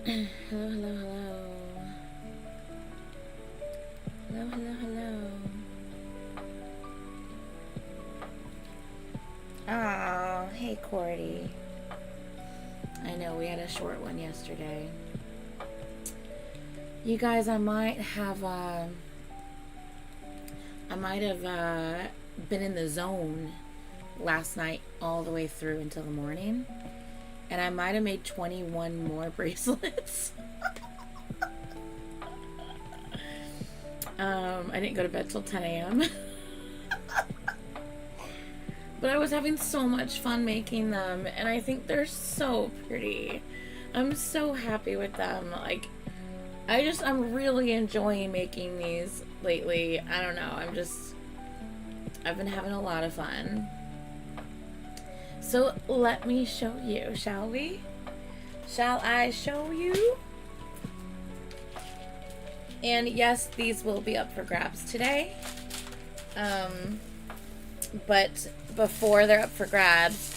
Hello, hello, hello. Hello, hello, hello. Oh, hey, Cordy. I know we had a short one yesterday. You guys, I might have been in the zone last night all the way through until the morning. And I might have made 21 more bracelets. I didn't go to bed till 10 a.m. But I was having so much fun making them, and I think they're so pretty. I'm so happy with them. Like, I'm really enjoying making these lately. I don't know, I've been having a lot of fun. So let me show you, shall we? Shall I show you? And yes, these will be up for grabs today. But before they're up for grabs,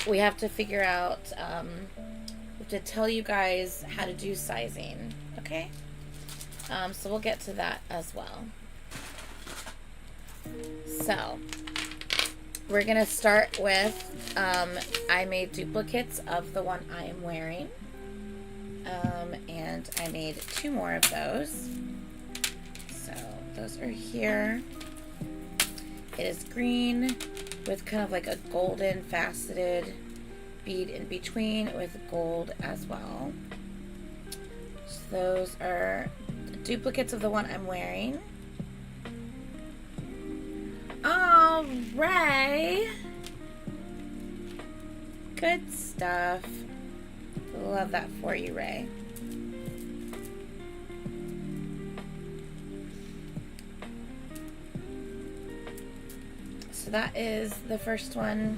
we have to figure out, we have to tell you guys how to do sizing, okay? So we'll get to that as well. So, we're gonna start with, I made duplicates of the one I am wearing. And I made 2 more of those. So, those are here. It is green with kind of like a golden faceted bead in between with gold as well. So those are duplicates of the one I'm wearing. Oh, Ray! Good stuff. Love that for you, Ray. So that is the first one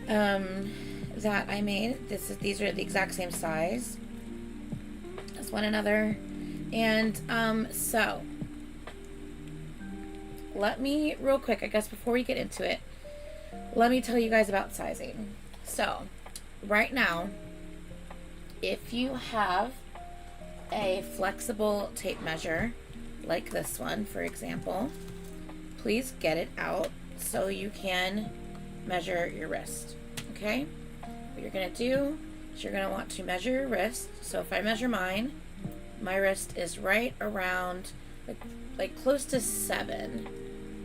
that I made. These are the exact same size as one another. And so let me, real quick, I guess before we get into it, let me tell you guys about sizing. So right now, if you have a flexible tape measure like this one, for example, please get it out so you can measure your wrist. Okay? What you're going to do is you're going to want to measure your wrist. So if I measure mine, my wrist is right around like close to 7.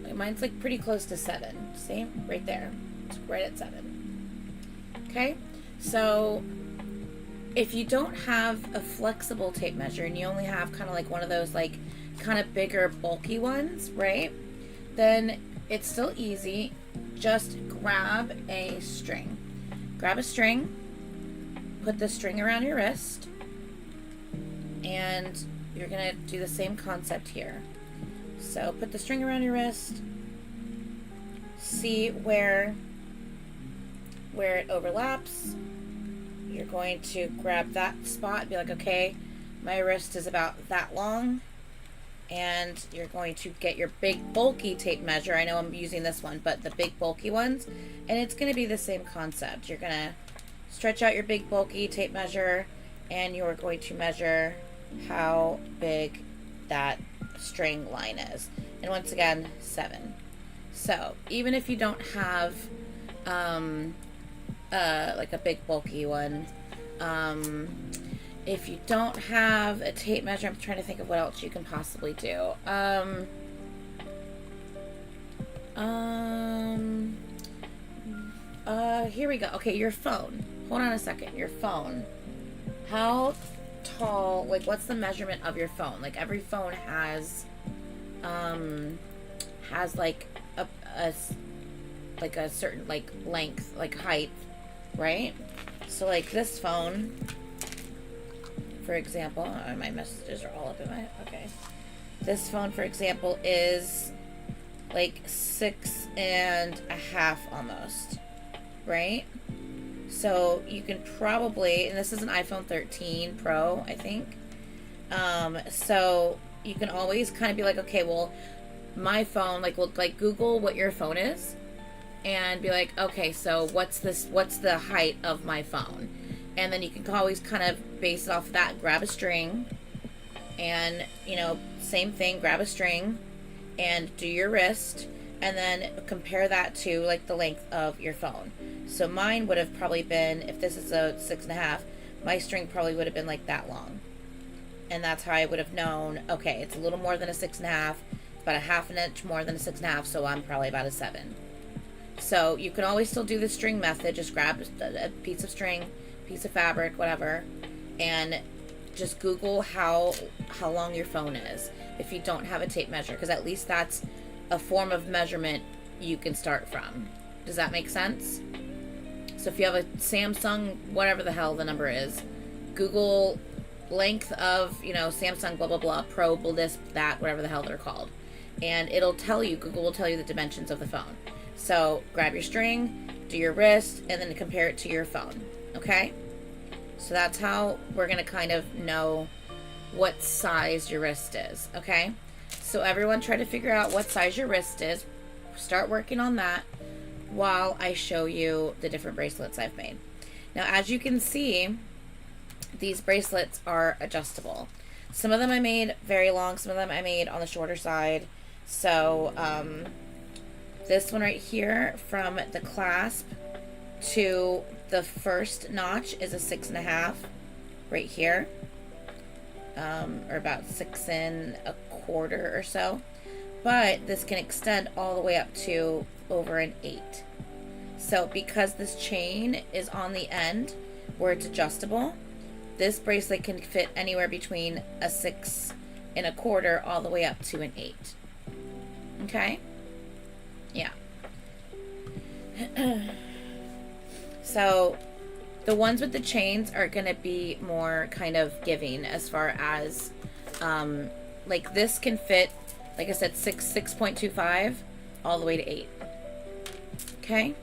Like mine's like pretty close to 7. See? Right there. It's right at 7. Okay? So if you don't have a flexible tape measure and you only have kind of like one of those like kind of bigger bulky ones, right? Then it's still easy. Just grab a string. Grab a string, put the string around your wrist, and you're gonna do the same concept here. So put the string around your wrist, see where it overlaps. You're going to grab that spot, be like, okay, my wrist is about that long. And you're going to get your big bulky tape measure. I know I'm using this one, but the big bulky ones. And it's going to be the same concept. You're going to stretch out your big bulky tape measure, and you're going to measure how big that string line is. And once again, 7. So even if you don't have like a big bulky one, if you don't have a tape measure, I'm trying to think of what else you can possibly do. Here we go. Okay, your phone. Hold on a second. Your phone. How tall, like what's the measurement of your phone? Like every phone has like a certain like length, like height, right? So like this phone, for example, my messages are all up in my, okay. This phone, for example, is like 6.5 almost, right? So you can probably, and this is an iPhone 13 Pro, I think. So you can always kind of be like, okay, well, my phone, like Google what your phone is and be like, okay, so what's the height of my phone? And then you can always kind of base it off of that. Grab a string and, you know, same thing, grab a string and do your wrist, and then compare that to like the length of your phone. So mine would have probably been, if this is a 6.5, my string probably would have been like that long. And that's how I would have known, okay, it's a little more than a 6.5, about a half an inch more than a 6.5, so I'm probably about a 7. So you can always still do the string method. Just grab a piece of string, piece of fabric, whatever, and just Google how long your phone is if you don't have a tape measure, because at least that's a form of measurement you can start from. Does that make sense? So if you have a Samsung, whatever the hell the number is, Google length of, you know, Samsung blah blah blah Pro, this, that, whatever the hell they're called, and it'll tell you, Google will tell you the dimensions of the phone. So grab your string, do your wrist, and then compare it to your phone. Okay? So that's how we're going to kind of know what size your wrist is. Okay? So everyone try to figure out what size your wrist is. Start working on that while I show you the different bracelets I've made. Now, as you can see, these bracelets are adjustable. Some of them I made very long, some of them I made on the shorter side. So, this one right here, from the clasp to the first notch, is a 6.5 right here, or about 6 1/4 or so. But this can extend all the way up to over an 8. So because this chain is on the end where it's adjustable, this bracelet can fit anywhere between a 6 1/4 all the way up to an 8. Okay? Yeah. So the ones with the chains are going to be more kind of giving as far as, like this can fit, like I said, 6.25 all the way to 8. Okay?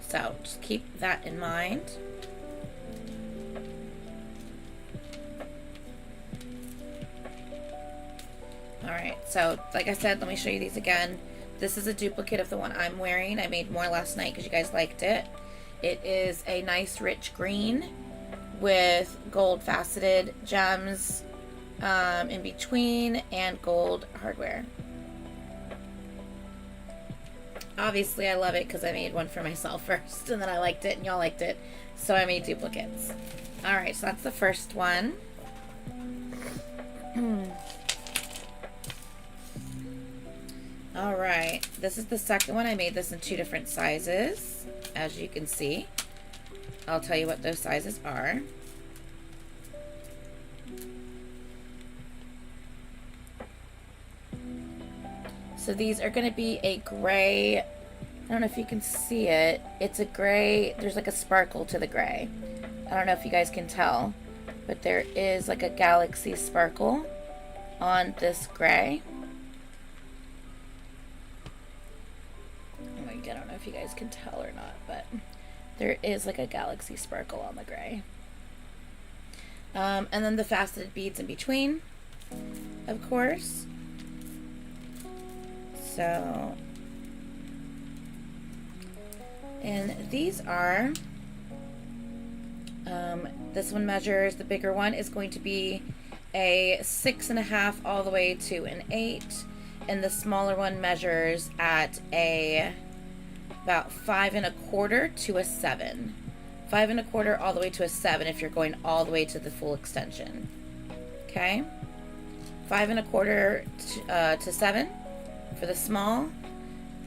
So just keep that in mind. Alright, so like I said, let me show you these again. This is a duplicate of the one I'm wearing. I made more last night because you guys liked it. It is a nice rich green with gold faceted gems in between and gold hardware. Obviously I love it because I made one for myself first and then I liked it and y'all liked it, so I made duplicates. Alright, so that's the first one. Alright, this is the second one. I made this in 2 different sizes, as you can see. I'll tell you what those sizes are. So these are going to be a gray, I don't know if you can see it. It's a gray, there's like a sparkle to the gray. I don't know if you guys can tell, but there is like a galaxy sparkle on this gray. I don't know if you guys can tell or not, but there is like a galaxy sparkle on the gray. And then the faceted beads in between, of course. So, and these are, this one measures, the bigger one is going to be a 6.5 all the way to an 8, and the smaller one measures at a about 5 1/4 to a 7. 5 1/4 all the way to a 7 if you're going all the way to the full extension. Okay? 5 1/4 to 7 for the small,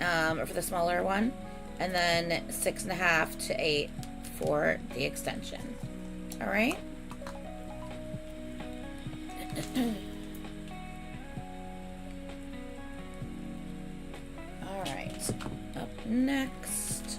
or for the smaller one, and then 6.5 to 8 for the extension. Alright? Alright. Up next,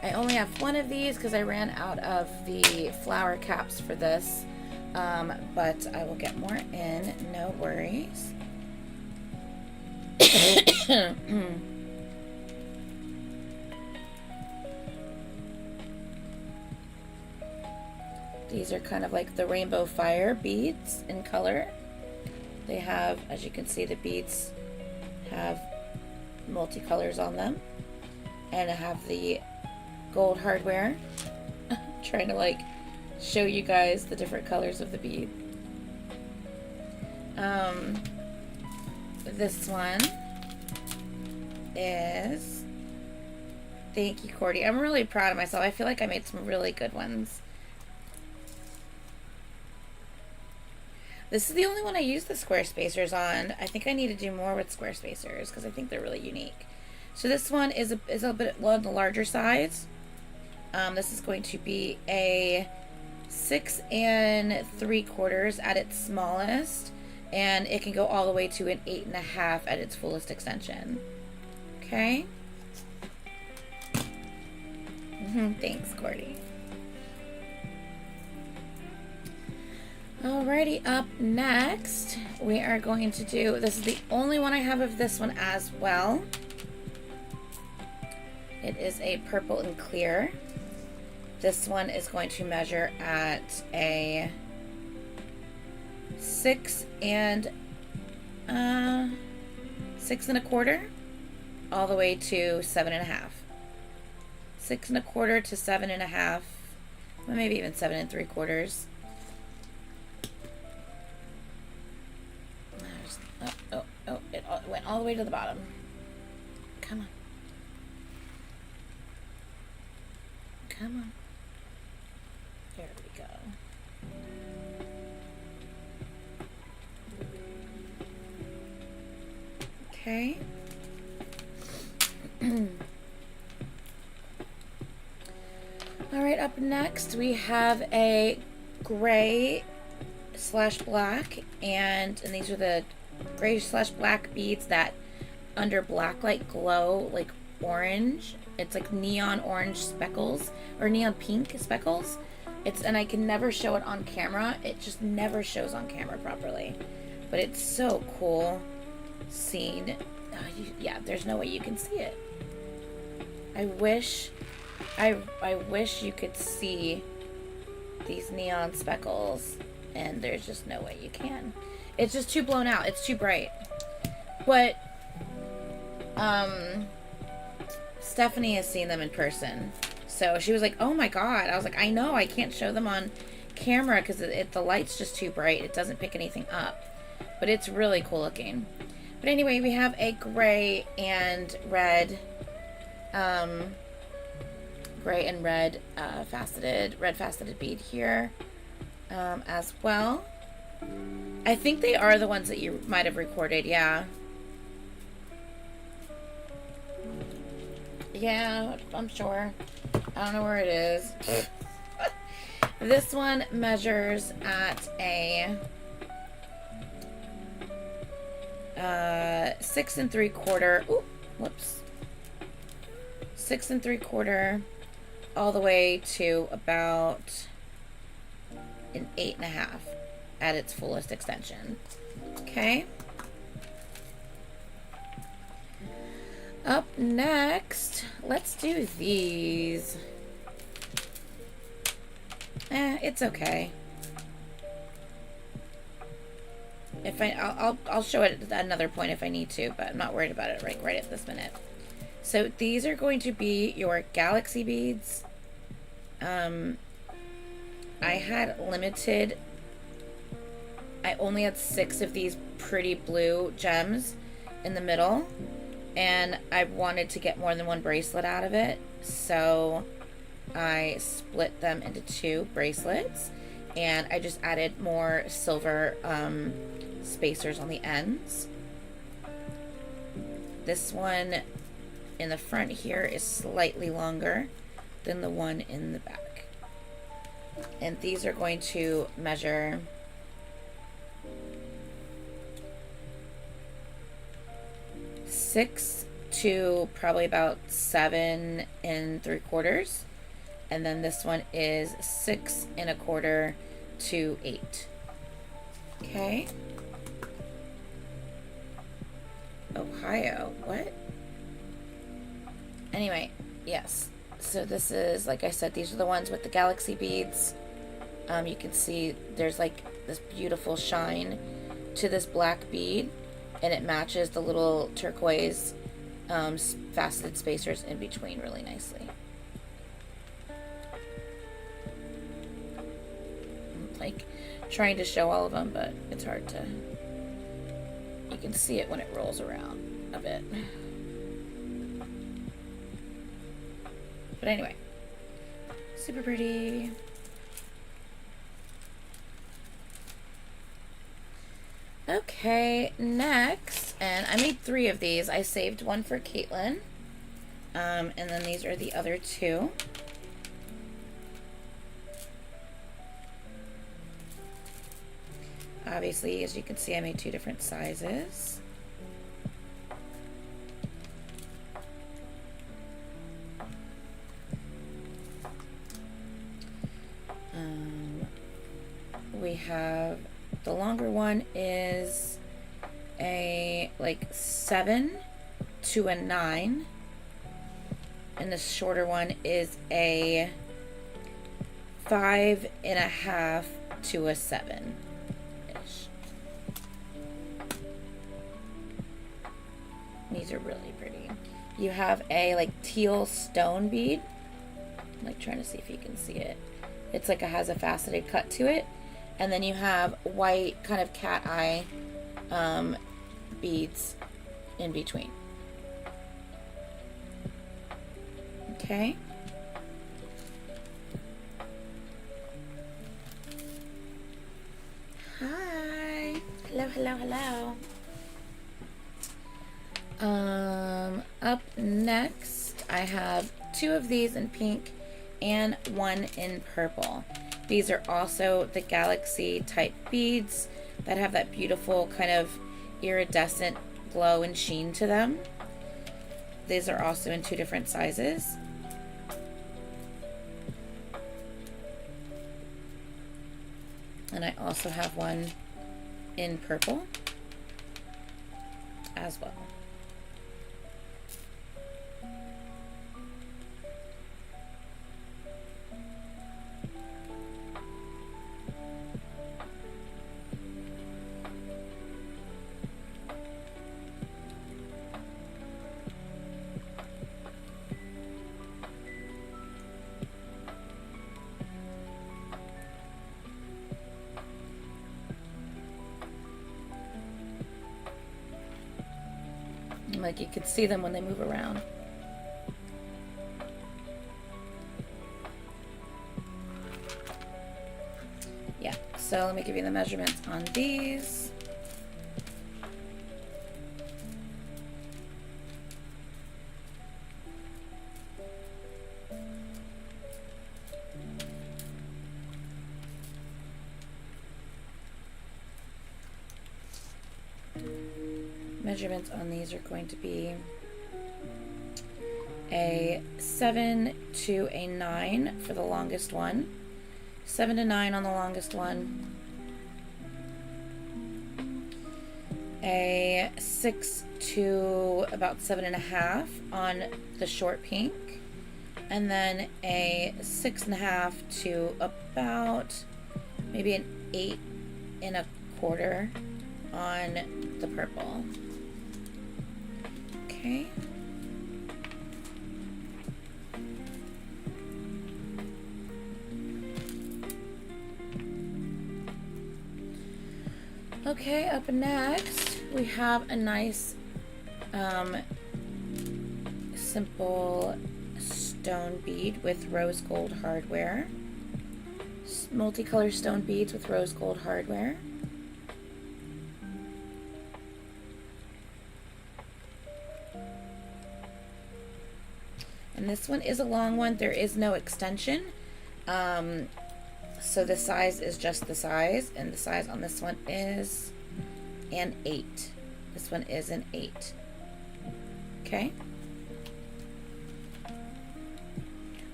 I only have one of these because I ran out of the flower caps for this, but I will get more in, no worries. These are kind of like the rainbow fire beads in color. They have, as you can see, the beads have multicolors on them. And I have the gold hardware. Trying to like show you guys the different colors of the bead. This one is, thank you, Cordy. I'm really proud of myself. I feel like I made some really good ones. This is the only one I use the square spacers on. I think I need to do more with square spacers because I think they're really unique. So this one is a bit on the larger size. This is going to be a 6 3/4 at its smallest, and it can go all the way to an 8 1/2 at its fullest extension. Okay. Thanks, Cordy. Alrighty, up next, we are going to do, this is the only one I have of this one as well. It is a purple and clear. This one is going to measure at a 6 1/4 all the way to 7 1/2. 6 1/4 to 7 1/2, maybe even 7 3/4. Oh, it went all the way to the bottom. Come on. Come on. There we go. Okay. Alright, up next we have a gray / black, and these are the gray / black beads that under black light glow like orange. It's like neon orange speckles or neon pink speckles. And I can never show it on camera. It just never shows on camera properly, but it's so cool seeing. Yeah, there's no way you can see it. I wish you could see these neon speckles, and there's just no way you can. It's just too blown out. It's too bright. But Stephanie has seen them in person, so she was like, "Oh my god!" I was like, "I know, I can't show them on camera because the light's just too bright. It doesn't pick anything up." But it's really cool looking. But anyway, we have a gray and red, faceted bead here as well. I think they are the ones that you might have recorded, yeah. Yeah, I'm sure. I don't know where it is. This one measures at a 6 3/4. Ooh, whoops. 6 3/4 all the way to about an 8 1/2 at its fullest extension. Okay. Up next, let's do these. It's okay. I'll show it at another point if I need to, but I'm not worried about it right at this minute. So these are going to be your galaxy beads. I had limited. I only had 6 of these pretty blue gems in the middle, and I wanted to get more than one bracelet out of it, so I split them into 2 bracelets, and I just added more silver spacers on the ends. This one in the front here is slightly longer than the one in the back, and these are going to measure 6 to probably about 7 3/4, and then this one is 6 1/4 to 8. Okay. Ohio, what? Anyway, yes. So this is, like I said, these are the ones with the galaxy beads. You can see there's like this beautiful shine to this black bead, and it matches the little turquoise faceted spacers in between really nicely. I'm, like, trying to show all of them, but it's hard to. You can see it when it rolls around a bit. But anyway, super pretty. Okay, next, and I made 3 of these. I saved one for Caitlin, and then these are the other 2. Obviously, as you can see, I made 2 different sizes. We have, the longer one is a like 7 to a 9, and the shorter one is a 5.5 to a 7 ish. These are really pretty. You have a like teal stone bead. I'm like trying to see if you can see it. It's like it has a faceted cut to it. And then you have white kind of cat eye beads in between. Okay. Hi. Hello, hello, hello. Up next, I have 2 of these in pink and 1 in purple. These are also the galaxy type beads that have that beautiful kind of iridescent glow and sheen to them. These are also in 2 different sizes. And I also have one in purple as well. Like you could see them when they move around. Yeah, so let me give you the measurements on these. Measurements on these are going to be a 7 to a 9 for the longest one, 7 to 9 on the longest one, a 6 to about 7.5 on the short pink, and then a 6.5 to about maybe an 8.25 on the purple. Okay. Okay, up next we have a nice simple stone bead with rose gold hardware. Multicolor stone beads with rose gold hardware. And this one is a long one. There is no extension. So the size is just the size. And the size on this one is an 8. This one is an 8. Okay.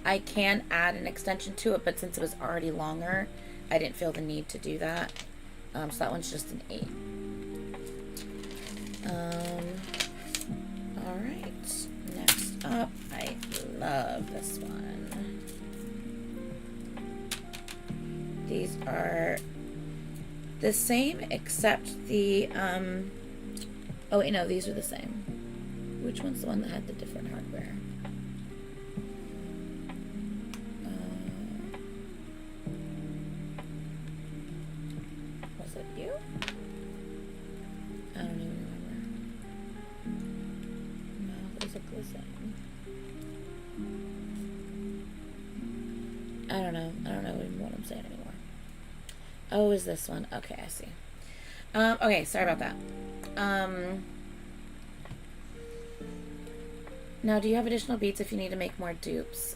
I can add an extension to it, but since it was already longer, I didn't feel the need to do that. So that one's just an 8. Alright. Next up, I love this one. These are the same except the, oh wait, no, these are the same. Which one's the one that had the different hardware? Was it you? I don't even remember. No, those look the same. I don't know. I don't know even what I'm saying anymore. Oh, is this one? Okay, I see. Okay, sorry about that. Now, do you have additional beads if you need to make more dupes?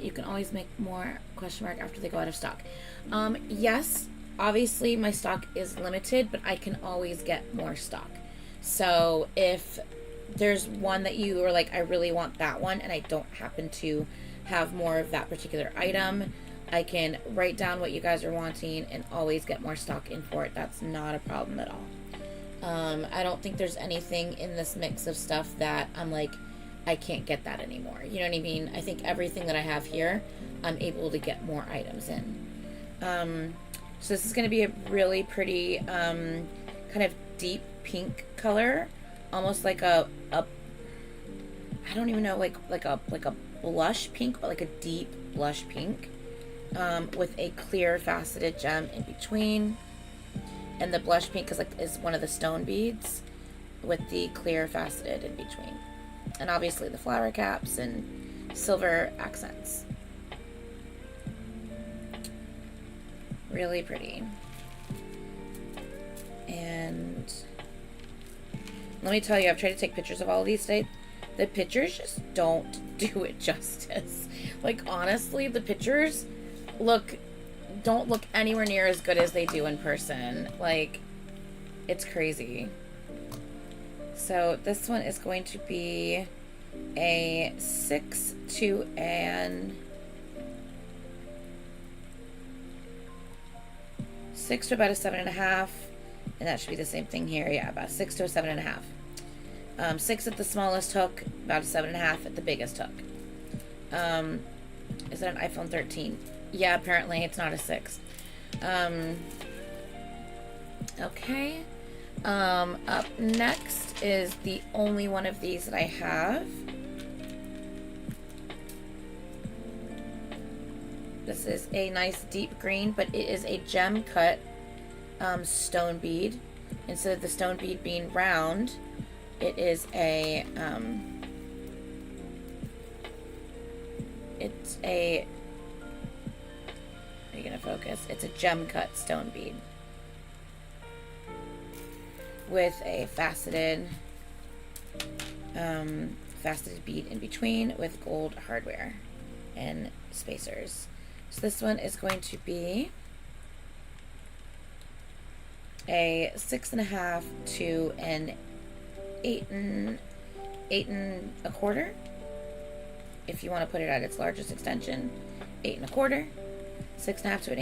You can always make more, question mark, after they go out of stock. Yes, obviously my stock is limited, but I can always get more stock. So if there's one that you are like, I really want that one, and I don't happen to have more of that particular item, I can write down what you guys are wanting and always get more stock in for it. That's not a problem at all. I don't think there's anything in this mix of stuff that I'm like, I can't get that anymore. You know what I mean? I think everything that I have here, I'm able to get more items in. So this is going to be a really pretty kind of deep pink color, almost like a I don't even know, like a blush pink, but like a deep blush pink, with a clear faceted gem in between. And the blush pink is one of the stone beads with the clear faceted in between. And obviously the flower caps and silver accents. Really pretty. And let me tell you, I've tried to take pictures of all of these today. The pictures just don't do it justice. Like, honestly, the pictures don't look anywhere near as good as they do in person. Like, it's crazy. So this one is going to be a 6 to about a 7.5, and that should be the same thing here. Yeah, about 6 to a 7.5. 6 at the smallest hook, about a 7.5 at the biggest hook. Is it an iPhone 13? Yeah, apparently it's not a 6. Okay. Up next is the only one of these that I have. This is a nice deep green, but it is a gem cut stone bead. Instead of the stone bead being round, it is a are you gonna focus? It's a gem cut stone bead with a faceted bead in between with gold hardware and spacers. So this one is going to be a 6.5 to an 8.25. If you want to put it at its largest extension, 8.25. 6.5 to an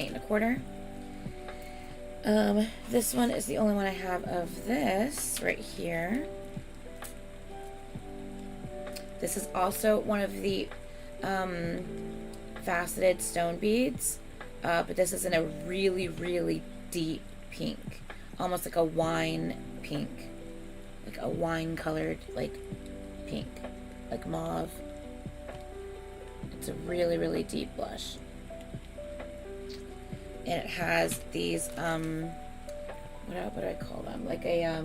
8.25. This one is the only one I have of this right here. This is also one of the faceted stone beads, but this is in a really, really deep pink, almost like a wine pink, like a wine colored like pink, like mauve. It's a really, really deep blush. And it has these, what do I call them? Like a,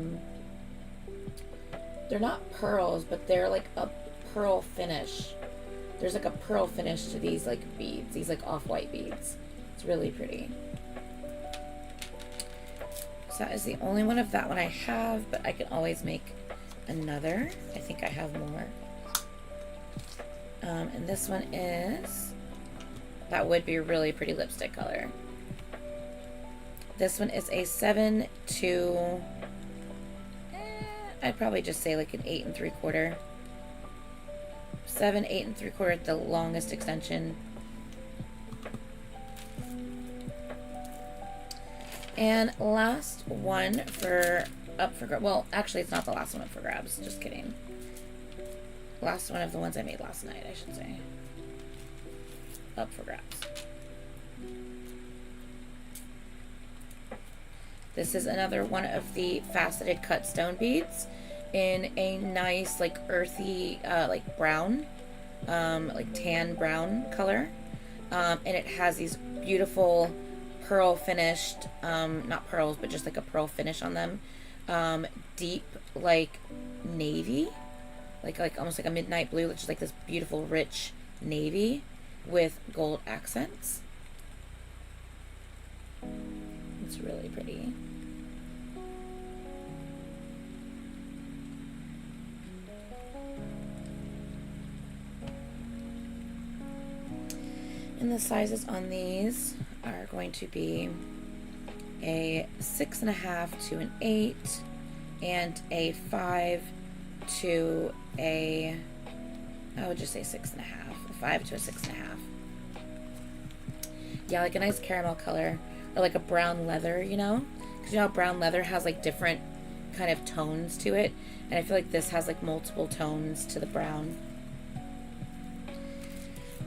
they're not pearls, but they're like a pearl finish. There's like a pearl finish to these like beads, these like off-white beads. It's really pretty. So that is the only one of that one I have, but I can always make another. I think I have more. And this one is, that would be a really pretty lipstick color. This one is a 7 to, I'd probably just say like an 8.75. 7, 8.75 at the longest extension. And last one for up for grabs. Well, actually, it's not the last one up for grabs. Just kidding. Last one of the ones I made last night, I should say. Up for grabs. This is another one of the faceted cut stone beads in a nice, like, earthy, like, brown, like, tan brown color. And it has these beautiful pearl finished, not pearls, but just like a pearl finish on them. Deep, like, navy, like almost like a midnight blue, which is like this beautiful, rich navy with gold accents. It's really pretty. And the sizes on these are going to be a 6.5 to an 8, and a 5 to a, I would just say 6.5, a 5 to a 6.5. Yeah, like a nice caramel color, or like a brown leather, you know? Because you know how brown leather has like different kind of tones to it, and I feel like this has like multiple tones to the brown.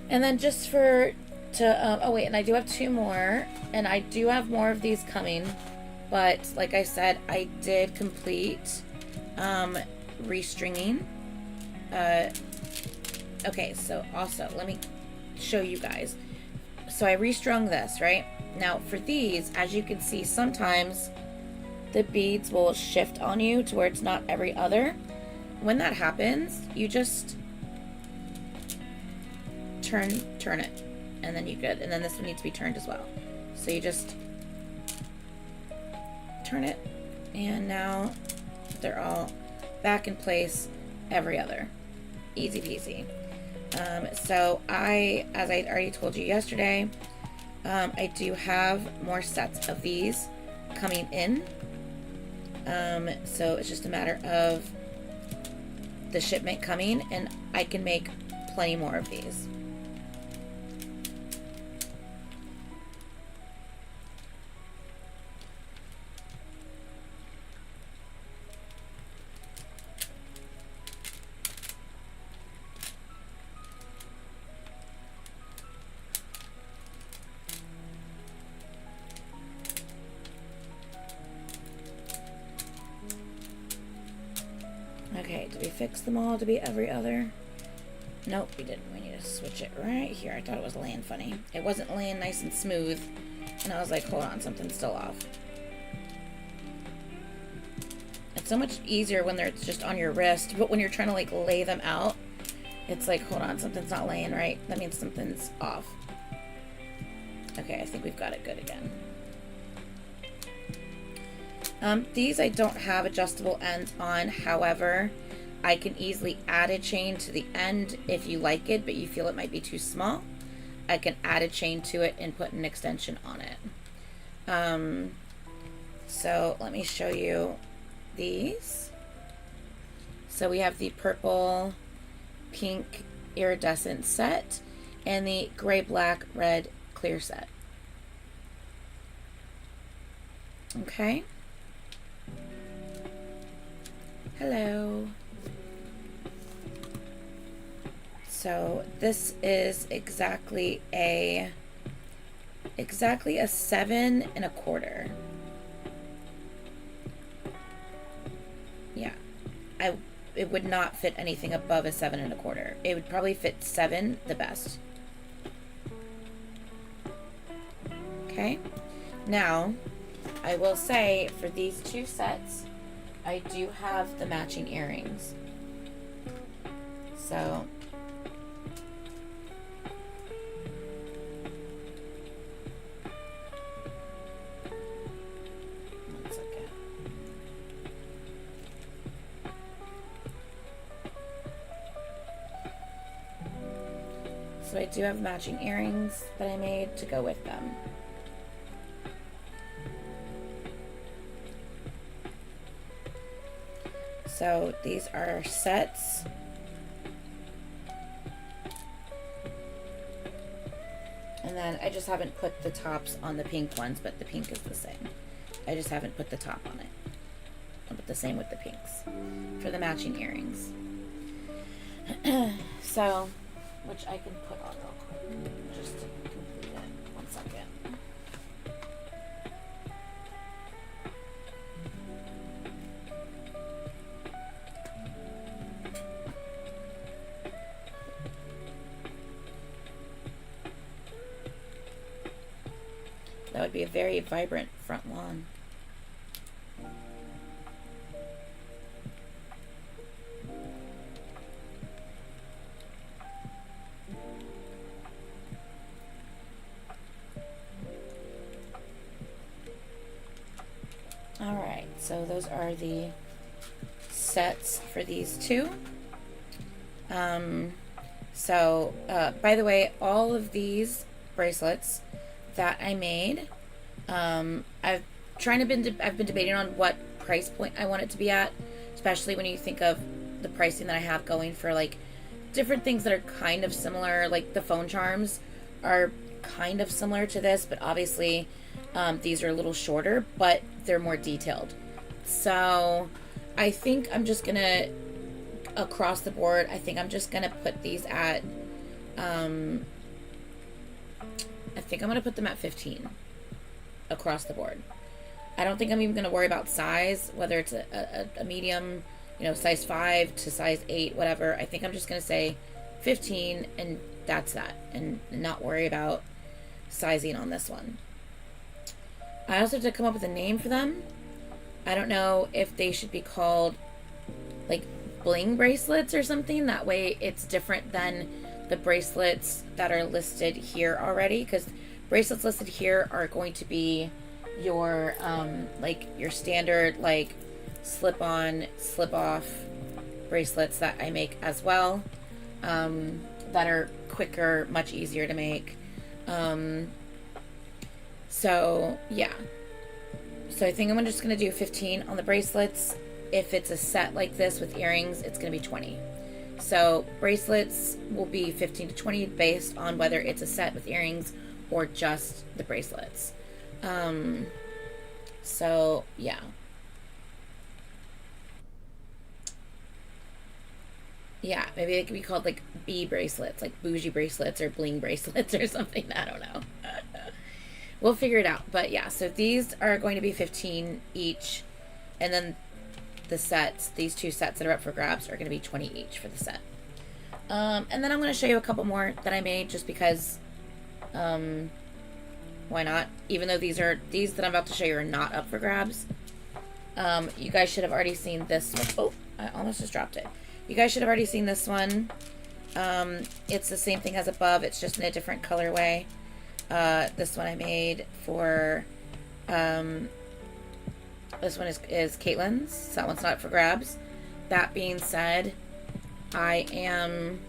And then just oh wait, and I do have 2 more, and I do have more of these coming, but like I said, I did complete restringing. Okay, so also let me show you guys. So I restrung this, right? Now for these, as you can see, sometimes the beads will shift on you to where it's not every other. When that happens, you just turn it, and then you're good. And then this one needs to be turned as well. So you just turn it, and now they're all back in place every other. Easy peasy. So as I already told you yesterday, I do have more sets of these coming in. So it's just a matter of the shipment coming, and I can make plenty more of these. Okay, did we fix them all to be every other? Nope, we didn't. We need to switch it right here. I thought it was laying funny. It wasn't laying nice and smooth, and I was like, hold on, something's still off. It's so much easier when they're just on your wrist, but when you're trying to like lay them out, it's like, hold on, something's not laying right. That means something's off. Okay, I think we've got it good again. These I don't have adjustable ends on. However, I can easily add a chain to the end if you like it, but you feel it might be too small. I can add a chain to it and put an extension on it. So let me show you these. So we have the purple, pink, iridescent set, and the gray, black, red, clear set. Okay. Hello. So this is exactly a 7 1/4. Yeah, it would not fit anything above a 7 1/4. It would probably fit 7 the best. Okay. Now, I will say for these 2 sets, I do have the matching earrings. So one second. So I do have matching earrings that I made to go with them. So these are sets. And then I just haven't put the tops on the pink ones, but the pink is the same. I just haven't put the top on it. I'll put the same with the pinks for the matching earrings. So, which I can put on real quick just to complete it. 1 second. That would be a very vibrant front lawn. Alright, so those are the sets for these two. By the way, all of these bracelets that I made, I've been debating on what price point I want it to be at, especially when you think of the pricing that I have going for like different things that are kind of similar. Like the phone charms are kind of similar to this, but obviously these are a little shorter, but they're more detailed. So I think I'm just gonna, across the board, I think I'm just gonna put these at I think I'm gonna put them at 15 across the board. I don't think I'm even gonna worry about size, whether it's a medium, you know, size 5 to size 8, whatever. I think I'm just gonna say 15 and that's that, and not worry about sizing on this one. I also have to come up with a name for them. I don't know if they should be called like bling bracelets or something. That way it's different than the bracelets that are listed here already, because bracelets listed here are going to be your like your standard like slip on, slip off bracelets that I make as well, that are quicker, much easier to make. So yeah, so I think I'm just gonna do 15 on the bracelets. If it's a set like this with earrings, it's gonna be 20. So bracelets will be 15 to 20 based on whether it's a set with earrings or just the bracelets. So yeah. Yeah, maybe they could be called like B bracelets, like bougie bracelets or bling bracelets or something. I don't know. We'll figure it out. But yeah, so these are going to be 15 each. And then the sets, these two sets that are up for grabs, are going to be 20 each for the set. And then I'm going to show you a couple more that I made just because, why not? Even though these that I'm about to show you are not up for grabs. You guys should have already seen this one. Oh, I almost just dropped it. You guys should have already seen this one. It's the same thing as above. It's just in a different colorway. This one I made for, this one is Caitlin's. So that one's not up for grabs. That being said, I am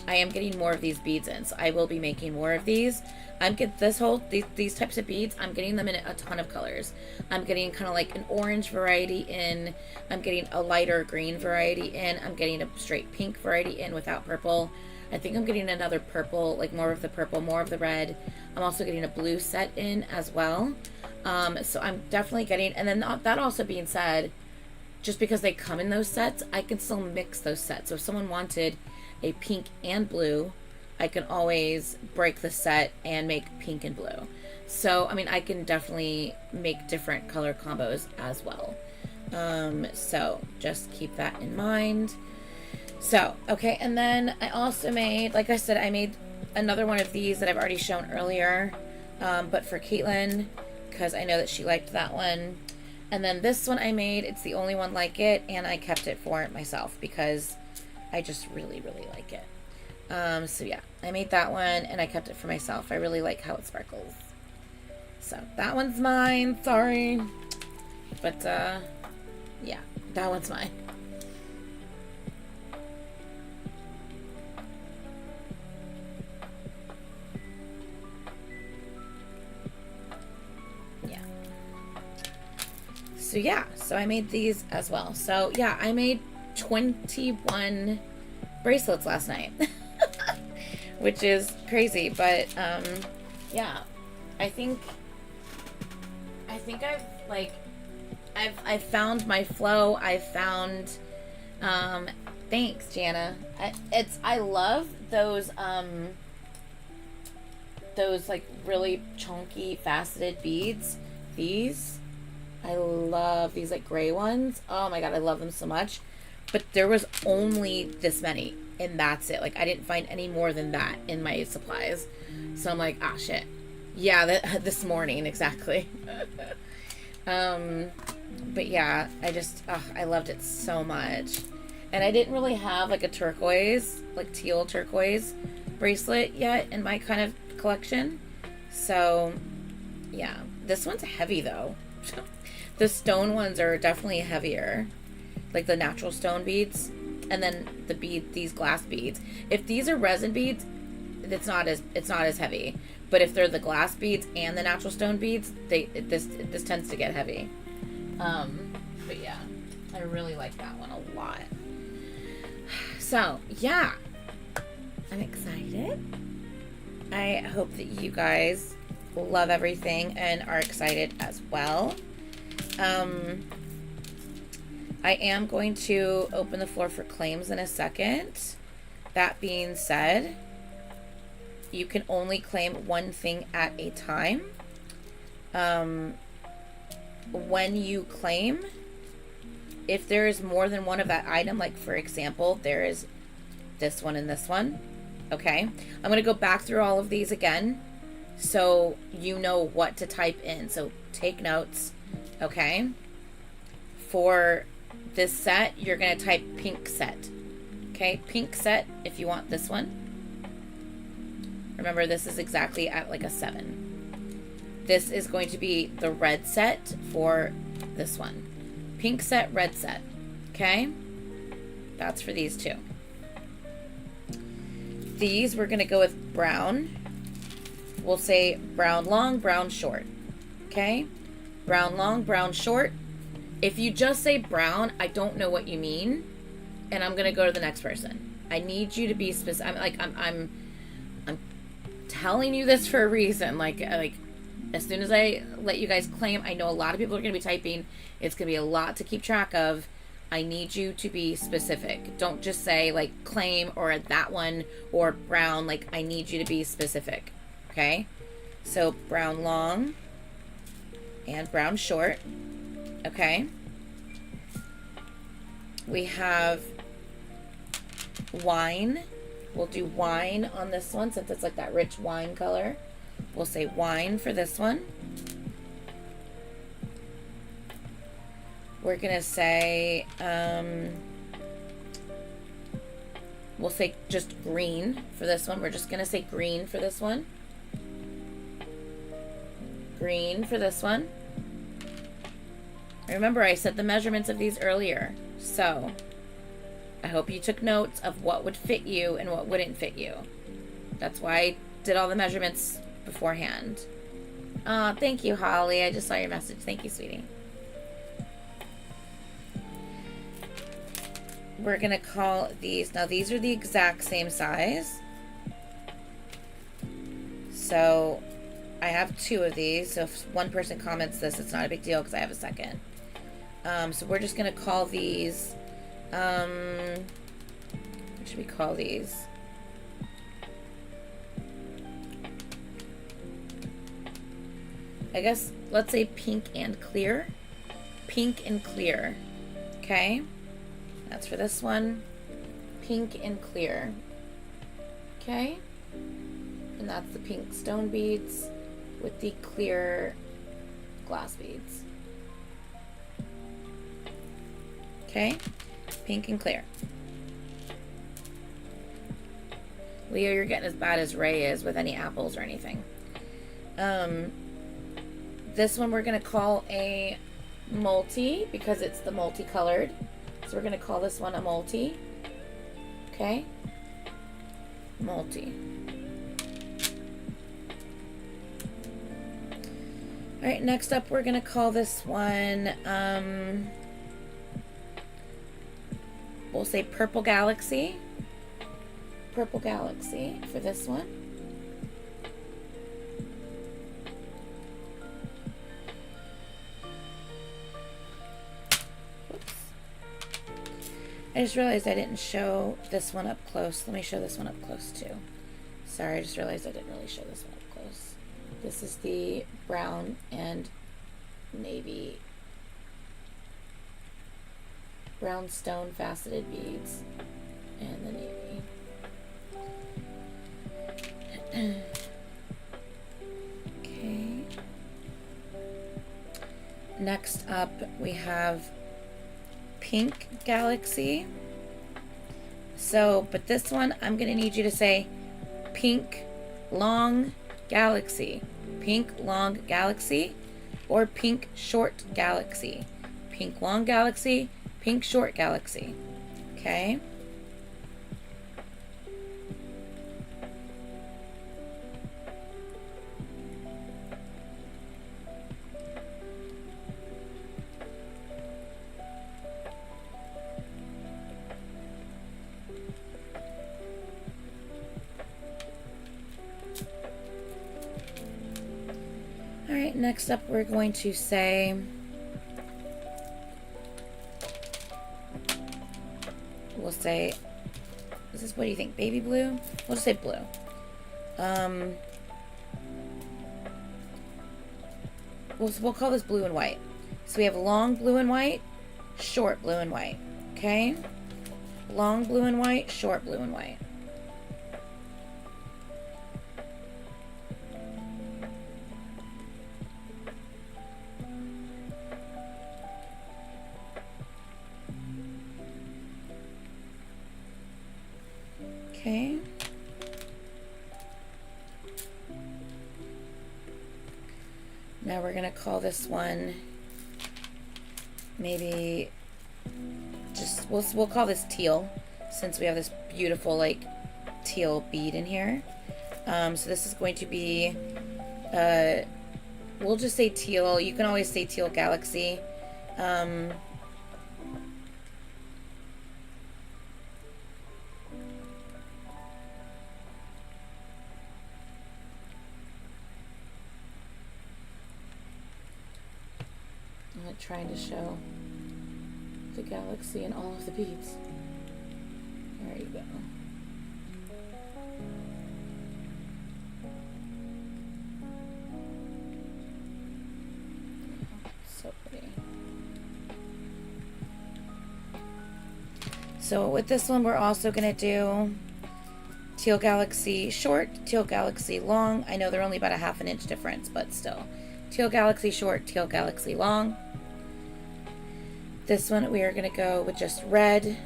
getting more of these beads in, so I will be making more of these. These types of beads, I'm getting them in a ton of colors. I'm getting kind of like an orange variety in. I'm getting a lighter green variety in. I'm getting a straight pink variety in without purple. I think I'm getting another purple, like more of the purple, more of the red. I'm also getting a blue set in as well. So I'm definitely getting, and then that also being said, just because they come in those sets, I can still mix those sets. So if someone wanted a pink and blue, I can always break the set and make pink and blue. So, I mean, I can definitely make different color combos as well. So just keep that in mind. So, okay, and then I also made, like I said, I made another one of these that I've already shown earlier, but for Caitlin, because I know that she liked that one. And then this one I made, it's the only one like it, and I kept it for myself because I just really, really like it. So yeah, I made that one, and I kept it for myself. I really like how it sparkles. So that one's mine, sorry. But, yeah, that one's mine. So yeah, so I made these as well. So yeah, I made 21 bracelets last night, which is crazy, but yeah, I think I've found my flow. I've found thanks, Jana. I love those like really chunky faceted beads. I love these like gray ones. Oh my god, I love them so much. But there was only this many, and that's it. Like, I didn't find any more than that in my supplies. So I'm like, ah, shit. Yeah, this morning, exactly. But yeah, I loved it so much. And I didn't really have like a turquoise, like teal turquoise bracelet yet in my kind of collection. So yeah, this one's heavy though. The stone ones are definitely heavier, like the natural stone beads. And then these glass beads. If these are resin beads, it's not as heavy. But if they're the glass beads and the natural stone beads, this tends to get heavy. But yeah, I really like that one a lot. So yeah, I'm excited. I hope that you guys love everything and are excited as well. I am going to open the floor for claims in a second. That being said, you can only claim one thing at a time. When you claim, if there is more than one of that item, like for example, there is this one and this one, okay? I'm going to go back through all of these again so you know what to type in. So take notes, okay? For this set, you're going to type pink set, okay? Pink set if you want this one. Remember, this is exactly at like a 7. This is going to be the red set for this one. Pink set, red set, okay? That's for these two. These, we're going to go with brown. We'll say brown long, brown short, okay? Brown long, brown short. If you just say brown, I don't know what you mean, and I'm going to go to the next person. I need you to be specific. I'm telling you this for a reason. Like as soon as I let you guys claim, I know a lot of people are going to be typing. It's going to be a lot to keep track of. I need you to be specific. Don't just say like claim or that one or brown. Like, I need you to be specific. Okay? So brown long and brown short. Okay? We have wine. We'll do wine on this one since it's like that rich wine color. We'll say wine for this one. We're going to say, we'll say just green for this one. We're just going to say green for this one. Green for this one. Remember, I said the measurements of these earlier. So, I hope you took notes of what would fit you and what wouldn't fit you. That's why I did all the measurements beforehand. Thank you, Holly. I just saw your message. Thank you, sweetie. We're going to call these... Now, these are the exact same size. So, I have 2 of these. So, if one person comments this, it's not a big deal because I have a second. So, we're just going to call these... what should we call these? I guess, let's say pink and clear. Pink and clear. Okay? That's for this one. Pink and clear. Okay? And that's the pink stone beads with the clear glass beads. Okay? Pink and clear. Leo, you're getting as bad as Ray is with any apples or anything. This one we're going to call a multi because it's the multicolored. So we're going to call this one a multi. Okay? Multi. Alright, next up we're going to call this one, we'll say Purple Galaxy. Purple Galaxy for this one. I just realized I didn't show this one up close. Let me show this one up close too. Sorry, I just realized I didn't really show this one up close. This is the brown and navy. Brown stone faceted beads and the navy. Next up, we have Pink Galaxy. So, but this one, I'm going to need you to say Pink Long Galaxy. Pink Long Galaxy or Pink Short Galaxy. Pink Long Galaxy, Pink Short Galaxy. Okay? Alright, next up we're going to say, we'll say, is this, what do you think, baby blue? We'll just say blue. We'll call this blue and white. So we have long blue and white, short blue and white. Okay? Long blue and white, short blue and white. Okay. Now we're gonna call this one maybe just we'll call this teal, since we have this beautiful like teal bead in here. So this is going to be we'll just say teal. You can always say teal galaxy. I'm trying to show the galaxy and all of the beads. There you go. So pretty. So with this one, we're also gonna do teal galaxy short, teal galaxy long. I know they're only about a ½ inch difference, but still. Teal galaxy short, teal galaxy long. This one we are going to go with just red.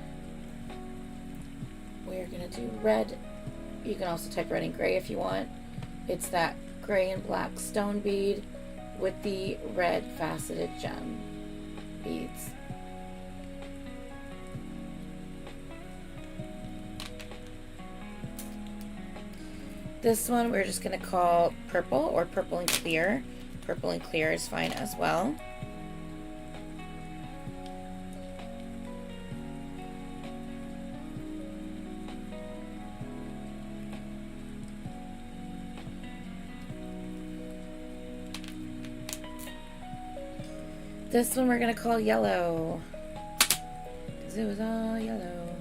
We are going to do red. You can also type red and gray if you want. It's that gray and black stone bead with the red faceted gem beads. This one we're just going to call purple or purple and clear. Purple and clear is fine as well. This one we're going to call yellow, because it was all yellow.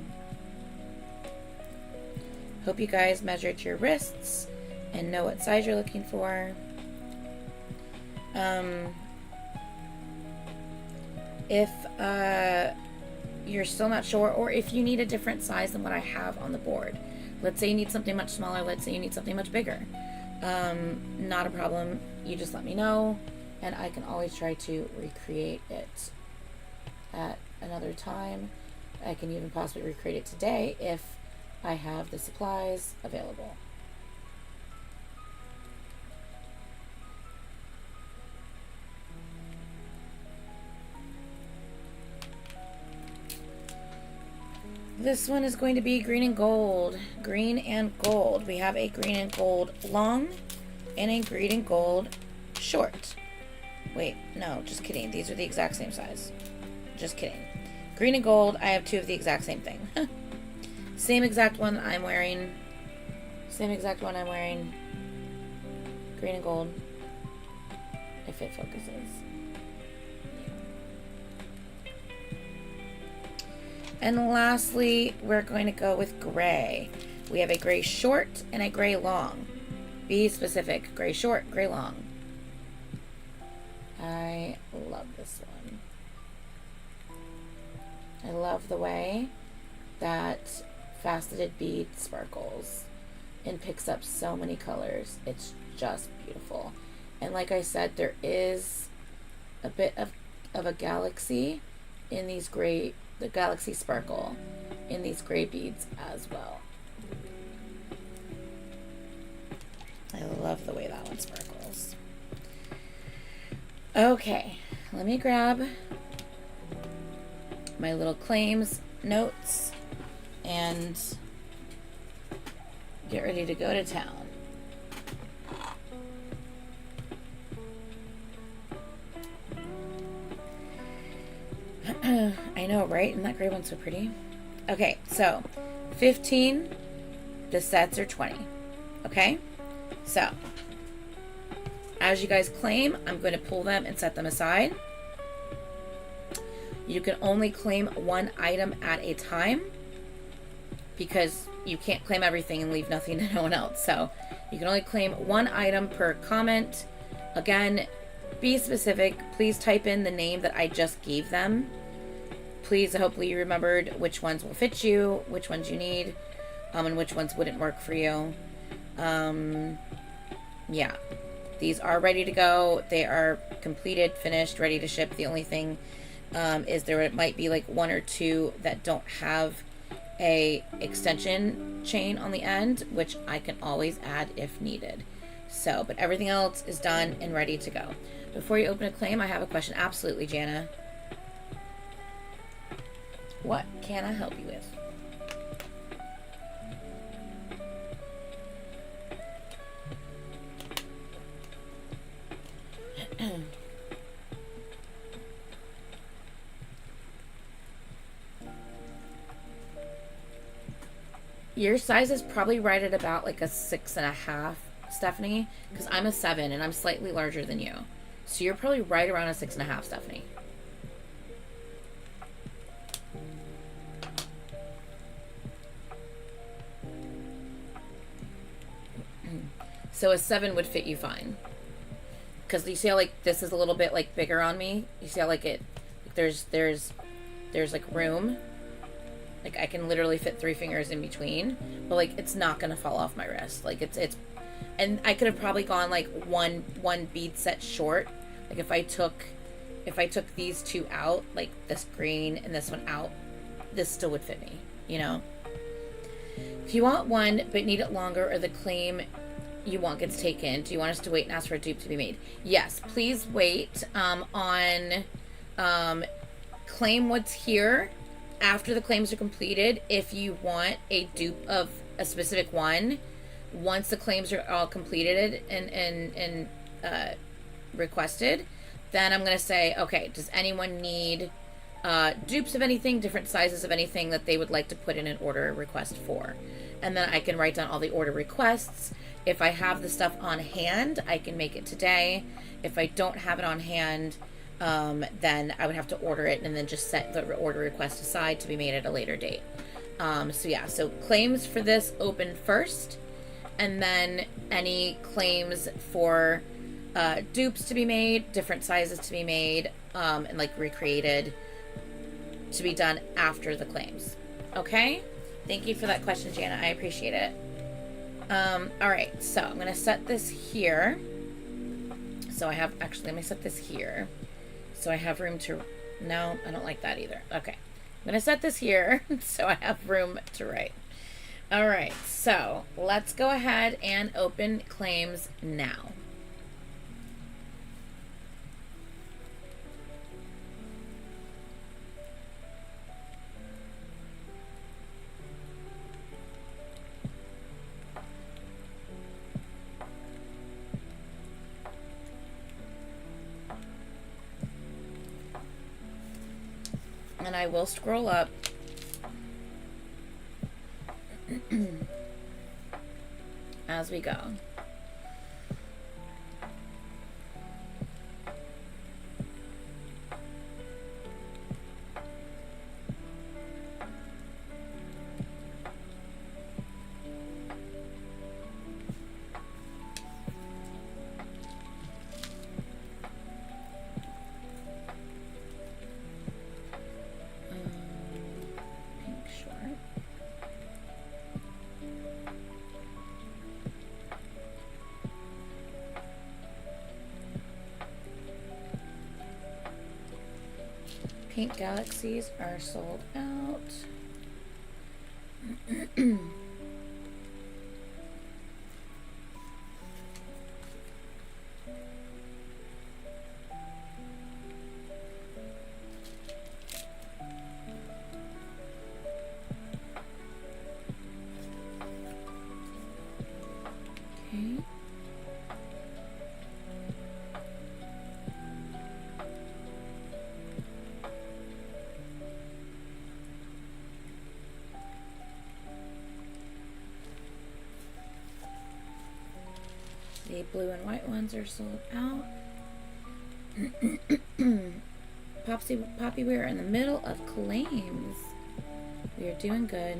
Hope you guys measured your wrists and know what size you're looking for. If you're still not sure, or if you need a different size than what I have on the board, let's say you need something much smaller, let's say you need something much bigger, not a problem. You just let me know, and I can always try to recreate it at another time. I can even possibly recreate it today if I have the supplies available. This one is going to be green and gold. Green and gold. We have a green and gold long and a green and gold short. Wait, no, just kidding. These are the exact same size. Just kidding. Green and gold, I have two of the exact same thing. Same exact one I'm wearing. Same exact one I'm wearing. Green and gold. If it focuses. And lastly, we're going to go with gray. We have a gray short and a gray long. Be specific. Gray short, gray long. I love this one. I love the way that faceted bead sparkles and picks up so many colors. It's just beautiful. And like I said, there is a bit of of a galaxy in these gray, the galaxy sparkle in these gray beads as well. I love the way that one sparkles. Okay, let me grab my little claims notes and get ready to go to town. I know, right? Isn't that gray one so pretty? Okay, so 15, the sets are 20. Okay? So, as you guys claim, I'm going to pull them and set them aside. You can only claim one item at a time because you can't claim everything and leave nothing to no one else. So, you can only claim one item per comment. Again, be specific. Please type in the name that I just gave them. Please, hopefully you remembered which ones will fit you, which ones you need, and which ones wouldn't work for you. Yeah, these are ready to go. They are completed, finished, ready to ship. The only thing is there might be like one or two that don't have a extension chain on the end, which I can always add if needed. So, but everything else is done and ready to go. Before you open a claim, I have a question. Absolutely, Jana. What can I help you with? Your size is probably right at about like a 6.5, Stephanie, because I'm a 7 and I'm slightly larger than you. So you're probably right around a 6.5, Stephanie. So a 7 would fit you fine. Because you see how like this is a little bit like bigger on me? You see how like it, like, there's like room. Like I can literally fit 3 fingers in between. But like it's not going to fall off my wrist. Like it's, and I could have probably gone like one bead set short. Like if I took these two out, like this green and this one out, this still would fit me, you know? If you want one but need it longer or the claim you want gets taken, do you want us to wait and ask for a dupe to be made? Yes, please wait on claim what's here after the claims are completed. If you want a dupe of a specific one, once the claims are all completed and requested, then I'm going to say, okay, does anyone need dupes of anything, different sizes of anything that they would like to put in an order request for? And then I can write down all the order requests. If I have the stuff on hand, I can make it today. If I don't have it on hand, then I would have to order it and then just set the order request aside to be made at a later date. So yeah, so claims for this open first, and then any claims for dupes to be made, different sizes to be made, and like recreated to be done after the claims. Okay? Thank you for that question, Jana. I appreciate it. All right, so I'm going to set this here. So I have, actually, let me set this here. So I have room to, no, I don't like that either. Okay. I'm going to set this here so I have room to write. All right, so let's go ahead and open claims now. And I will scroll up as we go. Pink Galaxies are sold out. Okay. The blue and white ones are sold out. Poppy, we are in the middle of claims. We are doing good.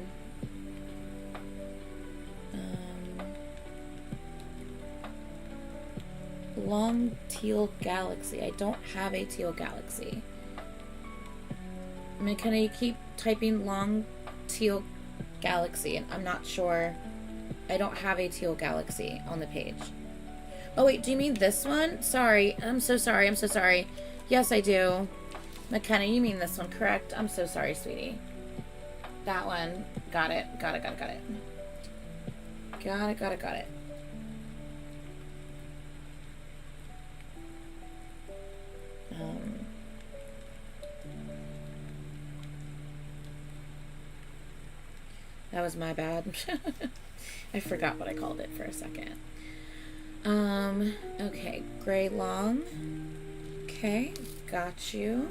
Long teal galaxy. I don't have a teal galaxy. McKenna, you keep typing long teal galaxy, and I'm not sure. I don't have a teal galaxy on the page. Oh wait, do you mean this one? Sorry. I'm so sorry. I'm so sorry. Yes, I do. McKenna, you mean this one, correct? I'm so sorry, sweetie. That one. Got it. Got it. Got it. Got it. Got it. Got it. Got it. That was my bad. I forgot what I called it for a second. Okay, gray long. Okay, got you.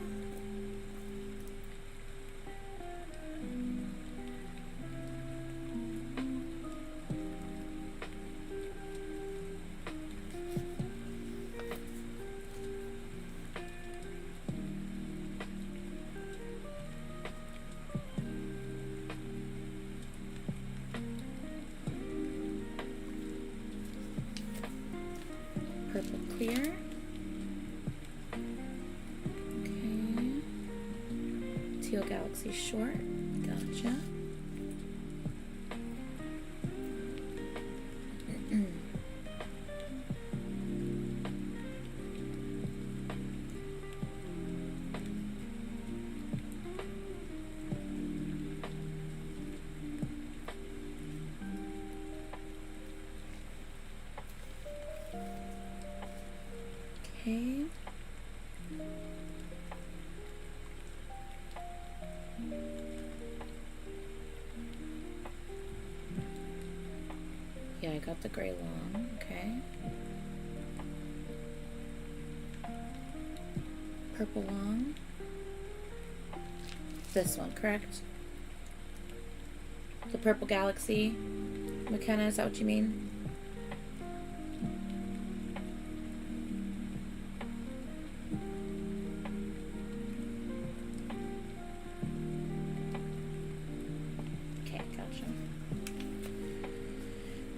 Purple clear. Okay. Teal Galaxy short. Gotcha. Okay. Yeah, I got the gray long. Okay. Purple long. This one, correct? The Purple Galaxy. McKenna, is that what you mean?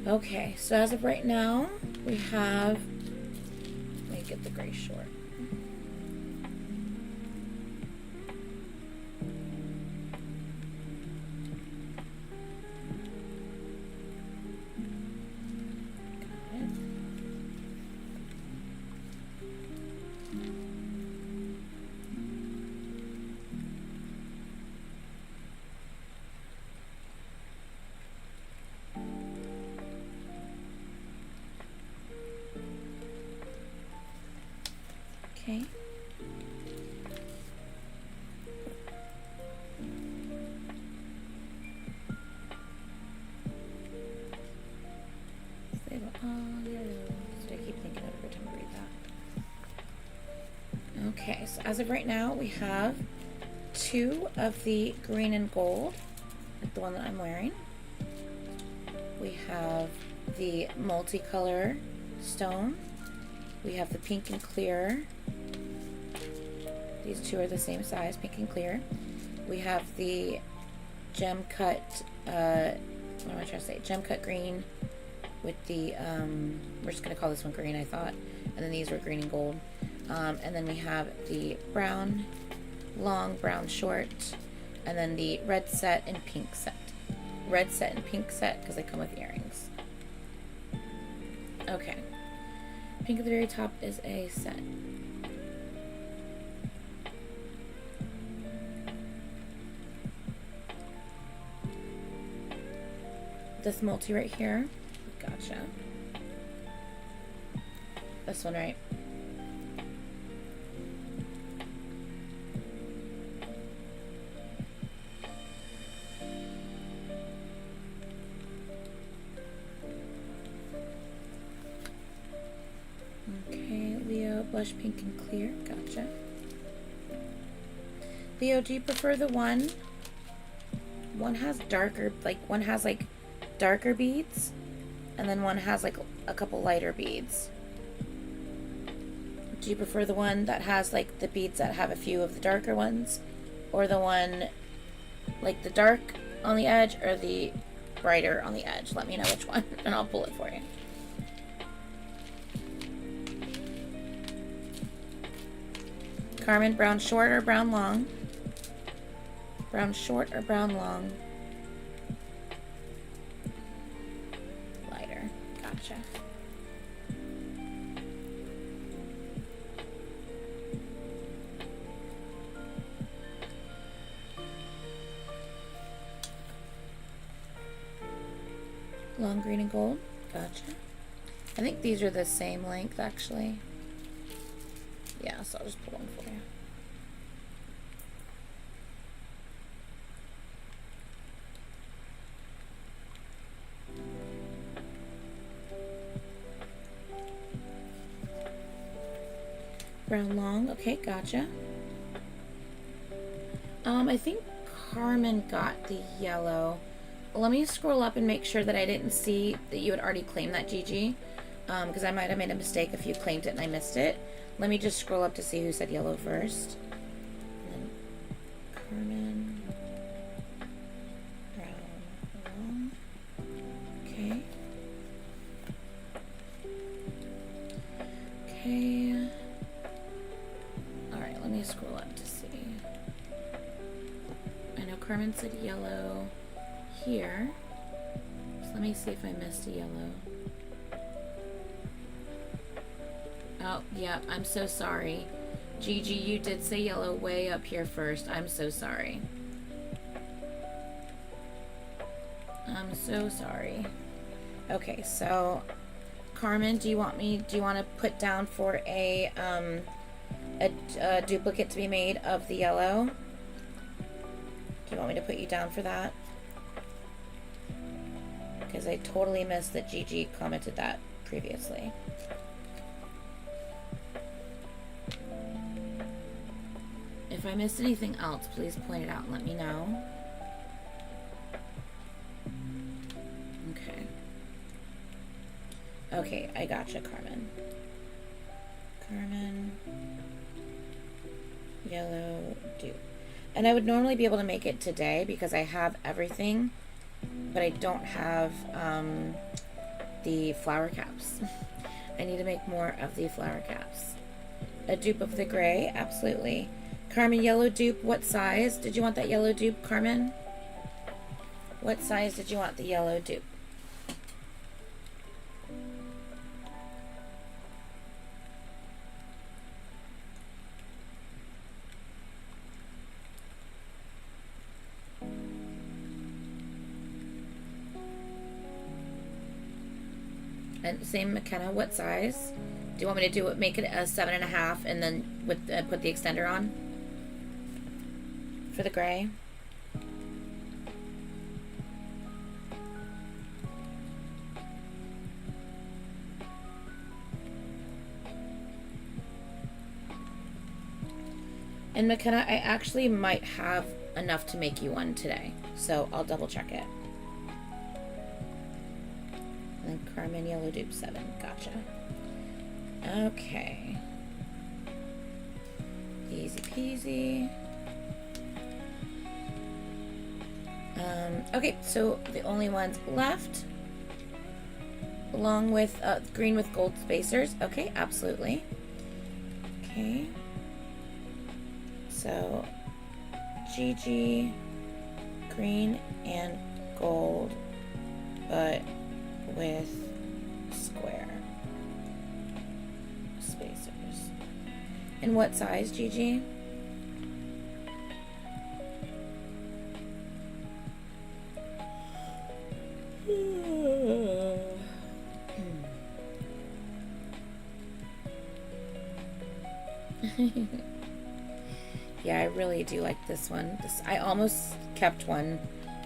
Okay, so as of right now, we have, let me get the gray short. Got it. Okay. Save it. Oh, yeah. So I keep thinking of it every time I read that. Okay, so as of right now, we have 2 of the green and gold, like the one that I'm wearing. We have the multicolor stone. We have the pink and clear. These 2 are the same size, pink and clear. We have the gem cut, what am I trying to say? Gem cut green with the, we're just going to call this one green, I thought. And then these were green and gold. And then we have the brown long, brown short, and then the red set and pink set. Red set and pink set because they come with earrings. Okay. Pink at the very top is a set. This multi right here. Gotcha. This one, right? Okay, Leo, blush pink and clear. Gotcha. Leo, do you prefer the one? One has darker, like one has like darker beads, and then one has like a couple lighter beads. Do you prefer the one that has like the beads that have a few of the darker ones, or the one like the dark on the edge or the brighter on the edge? Let me know which one and I'll pull it for you. Carmen, brown short or brown long? Brown short or brown long? Lighter. Gotcha. Long green and gold. Gotcha. I think these are the same length actually. Yeah, so I'll just pull one for you. Brown long. Okay, gotcha. I think Carmen got the yellow. Let me scroll up and make sure that I didn't see that you had already claimed that, Gigi. Because I might have made a mistake if you claimed it and I missed it. Let me just scroll up to see who said yellow first. And then Carmen. Brown long. Okay. Okay. Alright, let me scroll up to see. I know Carmen said yellow here. So let me see if I missed a yellow. Oh, yeah, I'm so sorry. Gigi, you did say yellow way up here first. I'm so sorry. I'm so sorry. Okay, so Carmen, do you want to put down for a duplicate to be made of the yellow? Do you want me to put you down for that? Because I totally missed that Gigi commented that previously. If I missed anything else, please point it out and let me know. Okay. Okay, I gotcha, Carmen. Carmen. Yellow dupe. And I would normally be able to make it today because I have everything, but I don't have the flower caps. I need to make more of the flower caps. A dupe of the gray, absolutely. Carmen, yellow dupe, what size? Did you want that yellow dupe, Carmen? What size did you want the yellow dupe? And same McKenna, what size? Do you want me to do it, make it a 7.5 and then with put the extender on? For the gray? And McKenna, I actually might have enough to make you one today, so I'll double check it. And then Carmen, yellow dupe 7, gotcha. Okay. Easy peasy. Okay, so the only ones left, along with green with gold spacers. Okay, absolutely. Okay. So, Gigi, green and gold, but with square spacers. And what size, Gigi? Yeah, I really do like this one. I almost kept one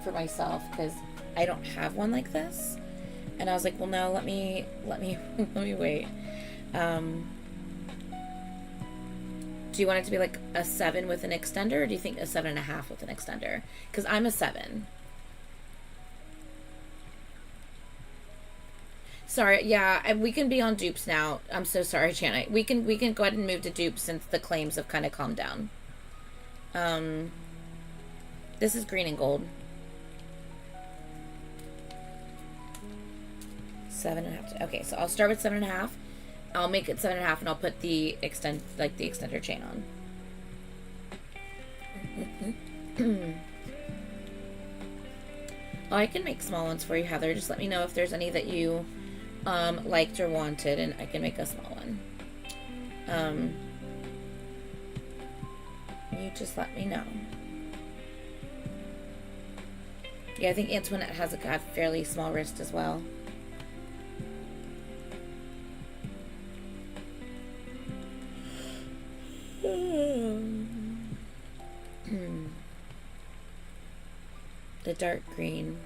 for myself because I don't have one like this. And I was like, well, no, let me let me wait. Do you want it to be like a 7 with an extender, or do you think a 7.5 with an extender? Because I'm a 7. Sorry, yeah, we can be on dupes now. I'm so sorry, Janet. We can go ahead and move to dupes since the claims have kind of calmed down. This is green and gold. 7.5. Okay, so I'll start with 7.5. I'll make it 7.5, and I'll put the extender chain on. Oh, I can make small ones for you, Heather. Just let me know if there's any that you liked or wanted, and I can make a small one. You just let me know. Yeah, I think Antoinette has a fairly small wrist as well. The dark green.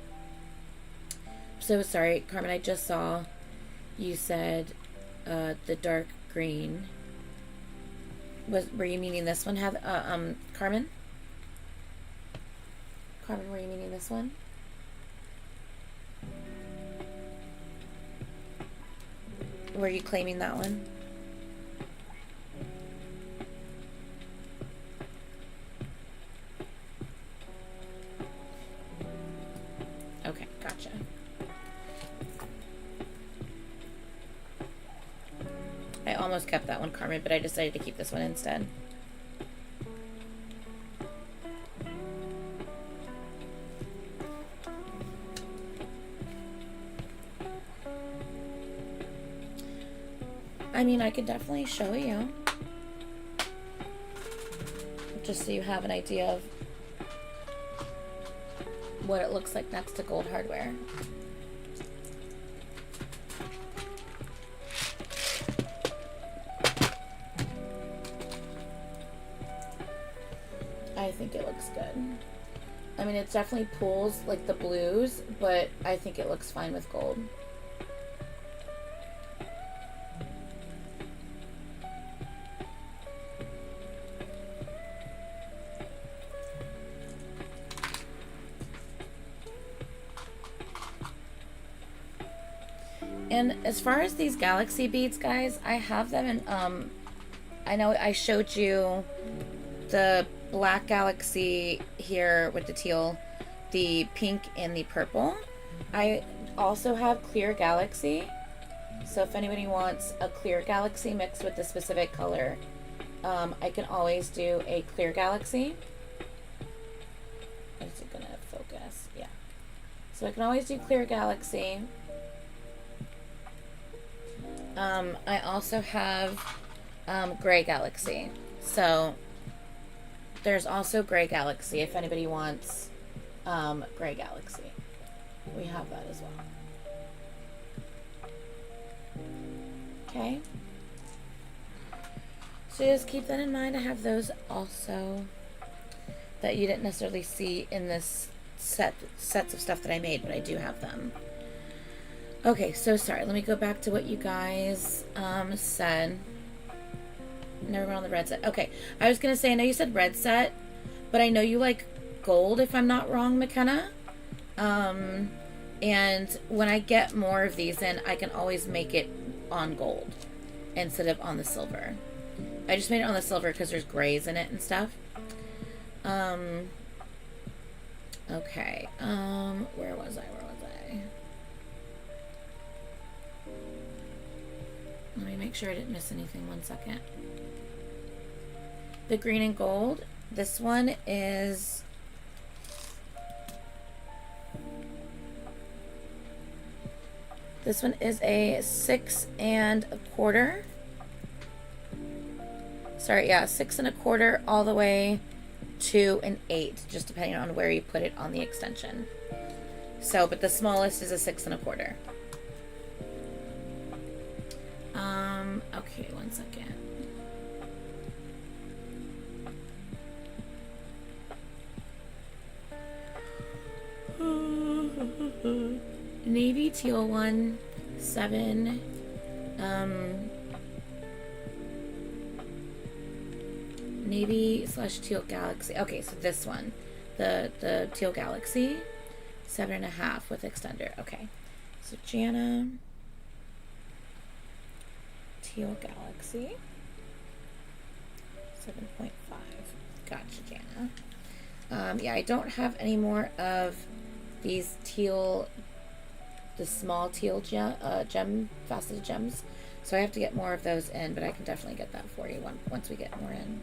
So sorry, Carmen, I just saw you said the dark green. Were you meaning this one? Carmen? Carmen, were you meaning this one? Were you claiming that one? Okay, gotcha. I almost kept that one, Carmen, but I decided to keep this one instead. I mean, I could definitely show you. Just so you have an idea of what it looks like next to gold hardware. I think it looks good. I mean, it definitely pulls like the blues, but I think it looks fine with gold. And as far as these galaxy beads, guys, I have them in, I know I showed you the black galaxy here with the teal, the pink, and the purple. I also have clear galaxy. So if anybody wants a clear galaxy mixed with a specific color, I can always do a clear galaxy. Is it gonna focus? Yeah. So I can always do clear galaxy. I also have gray galaxy. So there's also gray galaxy if anybody wants gray galaxy. We have that as well. Okay. So just keep that in mind. I have those also that you didn't necessarily see in this sets of stuff that I made, but I do have them. Okay, so sorry. Let me go back to what you guys said. Never mind on the red set. Okay, I was going to say, I know you said red set, but I know you like gold, if I'm not wrong, McKenna. And when I get more of these in, I can always make it on gold instead of on the silver. I just made it on the silver because there's grays in it and stuff. Okay, where was I? Let me make sure I didn't miss anything. 1 second. The green and gold. This one is... This one is a 6 1/4. Sorry, yeah, 6 1/4 all the way to an 8, just depending on where you put it on the extension. So, but the smallest is a 6 1/4. Okay, 1 second. Navy teal one, 7. Navy / teal galaxy. Okay, so this one, the teal galaxy, 7.5 with extender. Okay, so Jana, teal galaxy, 7.5. Gotcha, Jana. Yeah, I don't have any more of these teal, the small teal gem faceted gems, so I have to get more of those in, but I can definitely get that for you once we get more in.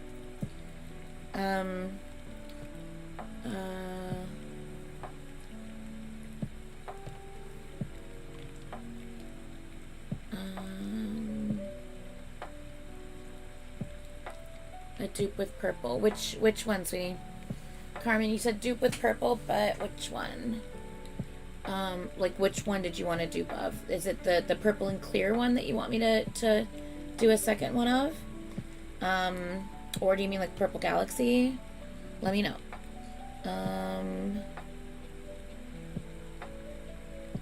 A dupe with purple. Which one, sweetie? Carmen, you said dupe with purple, but which one? Like which one did you want a dupe of? Is it the purple and clear one that you want me to do a second one of? Or do you mean like Purple Galaxy? Let me know.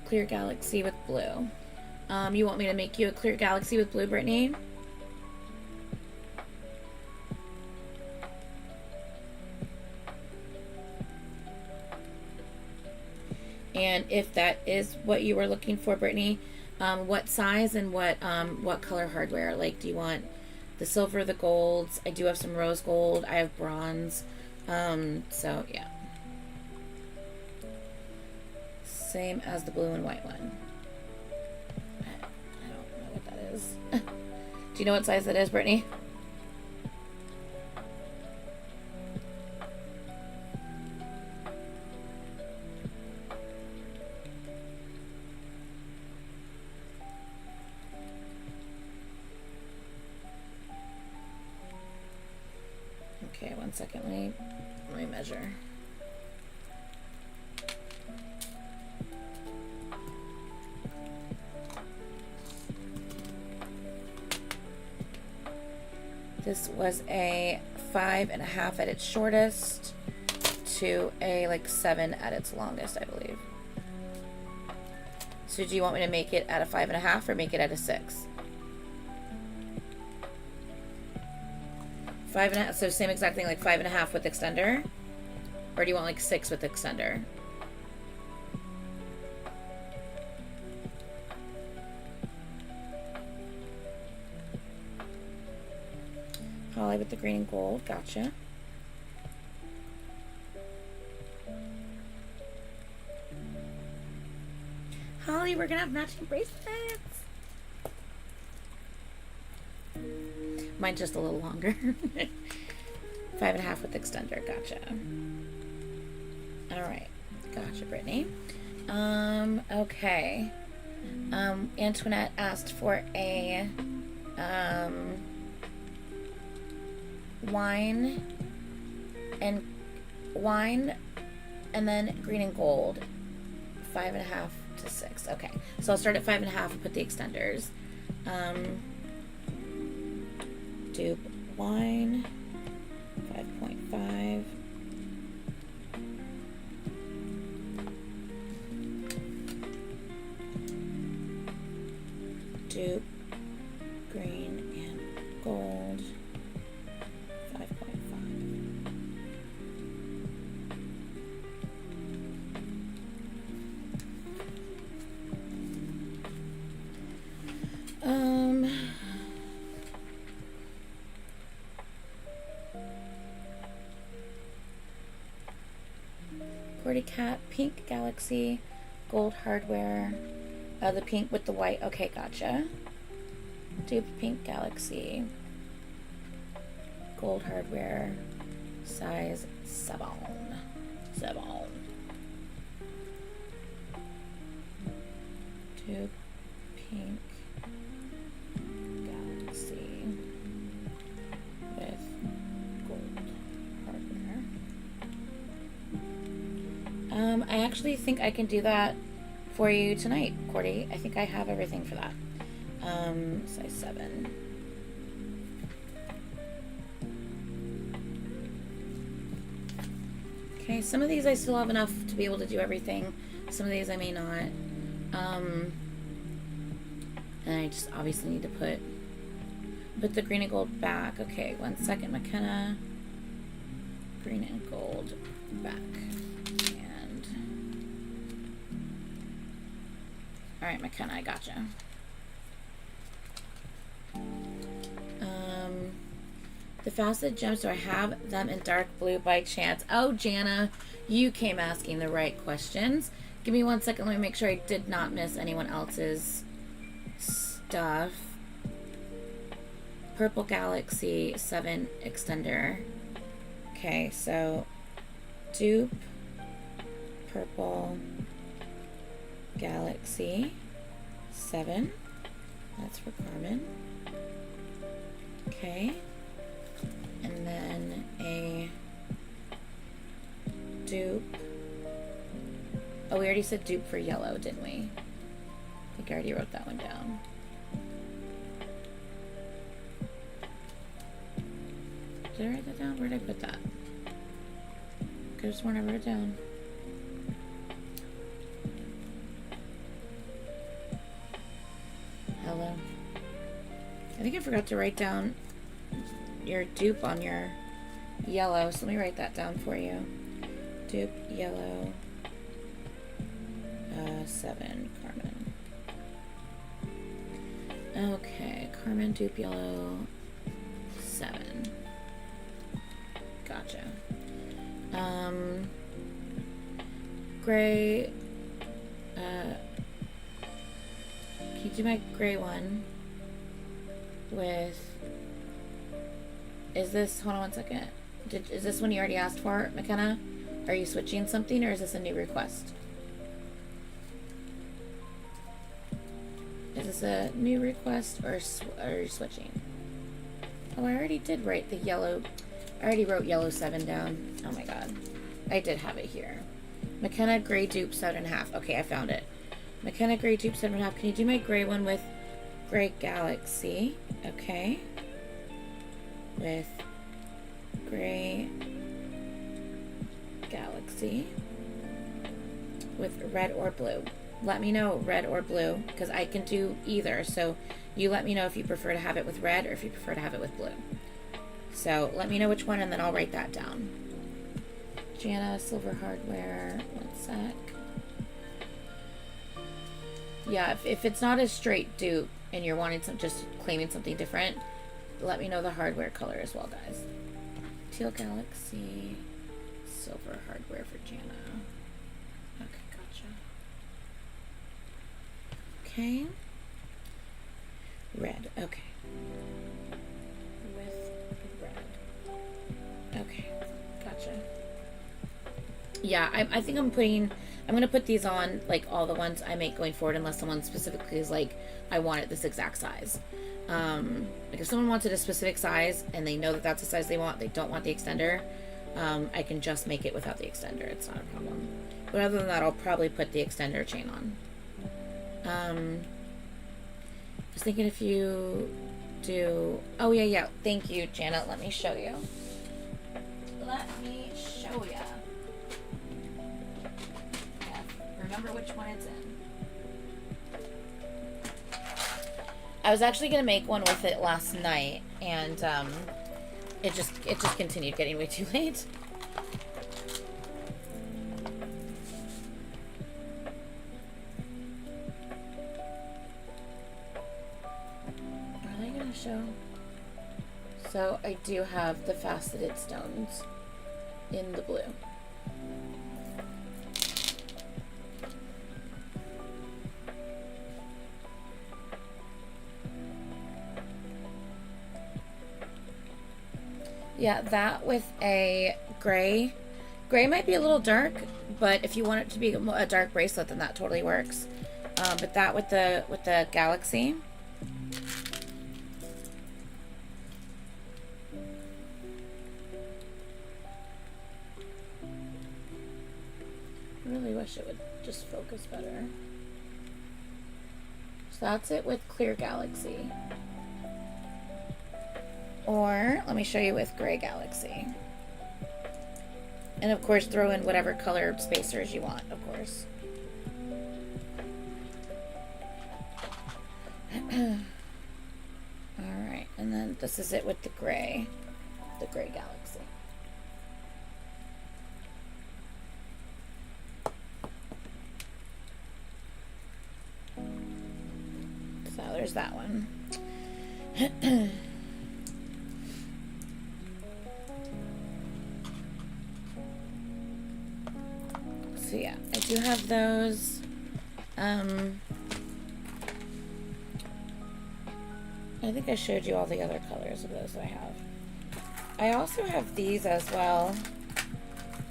Clear Galaxy with blue. You want me to make you a Clear Galaxy with blue, Brittany? And if that is what you were looking for, Brittany, what size and what color hardware? Like, do you want the silver, the golds? I do have some rose gold. I have bronze. So yeah. Same as the blue and white one. I don't know what that is. Do you know what size that is, Brittany? Okay, 1 second. Let me measure. This was a 5.5 at its shortest to a like 7 at its longest, I believe. So do you want me to make it at a 5.5 or make it at a 6? 5.5, so same exact thing, like 5.5 with extender? Or do you want like 6 with extender? Holly with the green and gold, gotcha. Holly, we're gonna have matching bracelets. Mine's just a little longer. 5.5 with extender, gotcha. Alright, gotcha, Brittany. Okay. Antoinette asked for a wine and then green and gold. 5.5 to 6. Okay, so I'll start at 5.5 and put the extenders. Dupe wine, 5.5. Dupe green and gold, 5.5. Cordy Cat, pink galaxy, gold hardware, the pink with the white. Okay, gotcha. Dupe pink galaxy, gold hardware, size 7. Dupe pink galaxy with gold hardware. I actually think I can do that for you tonight, Cordy. I think I have everything for that. Size 7. Okay, some of these I still have enough to be able to do everything. Some of these I may not. And I just obviously need to put the green and gold back. Okay, 1 second, McKenna. Green and gold back. And alright, McKenna, I gotcha. The faceted gems, do I have them in dark blue by chance? Oh, Jana, you came asking the right questions. Give me 1 second, let me make sure I did not miss anyone else's stuff. Purple Galaxy 7 extender. Okay, so dupe Purple Galaxy 7. That's for Carmen. Okay. And then a dupe. Oh, we already said dupe for yellow, didn't we? I think I already wrote that one down. Did I write that down? Where did I put that? I could have sworn I wrote it down. Hello. I think I forgot to write down your dupe on your yellow, so let me write that down for you. Dupe yellow 7 Carmen. Okay, Carmen dupe yellow 7. Gotcha. Gray. Can you do my gray one with? Is this? Hold on 1 second. Is this one you already asked for, McKenna? Are you switching something, or is this a new request? Is this a new request, or are you switching? Oh, I already did write the yellow. I already wrote yellow 7 down. Oh my god. I did have it here. McKenna gray dupe 7.5. Okay, I found it. McKenna gray dupe 7.5. Can you do my gray one with Gray Galaxy? Okay. With Gray Galaxy. With red or blue. Let me know red or blue, because I can do either. So you let me know if you prefer to have it with red or if you prefer to have it with blue. So let me know which one, and then I'll write that down. Jana, silver hardware. 1 sec. Yeah, if it's not a straight dupe and you're wanting some, just claiming something different, let me know the hardware color as well, guys. Teal Galaxy, silver hardware for Jana. Okay, gotcha. Okay. Red, okay. With red. Okay, gotcha. Yeah, I think I'm gonna put these on, like, all the ones I make going forward, unless someone specifically is like, I want it this exact size. Like, if someone wanted a specific size and they know that that's the size they want, they don't want the extender, I can just make it without the extender. It's not a problem. But other than that, I'll probably put the extender chain on. I was thinking if you do... Oh, yeah. Thank you, Janet. Let me show you. Remember which one it's in. I was actually gonna make one with it last night, and it just continued getting way too late. Are they gonna show? So I do have the faceted stones in the blue. Yeah, that with a gray. Gray might be a little dark, but if you want it to be a dark bracelet, then that totally works. But that with the galaxy. I really wish it would just focus better. So that's it with clear galaxy. Or, let me show you with Gray Galaxy. And of course, throw in whatever color spacers you want, of course. Alright, and then this is it with the gray galaxy. So there's that one. So yeah, I do have those. I think I showed you all the other colors of those that I have. I also have these as well.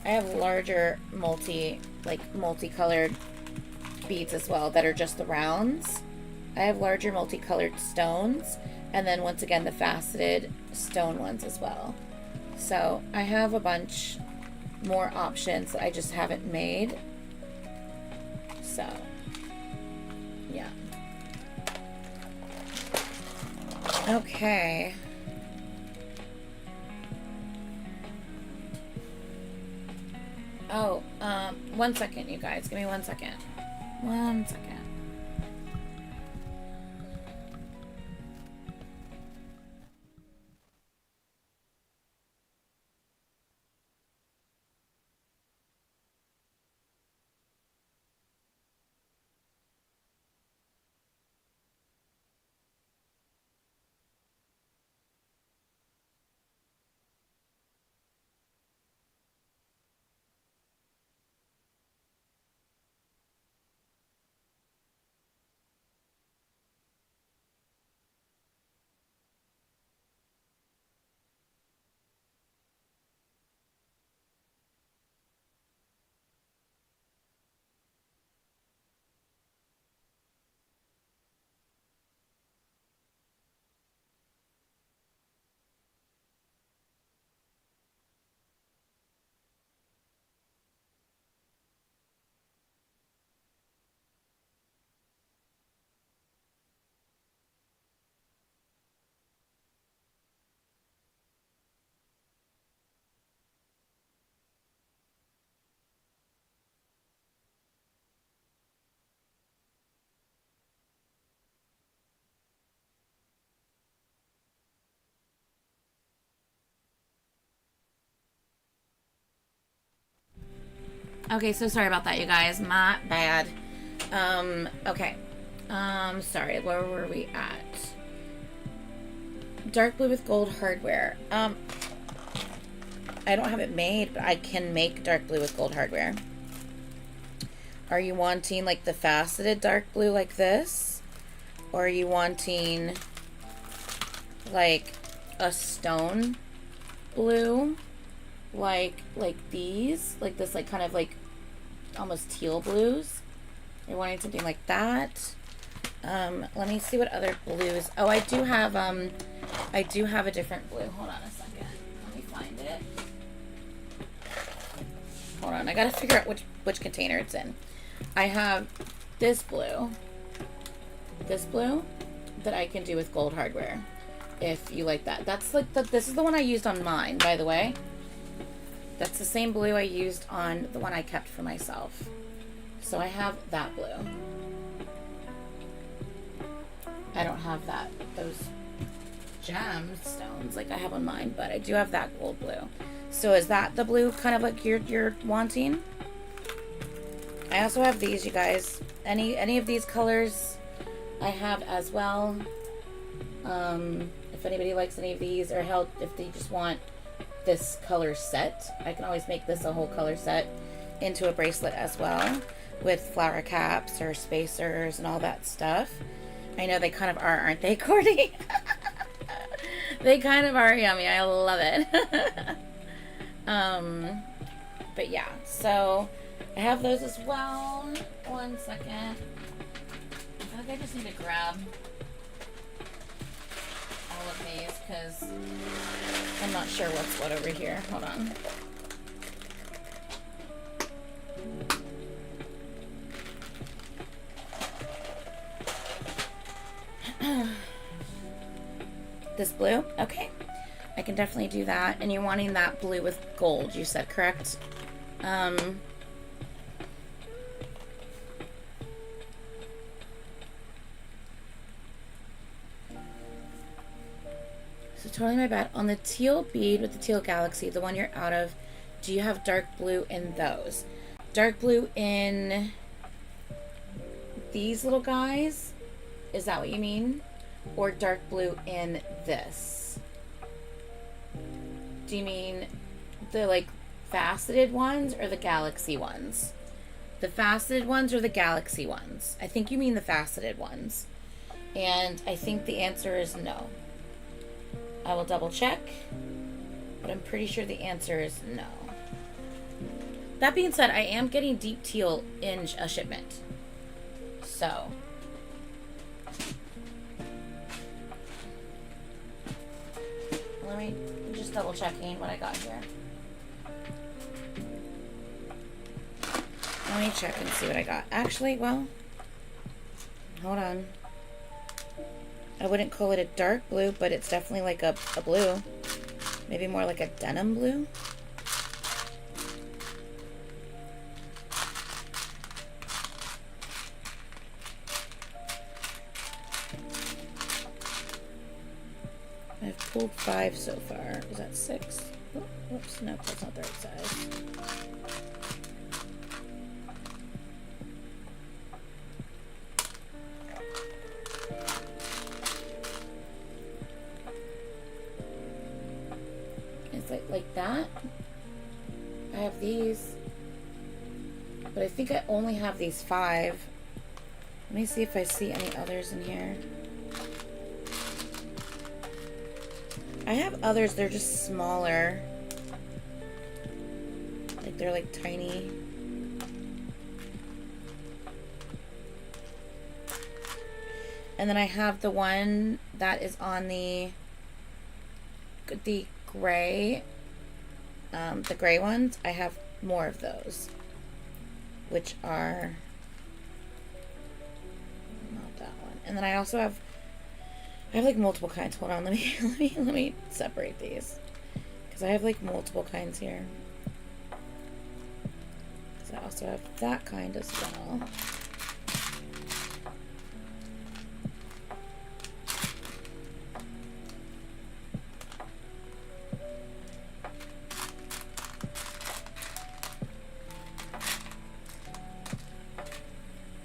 I have larger multicolored beads as well that are just the rounds. I have larger multicolored stones, and then once again the faceted stone ones as well. So I have a bunch more options that I just haven't made. So yeah. Okay. Oh, 1 second, you guys. Give me 1 second. 1 second. Okay, so sorry about that, you guys. My bad. Okay. Sorry, where were we at? Dark blue with gold hardware. I don't have it made, but I can make dark blue with gold hardware. Are you wanting like the faceted dark blue like this? Or are you wanting like a stone blue? Like these? Like this, like kind of like almost teal blues? You're wanting something like that? Let me see what other blues. Oh, I do have a different blue. Hold on a second. Let me find it. Hold on, I gotta figure out which container it's in. I have this blue that I can do with gold hardware, if you like that. That's like this is the one I used on mine, by the way. That's the same blue I used on the one I kept for myself. So I have that blue. I don't have those gemstones like I have on mine, but I do have that gold blue. So is that the blue kind of like you're wanting? I also have these, you guys. Any of these colors I have as well. If anybody likes any of these, or hell, if they just want this color set, I can always make this a whole color set into a bracelet as well, with flower caps or spacers and all that stuff. I know they kind of are, aren't they, Cordy? They kind of are yummy. I love it. But yeah, so I have those as well. 1 second. I think I just need to grab all of these because I'm not sure what's what over here. Hold on. This blue? Okay. I can definitely do that. And you're wanting that blue with gold, you said, correct? totally my bad. On the teal bead with the teal galaxy, the one you're out of, do you have dark blue in those? Dark blue in these little guys? Is that what you mean? Or dark blue in this? Do you mean the like faceted ones or the galaxy ones? The faceted ones or the galaxy ones? I think you mean the faceted ones. And I think the answer is no. I will double check, but I'm pretty sure the answer is no. That being said, I am getting deep teal in a shipment. So. Let me just double checking what I got here. Let me check and see what I got. Actually, well, hold on. I wouldn't call it a dark blue, but it's definitely like a blue. Maybe more like a denim blue. I've pulled 5 so far. Is that 6? Oh, whoops, no, that's not the right size. It's like that. I have these. But I think I only have these 5. Let me see if I see any others in here. I have others, they're just smaller. Like they're like tiny. And then I have the one that is on the gray, the gray ones. I have more of those, which are not that one. And then I also have like multiple kinds. Hold on, let me separate these because I have like multiple kinds here. So I also have that kind as well.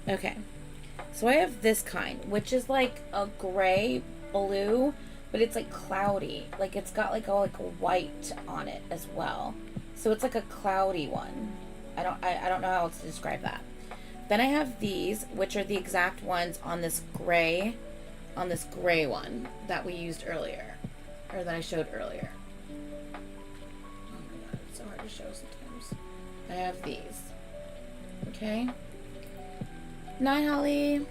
Okay, so I have this kind, which is like a gray blue, but it's like cloudy. Like it's got like a white on it as well. So it's like a cloudy one. I don't know how else to describe that. Then I have these, which are the exact ones on this gray one that we used earlier, or that I showed earlier. Oh my god, it's so hard to show sometimes. I have these. Okay. Night, Holly.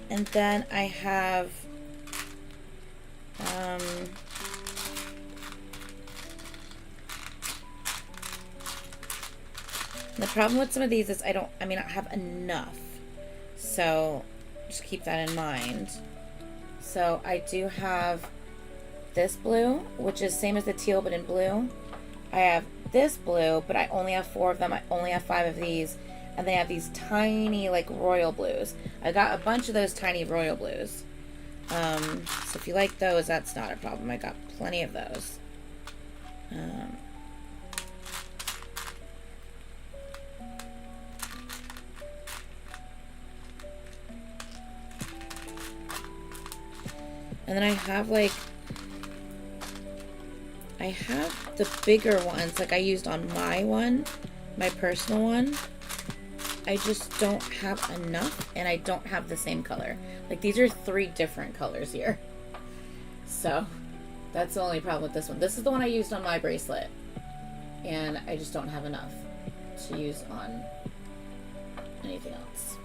And then I have the problem with some of these is I have enough. So just keep that in mind. So I do have this blue, which is same as the teal but in blue. I have this blue, but I only have 4 of them. I only have 5 of these. And they have these tiny, like, royal blues. I got a bunch of those tiny royal blues. So if you like those, that's not a problem. I got plenty of those. And then I have the bigger ones, like I used on my personal one. I just don't have enough, and I don't have the same color. Like, these are 3 different colors here. So, that's the only problem with this one. This is the one I used on my bracelet, and I just don't have enough to use on anything else.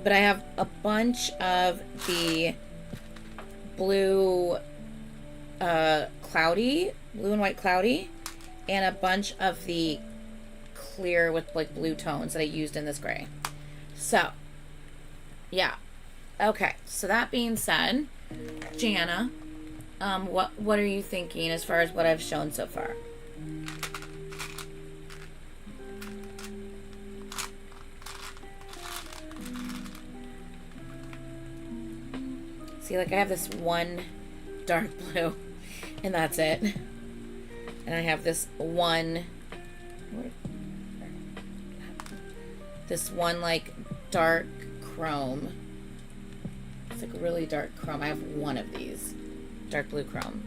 But I have a bunch of the blue, blue and white cloudy, and a bunch of the clear with like blue tones that I used in this gray. So, yeah. Okay, so that being said, Jana, what are you thinking as far as what I've shown so far? See, like I have this one dark blue and that's it. And I have this one like dark chrome. It's like really dark chrome. I have one of these. Dark blue chrome.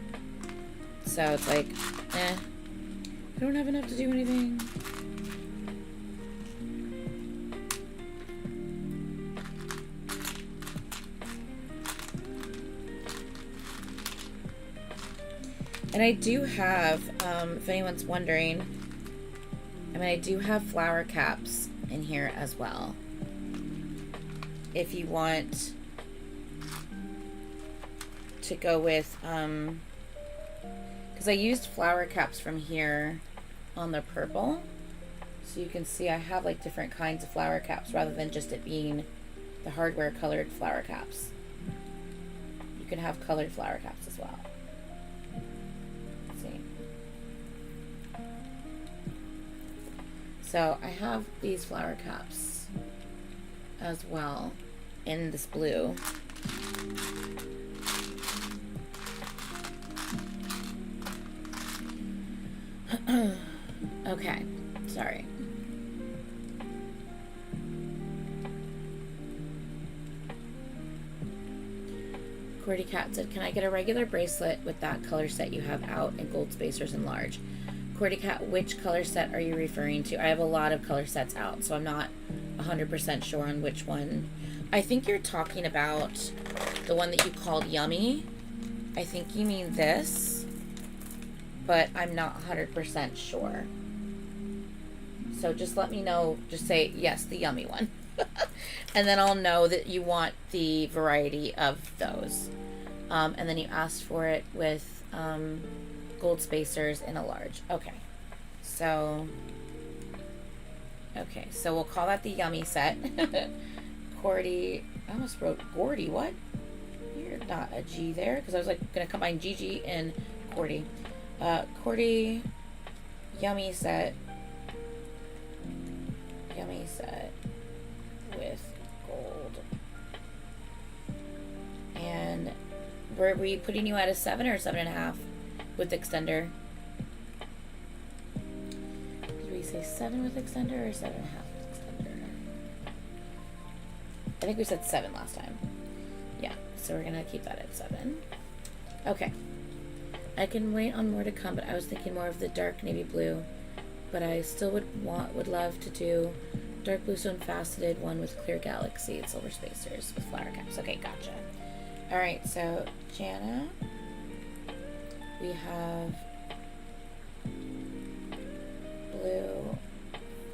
So it's like, I don't have enough to do anything. And I do have, if anyone's wondering, I do have flower caps in here as well. If you want to go with, because I used flower caps from here on the purple. So you can see I have like different kinds of flower caps rather than just it being the hardware colored flower caps. You can have colored flower caps as well. So I have these flower caps as well in this blue. Okay, sorry. Cordy Cat said, can I get a regular bracelet with that color set you have out and gold spacers in large? Cordy Cat, which color set are you referring to? I have a lot of color sets out, so I'm not 100% sure on which one. I think you're talking about the one that you called Yummy. I think you mean this, but I'm not 100% sure. So just let me know, just say, yes, the Yummy one. And then I'll know that you want the variety of those. And then you asked for it with gold spacers in a large. Okay. So we'll call that the Yummy set. Cordy, I almost wrote Gordy. What? You're not a G there, because I was like going to combine Gigi and Cordy. Cordy, Yummy set. Yummy set with gold. And were we putting you at a 7 or 7.5 with extender? Did we say 7 with extender or 7.5 with extender? I think we said 7 last time. Yeah, so we're gonna keep that at 7. Okay. I can wait on more to come, but I was thinking more of the dark navy blue. But I still would love to do dark blue stone faceted one with clear galaxy and silver spacers with flower caps. Okay, gotcha. All right, so Jana, we have blue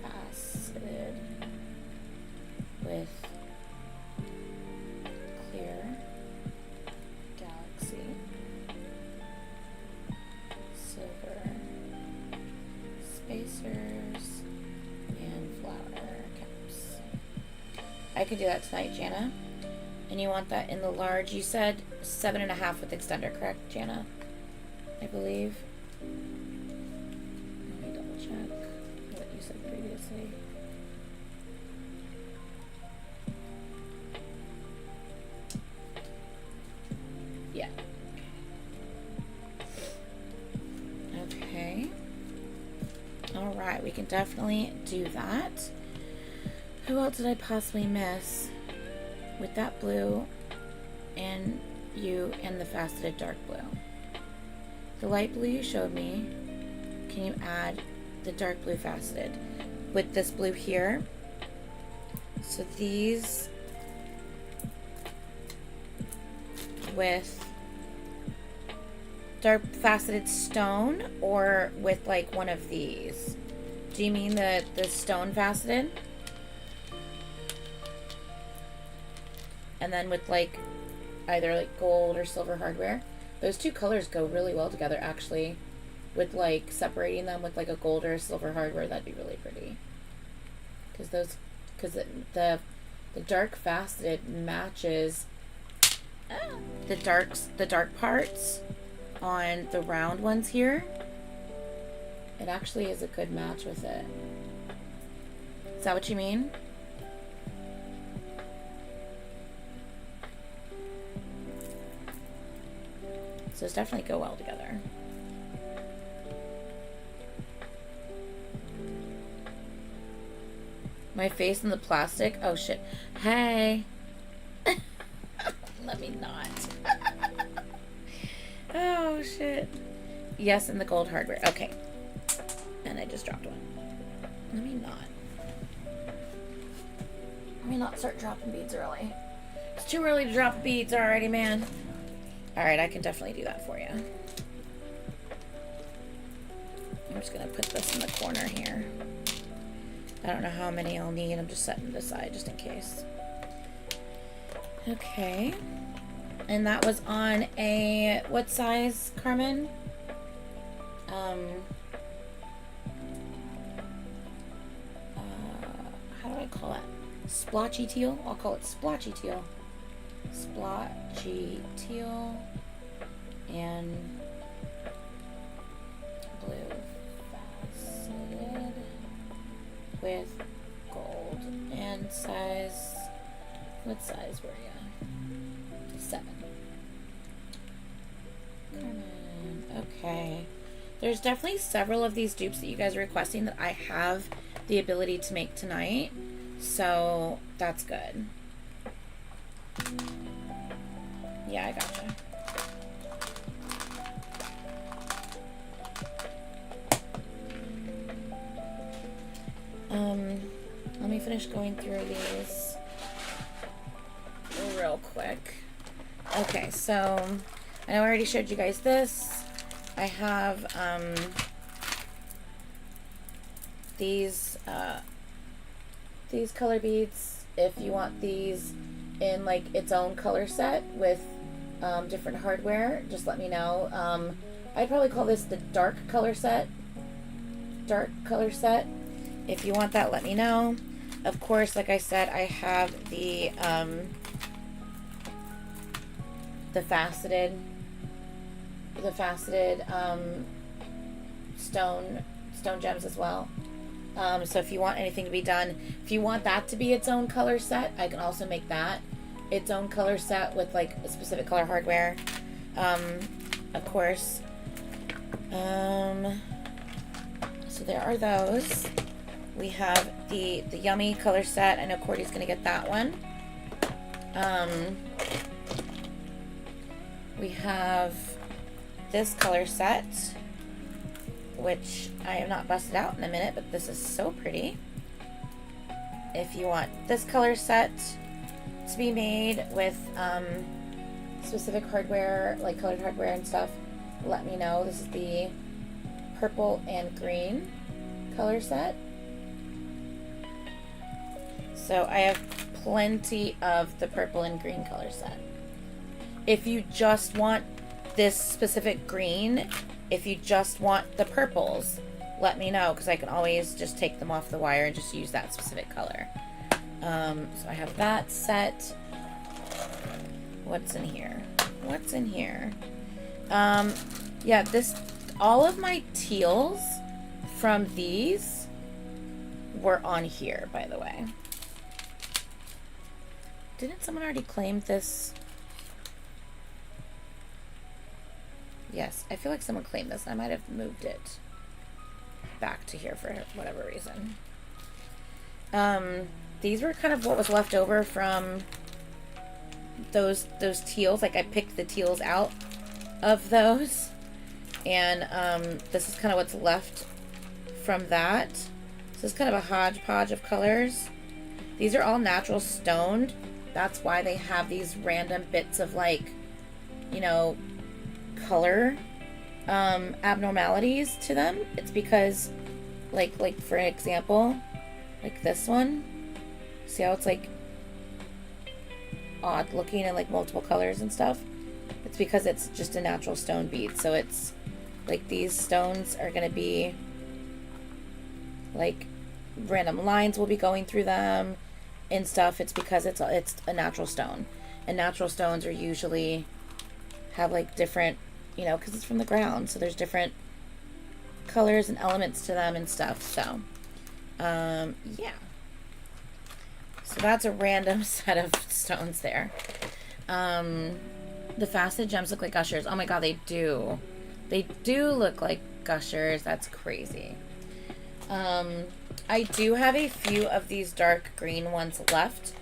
faceted with clear galaxy, silver spacers, and flower caps. I could do that tonight, Jana. And you want that in the large. You said 7.5 with extender, correct, Jana? I believe. Let me double check what you said previously. Yeah. Okay. All right, we can definitely do that. Who else did I possibly miss? With that blue and you and the faceted dark blue. The light blue you showed me, can you add the dark blue faceted with this blue here? So these with dark faceted stone or with like one of these? Do you mean the stone faceted? And then with like either like gold or silver hardware. Those two colors go really well together actually. With like separating them with like a gold or a silver hardware, that'd be really pretty. Because the dark faceted matches the dark parts on the round ones here. It actually is a good match with it. Is that what you mean? So those definitely go well together. My face in the plastic? Oh shit. Hey. Let me not. Oh shit. Yes, in the gold hardware. Okay. And I just dropped one. Let me not start dropping beads early. It's too early to drop beads already, man. Alright, I can definitely do that for you. I'm just gonna put this in the corner here. I don't know how many I'll need. I'm just setting it aside just in case. Okay. And that was on a, what size, Carmen? How do I call it? Splotchy teal? I'll call it splotchy teal. Splotchy teal and blue faceted with gold. And size, what size were you? 7. Carmen. Okay. There's definitely several of these dupes that you guys are requesting that I have the ability to make tonight. So that's good. Yeah, I gotcha. Let me finish going through these real quick. Okay, so I know I already showed you guys this. I have these color beads. If you want these in like its own color set with different hardware, just let me know. I'd probably call this the dark color set. Dark color set. If you want that, let me know. Of course, like I said, I have the faceted stone gems as well. So if you want anything to be done, if you want that to be its own color set, I can also make that its own color set with like a specific color hardware. Of course. So there are those. We have the yummy color set. I know Cordy's gonna get that one. We have this color set, which I have not busted out in a minute, but this is so pretty. If you want this color set to be made with specific hardware, like colored hardware and stuff, let me know. This is the purple and green color set. So I have plenty of the purple and green color set. If you just want this specific green, if you just want the purples, let me know, because I can always just take them off the wire and just use that specific color. So I have that set. What's in here? What's in here? Yeah, all of my teals from these were on here, by the way. Didn't someone already claim this? Yes, I feel like someone claimed this. I might have moved it back to here for whatever reason. These were kind of what was left over from those teals. Like I picked the teals out of those, and this is kind of what's left from that. So it's kind of a hodgepodge of colors. These are all natural stoned. That's why they have these random bits of like, you know, color abnormalities to them. It's because like for example, like this one, see how it's like odd looking and like multiple colors and stuff? It's because it's just a natural stone bead. So it's like these stones are gonna be like random lines will be going through them and stuff. It's because it's a natural stone, and natural stones are usually have like different, you know, because it's from the ground, so there's different colors and elements to them and stuff. So yeah, so that's a random set of stones there. The faceted gems look like gushers. Oh my god, they do. They do look like gushers. That's crazy. I do have a few of these dark green ones left.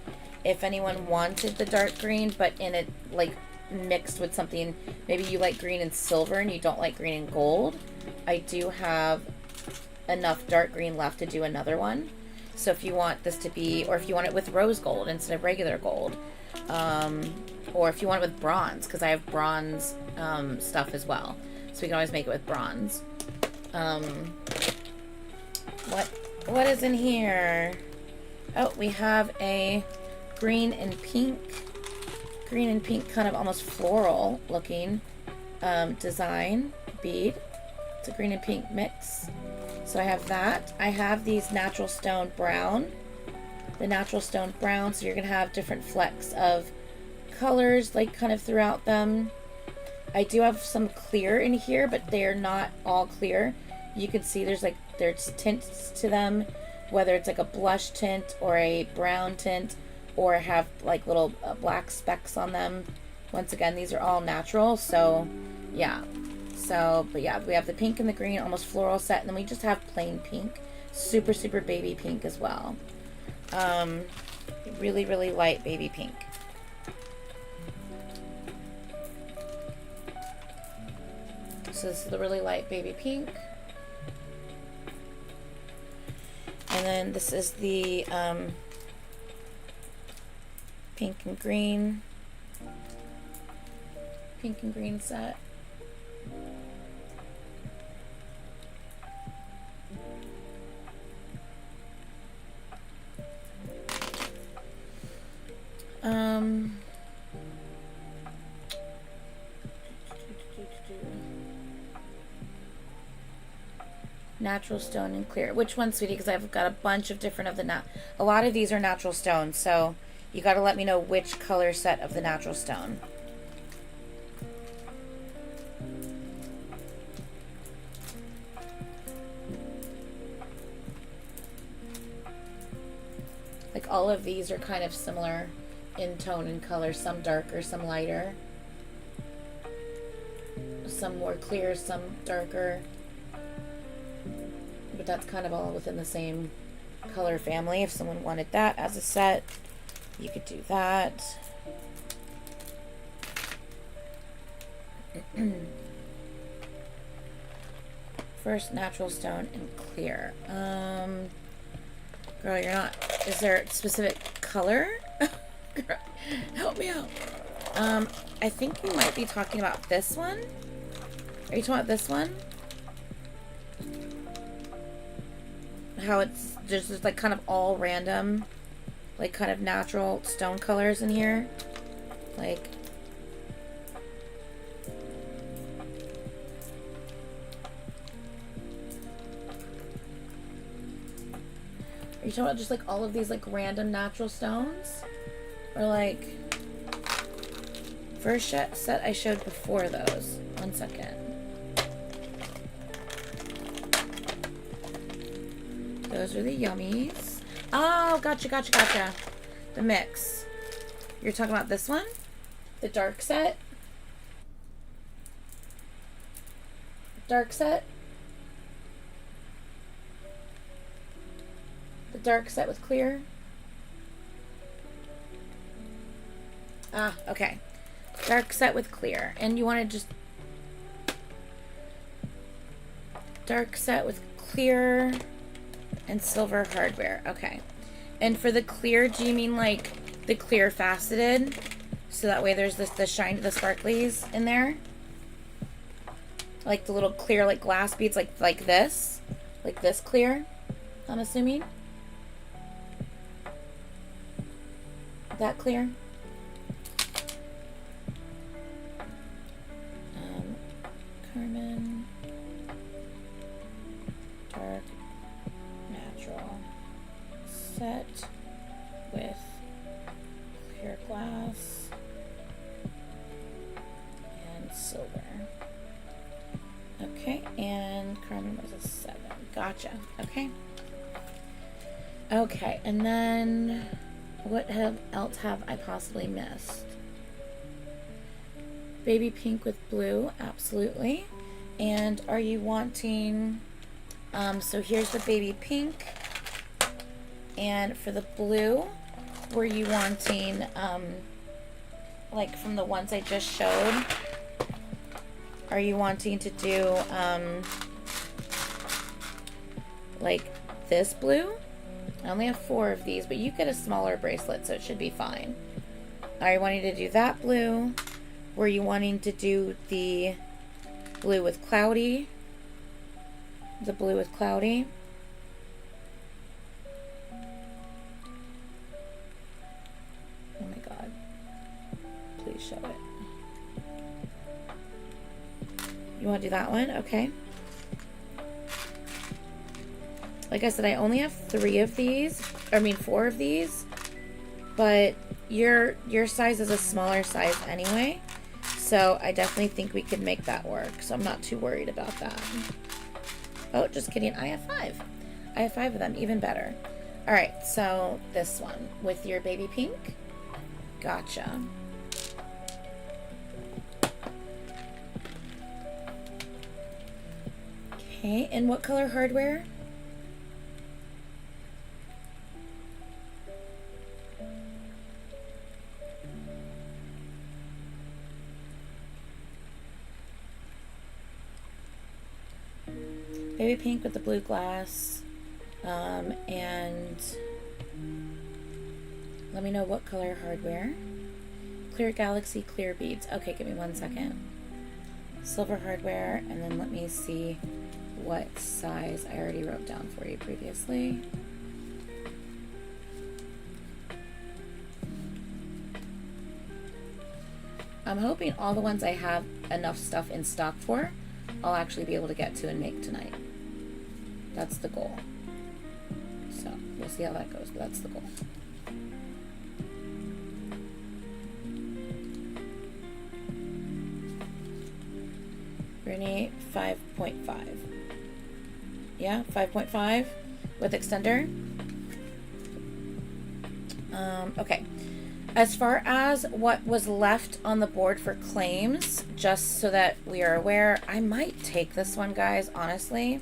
If anyone wanted the dark green, but in it, like, mixed with something, maybe you like green and silver and you don't like green and gold, I do have enough dark green left to do another one. So if you want this to be, or if you want it with rose gold instead of regular gold, or if you want it with bronze, because I have bronze stuff as well, so we can always make it with bronze. What is in here? Oh, we have a green and pink kind of almost floral looking design bead. It's a green and pink mix. So I have that. I have these natural stone brown. The natural stone brown, so you're gonna have different flecks of colors like kind of throughout them. I do have some clear in here, but they're not all clear. You can see there's tints to them, whether it's like a blush tint or a brown tint, or have like little black specks on them. Once again, these are all natural, so yeah. So, but yeah, we have the pink and the green, almost floral set, and then we just have plain pink, super, super baby pink as well. Really, really light baby pink. So this is the really light baby pink. And then this is the pink and green set. Natural stone and clear. Which one, sweetie? Because I've got a bunch of different of the a lot of these are natural stones, so you got to let me know which color set of the natural stone. Like all of these are kind of similar in tone and color, some darker, some lighter, some more clear, some darker. But that's kind of all within the same color family. If someone wanted that as a set, you could do that. First, natural stone and clear. Girl, you're not... Is there a specific color? Girl, help me out. I think you might be talking about this one. Are you talking about this one? How it's just like kind of all random, like kind of natural stone colors in here. Like... Are you talking about just like all of these like random natural stones? Or like... First set I showed before those. One second. Those are the yummies. Oh, gotcha. The mix. You're talking about this one? The dark set? Dark set? The dark set with clear? Ah, okay. Dark set with clear. And you want to just... Dark set with clear... and silver hardware. Okay. And for the clear, do you mean like the clear faceted? So that way there's the shine, the sparklies in there? Like the little clear like glass beads like this? Like this clear, I'm assuming? That clear? Carmen. Dark. Natural set with clear glass and silver. Okay, and Carmen was a 7. Gotcha. Okay. Okay, and then what else have I possibly missed? Baby pink with blue, absolutely. And are you wanting, so here's the baby pink. And for the blue, were you wanting, like from the ones I just showed, are you wanting to do, like this blue? I only have 4 of these, but you get a smaller bracelet, so it should be fine. Are you wanting to do that blue? Were you wanting to do the blue with cloudy? The blue with cloudy? Oh my god. Please show it. You want to do that one? Okay. Like I said, I only have 3 of these. I mean 4 of these. But your size is a smaller size anyway. So I definitely think we could make that work. So I'm not too worried about that. Oh, just kidding. I have 5. I have 5 of them. Even better. Alright, so this one with your baby pink. Gotcha. Okay, and what color hardware? Baby pink with the blue glass. And let me know what color hardware. Clear galaxy, clear beads. Okay, give me 1 second. Silver hardware, and then let me see what size I already wrote down for you previously. I'm hoping all the ones I have enough stuff in stock for, I'll actually be able to get to and make tonight. That's the goal. So, we'll see how that goes, but that's the goal. Brittany, 5.5. Yeah, 5.5 with extender. Okay. As far as what was left on the board for claims, just so that we are aware, I might take this one, guys, honestly.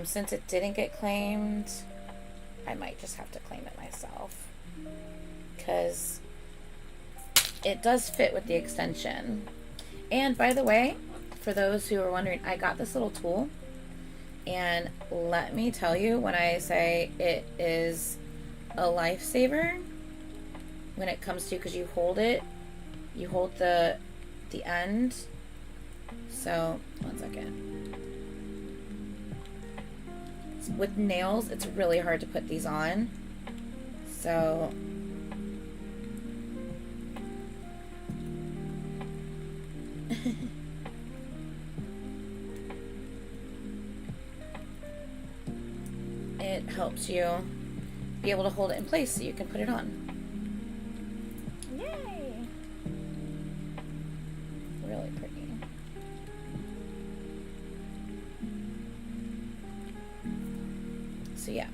Since it didn't get claimed, I might just have to claim it myself. Because it does fit with the extension. And by the way, for those who are wondering, I got this little tool. And let me tell you, when I say it is a lifesaver, when it comes to, because you hold it, you hold the end. So, 1 second. With nails, it's really hard to put these on. So, it helps you be able to hold it in place so you can put it on. Yay! Really pretty. So yeah.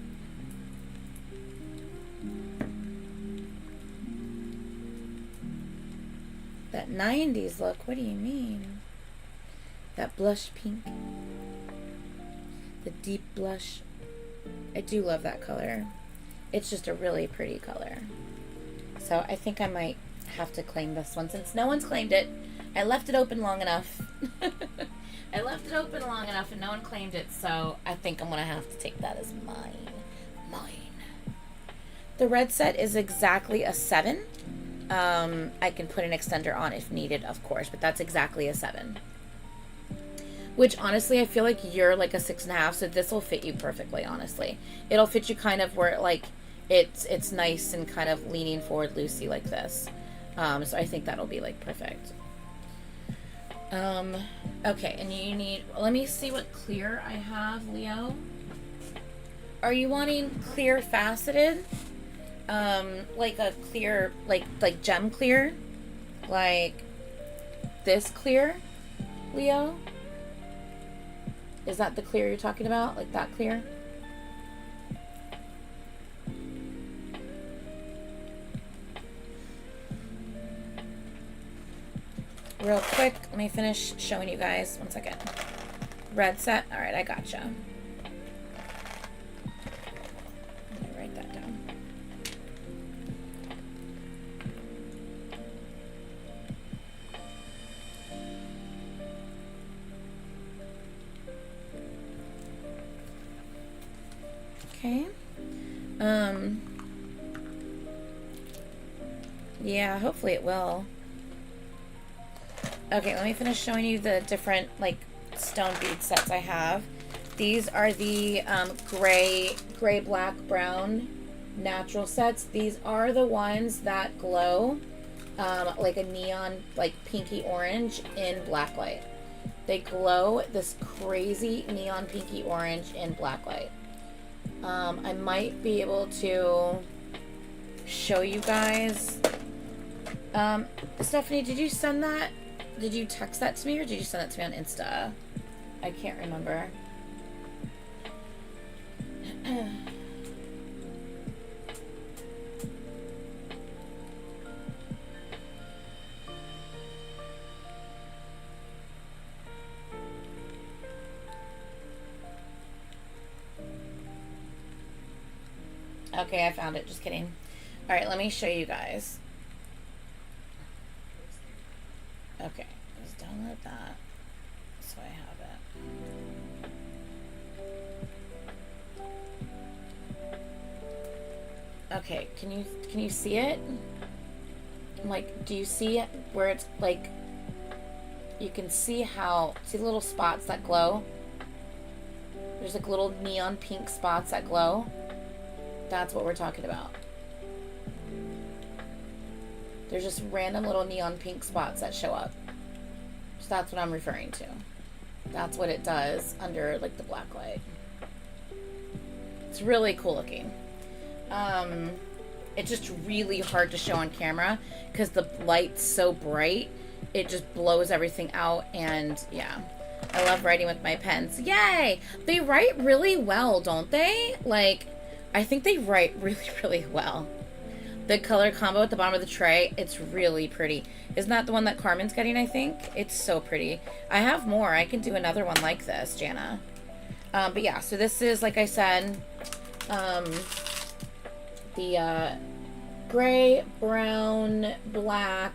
That 90s look, what do you mean? That blush pink. The deep blush. I do love that color. It's just a really pretty color. So I think I might have to claim this one since no one's claimed it. I left it open long enough. I left it open long enough and no one claimed it, so I think I'm gonna have to take that as mine. The red set is exactly a 7. I can put an extender on if needed, of course, but that's exactly a 7. Which honestly, I feel like you're like a 6.5, so this will fit you perfectly, honestly. It'll fit you kind of where like it's nice and kind of leaning forward loosey like this. So I think that'll be like perfect. Okay, and you need, let me see what clear I have, Leo. Are you wanting clear faceted? Like a clear, like gem clear? Like this clear, Leo? Is that the clear you're talking about? Like that clear? real quick, let me finish showing you guys. One second. Red set. All right, I gotcha. Let me write that down. Okay. Yeah, hopefully it will. Okay, let me finish showing you the different, like, stone bead sets I have. These are the gray, black, brown natural sets. These are the ones that glow like a neon, like pinky orange in black light. They glow this crazy neon pinky orange in black light. I might be able to show you guys. Stephanie, did you send that? Did you text that to me or did you send it to me on Insta? I can't remember. Okay, I found it. Just kidding. All right, let me show you guys. Okay, let's download that so I have it. Okay, can you see it? Like, do you see it where it's like, you can see how, see the little spots that glow? There's like little neon pink spots that glow. That's what we're talking about. There's just random little neon pink spots that show up. So that's what I'm referring to. That's what it does under like the black light. It's really cool looking. It's just really hard to show on camera because the light's so bright. It just blows everything out, and yeah. I love writing with my pens. Yay! They write really well, don't they? Like, I think they write really, really well. The color combo at the bottom of the tray, it's really pretty. Isn't that the one that Carmen's getting, I think? It's so pretty. I have more. I can do another one like this, Jana. But yeah, so this is, like I said, the gray, brown, black,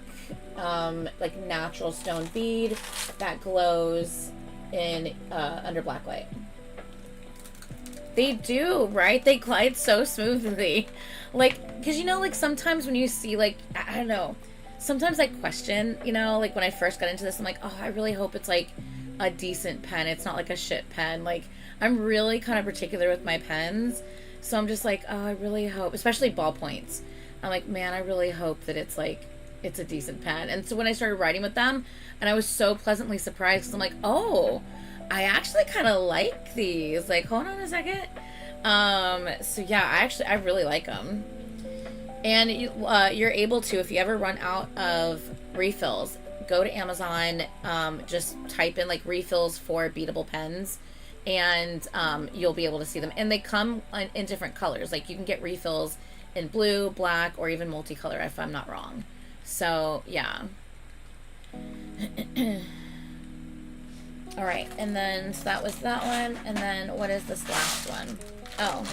like natural stone bead that glows in under black light. They do, right? They glide so smoothly. Like, because, you know, like, sometimes when you see, like, I don't know, sometimes I question, you know, like, when I first got into this, I'm like, oh, I really hope it's, like, a decent pen. It's not, like, a shit pen. Like, I'm really kind of particular with my pens, so I'm just like, oh, I really hope, especially ballpoints. I'm like, man, I really hope that it's, like, it's a decent pen. And so when I started writing with them, and I was so pleasantly surprised, because I'm like, oh, I actually kind of like these. Like, hold on a second. So yeah, I really like them. And you're able to, if you ever run out of refills, go to Amazon, just type in like refills for beatable pens, and you'll be able to see them. And they come in different colors. Like, you can get refills in blue, black, or even multicolor, if I'm not wrong. So yeah. All right, and then so that was that one, and then what is this last one? Oh,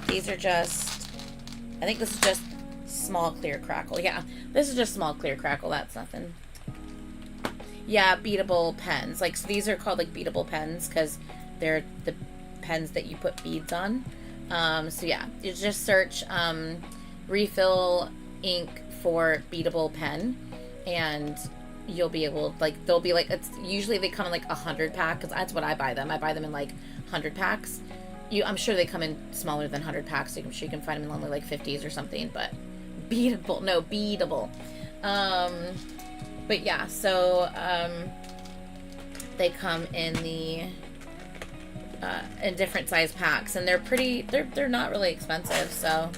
these are just, I think this is just small clear crackle. Yeah, this is just small clear crackle. That's nothing. Yeah, beadable pens. Like, so these are called like beadable pens because they're the pens that you put beads on. So yeah, you just search refill ink for beadable pen, and you'll be able, like, they'll be like, it's usually they come in like 100 pack, because that's what I buy them. I buy them in like 100 packs. I'm sure they come in smaller than 100 packs, so I'm sure you can find them in only like 50s or something, but beadable. But yeah, so they come in the in different size packs, and they're not really expensive. So,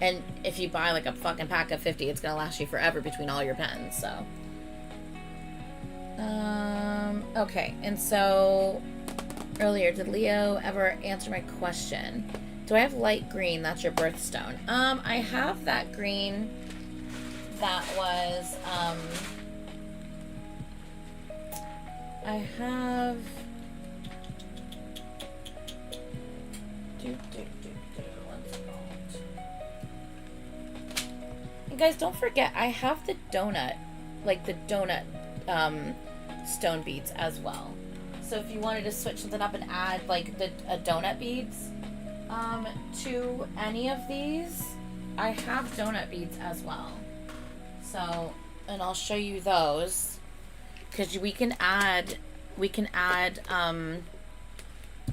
and if you buy like a fucking pack of 50, it's gonna last you forever between all your pens. So okay, and so earlier, did Leo ever answer my question? Do I have light green? That's your birthstone. I have that green that was I have... What's it called? And guys, don't forget, I have the donut, like the donut stone beads as well. So if you wanted to switch something up and add like the donut beads to any of these, I have donut beads as well. So, and I'll show you those, because we can add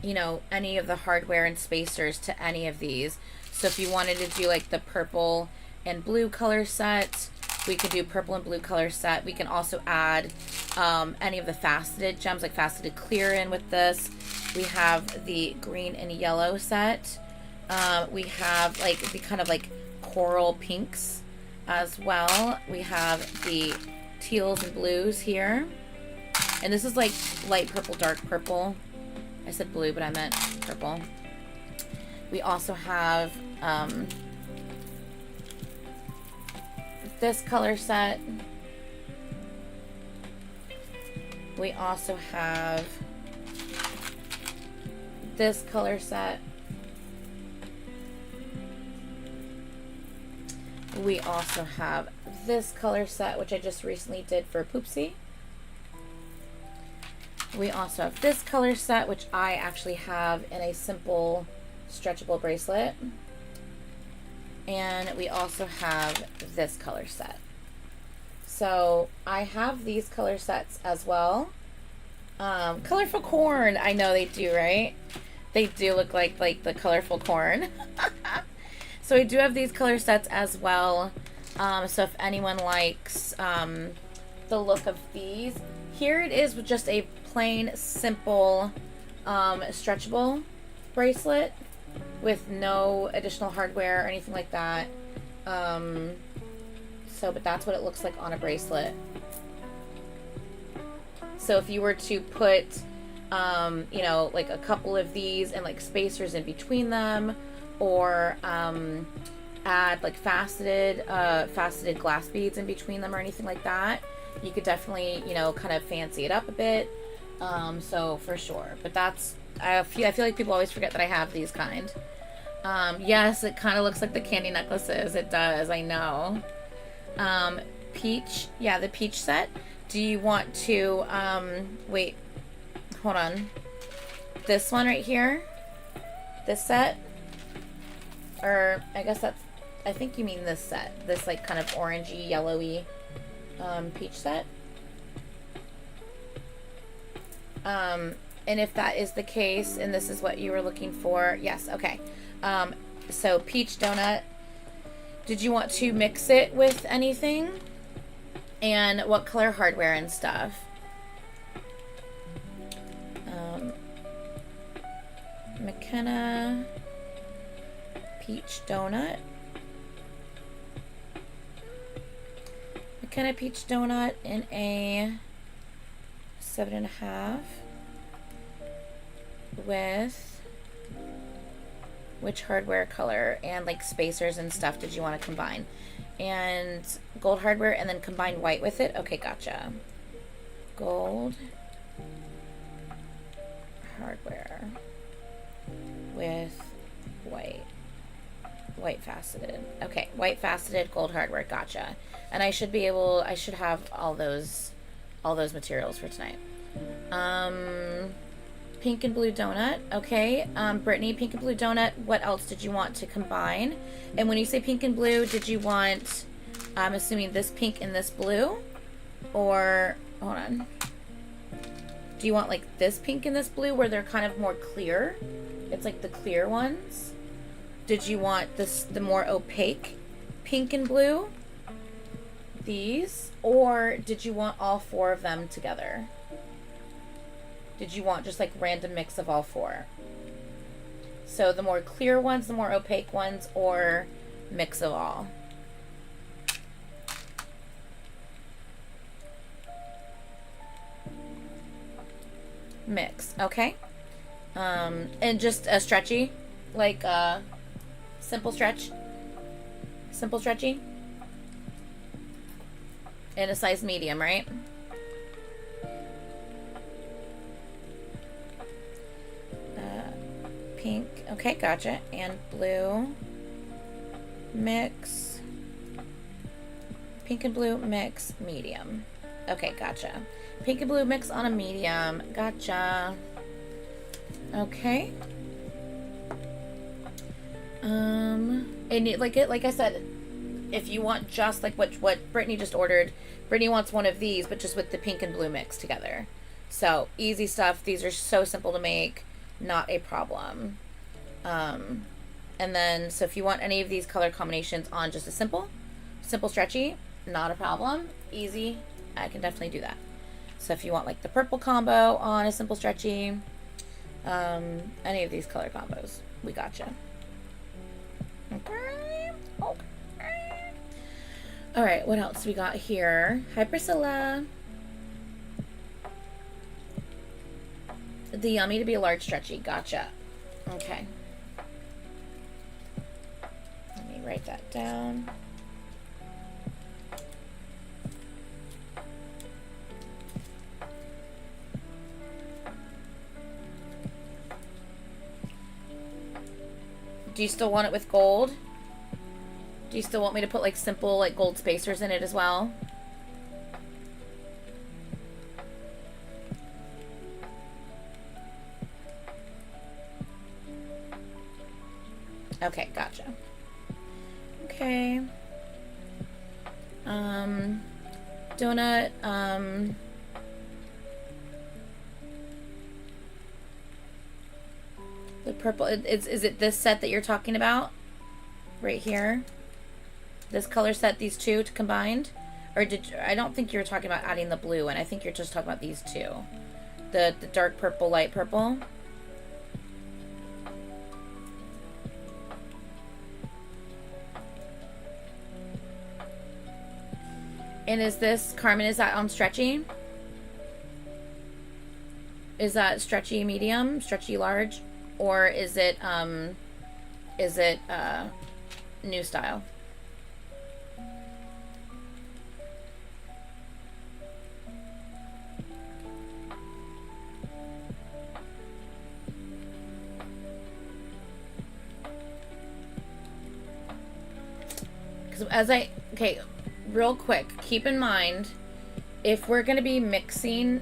you know, any of the hardware and spacers to any of these. So if you wanted to do like the purple and blue color set, we could do purple and blue color set. We can also add any of the faceted gems, like faceted clear in with this. We have the green and yellow set. We have like the kind of like coral pinks as well. We have the teals and blues here. And this is like light purple, dark purple. I said blue, but I meant purple. We also have this color set. We also have this color set. We also have this color set, which I just recently did for Poopsie. We also have this color set, which I actually have in a simple stretchable bracelet. And we also have this color set. So I have these color sets as well. Colorful corn. I know they do, right? They do look like the colorful corn. So I do have these color sets as well. So if anyone likes the look of these, here it is with just a plain, simple, stretchable bracelet with no additional hardware or anything like that. But that's what it looks like on a bracelet. So if you were to put, you know, like a couple of these and like spacers in between them, or add like faceted glass beads in between them or anything like that, you could definitely, you know, kind of fancy it up a bit. So for sure. But that's, I feel like people always forget that I have these kind. Yes, it kind of looks like the candy necklaces. It does, I know. Peach, yeah, the peach set. Do you want to, wait, hold on. This one right here? This set? Or, I guess that's, I think you mean this set. This, like, kind of orangey, yellowy, peach set. And if that is the case, and this is what you were looking for, yes, okay. So, peach donut. Did you want to mix it with anything? And what color hardware and stuff? McKenna peach donut. McKenna peach donut in a 7.5 with which hardware color and like spacers and stuff did you want to combine? And gold hardware and then combine white with it? Okay, gotcha. Gold hardware with white. White faceted. Okay, white faceted, gold hardware, gotcha. And I should have all those materials for tonight. Pink and blue donut. Okay. Brittany, pink and blue donut. What else did you want to combine? And when you say pink and blue, did you want, I'm assuming this pink and this blue? Or, hold on. Do you want like this pink and this blue where they're kind of more clear? It's like the clear ones. Did you want the more opaque pink and blue? These? Or did you want all four of them together? Did you want just like random mix of all four? So the more clear ones, the more opaque ones, or mix of all? Mix, okay. And just a stretchy, like simple stretch, simple stretchy, in a size medium, right? pink. Okay, gotcha. And blue. Mix. Pink and blue mix, medium. Okay, gotcha. Pink and blue mix on a medium. Gotcha. Okay. And like I said, if you want just like what Brittany just ordered, Brittany wants one of these, but just with the pink and blue mix together. So easy stuff. These are so simple to make, not a problem. And then so if you want any of these color combinations on just a simple stretchy, not a problem. Easy. I can definitely do that. So if you want like the purple combo on a simple stretchy, any of these color combos, we gotcha. Okay. Okay. All right, what else we got here? Hi, Priscilla. The yummy to be a large stretchy. Gotcha. Okay. Let me write that down. Do you still want it with gold? Do you still want me to put like simple like gold spacers in it as well? Okay, gotcha. Okay. Donut, the purple, is it this set that you're talking about? Right here? This color set, these two combined? Or I don't think you were talking about adding the blue, and I think you're just talking about these two. The dark purple, light purple. And is this, Carmen, is that on stretchy? Is that stretchy medium, stretchy large? Or is it new style? Because okay, real quick, keep in mind, if we're going to be mixing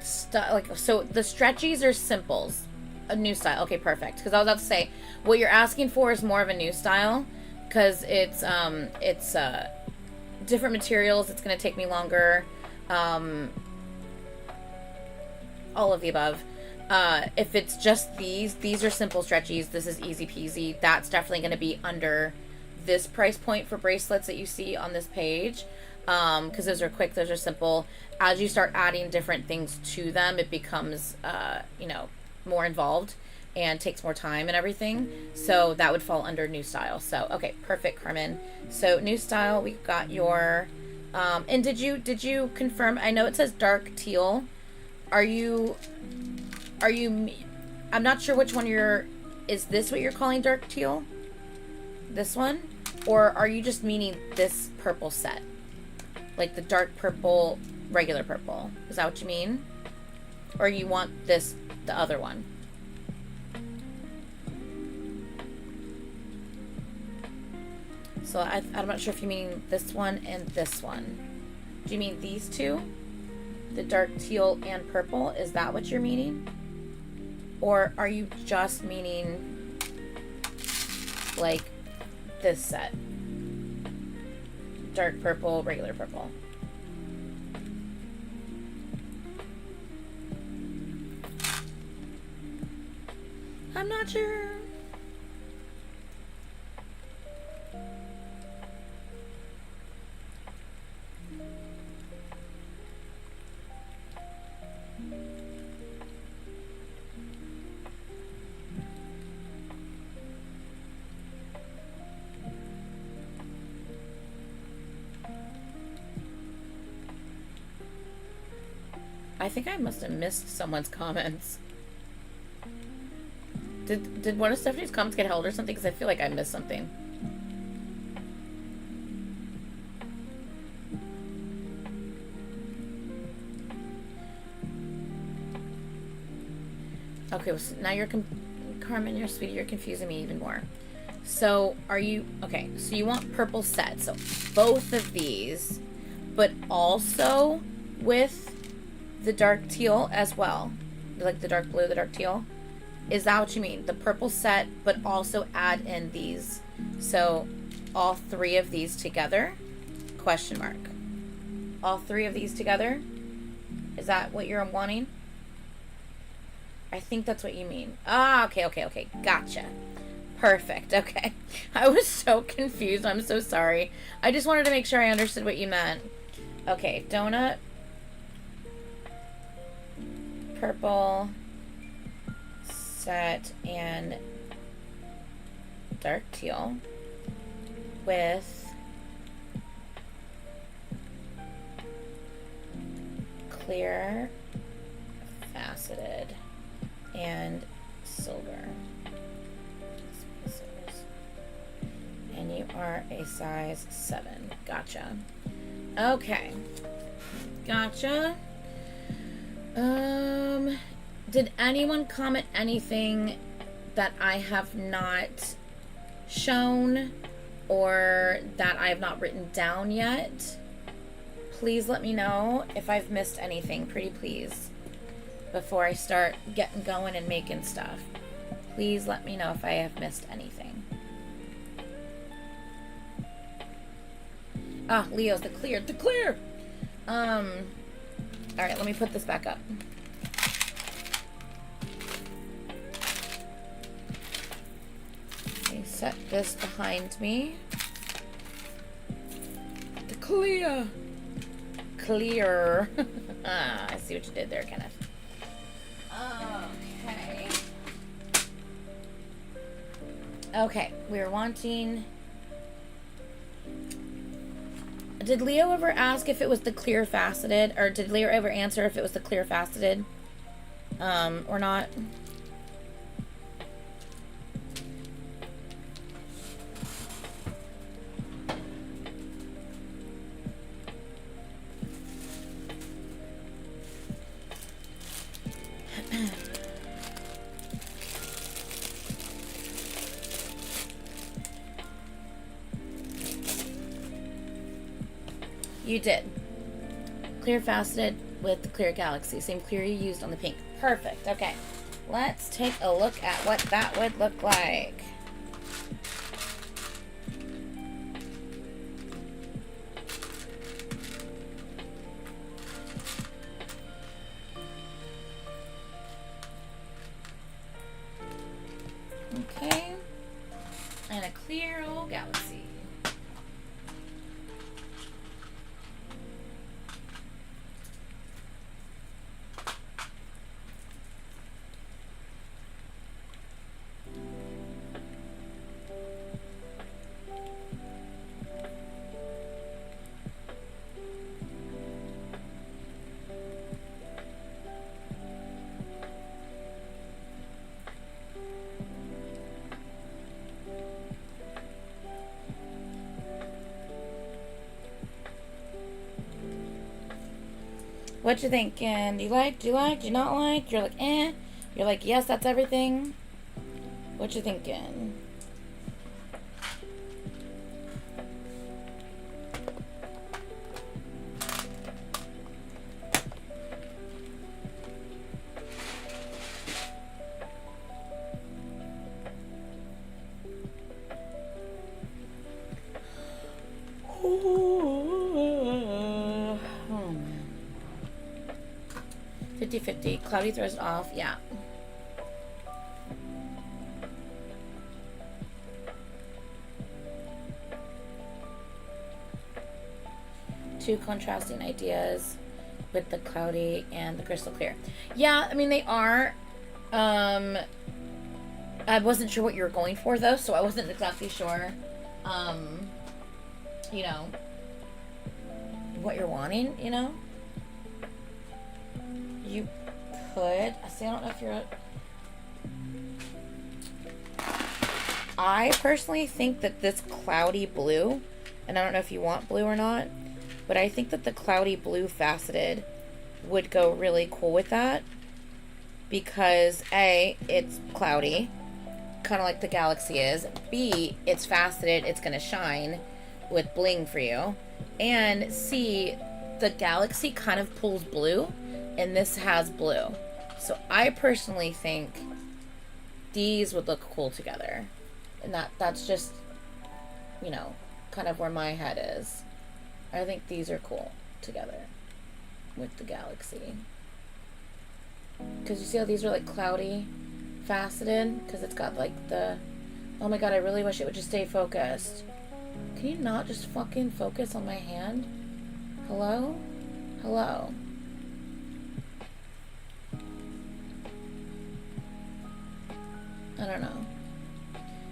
stuff, like, so the stretchies are simples, a new style. Okay, perfect. Because I was about to say, what you're asking for is more of a new style, because it's different materials. It's going to take me longer. All of the above. If it's just these are simple stretchies. This is easy peasy. That's definitely going to be under this price point for bracelets that you see on this page, because those are quick, those are simple. As you start adding different things to them, it becomes more involved and takes more time and everything, so that would fall under new style. So okay, perfect, Carmen. So new style, we've got your and did you confirm? I know it says dark teal. Are you I'm not sure which one is this what you're calling dark teal? This one? Or are you just meaning this purple set? Like the dark purple, regular purple. Is that what you mean? Or you want the other one? So I'm not sure if you mean this one and this one. Do you mean these two? The dark teal and purple? Is that what you're meaning? Or are you just meaning like this set? Dark purple, regular purple. I'm not sure. I think I must have missed someone's comments. Did one of Stephanie's comments get held or something? Because I feel like I missed something. Okay, well, so now you're Carmen, you're sweetie. You're confusing me even more. So, are you... Okay, so you want purple set. So, both of these, but also with the dark teal as well. Like the dark blue, the dark teal. Is that what you mean? The purple set, but also add in these. So, all three of these together? Question mark. All three of these together? Is that what you're wanting? I think that's what you mean. Ah, okay. Gotcha. Perfect. Okay. I was so confused. I'm so sorry. I just wanted to make sure I understood what you meant. Okay, donut. Purple. Set and dark teal. With clear, faceted, and silver. And you are a size 7. Gotcha. Okay. Gotcha. Did anyone comment anything that I have not shown or that I have not written down yet? Please let me know if I've missed anything, pretty please, before I start getting going and making stuff. Please let me know if I have missed anything. Ah, Leo's the clear. Alright, let me put this back up. Okay, set this behind me. The clear. I see what you did there, Kenneth. Okay, we're wanting... Did Leo ever ask if it was the clear faceted, or did Leo ever answer if it was the clear faceted, or not? You did. Clear faceted with the clear galaxy. Same clear you used on the pink. Perfect. Okay. Let's take a look at what that would look like. Okay. And a clear old galaxy. What you thinking? Do you like? Do you not like? You're like, eh. You're like, yes, that's everything. What you thinking? Oh, man. 50-50. Cloudy throws it off. Yeah. Two contrasting ideas with the cloudy and the crystal clear. Yeah, I mean, they are. I wasn't sure what you were going for, though, so I wasn't exactly sure, you know, what you're wanting, you know? You could. See, I don't know if you're... I personally think that this cloudy blue, and I don't know if you want blue or not, but I think that the cloudy blue faceted would go really cool with that. Because, A, it's cloudy, kind of like the galaxy is. B, it's faceted, it's going to shine with bling for you. And C, the galaxy kind of pulls blue, and this has blue. So I personally think these would look cool together. And that's just, you know, kind of where my head is. I think these are cool together with the galaxy. Because you see how these are like cloudy, faceted? Because it's got like the... Oh my god, I really wish it would just stay focused. Can you not just fucking focus on my hand? Hello? Hello? I don't know.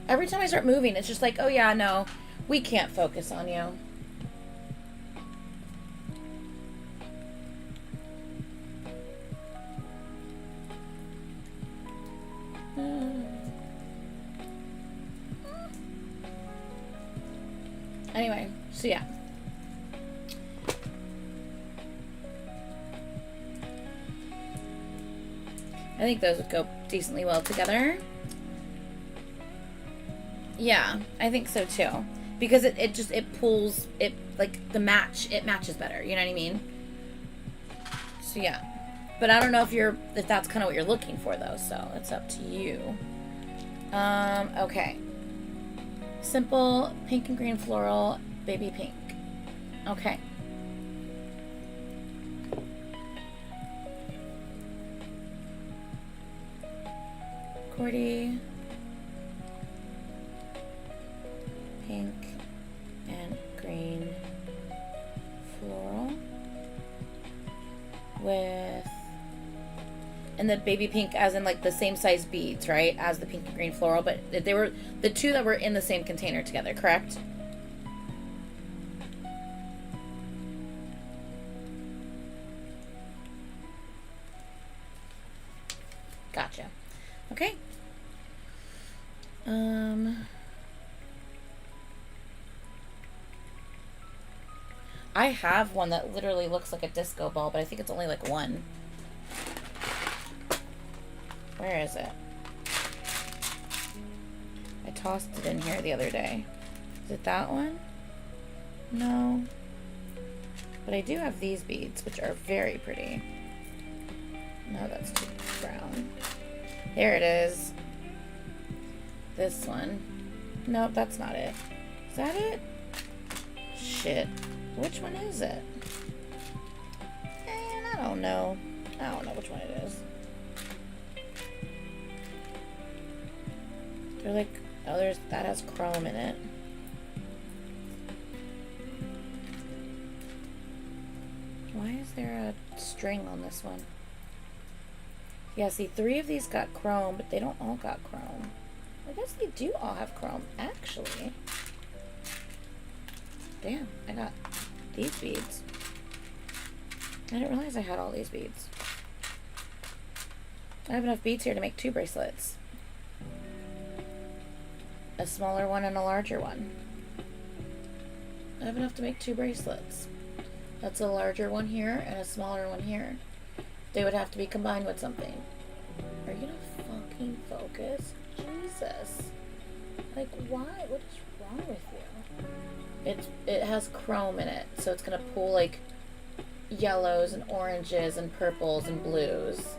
Every time I start moving, it's just like, oh yeah, no, we can't focus on you. Anyway, so yeah. I think those would go decently well together. Yeah, I think so too. Because it pulls, it, like, it matches better, you know what I mean? So yeah. But I don't know if that's kind of what you're looking for though, so it's up to you. Okay. Simple, pink and green floral, baby pink. Okay. Cordy. Pink and green floral with, and the baby pink as in like the same size beads, right, as the pink and green floral, but they were the two that were in the same container together, correct? Gotcha. Okay. I have one that literally looks like a disco ball, but I think it's only like one. Where is it? I tossed it in here the other day. Is it that one? No. But I do have these beads, which are very pretty. No, that's too brown. There it is. This one. Nope, that's not it. Is that it? Shit. Which one is it? And I don't know. I don't know which one it is. They're like, oh, that has chrome in it. Why is there a string on this one? Yeah, see, 3 of these got chrome, but they don't all got chrome. I guess they do all have chrome, actually. Damn, I got these beads. I didn't realize I had all these beads. I have enough beads here to make 2 bracelets. A smaller one and a larger one. I have enough to make 2 bracelets. That's a larger one here and a smaller one here. They would have to be combined with something. Are you gonna fucking focus? Jesus. Like, why? What is wrong with you? It has chrome in it, so it's gonna pull like yellows and oranges and purples and blues.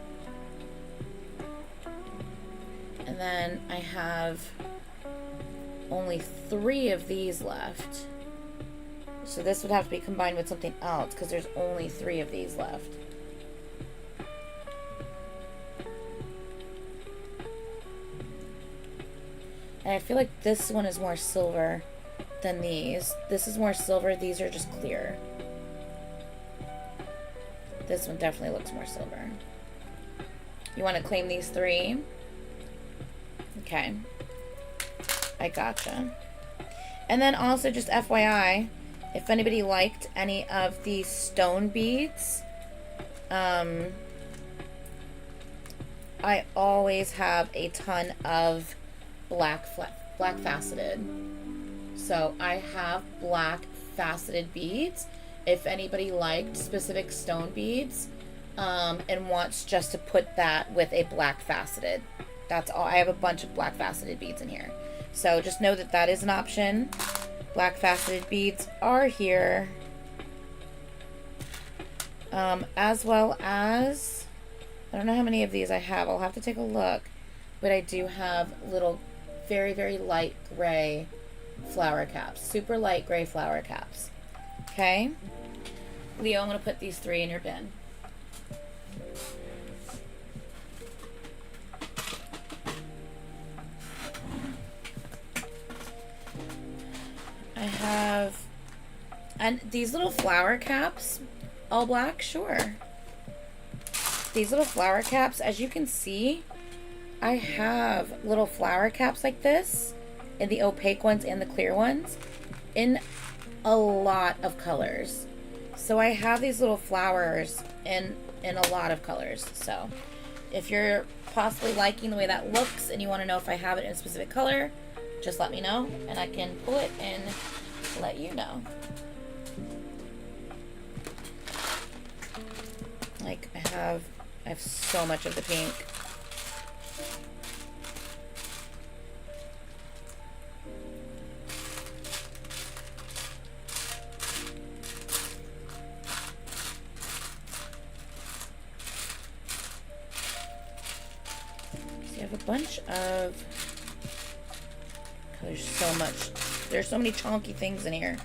And then I have only 3 of these left. So this would have to be combined with something else because there's only 3 of these left. And I feel like this one is more silver than these. This is more silver. These are just clear. This one definitely looks more silver. You want to claim these 3? Okay. I gotcha. And then also just FYI, if anybody liked any of these stone beads, I always have a ton of black faceted. So I have black faceted beads. If anybody liked specific stone beads and wants just to put that with a black faceted, that's all. I have a bunch of black faceted beads in here. So just know that that is an option. Black faceted beads are here. As well as, I don't know how many of these I have. I'll have to take a look. But I do have little, very, very light gray flower caps. Super light gray flower caps. Okay? Leo, I'm going to put these 3 in your bin. I have, and these little flower caps, all black, sure. These little flower caps, as you can see, I have little flower caps like this, in the opaque ones and the clear ones, in a lot of colors. So I have these little flowers in a lot of colors. So if you're possibly liking the way that looks and you want to know if I have it in a specific color, just let me know and I can pull it and let you know. Like I have so much of the pink. So you have a bunch of, there's so much. There's so many chunky things in here.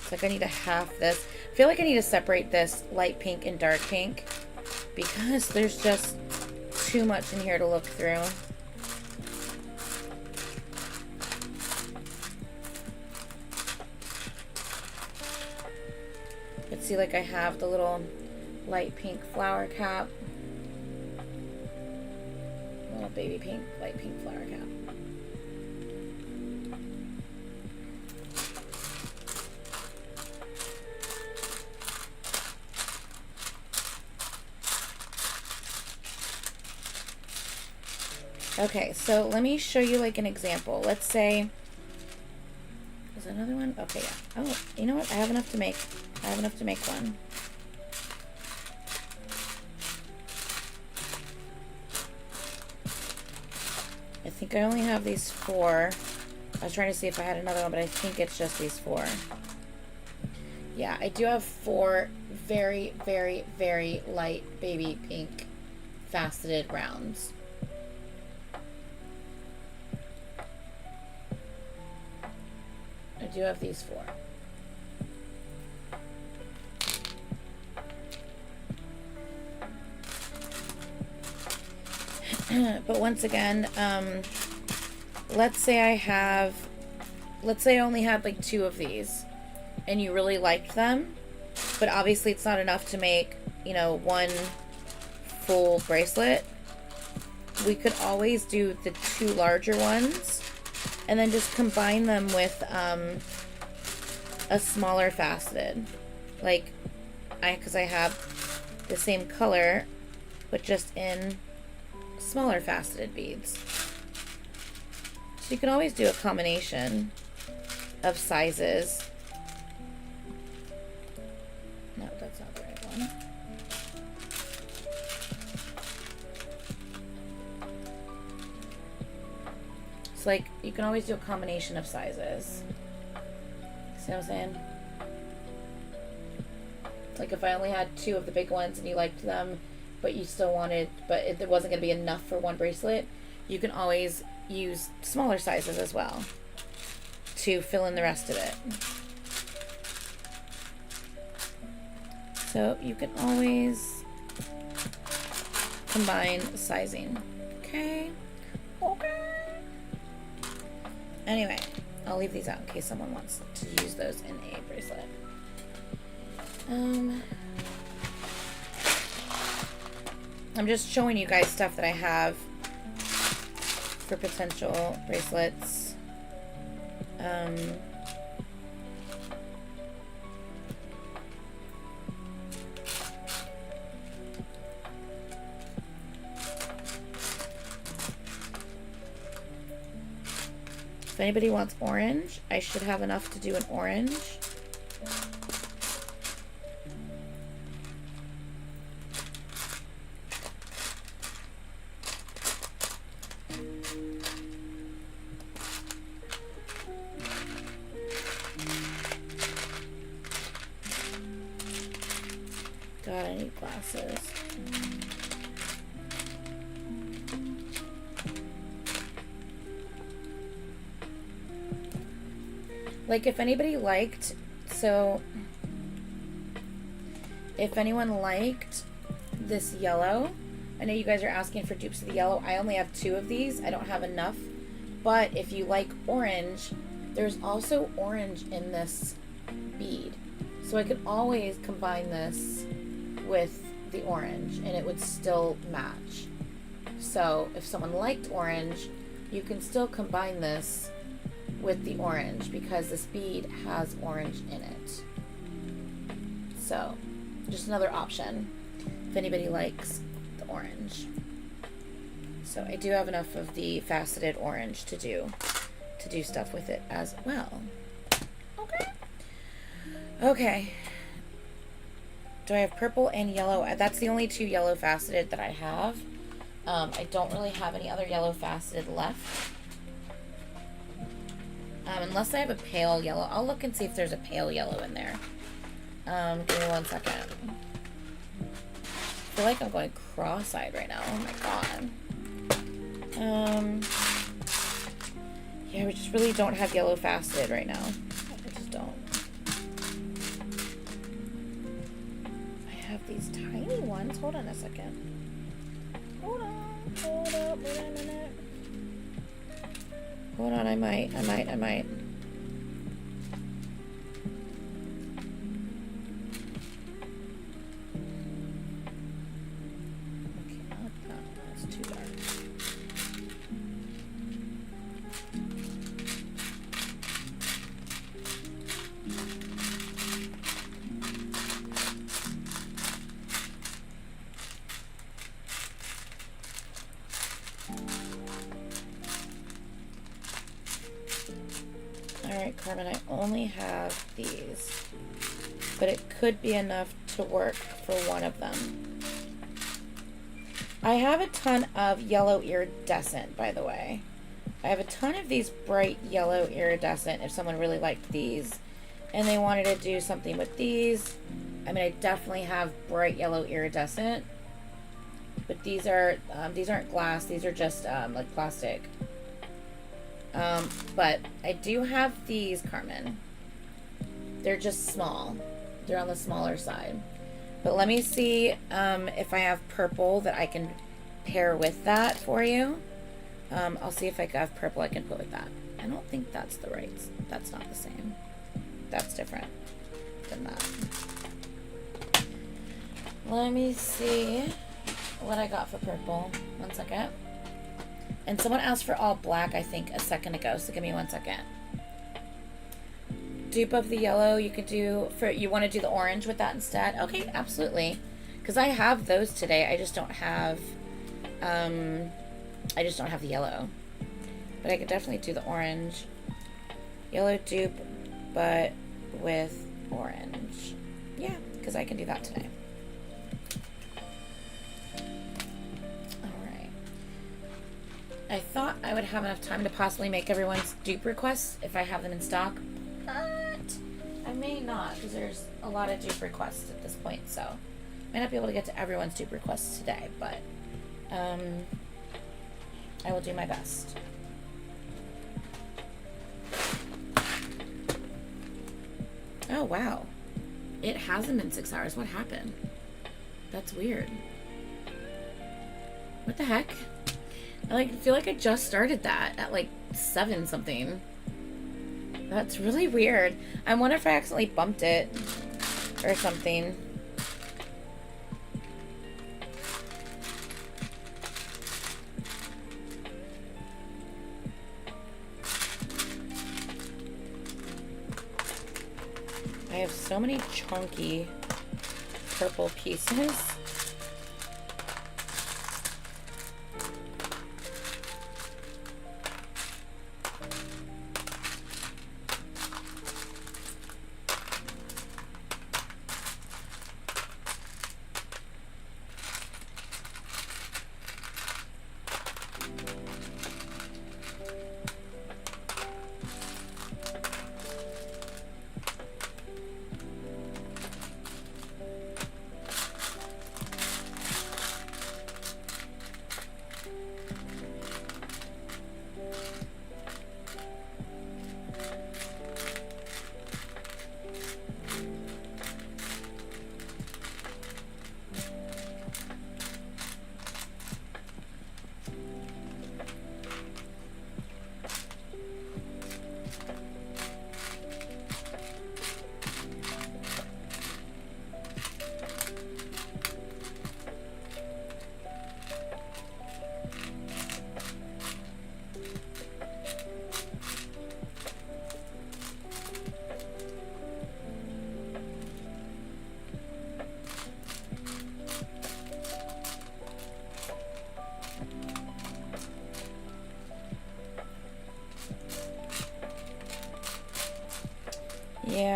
It's like I need to half this. I feel like I need to separate this light pink and dark pink because there's just too much in here to look through. Let's see, like I have the little light pink flower cap. Little baby pink, light pink flower cap. Okay, so let me show you like an example. Let's say, is there another one? Okay, yeah. Oh, you know what? I have enough to make one. I think I only have these 4. I was trying to see if I had another one, but I think it's just these 4. Yeah, I do have 4 very, very, very light baby pink faceted rounds. I do have these 4. But once again, let's say I only had like 2 of these and you really liked them, but obviously it's not enough to make, you know, 1 full bracelet. We could always do the 2 larger ones and then just combine them with a smaller faceted, like because I have the same color but just in smaller faceted beads. So you can always do a combination of sizes. No, that's not the right one. It's like you can always do a combination of sizes. See what I'm saying? It's like if I only had 2 of the big ones and you liked them, but you still wanted, but it wasn't going to be enough for 1 bracelet, you can always use smaller sizes as well to fill in the rest of it. So you can always combine sizing. Okay. Anyway, I'll leave these out in case someone wants to use those in a bracelet. I'm just showing you guys stuff that I have for potential bracelets. If anybody wants orange, I should have enough to do an orange. God, I need glasses. Like, if anybody liked, so if anyone liked this yellow, I know you guys are asking for dupes of the yellow. I only have 2 of these. I don't have enough. But if you like orange, there's also orange in this bead. So I could always combine this with the orange and it would still match. So if someone liked orange, you can still combine this with the orange because this bead has orange in it. So just another option if anybody likes the orange. So I do have enough of the faceted orange to do stuff with it as well. Okay. Do I have purple and yellow? That's the only 2 yellow faceted that I have. I don't really have any other yellow faceted left. Unless I have a pale yellow. I'll look and see if there's a pale yellow in there. Give me 1 second. I feel like I'm going cross-eyed right now. Oh my god. Yeah, we just really don't have yellow faceted right now. I just don't. I have these tiny ones. Hold on a second. Hold up, wait a minute. Hold on, I might. Okay, not that. That's too dark. Alright, Carmen, I only have these, but it could be enough to work for one of them. I have a ton of yellow iridescent, by the way. I have a ton of these bright yellow iridescent if someone really liked these and they wanted to do something with these. I mean, I definitely have bright yellow iridescent, but these aren't glass. These are just like plastic. But I do have these, Carmen. They're just small. They're on the smaller side. But let me see if I have purple that I can pair with that for you. I'll see if I have purple I can put with that. I don't think that's the right. That's not the same. That's different than that. Let me see what I got for purple. 1 second. And someone asked for all black, I think, a second ago, so give me 1 second. Dupe of the yellow, you could do, you want to do the orange with that instead? Okay, absolutely. Because I have those today, I just don't have, the yellow. But I could definitely do the orange. Yellow dupe, but with orange. Yeah, because I can do that today. I thought I would have enough time to possibly make everyone's dupe requests if I have them in stock, but I may not because there's a lot of dupe requests at this point, so I may not be able to get to everyone's dupe requests today, but I will do my best. Oh, wow. It hasn't been 6 hours. What happened? That's weird. What the heck? I feel like I just started that at like 7 something. That's really weird. I wonder if I accidentally bumped it or something. I have so many chunky purple pieces.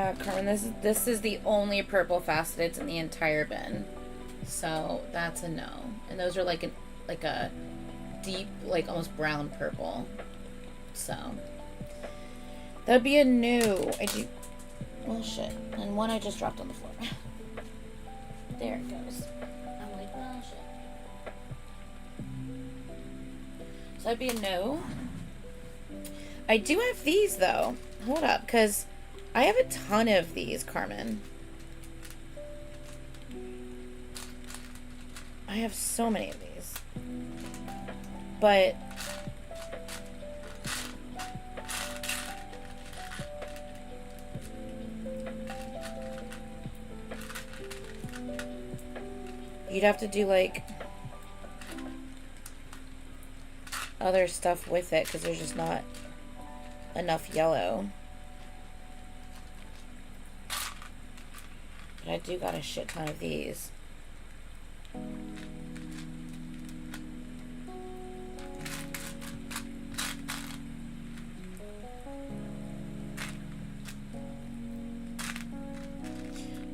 Yeah, Carmen, this is the only purple faceteds in the entire bin. So that's a no. And those are like a deep, like almost brown purple. So that'd be a no. I do. Well, shit. And one I just dropped on the floor. There it goes. I'm like, well, shit. So that'd be a no. I do have these though. Hold up, because I have a ton of these, Carmen. I have so many of these. But you'd have to do like other stuff with it because there's just not enough yellow. But I do got a shit ton of these.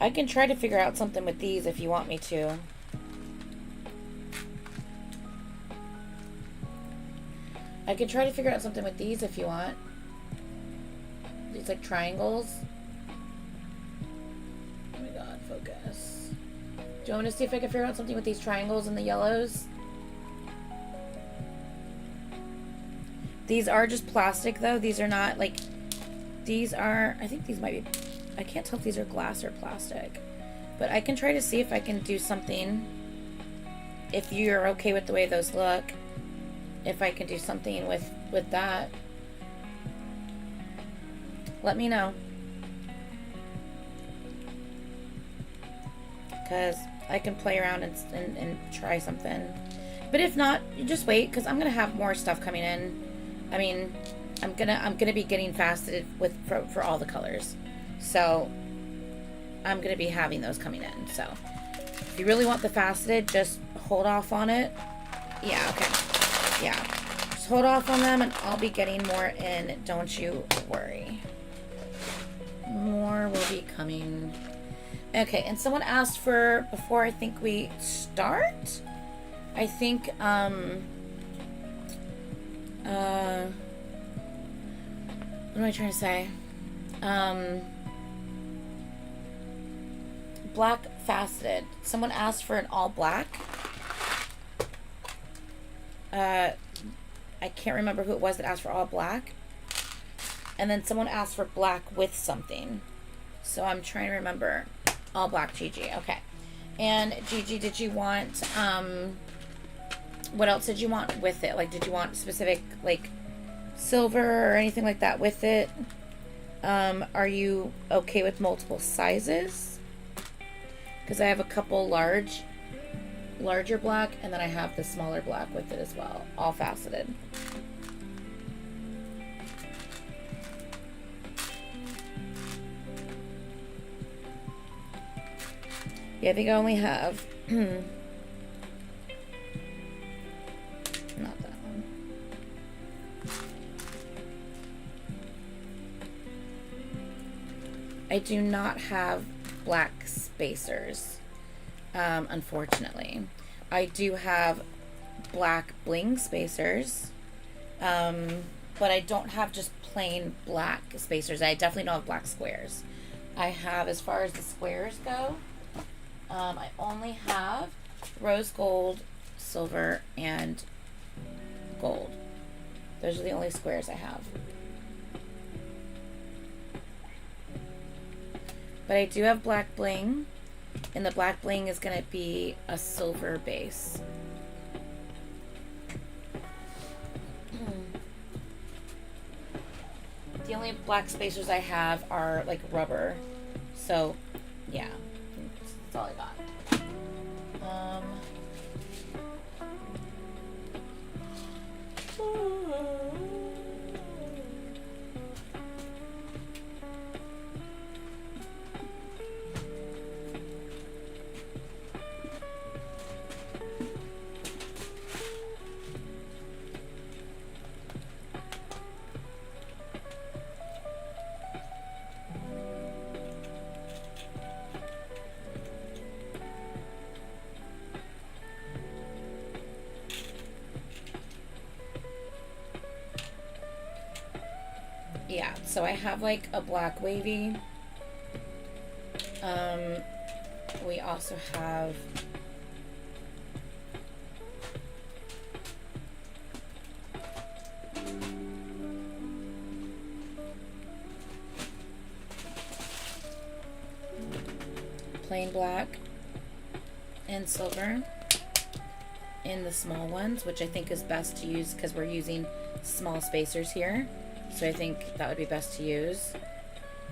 I can try to figure out something with these if you want me to. I can try to figure out something with these if you want. These like triangles. Oh my god, focus. Do you want me to see if I can figure out something with these triangles and the yellows? These are just plastic though. These are not like, these are, I think these might be, I can't tell if these are glass or plastic. But I can try to see if I can do something, if you're okay with the way those look, if I can do something with that. Let me know. Because I can play around and try something. But if not, you just wait, because I'm going to have more stuff coming in. I mean, I'm gonna be getting faceted for all the colors. So I'm gonna be having those coming in. So if you really want the faceted, just hold off on it. Yeah, okay. Yeah. Just hold off on them and I'll be getting more in. Don't you worry. More will be coming. Okay, and someone asked for, before I think we start, I think, what am I trying to say? Black faceted. Someone asked for an all black. I can't remember who it was that asked for all black. And then someone asked for black with something. So I'm trying to remember. All black, Gigi. Okay. And Gigi, did you want, what else did you want with it? Like, did you want specific, like, silver or anything like that with it? Are you okay with multiple sizes? Because I have a couple larger black, and then I have the smaller black with it as well, all faceted. Yeah, I think I only have not that one. I do not have black spacers, unfortunately. I do have black bling spacers, but I don't have just plain black spacers. I definitely don't have black squares. I have, as far as the squares go, I only have rose gold, silver, and gold. Those are the only squares I have. But I do have black bling, and the black bling is going to be a silver base. The only black spacers I have are like rubber. So, yeah. That's all I got. yeah, so I have like a black wavy. We also have plain black and silver in the small ones, which I think is best to use because we're using small spacers here. So I think that would be best to use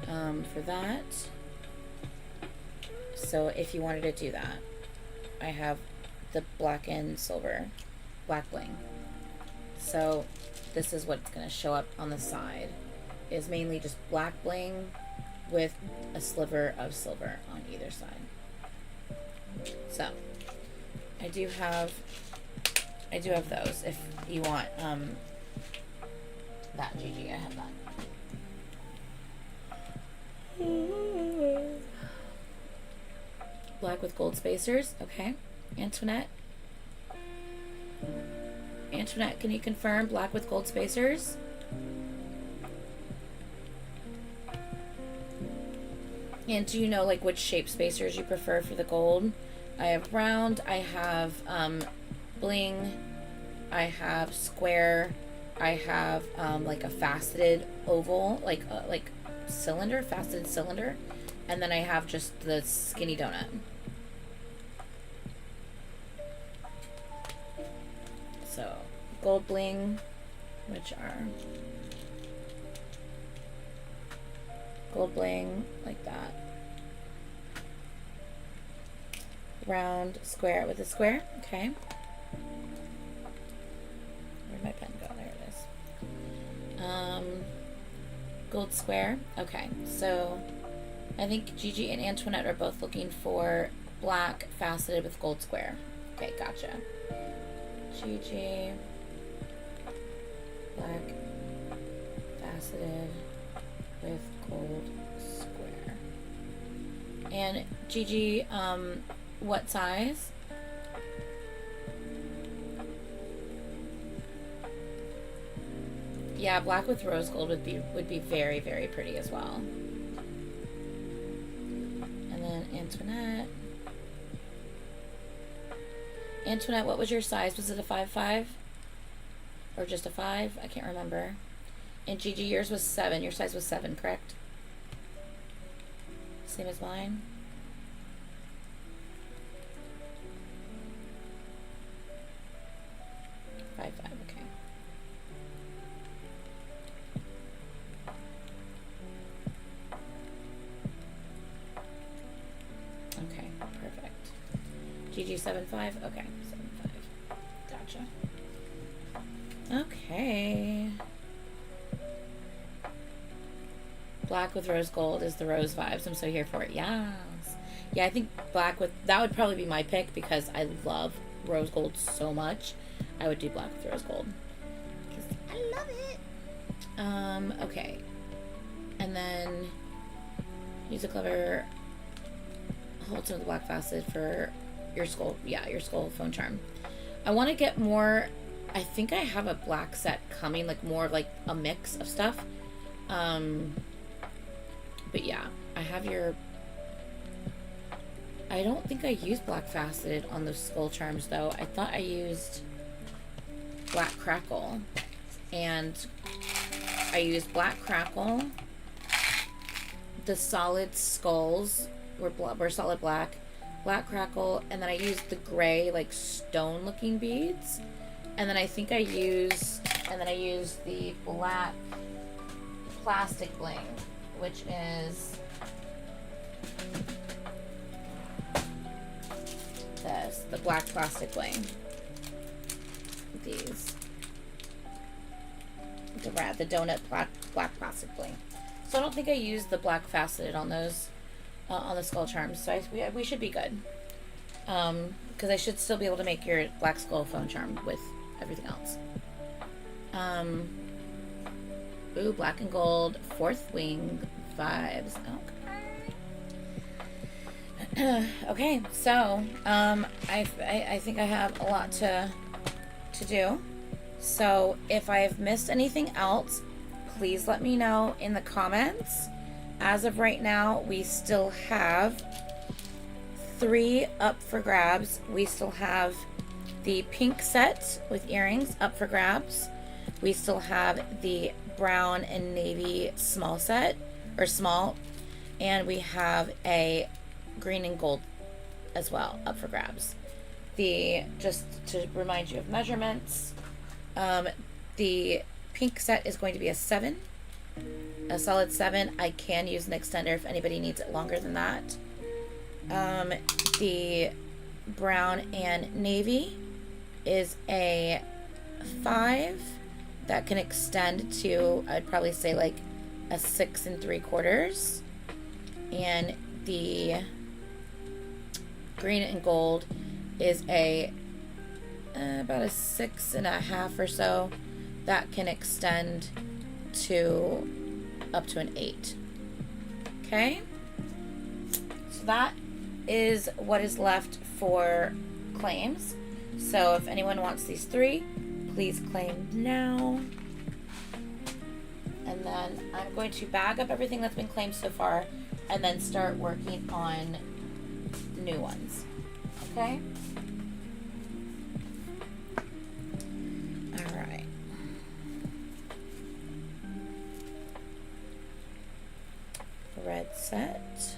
for that. So if you wanted to do that, I have the black and silver, black bling. So this is what's going to show up on the side, is mainly just black bling with a sliver of silver on either side. So I do have those if you want that, Gigi. I have that. Black with gold spacers. Okay. Antoinette, can you confirm black with gold spacers? And do you know like which shape spacers you prefer for the gold? I have round, I have bling, I have square, I have like a faceted oval, like cylinder, faceted cylinder, and then I have just the skinny donut. So gold bling, which are gold bling like that. Round, square with a square. Okay. Where'd my pen go? There it is. Gold square. Okay. So I think Gigi and Antoinette are both looking for black faceted with gold square. Okay, gotcha. Gigi, black faceted with gold square. And Gigi, what size? Yeah, black with rose gold would be very, very pretty as well. And then Antoinette. Antoinette, what was your size? Was it a 5'5"? Or just a 5? I can't remember. And Gigi, yours was 7. Your size was 7, correct? Same as mine. Okay. Okay, perfect. GG 7'5"? Okay, 7'5". Gotcha. Okay. Black with rose gold is the rose vibes. I'm so here for it. Yes. Yeah, I think black with... That would probably be my pick because I love rose gold so much. I would do black with rose gold. Because I love it. Okay. And then use a clever... Hold some of the black facet for your skull. Yeah, your skull phone charm. I want to get more... I think I have a black set coming. Like more of like a mix of stuff. But yeah, I have your... I don't think I used black faceted on the skull charms though. I thought I used black crackle. And I used black crackle. The solid skulls were solid black. Black crackle. And then I used the gray like stone looking beads. And then I think I used... And then I used the black plastic bling, which is this, the black plastic bling. These, the donut black plastic bling. So I don't think I used the black faceted on those, on the skull charms. So we should be good, because I should still be able to make your black skull phone charm with everything else. Ooh, black and gold, fourth wing vibes. Okay. Okay, so I think I have a lot to do. So if I've missed anything else, please let me know in the comments. As of right now, we still have 3 up for grabs. We still have the pink set with earrings up for grabs. We still have the brown and navy small set, or small, and we have a green and gold as well up for grabs. Just to remind you of measurements, the pink set is going to be a 7, a solid 7. I can use an extender if anybody needs it longer than that. The brown and navy is a 5 that can extend to, I'd probably say like a 6 3/4. And the green and gold is a about a 6 1/2 or so that can extend to up to an 8. Okay, so that is what is left for claims. So if anyone wants these 3, please claim now. And then I'm going to bag up everything that's been claimed so far and then start working on new ones. Okay? All right. Red set.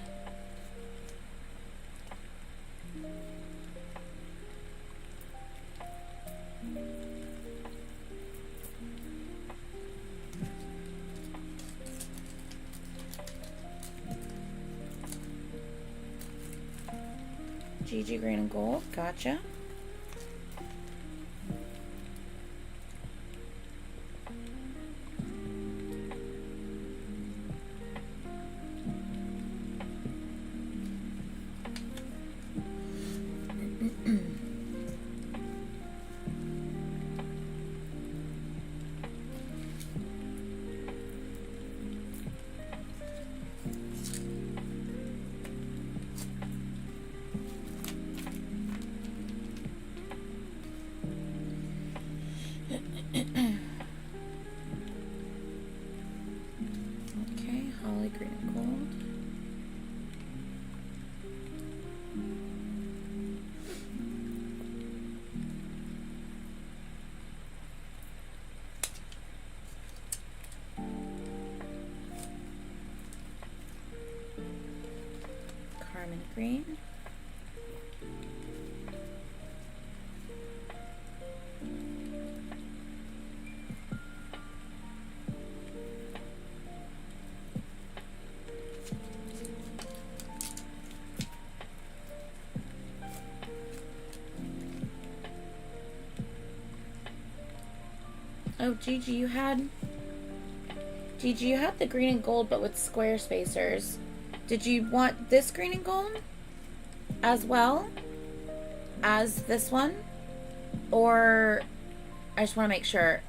GG green and gold, gotcha. Okay, holly green and gold. Carmine green. Oh, Gigi, you had the green and gold, but with square spacers. Did you want this green and gold as well as this one? Or, I just want to make sure.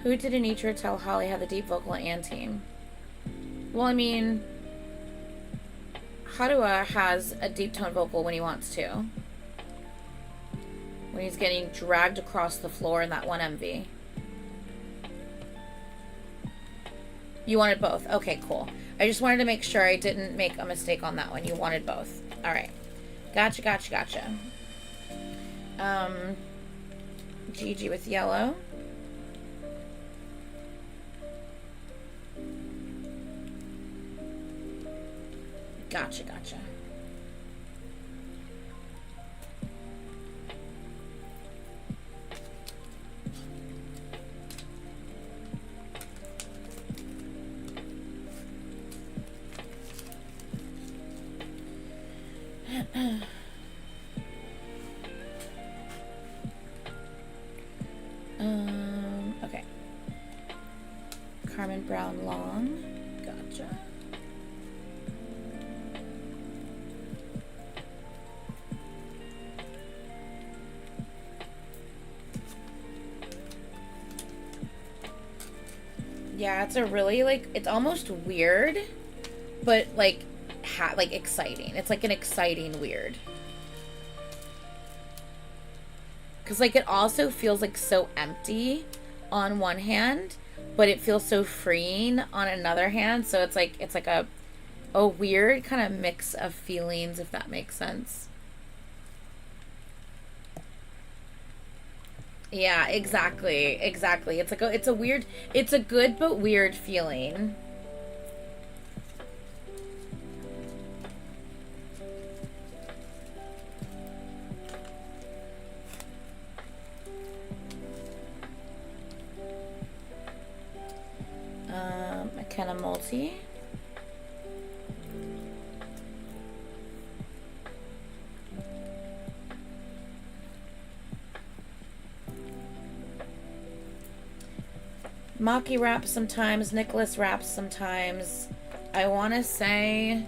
Who did Anitra tell Holly had the deep vocal and team? Well, I mean, Hadua has a deep tone vocal when he wants to. When he's getting dragged across the floor in that one MV. You wanted both. Okay, cool. I just wanted to make sure I didn't make a mistake on that one. You wanted both. Alright. Gotcha, gotcha, gotcha. Gigi with yellow. Gotcha, gotcha. Okay. Carmen Brown long. Gotcha. Yeah, it's a really, like, it's almost weird, but, like, like, exciting. It's, like, an exciting weird. Because, like, it also feels, like, so empty on one hand, but it feels so freeing on another hand. So it's like a weird kind of mix of feelings, if that makes sense. Yeah, exactly. Exactly. It's like it's a weird, it's a good but weird feeling. McKenna Multi. Maki raps sometimes. Nicholas raps sometimes. I want to say...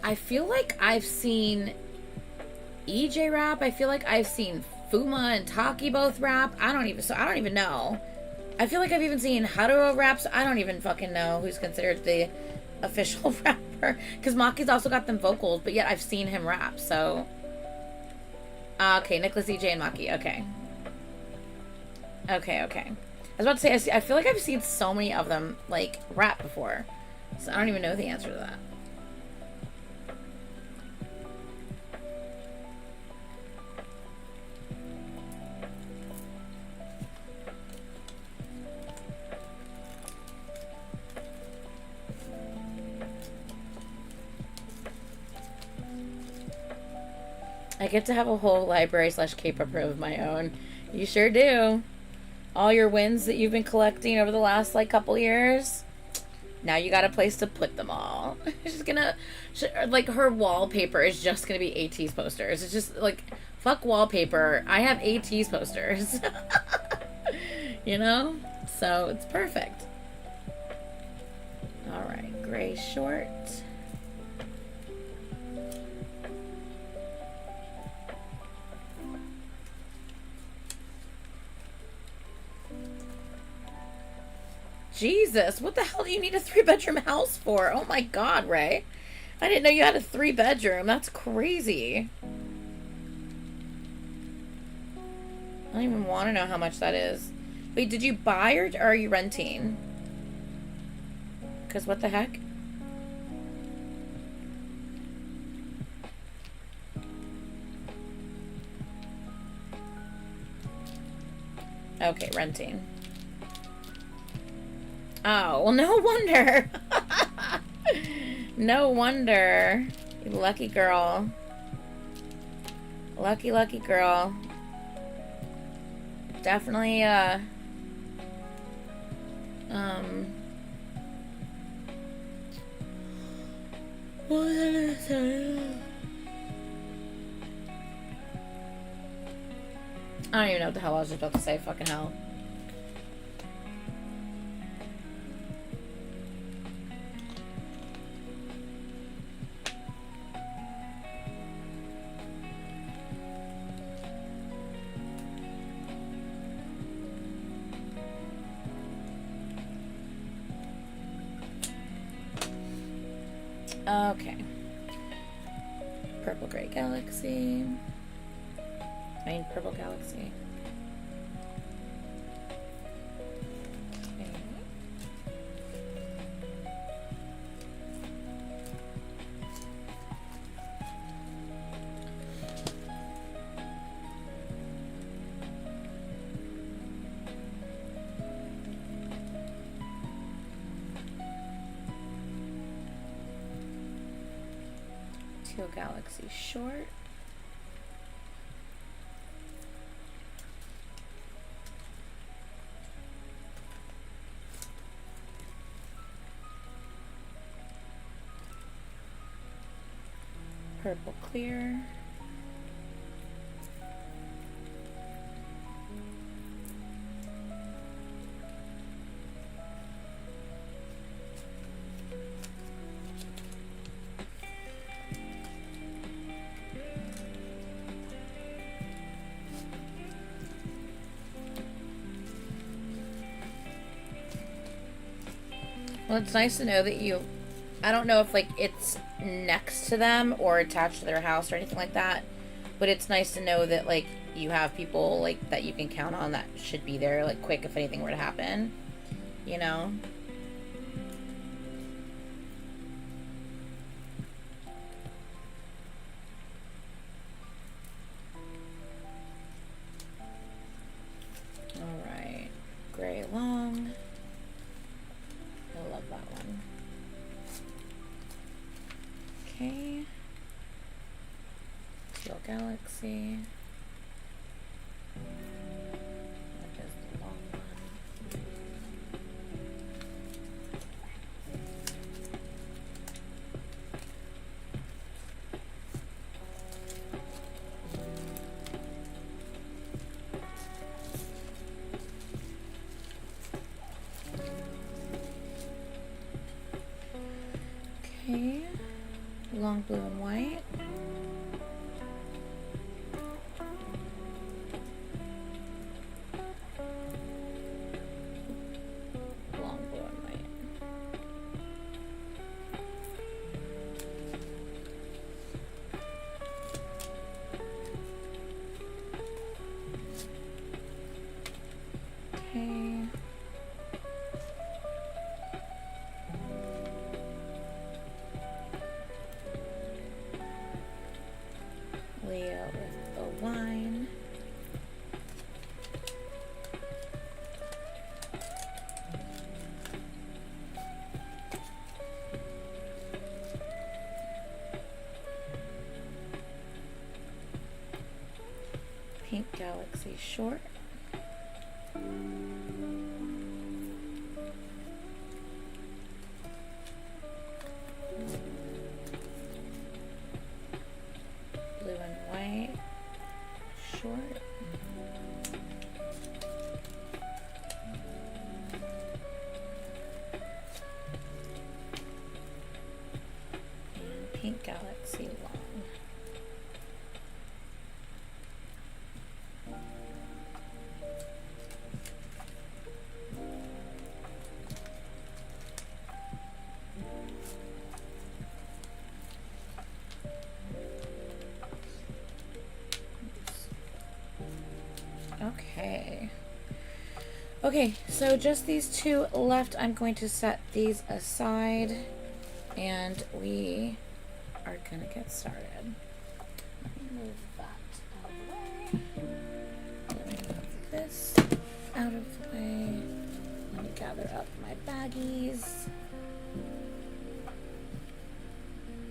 I feel like I've seen EJ rap. I feel like I've seen Fuma and Taki both rap. I don't even know. I feel like I've even seen Haruo rap, so I don't even fucking know who's considered the official rapper. Because Maki's also got them vocals, but yet I've seen him rap, so... okay, Nicholas, EJ, and Maki. Okay. Okay. I was about to say, I feel like I've seen so many of them, like, rap before. So I don't even know the answer to that. I get to have a whole library / Kpop room of my own. You sure do. All your wins that you've been collecting over the last, like, couple years. Now you got a place to put them all. She's gonna... like, her wallpaper is just gonna be AT's posters. It's just, like, fuck wallpaper. I have AT's posters. You know? So, it's perfect. Alright, gray short. Jesus, what the hell do you need a 3-bedroom house for? Oh my god, Ray. I didn't know you had a 3-bedroom. That's crazy. I don't even want to know how much that is. Wait, did you buy or are you renting? Because what the heck? Okay, renting. Oh, well, no wonder. No wonder. You lucky girl. Lucky girl. Definitely, what was I gonna say? I don't even know what the hell I was just about to say. Fucking hell. Okay. Purple Gray Galaxy. Purple Galaxy. Okay. Teal Galaxy short. Purple clear. Well, it's nice to know that you, I don't know if like it's next to them or attached to their house or anything like that, but it's nice to know that like you have people like that you can count on that should be there like quick if anything were to happen, you know? All right, gray long. I love that one. Okay. Teal Galaxy. That is the long one. Okay. Long blue and white. Long blue and white. Okay. Leo with the wine. Pink Galaxy short. Blue and white short. And Pink Galaxy long. Okay. Okay, so just these two left. I'm going to set these aside and we are gonna get started. Let me move that out of the way. Let me move this out of the way. Let me gather up my baggies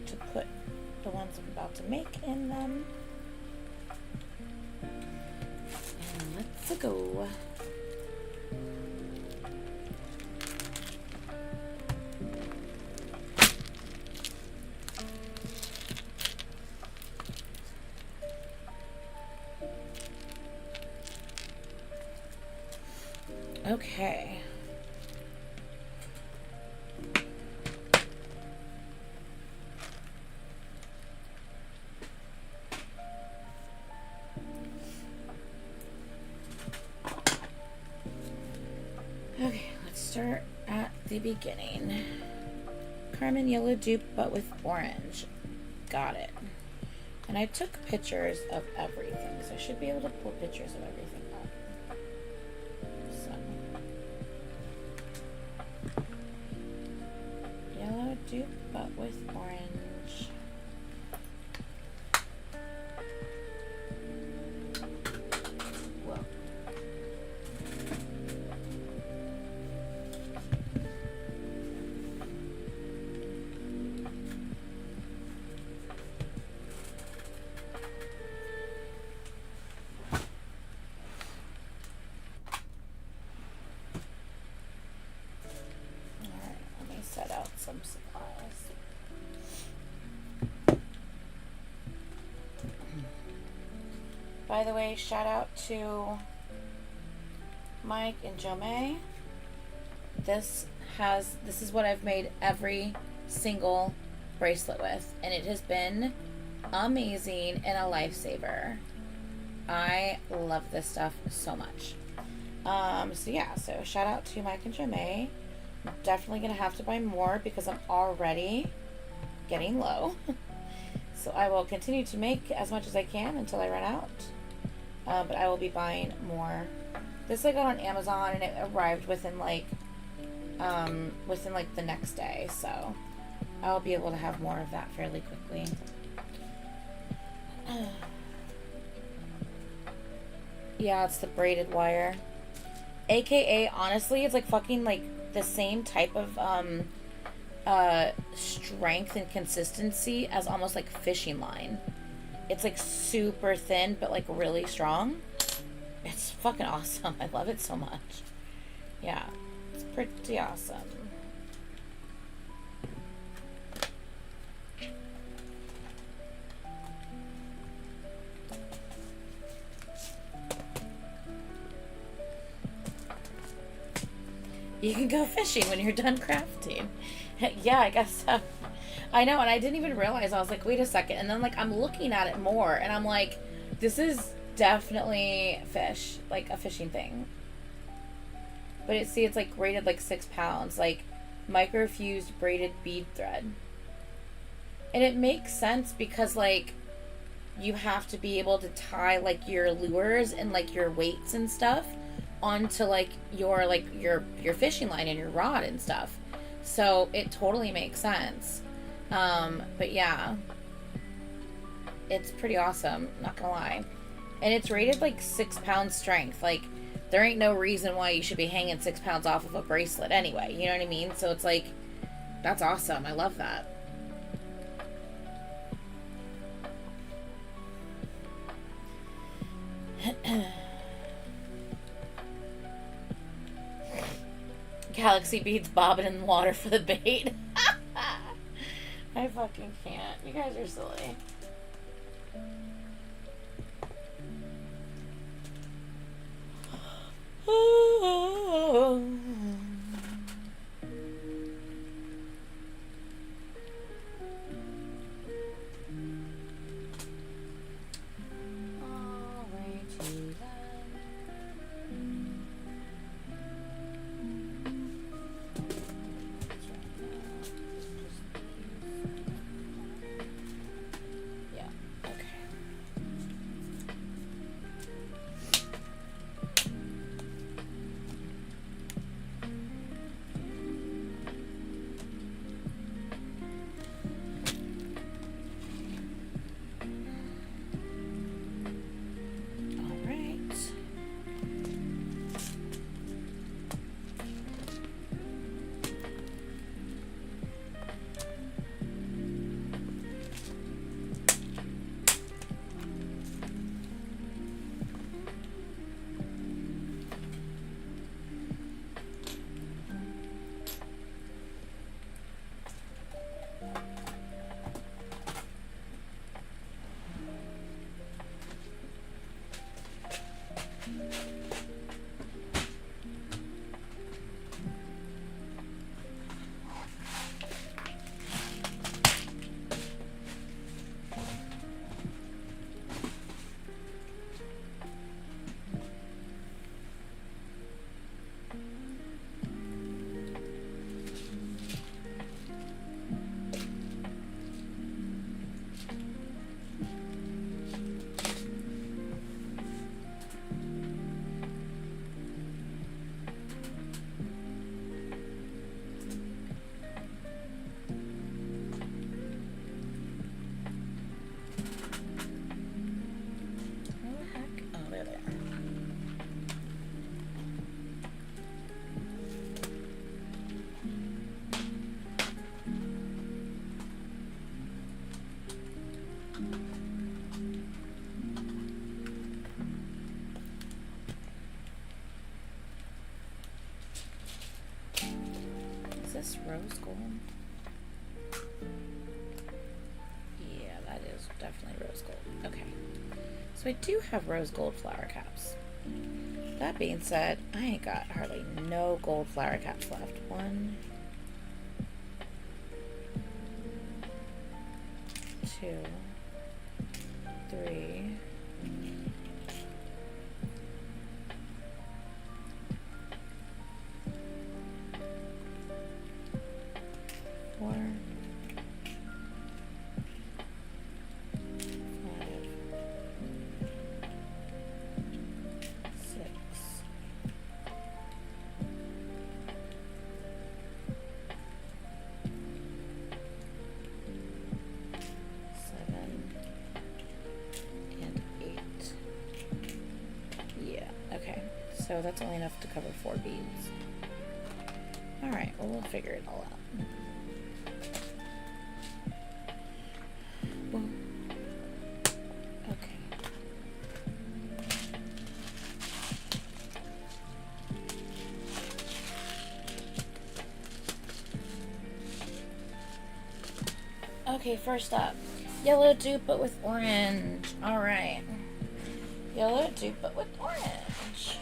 to put the ones I'm about to make in them. And let's go. Okay. Okay, let's start at the beginning. Carmen yellow dupe, but with orange. Got it. And I took pictures of everything, so I should be able to pull pictures of everything up. So. Yellow dupe, but with orange. Whoa. Set out some supplies. By the way, shout out to Mike and Jome. This is what I've made every single bracelet with, and it has been amazing and a lifesaver. I love this stuff so much. So yeah, so shout out to Mike and Jome. definitely gonna have to buy more because I'm already getting low. So I will continue to make as much as I can until I run out. But I will be buying more. This I got on Amazon and it arrived within like the next day, so I'll be able to have more of that fairly quickly. Yeah, it's the braided wire. AKA, honestly, it's like fucking like the same type of strength and consistency as almost like fishing line. It's like super thin but like really strong. It's fucking awesome. I love it so much. Yeah, it's pretty awesome. You can go fishing when you're done crafting. Yeah, I guess so. I know, and I didn't even realize. I was like, wait a second. And then, like, I'm looking at it more, and I'm like, this is definitely fish. Like, a fishing thing. But it's like rated like 6 pounds. Like, microfused braided bead thread. And it makes sense because, like, you have to be able to tie, like, your lures and, like, your weights and stuff onto like your fishing line and your rod and stuff, so it totally makes sense. But yeah, it's pretty awesome, not gonna lie. And it's rated like 6 pounds strength. Like, there ain't no reason why you should be hanging 6 pounds off of a bracelet anyway, you know what I mean? So it's like, that's awesome. I love that. Galaxy beads bobbing in the water for the bait. I fucking can't. You guys are silly. This rose gold? Yeah, that is definitely rose gold. Okay. So I do have rose gold flower caps. That being said, I ain't got hardly no gold flower caps left. 1, 2, 3. 4, 5, 6, 7, and 8. Yeah, okay. So that's only enough to cover 4 beads. Alright, well, we'll figure it all out. Well, okay. Okay, first up, yellow dupe but with orange. Alright. Yellow dupe but with orange.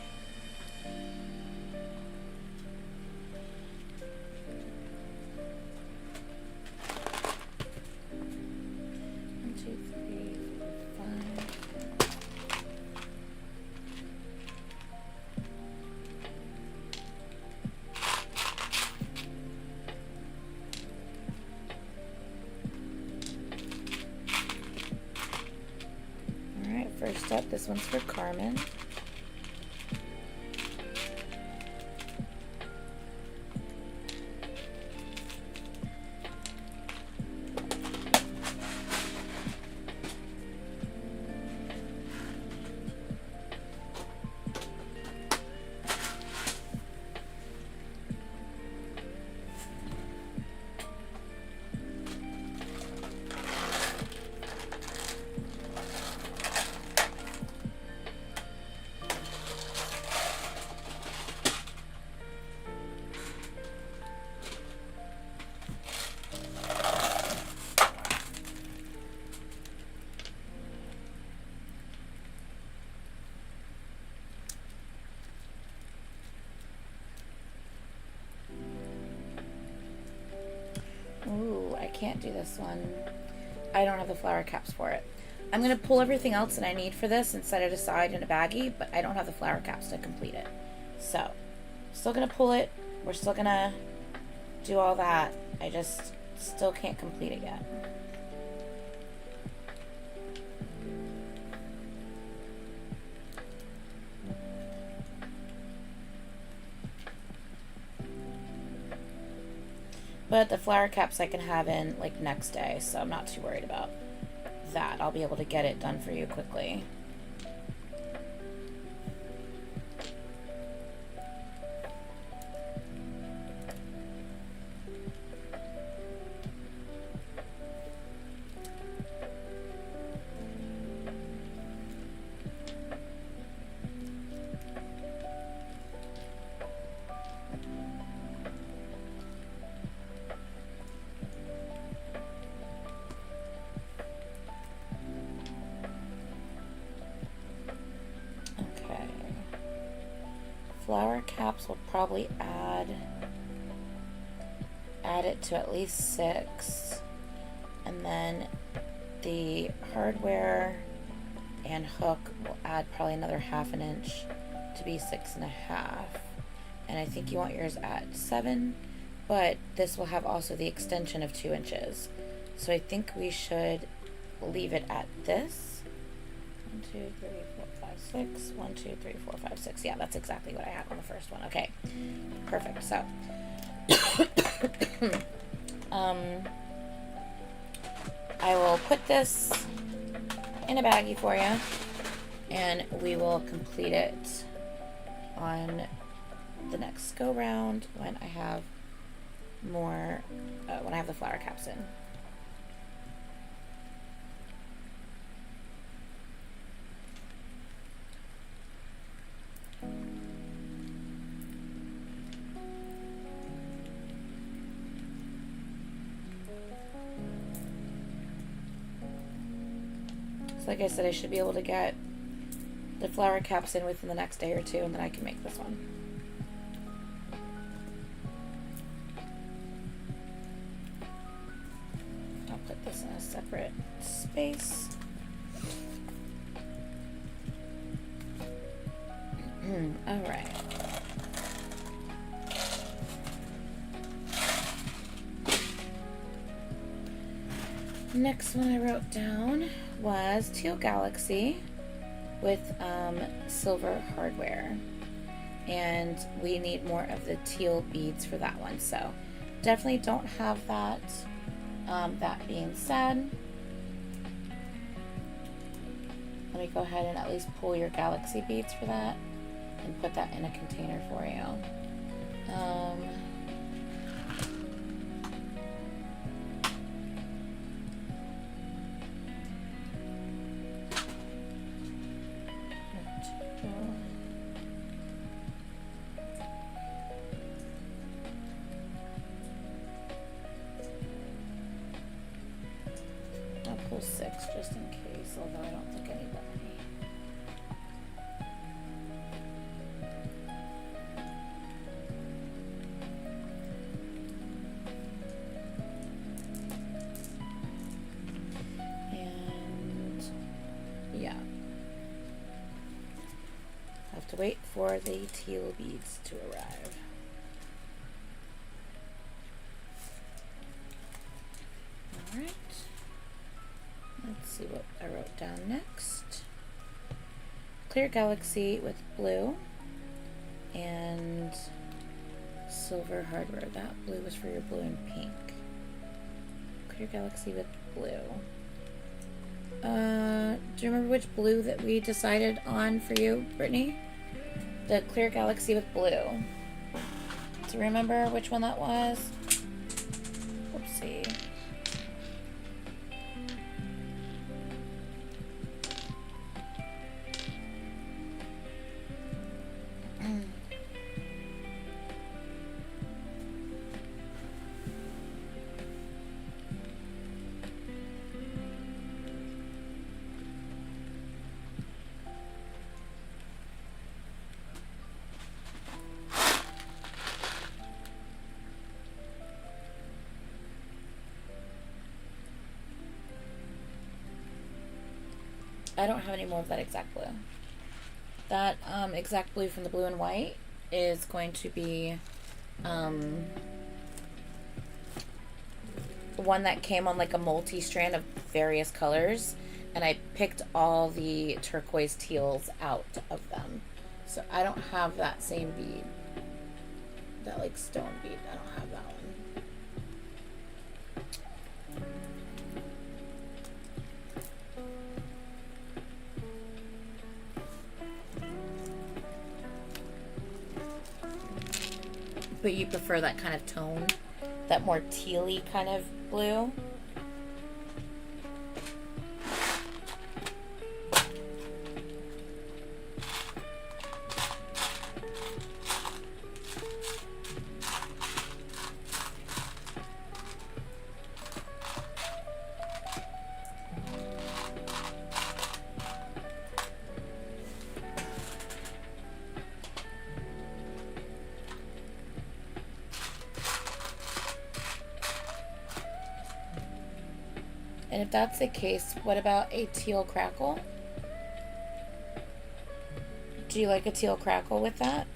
First up, this one's for Carmen. Ooh, I can't do this one. I don't have the flower caps for it. I'm going to pull everything else that I need for this and set it aside in a baggie, but I don't have the flower caps to complete it. So, still going to pull it. We're still going to do all that. I just still can't complete it yet. But the flower caps I can have in like next day, so I'm not too worried about that. I'll be able to get it done for you quickly. Flower caps will probably add it to at least 6, and then the hardware and hook will add probably another 1/2 inch to be 6.5, and I think you want yours at 7, but this will have also the extension of 2 inches, so I think we should leave it at this. 1, 2, 3, 4, 5, 6. 1, 2, 3, 4, 5, 6. Yeah, that's exactly what I had on the first one. Okay, perfect. So, I will put this in a baggie for you, and we will complete it on the next go round when I have more, when I have the flower caps in. Like I said, I should be able to get the flower caps in within the next day or two, and then I can make this one. I'll put this in a separate space. All right. Next one I wrote down was Teal Galaxy with silver hardware. And we need more of the teal beads for that one. So definitely don't have that. That being said, let me go ahead and at least pull your galaxy beads for that and put that in a container for you. I'll pull 6 just in case, although I don't think I need that many. And yeah, have to wait for the teal beads to arrive. All right. Let's see what I wrote down next. Clear Galaxy with blue and silver hardware. That blue was for your blue and pink. Clear Galaxy with blue. Do you remember which blue that we decided on for you, Brittany? The Clear Galaxy with blue. Do you remember which one that was? Oopsie. I don't have any more of that exact blue. That exact blue from the blue and white is going to be one that came on like a multi-strand of various colors, and I picked all the turquoise teals out of them. So I don't have that same bead. That like stone bead. I don't have that one. But you prefer that kind of tone, that more tealy kind of blue. And if that's the case, what about a teal crackle? Do you like a teal crackle with that?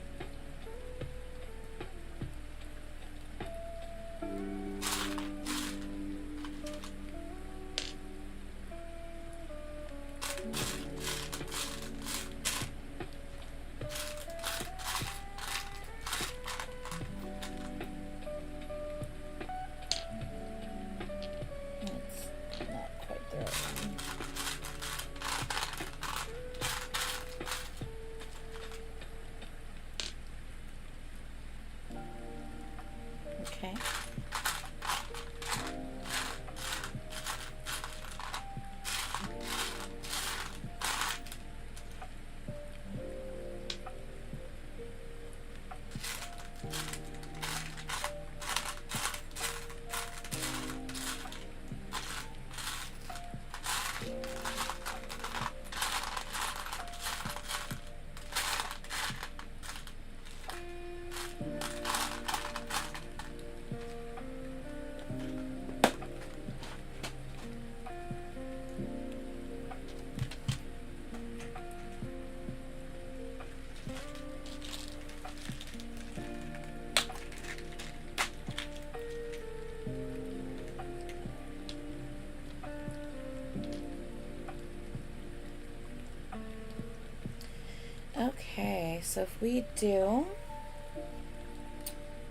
So if we do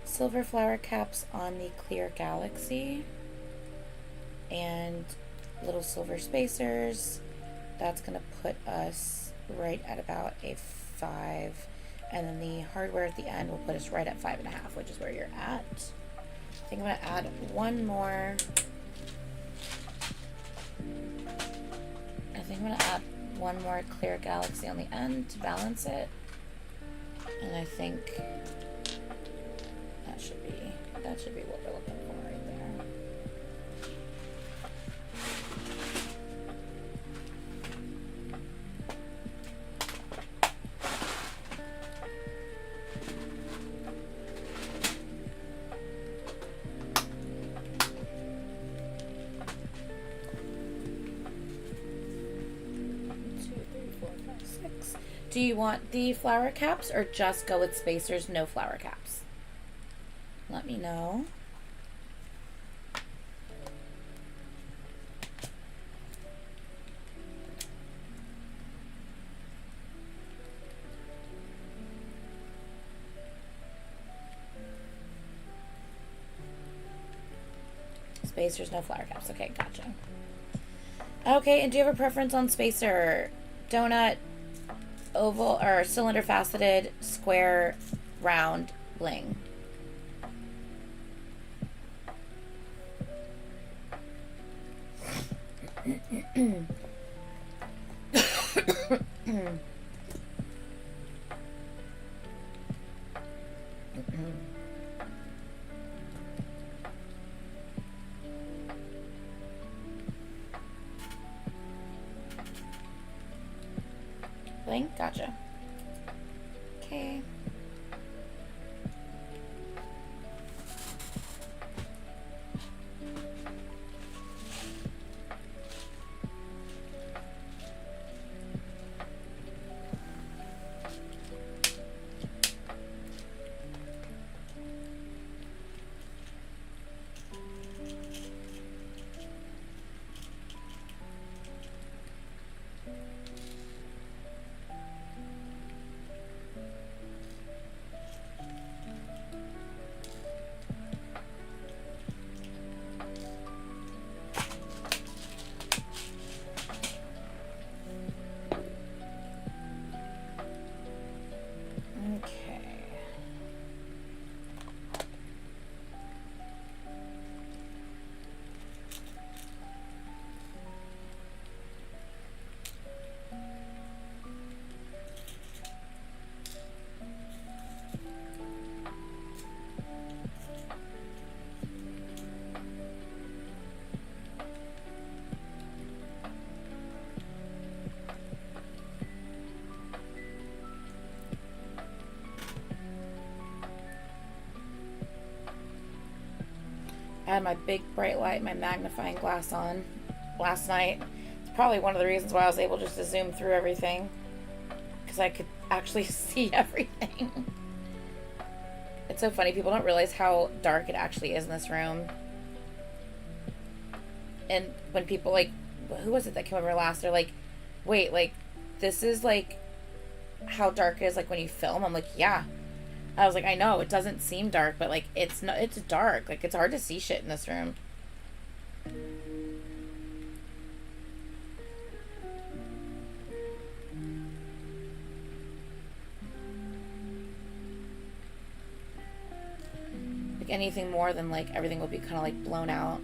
silver flower caps on the clear galaxy and little silver spacers, that's going to put us right at about a 5. And then the hardware at the end will put us right at 5.5, which is where you're at. I think I'm going to add one more. I think I'm going to add one more clear galaxy on the end to balance it. And I think that should be what we're looking for right there. Do you want the flower caps or just go with spacers, no flower caps? Let me know. Spacers, no flower caps. Okay, gotcha. Okay, and do you have a preference on spacer? Donut, oval, or cylinder faceted, square, round, bling? Bling? Gotcha. Okay. I had my big bright light, my magnifying glass on last night. It's probably one of the reasons why I was able just to zoom through everything, because I could actually see everything. It's so funny, people don't realize how dark it actually is in this room. And when people, like, who was it that came over last? They're like, wait, like, this is like how dark it is like when you film? I'm like, yeah. I was like, I know, it doesn't seem dark, but, like, it's dark. Like, it's hard to see shit in this room. Like, anything more than, like, everything will be kind of, like, blown out.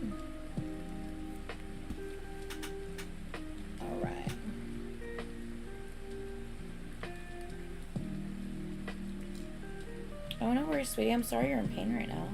Alright. Oh, no worries, sweetie. I'm sorry you're in pain right now.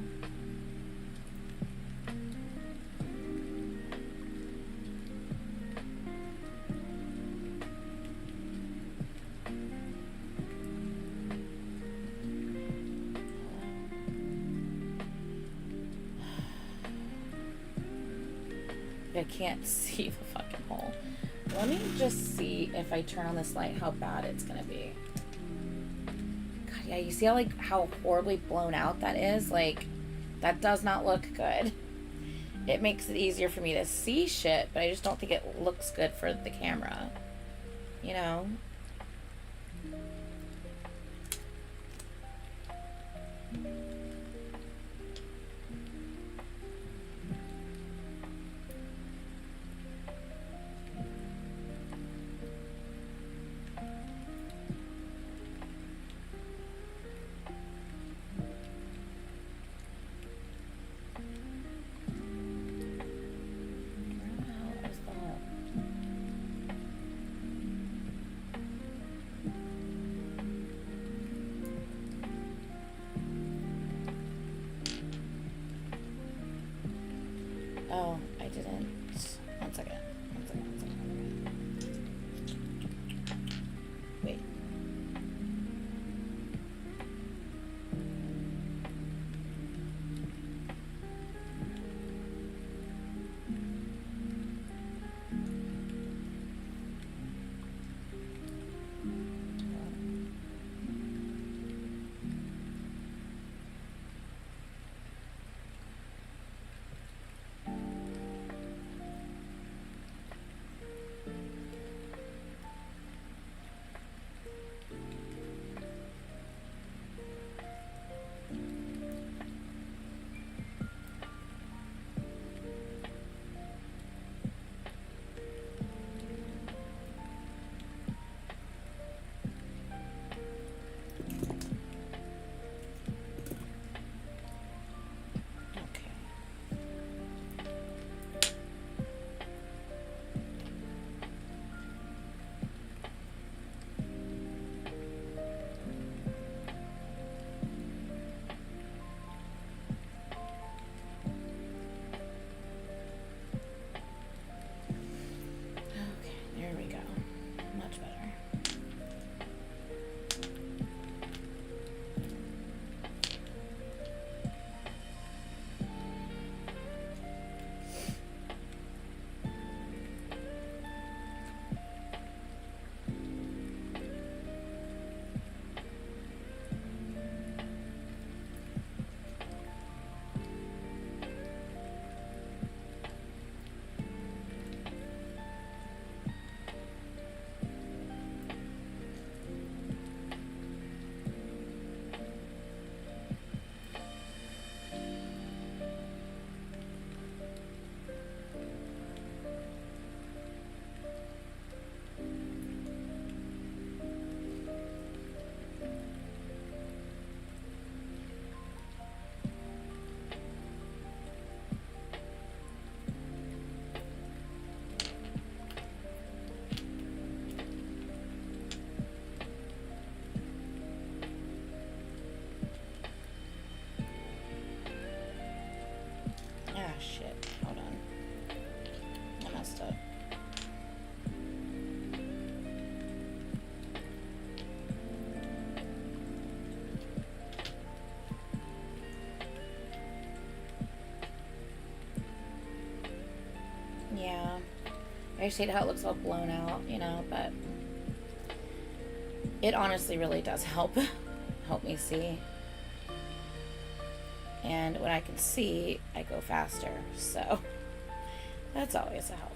I can't see the fucking hole. Let me just see if I turn on this light how bad it's gonna be. Yeah, you see how, like, how horribly blown out that is? Like, that does not look good. It makes it easier for me to see shit, but I just don't think it looks good for the camera. You know? Oh, I didn't. One second. Wait. There we go. Much better. Ah, shit. Hold on. I messed up. Yeah. I just hate how it looks all blown out, you know, but it honestly really does help me see. And when I can see, I go faster. So that's always a help.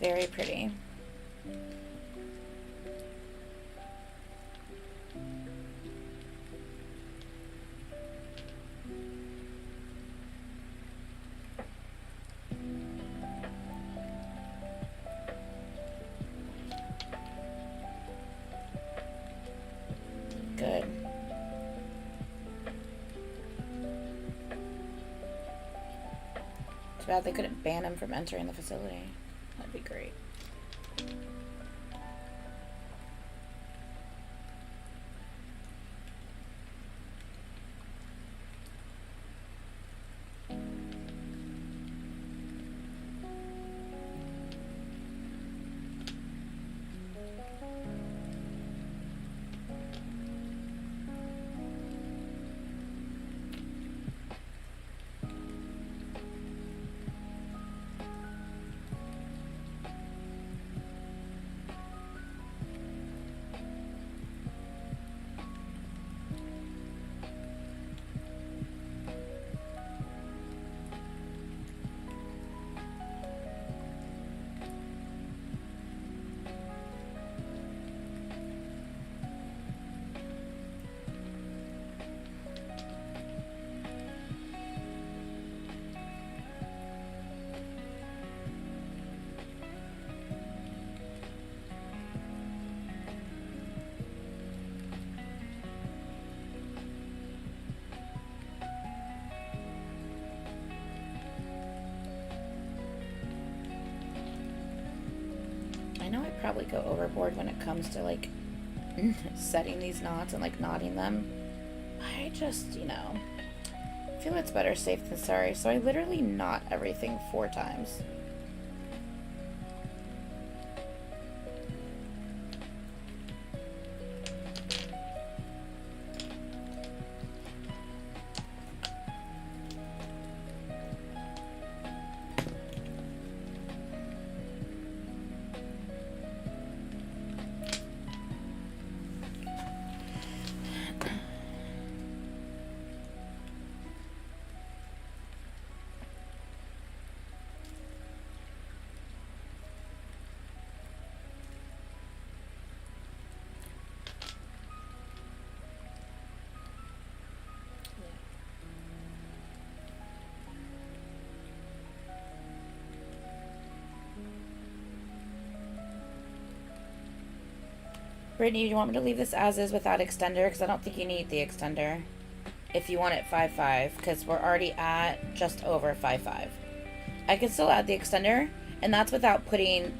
Very pretty. Good. Too bad they couldn't ban him from entering the facility. That'd be great. I know I probably go overboard when it comes to like setting these knots and like knotting them. I just, you know, feel it's better safe than sorry, so I literally knot everything 4 times. Brittany, do you want me to leave this as is without extender? Because I don't think you need the extender. If you want it 5.5, because we're already at just over 5.5. I can still add the extender, and that's without putting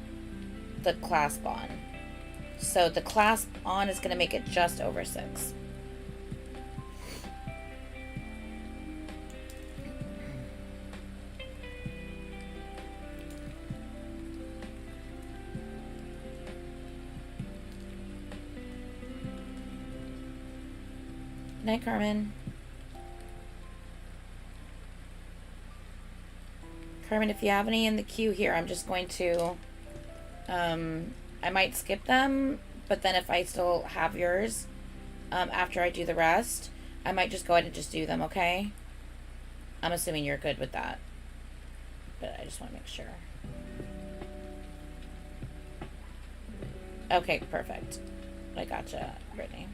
the clasp on. So the clasp on is going to make it just over 6. Good night, Carmen. Carmen, if you have any in the queue here, I'm just going to, I might skip them, but then if I still have yours, after I do the rest, I might just go ahead and just do them, okay? I'm assuming you're good with that, but I just want to make sure. Okay, perfect. I gotcha, Brittany.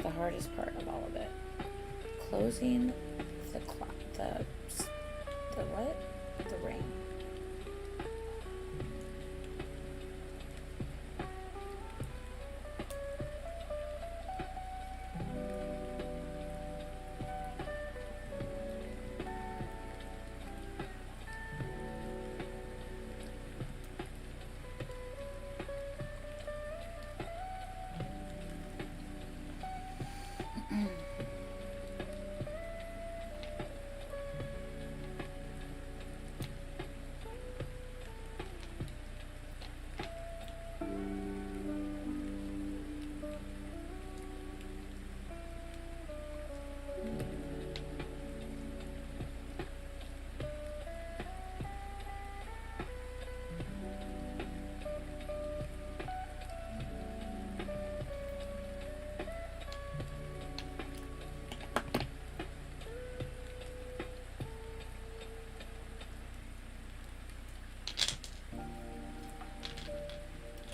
The hardest part of all of it. Closing the what? The ring.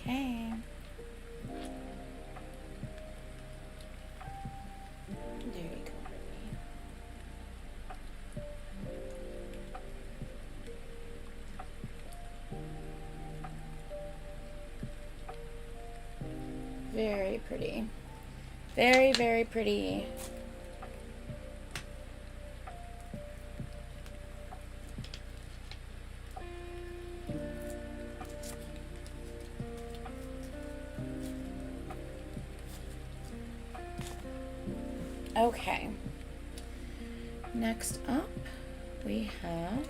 Okay. There you go. Very pretty. Very, very pretty. Okay. Next up, we have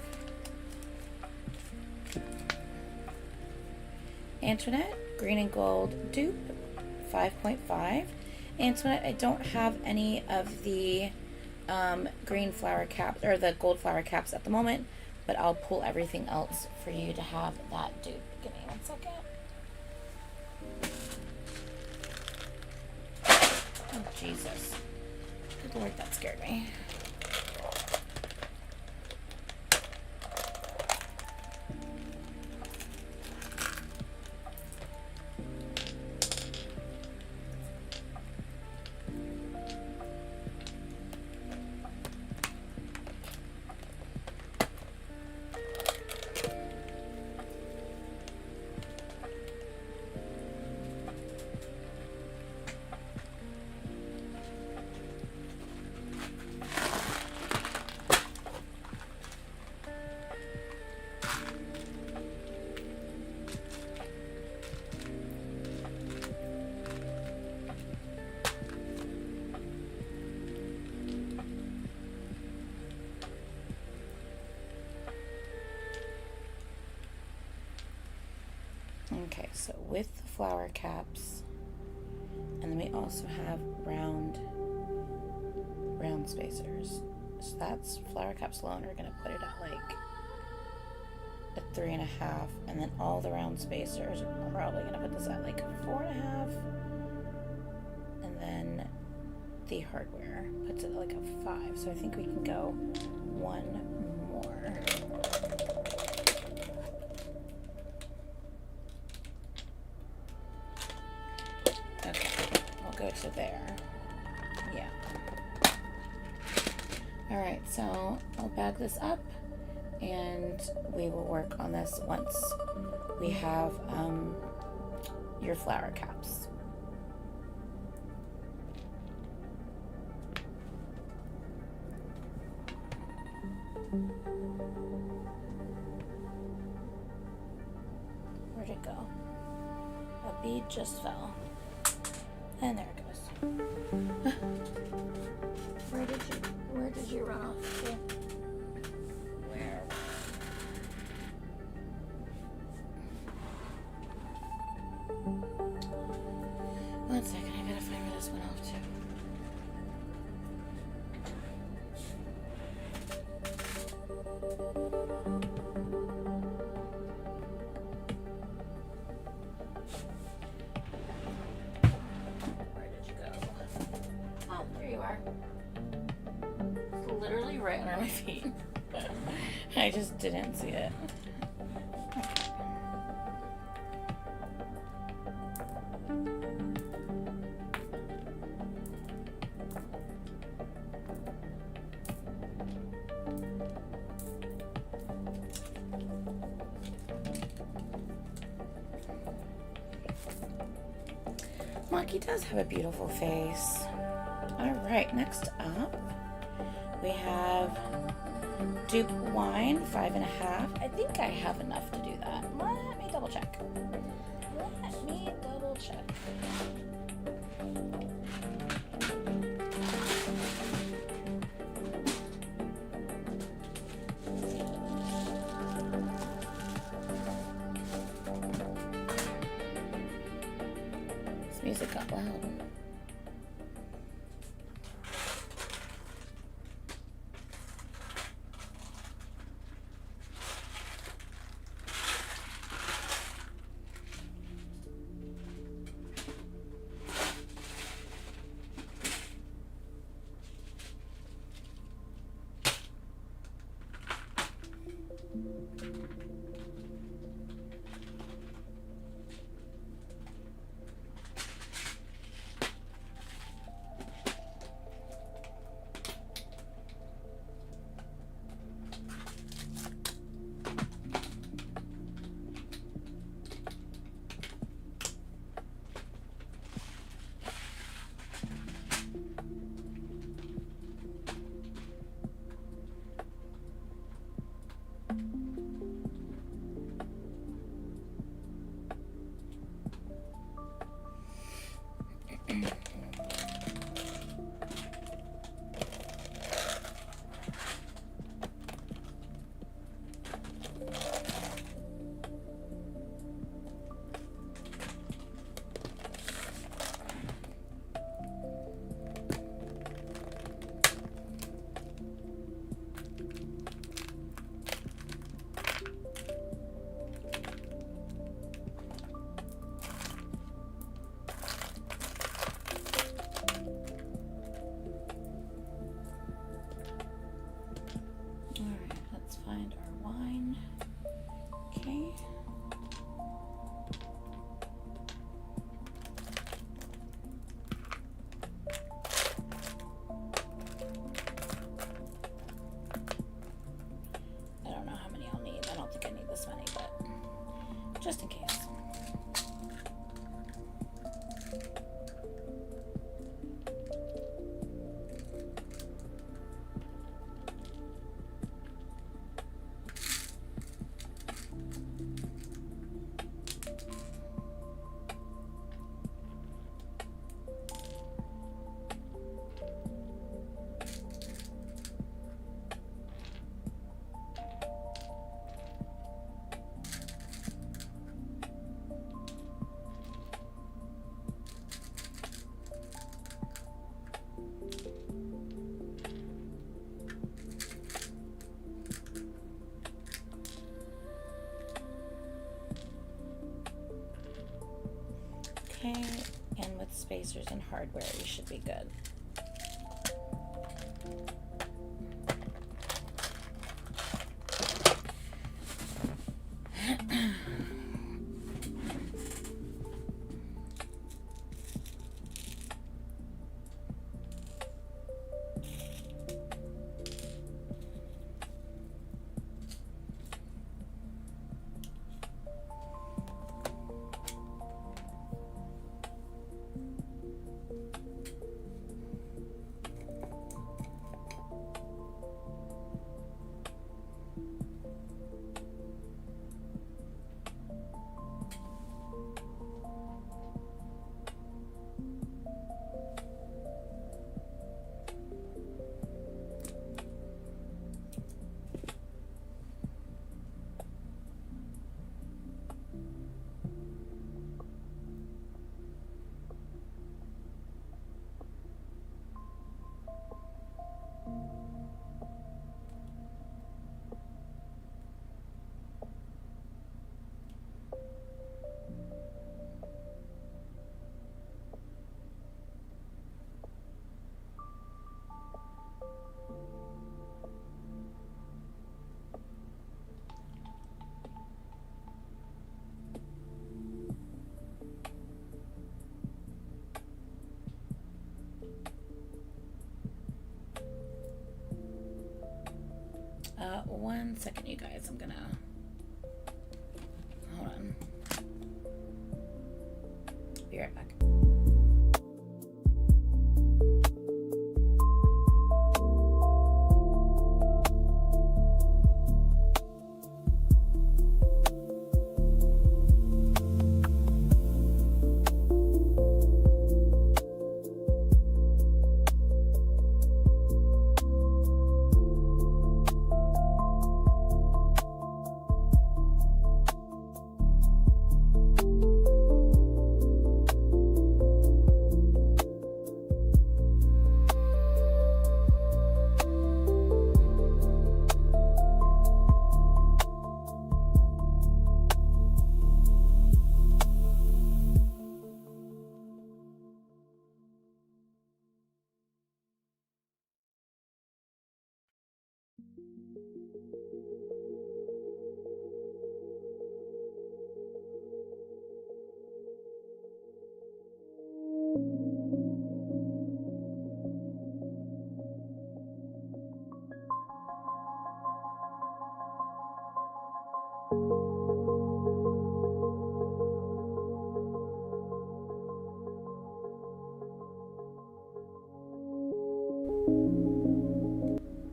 Antoinette Green and Gold dupe, 5.5. Antoinette, I don't have any of the green flower caps or the gold flower caps at the moment, but I'll pull everything else for you to have that dupe. Give me 1 second. Oh, Jesus. Good Lord, that scared me. Okay, so with the flower caps, and then we also have round spacers. So that's flower caps alone. We're gonna put it at like a 3.5, and then all the round spacers are probably gonna put this at like 4.5, and then the hardware puts it at like a 5. So I think we can go one more. Go to there. Yeah. Alright, so I'll bag this up and we will work on this once we have your flower caps. Where'd it go? A bead just fell. And there it goes. Where did you run off to? Where? 1 second, I gotta find where this went off to. Right under my feet. I just didn't see it. Maki does have a beautiful face. Alright, next up we have dupe wine, 5.5. I think I have enough to do that. Let me double check. This music got loud. just in case. Okay, and with spacers and hardware, you should be good. One second, you guys. I'm gonna hold on. Be right back.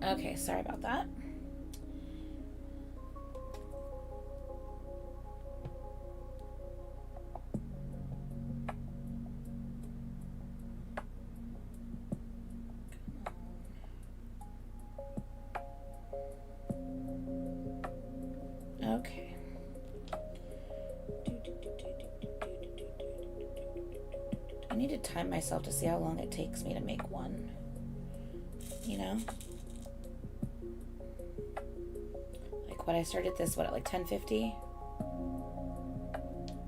Okay, sorry about that. Okay. I need to time myself to see how long it takes me to make one. You know? Like what I started this, what, at like 10:50?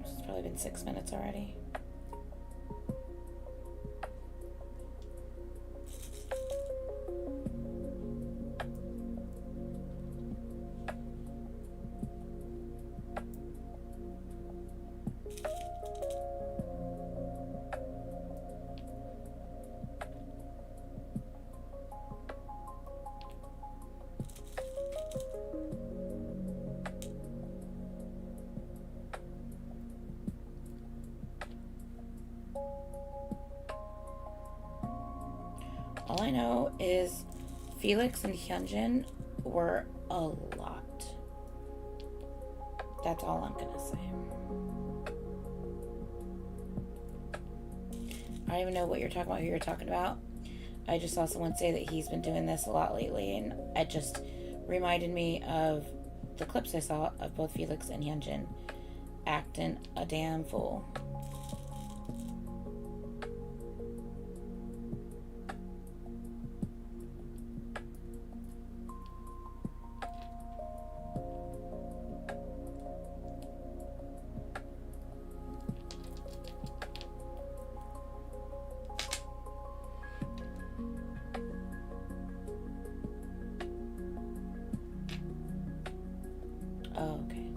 It's probably been 6 minutes already. I know is Felix and Hyunjin were a lot. That's all I'm gonna say. I don't even know what you're talking about, who you're talking about. I just saw someone say that he's been doing this a lot lately, and it just reminded me of the clips I saw of both Felix and Hyunjin acting a damn fool. Oh, okay.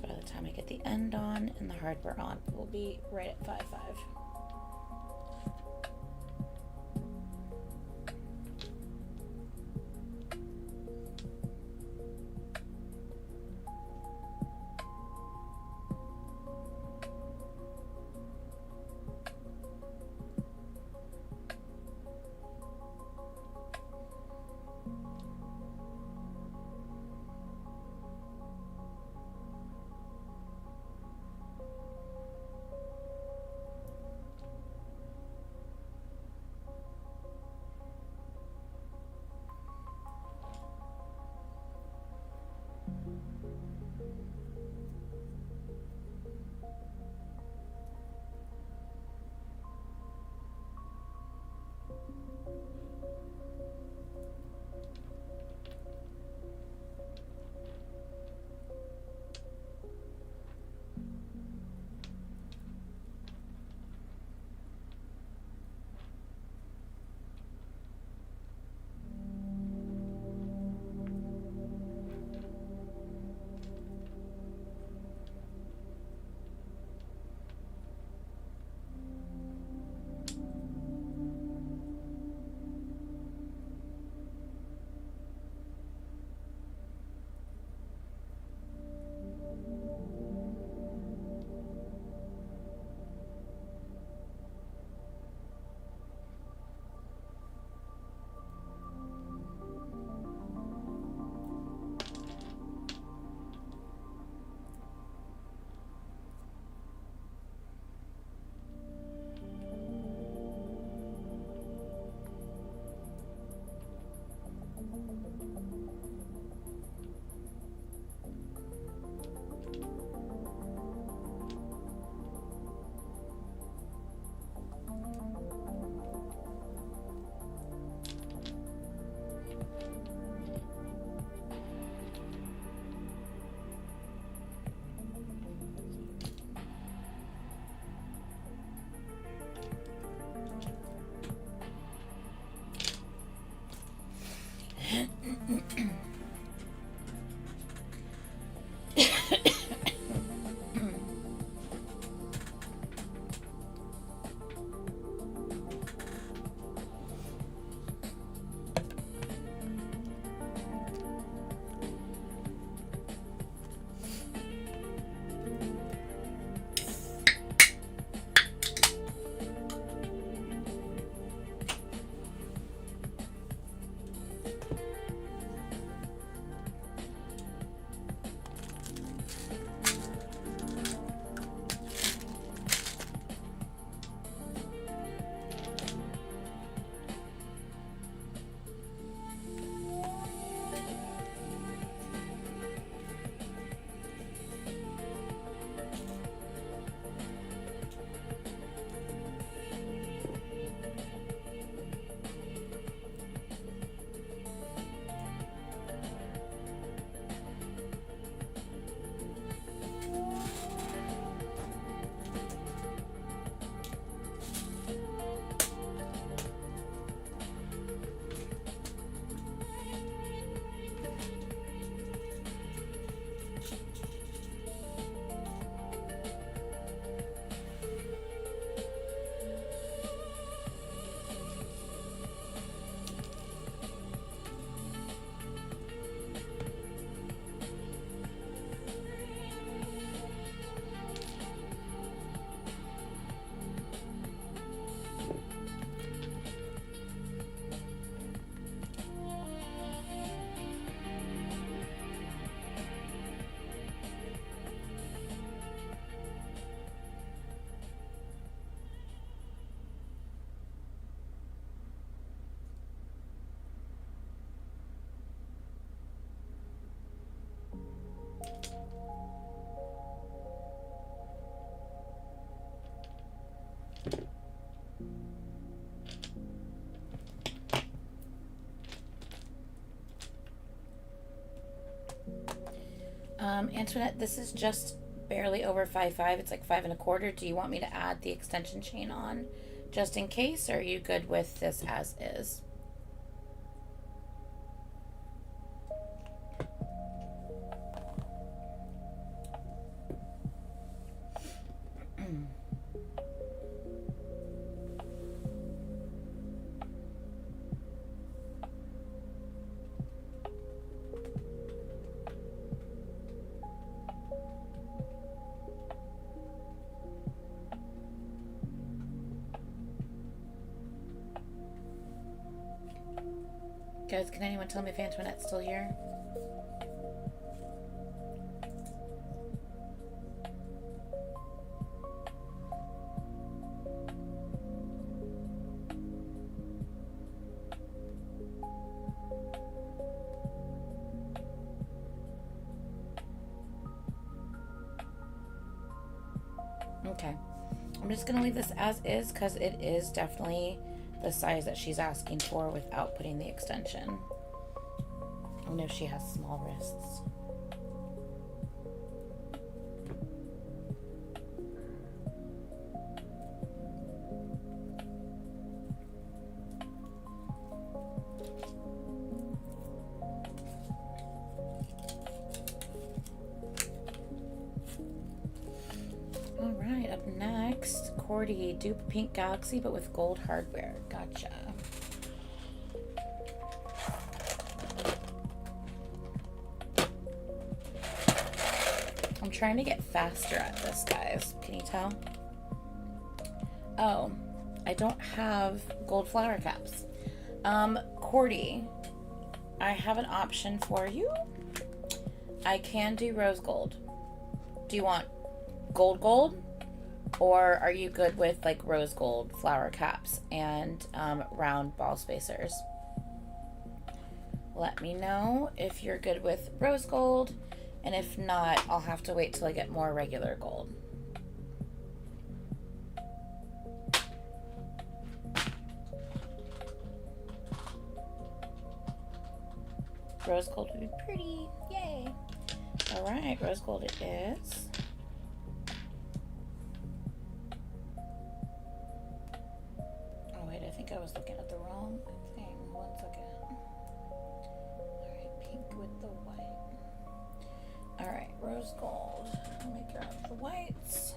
By the time I get the end on and the hardware on, we'll be right at 5.5. Antoinette, this is just barely over 5'5". It's like 5 1/4. Do you want me to add the extension chain on just in case, or are you good with this as is? Guys, can anyone tell me if Antoinette's still here? Okay. I'm just going to leave this as is because it is definitely the size that she's asking for without putting the extension. I know she has small wrists. Alright, up next, Cordy, dupe Pink Galaxy but with gold hardware. Gotcha. I'm trying to get faster at this, guys. Can you tell? Oh, I don't have gold flower caps. Cordy, I have an option for you. I can do rose gold. Do you want gold, or are you good with like rose gold flower caps and round ball spacers? Let me know if you're good with rose gold, and if not, I'll have to wait till I get more regular gold. Rose gold would be pretty. Yay. All right, rose gold it is. Oh wait, I think I was looking at the wrong thing. 1 second. All right, pink with the white. All right, rose gold. Let me grab the whites.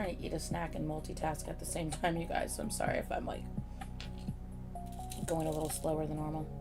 trying to eat a snack and multitask at the same time, you guys, so I'm sorry if I'm like going a little slower than normal.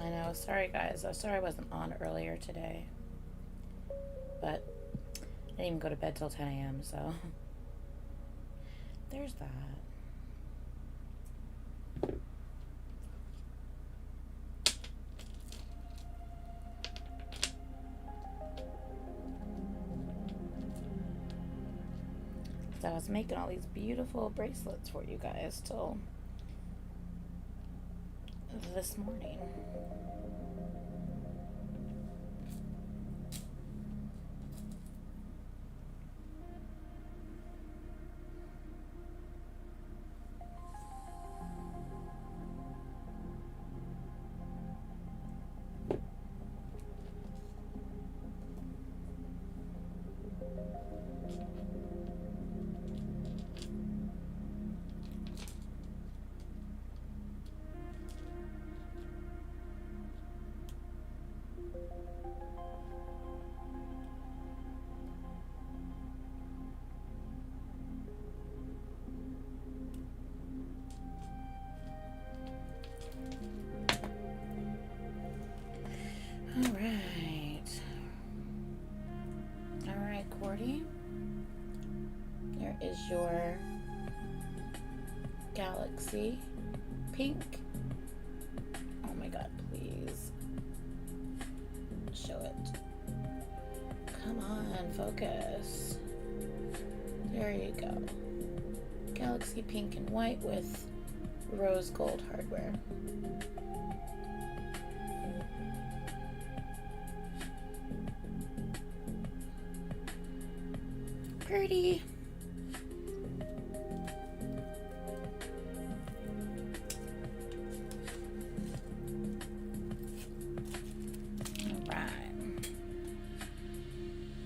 I know. Sorry, guys. I'm sorry I wasn't on earlier today. But I didn't even go to bed till 10 a.m., so there's that. So I was making all these beautiful bracelets for you guys till this morning. Alright, Cordy. There is your Galaxy pink. Oh my god, please. Show it. Come on, focus. There you go. Galaxy pink and white with rose gold hardware. Pretty. Alright.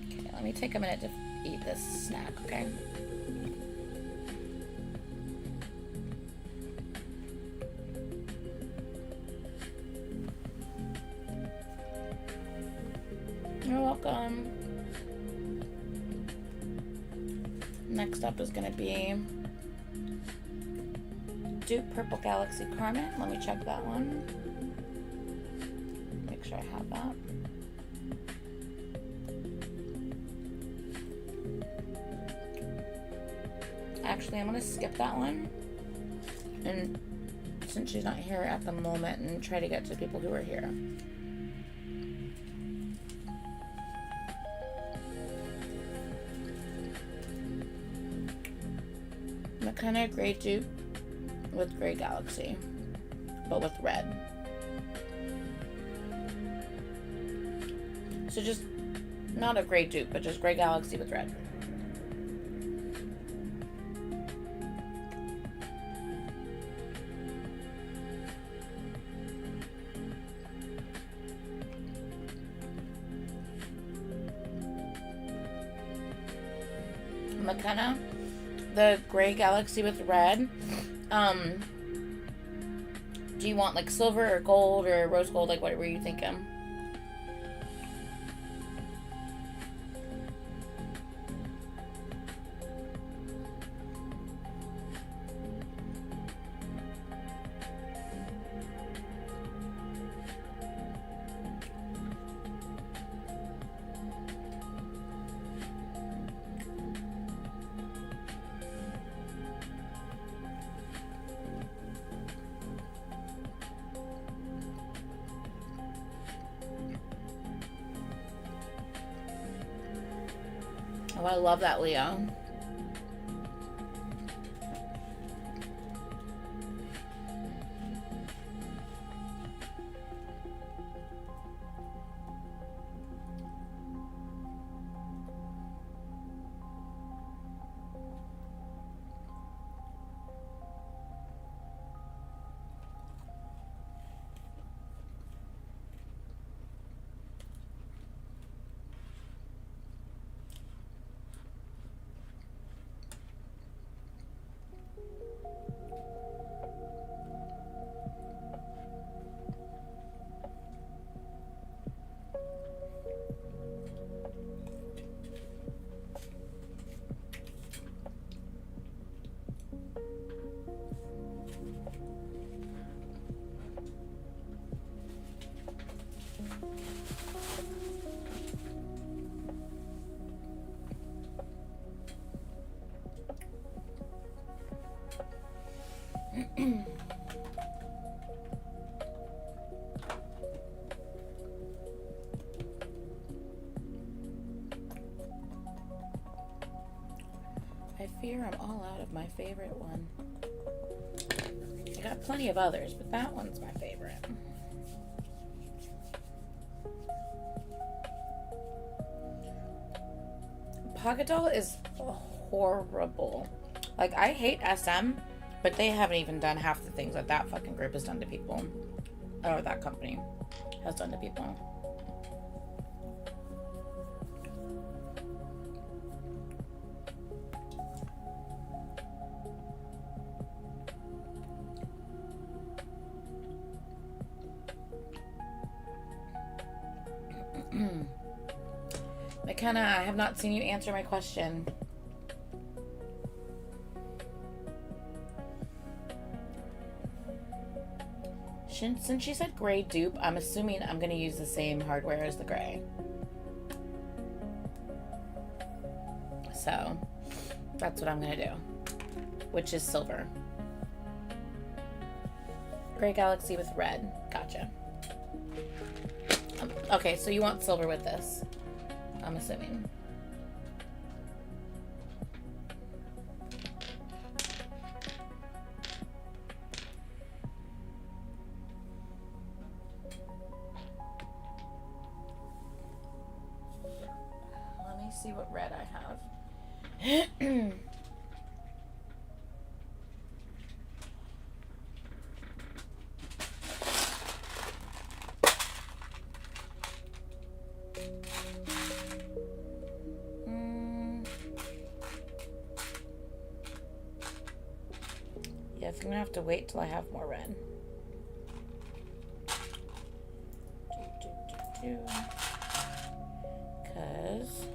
Okay, let me take a minute to eat this snack, okay? You're welcome. Next up is going to be Dupe Purple Galaxy Carmen. Let me check that one. Make sure I have that. Actually, I'm going to skip that one. And since she's not here at the moment, and try to get to people who are here. Kind of gray dupe with Gray Galaxy, but with red. So just not a gray dupe, but just Gray Galaxy with red. McKenna. The Gray Galaxy with red. Do you want like silver or gold or rose gold? Like, what were you thinking? Oh, I love that, Leo. I fear I'm all out of my favorite one. I got plenty of others, but that one's my favorite. Pocket Doll is horrible. Like, I hate SM, but they haven't even done half the things that that fucking group has done to people. Or that company has done to people. McKenna, I have not seen you answer my question. Since she said gray dupe, I'm assuming I'm going to use the same hardware as the gray. So, that's what I'm going to do. Which is silver. Gray Galaxy with red. Gotcha. Okay, so you want silver with this, I'm assuming. Let me see what red I have. Yes, I'm gonna have to wait till I have more red. Because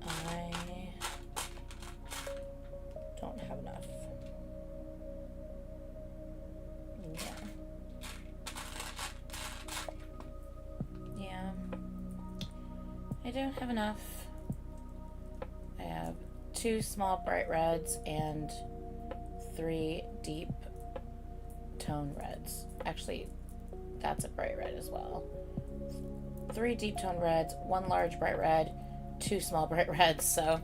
I don't have enough. Yeah, I don't have enough. I have 2 small bright reds and 3 deep tone reds. Actually, that's a bright red as well. 3 deep tone reds, 1 large bright red, 2 small bright reds. So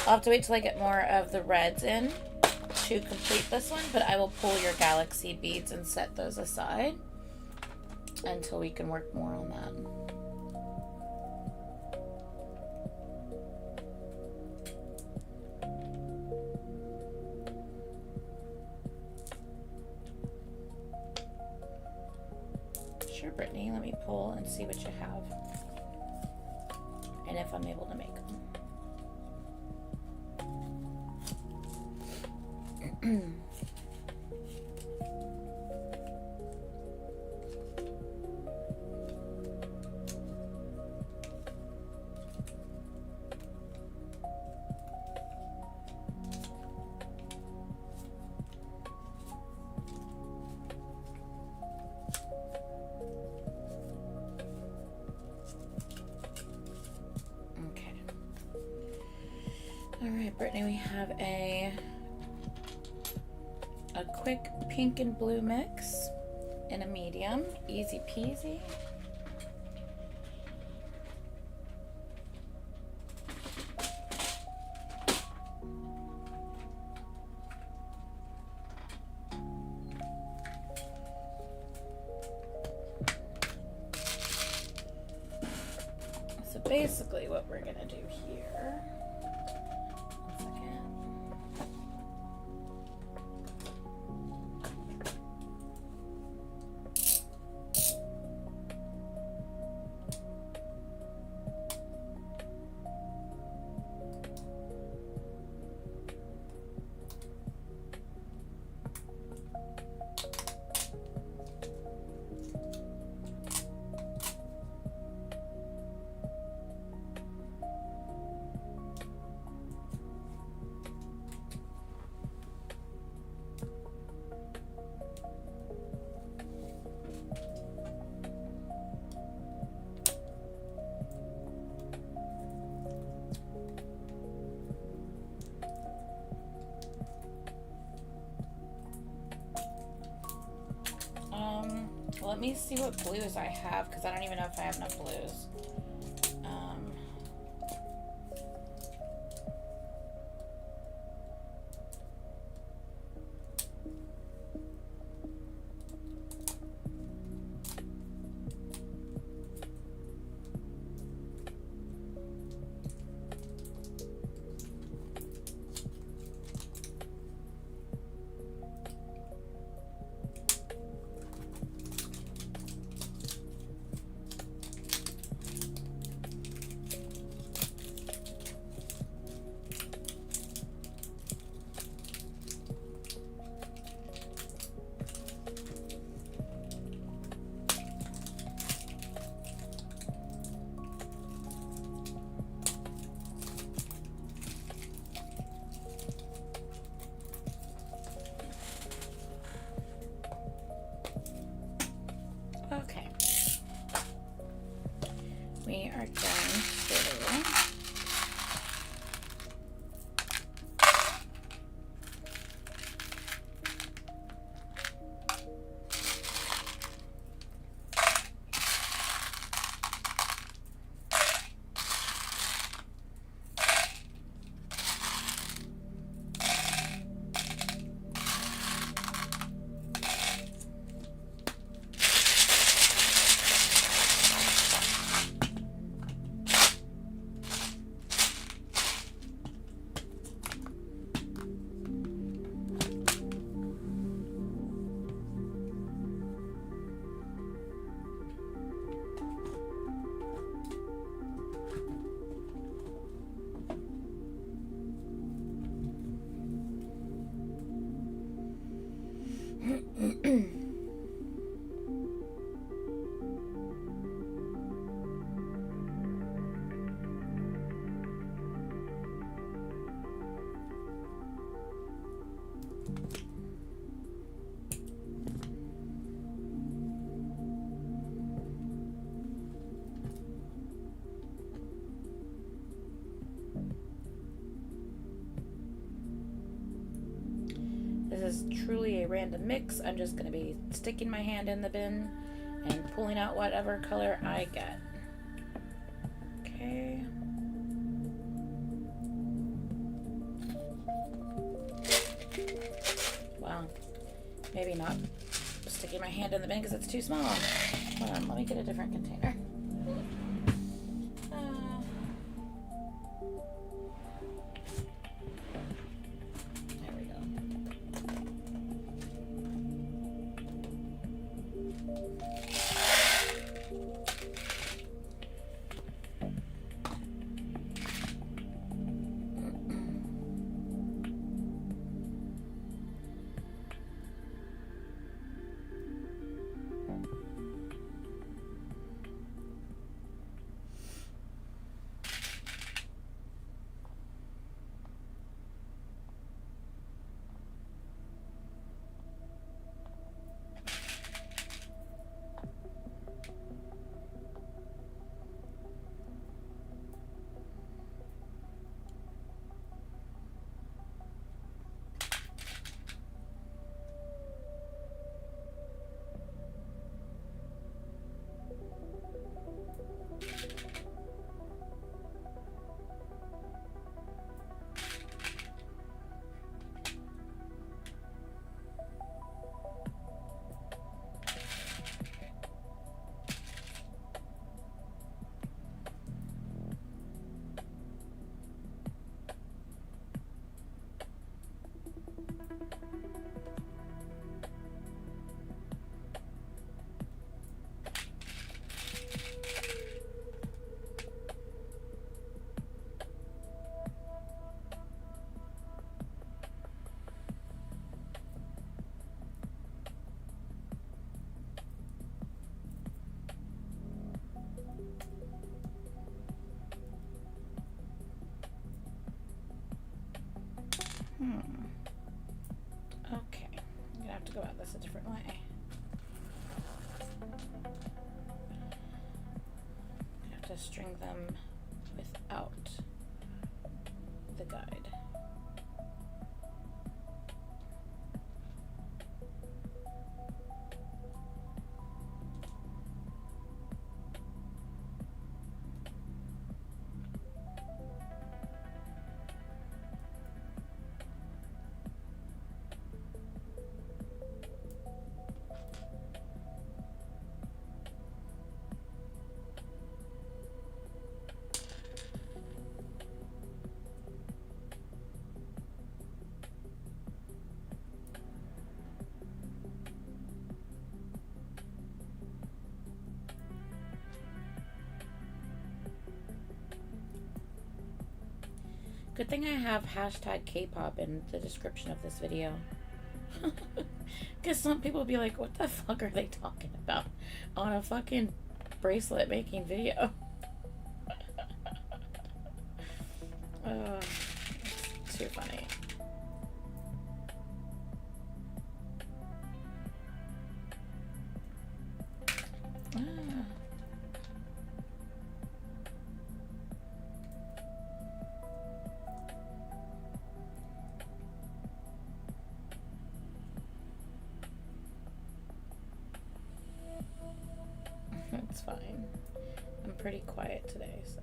I'll have to wait till I get more of the reds in to complete this one, but I will pull your galaxy beads and set those aside until we can work more on that. Sure, Brittany, let me pull and see what you have and if I'm able to make them. Brittany, we have a quick pink and blue mix in a medium, easy peasy. So basically what we're gonna do here, let me see what blues I have, because I don't even know if I have enough blues. is truly a random mix, I'm just going to be sticking my hand in the bin and pulling out whatever color I get. Okay. Wow. Maybe not sticking my hand in the bin because it's too small. Hold on, let me get a different container. There we go. Okay, I'm gonna have to go at this a different way. I have to string them without the guide. Good thing I have hashtag Kpop in the description of this video. Because some people be like, what the fuck are they talking about on a fucking bracelet making video? It's too funny. It's fine. I'm pretty quiet today, so.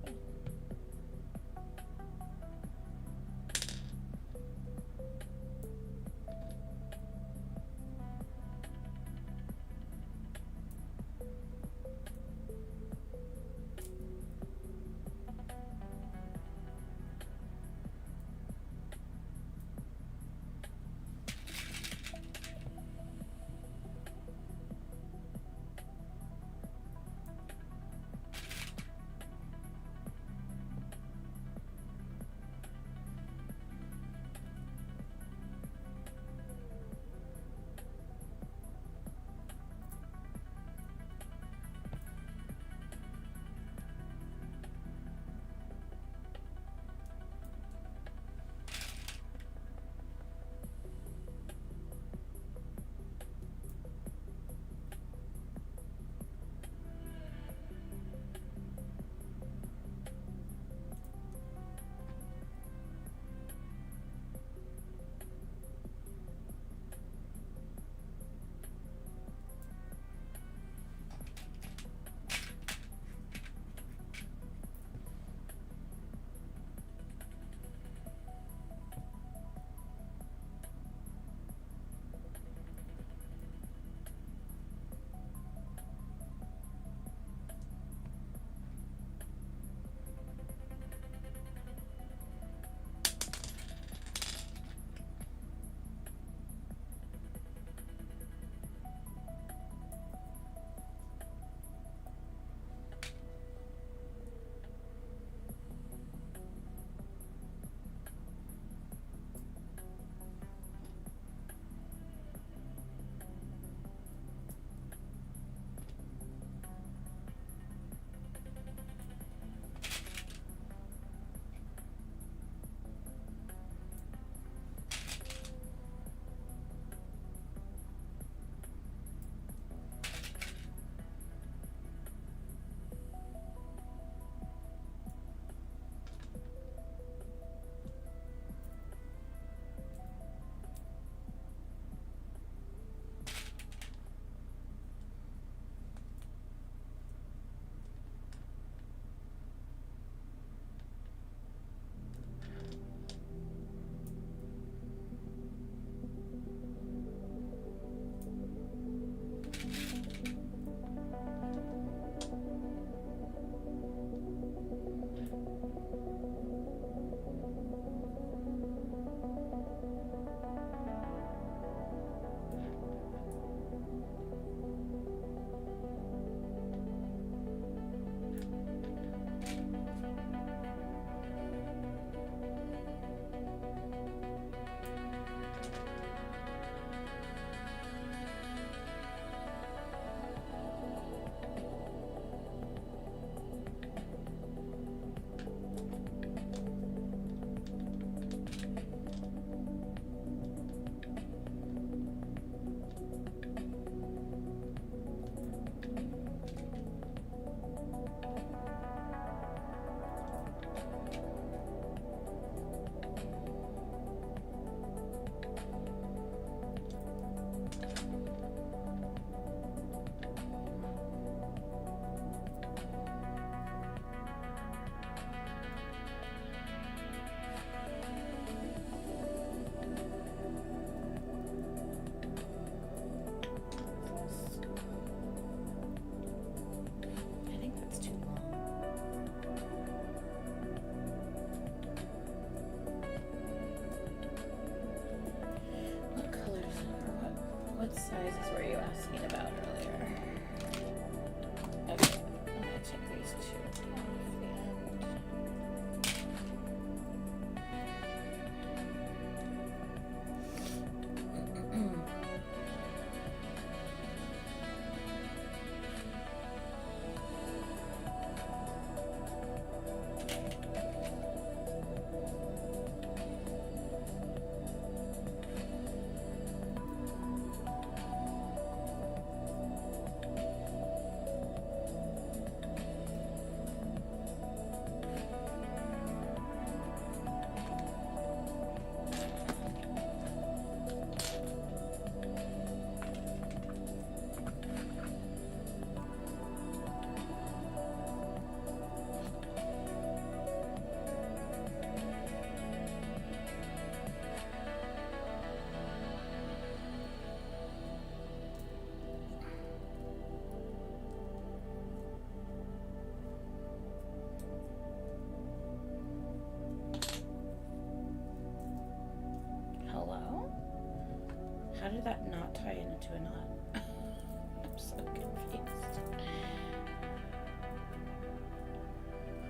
did that not tie into a knot? I'm so confused.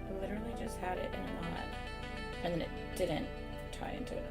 I literally just had it in a knot, and then it didn't tie into a knot.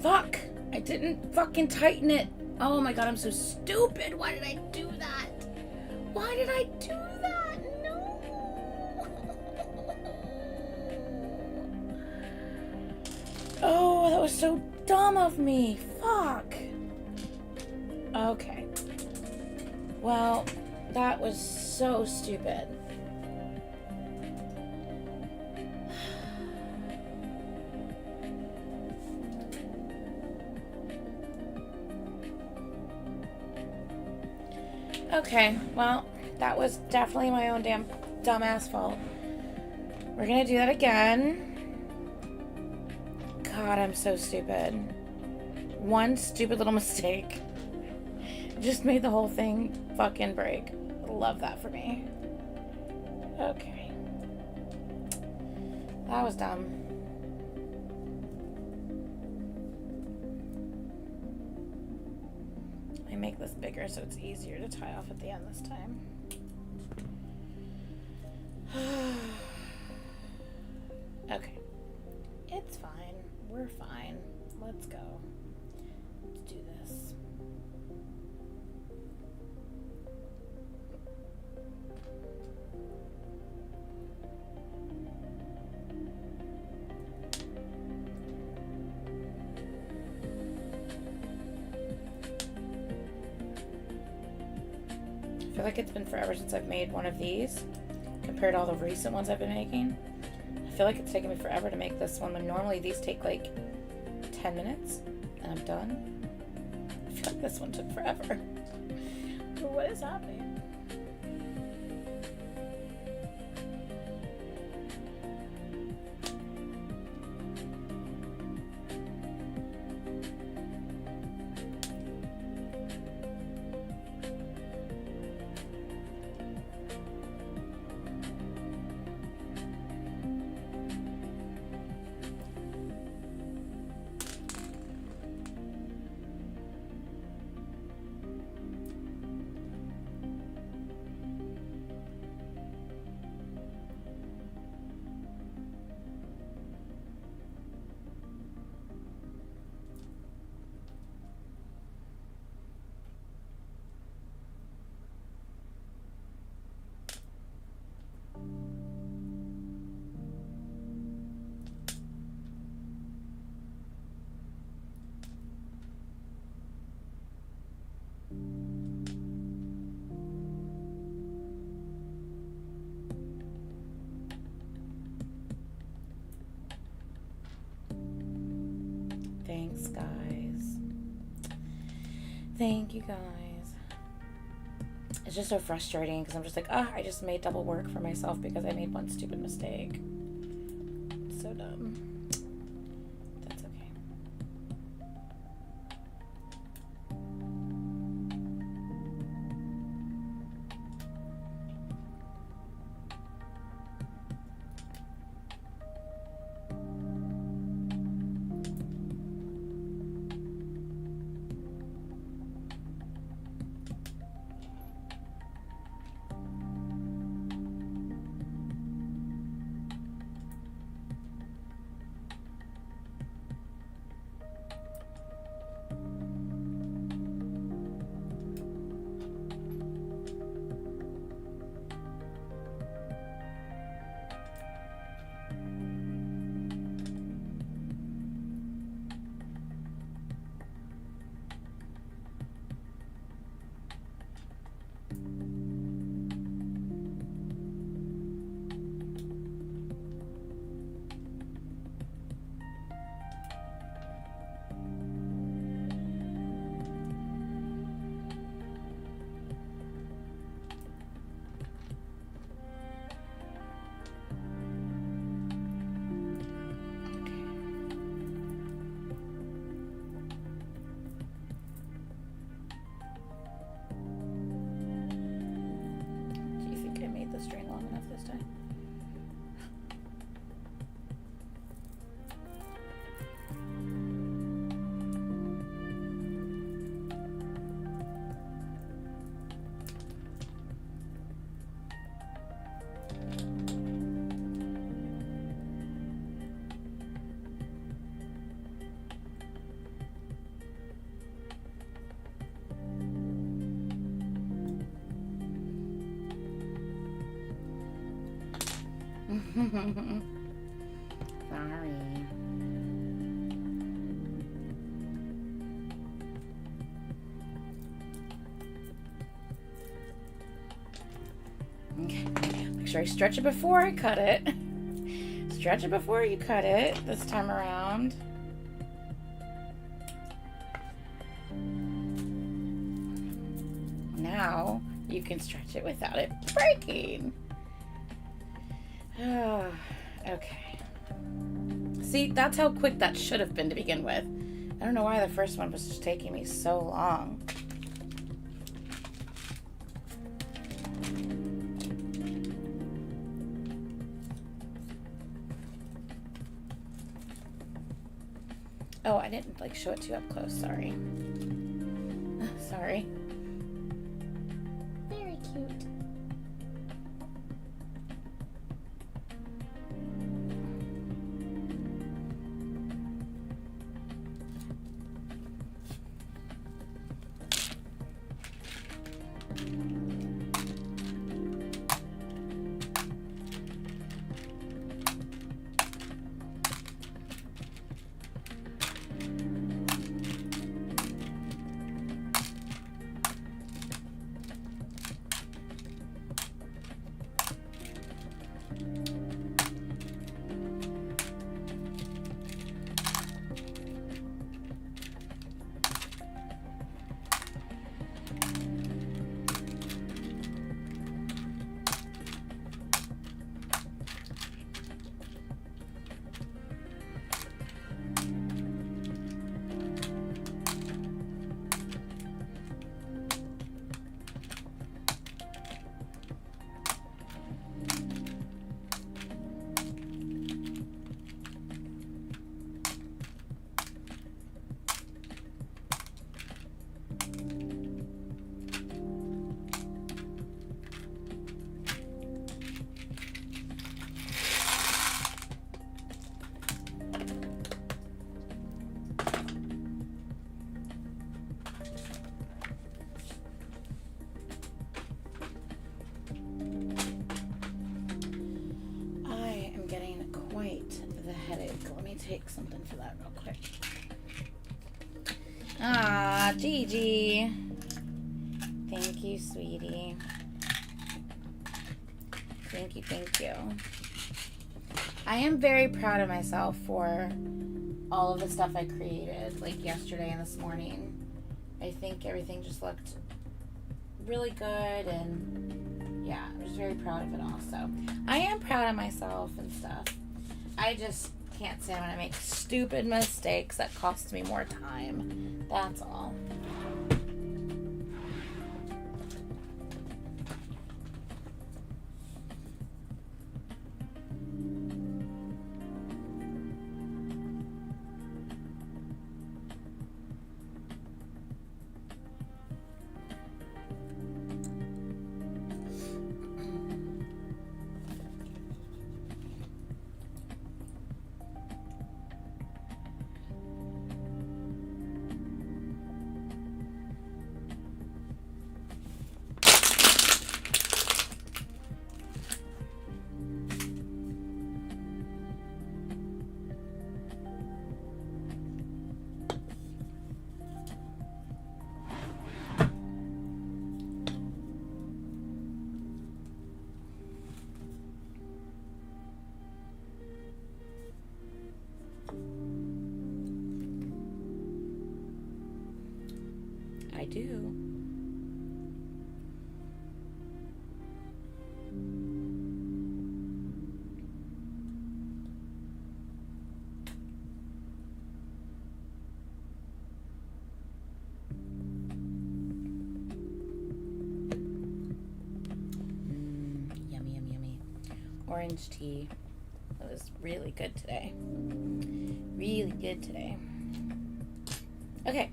Fuck! I didn't fucking tighten it. Oh my god, I'm so stupid. Why did I do that? Why did I do that? No. Oh, that was so dumb of me. Fuck. Okay. Well, that was so stupid. Okay, well, that was definitely my own damn dumbass fault. We're gonna do that again. God, I'm so stupid. One stupid little mistake just made the whole thing fucking break. Love that for me. Okay. That was dumb. I make this bigger so it's easier to tie off at the end this time. Okay. It's fine. We're fine. Let's go. Let's do this. I feel like it's been forever since I've made one of these compared to all the recent ones I've been making. I feel like it's taken me forever to make this one when normally these take like 10 minutes and I'm done. I feel like this one took forever. What is happening? Thanks, guys. Thank you, guys. It's just so frustrating because I'm just like, I just made double work for myself because I made one stupid mistake. It's so dumb. That's okay. this time. Sorry. Okay. Make sure I stretch it before I cut it. Stretch it before you cut it this time around. Now you can stretch it without it breaking. Okay. See, that's how quick that should have been to begin with. I don't know why the first one was just taking me so long. Oh, I didn't like show it to you up close, sorry. Sorry. Very cute. Take something for that real quick. Ah, Gigi. Thank you, sweetie. Thank you, thank you. I am very proud of myself for all of the stuff I created, like yesterday and this morning. I think everything just looked really good, and yeah, I'm just very proud of it all. So I am proud of myself and stuff. I just can't say I'm gonna make stupid mistakes that cost me more time. That's all. I do. Yummy, yummy, yummy. orange tea. It was really good today. Really good today. Okay.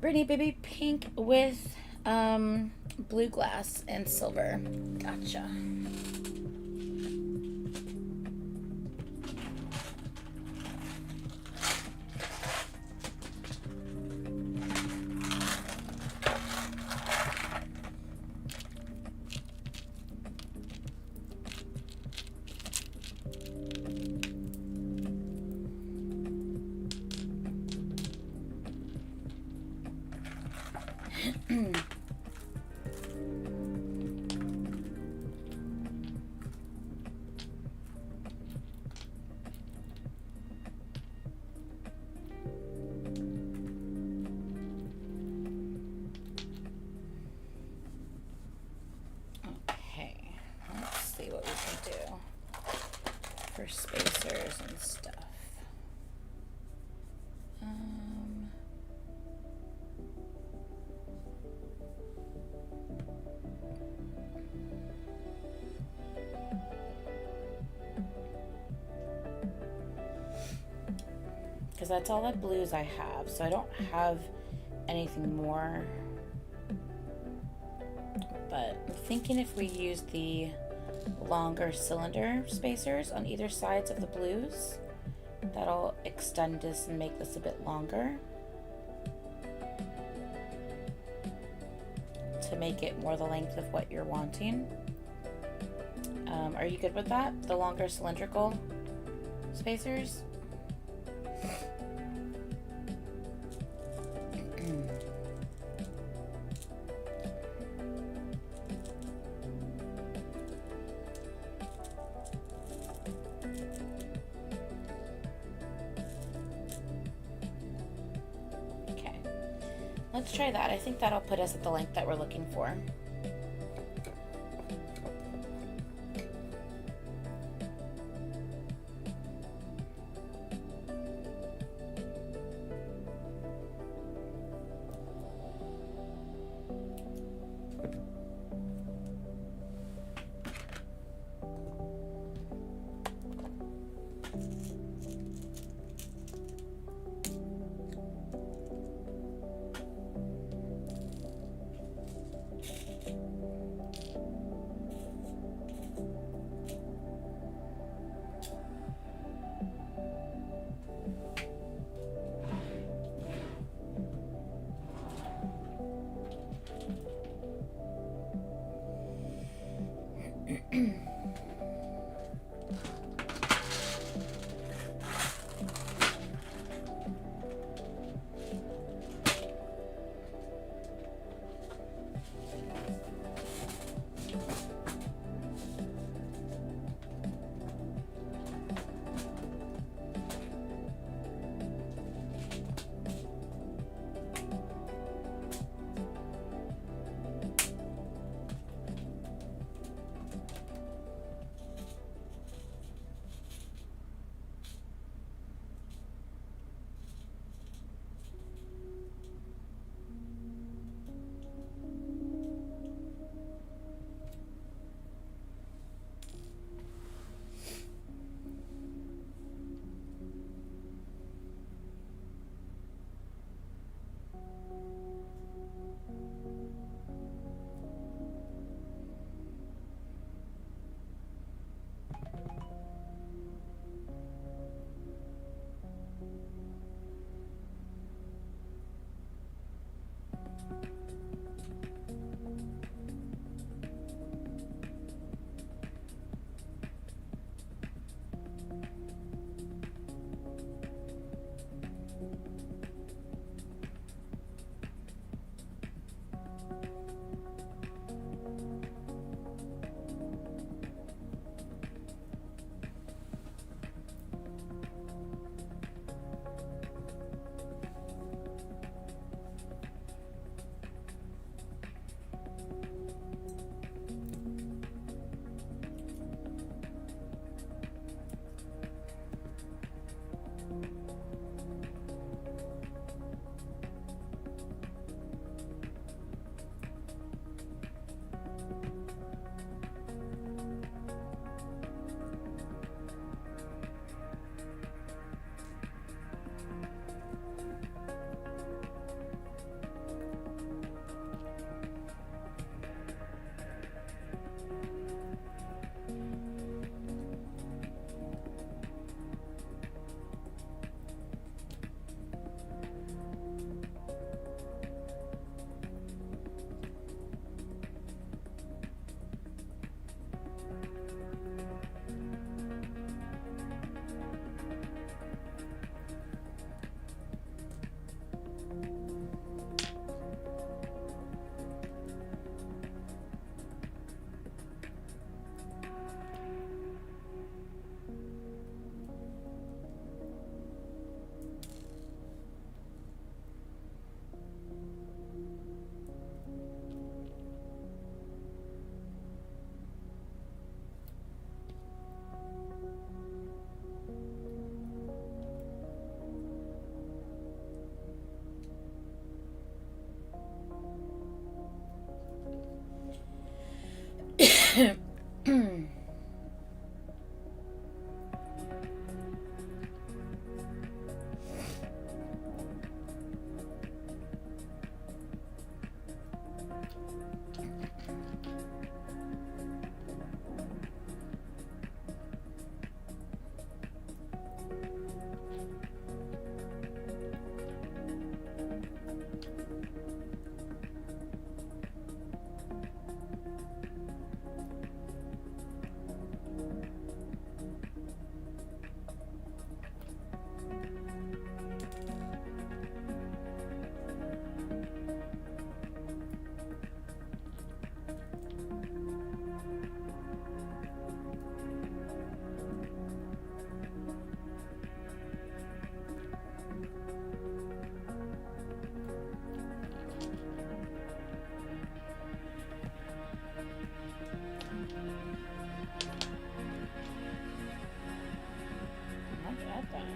Brittany Baby Pink with blue glass and silver. Gotcha. For spacers and stuff. Because that's all the blues I have, so I don't have anything more. But I'm thinking if we use the longer cylinder spacers on either sides of the blues, that'll extend this and make this a bit longer to make it more the length of what you're wanting. Are you good with that? The longer cylindrical spacers? Let's try that. I think that'll put us at the length that we're looking for.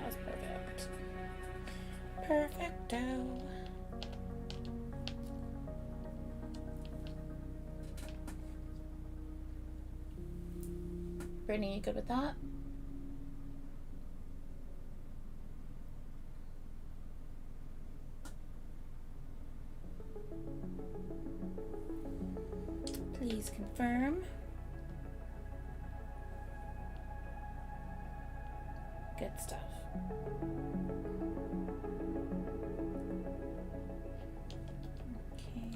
That's perfect. Perfecto. Brittany, you good with that? Please confirm. Good stuff. Okay.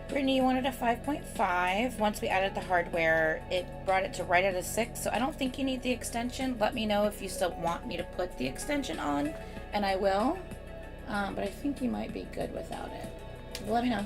Brittany, you wanted a 5.5. Once we added the hardware, it brought it to right at a 6. So I don't think you need the extension. Let me know if you still want me to put the extension on, and I will. But I think you might be good without it. Let me know.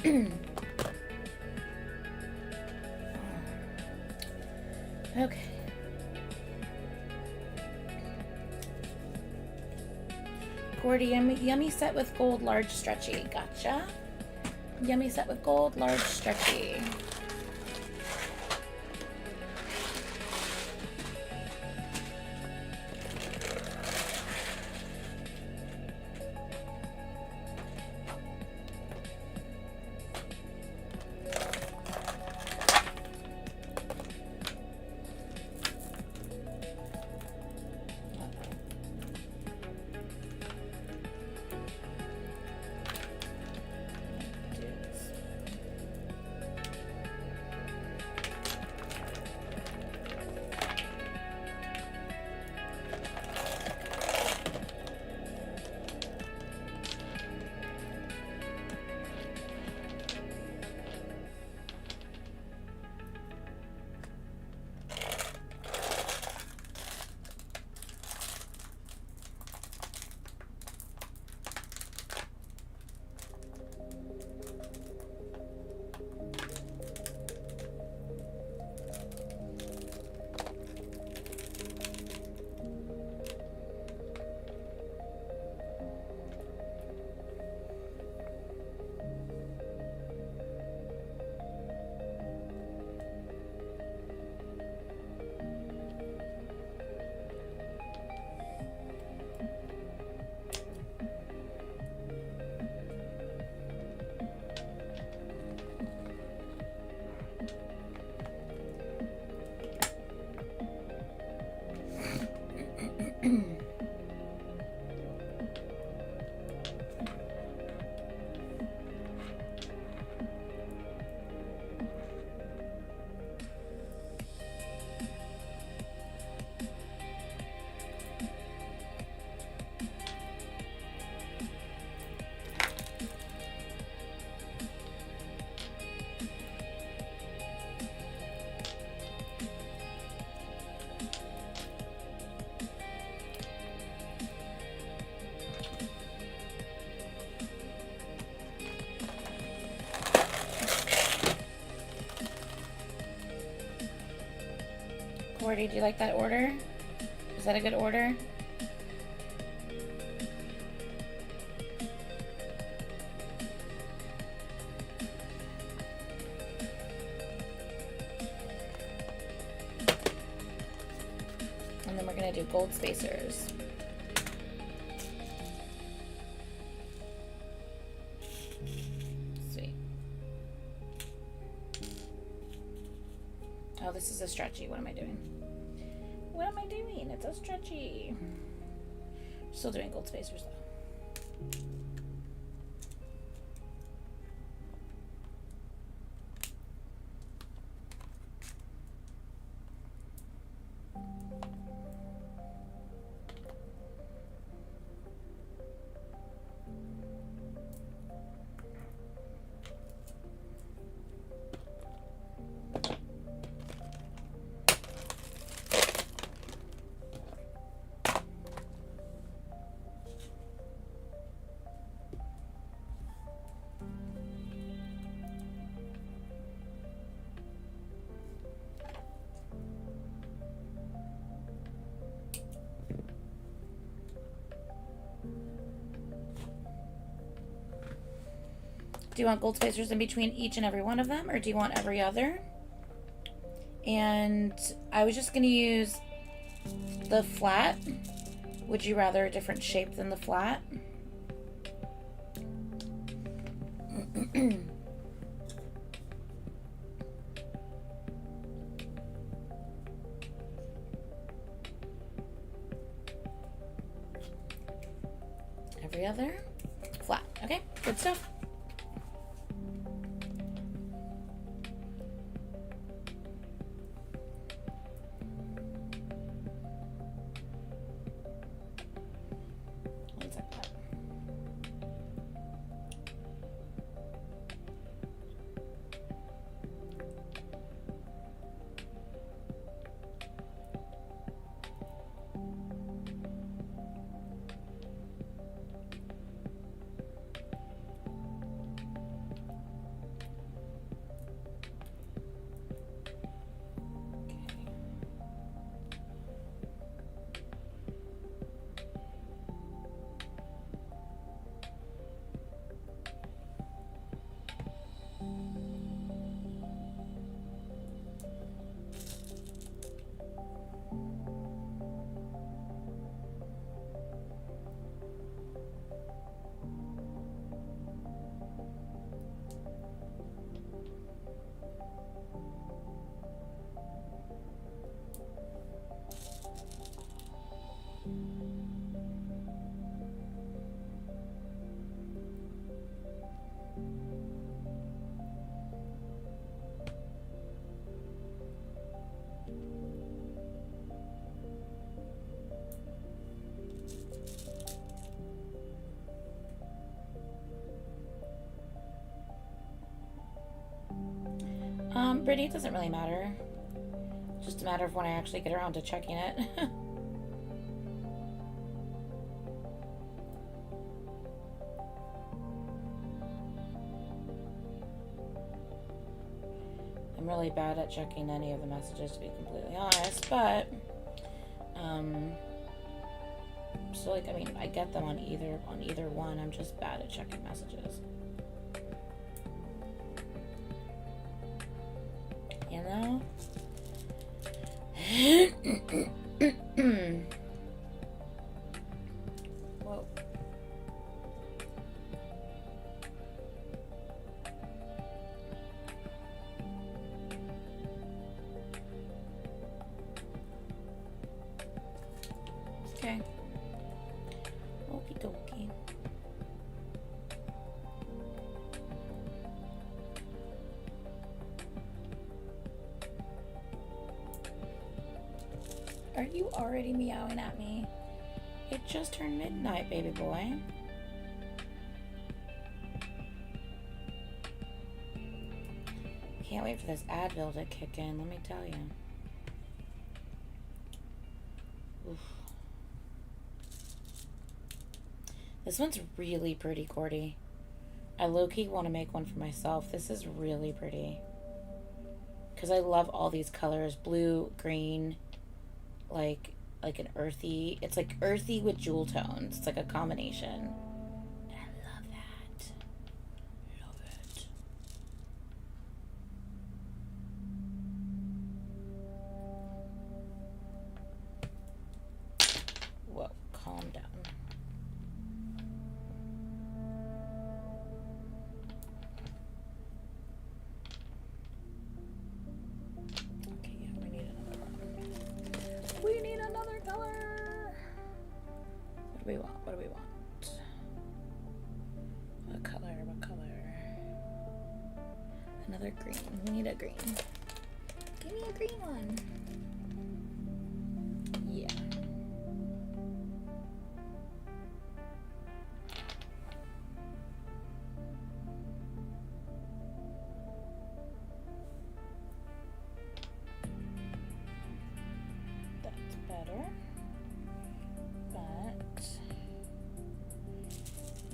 Okay. Cordy, yummy set with gold, large stretchy. Gotcha. Yummy set with gold, large stretchy. Cordy, do you like that order? Is that a good order? And then we're gonna do gold spacers. Sweet. Oh, this is a stretchy. What am I doing? What am I doing? It's a stretchy. Still doing gold spacers though. Do you want gold spacers in between each and every one of them, or do you want every other? And I was just going to use the flat. Would you rather a different shape than the flat? Every other? Flat. Okay, good stuff. Brittany, it doesn't really matter. Just a matter of when I actually get around to checking it. I'm really bad at checking any of the messages, to be completely honest, but so like, I mean, I get them on either one. I'm just bad at checking messages. You know? Whoa. Okay. Okie dokie. Are you already meowing at me? It just turned midnight, baby boy. Can't wait for this Advil to kick in, let me tell you. Oof. This one's really pretty, Cordy. I low-key want to make one for myself. This is really pretty. Because I love all these colors. Blue, green, like an earthy. It's like earthy with jewel tones. It's like a combination. And I love that. Love it. Whoa, calm down. We need another color. What do we want? What do we want? What color? What color? Another green. We need a green. Give me a green one. Yeah. Better, but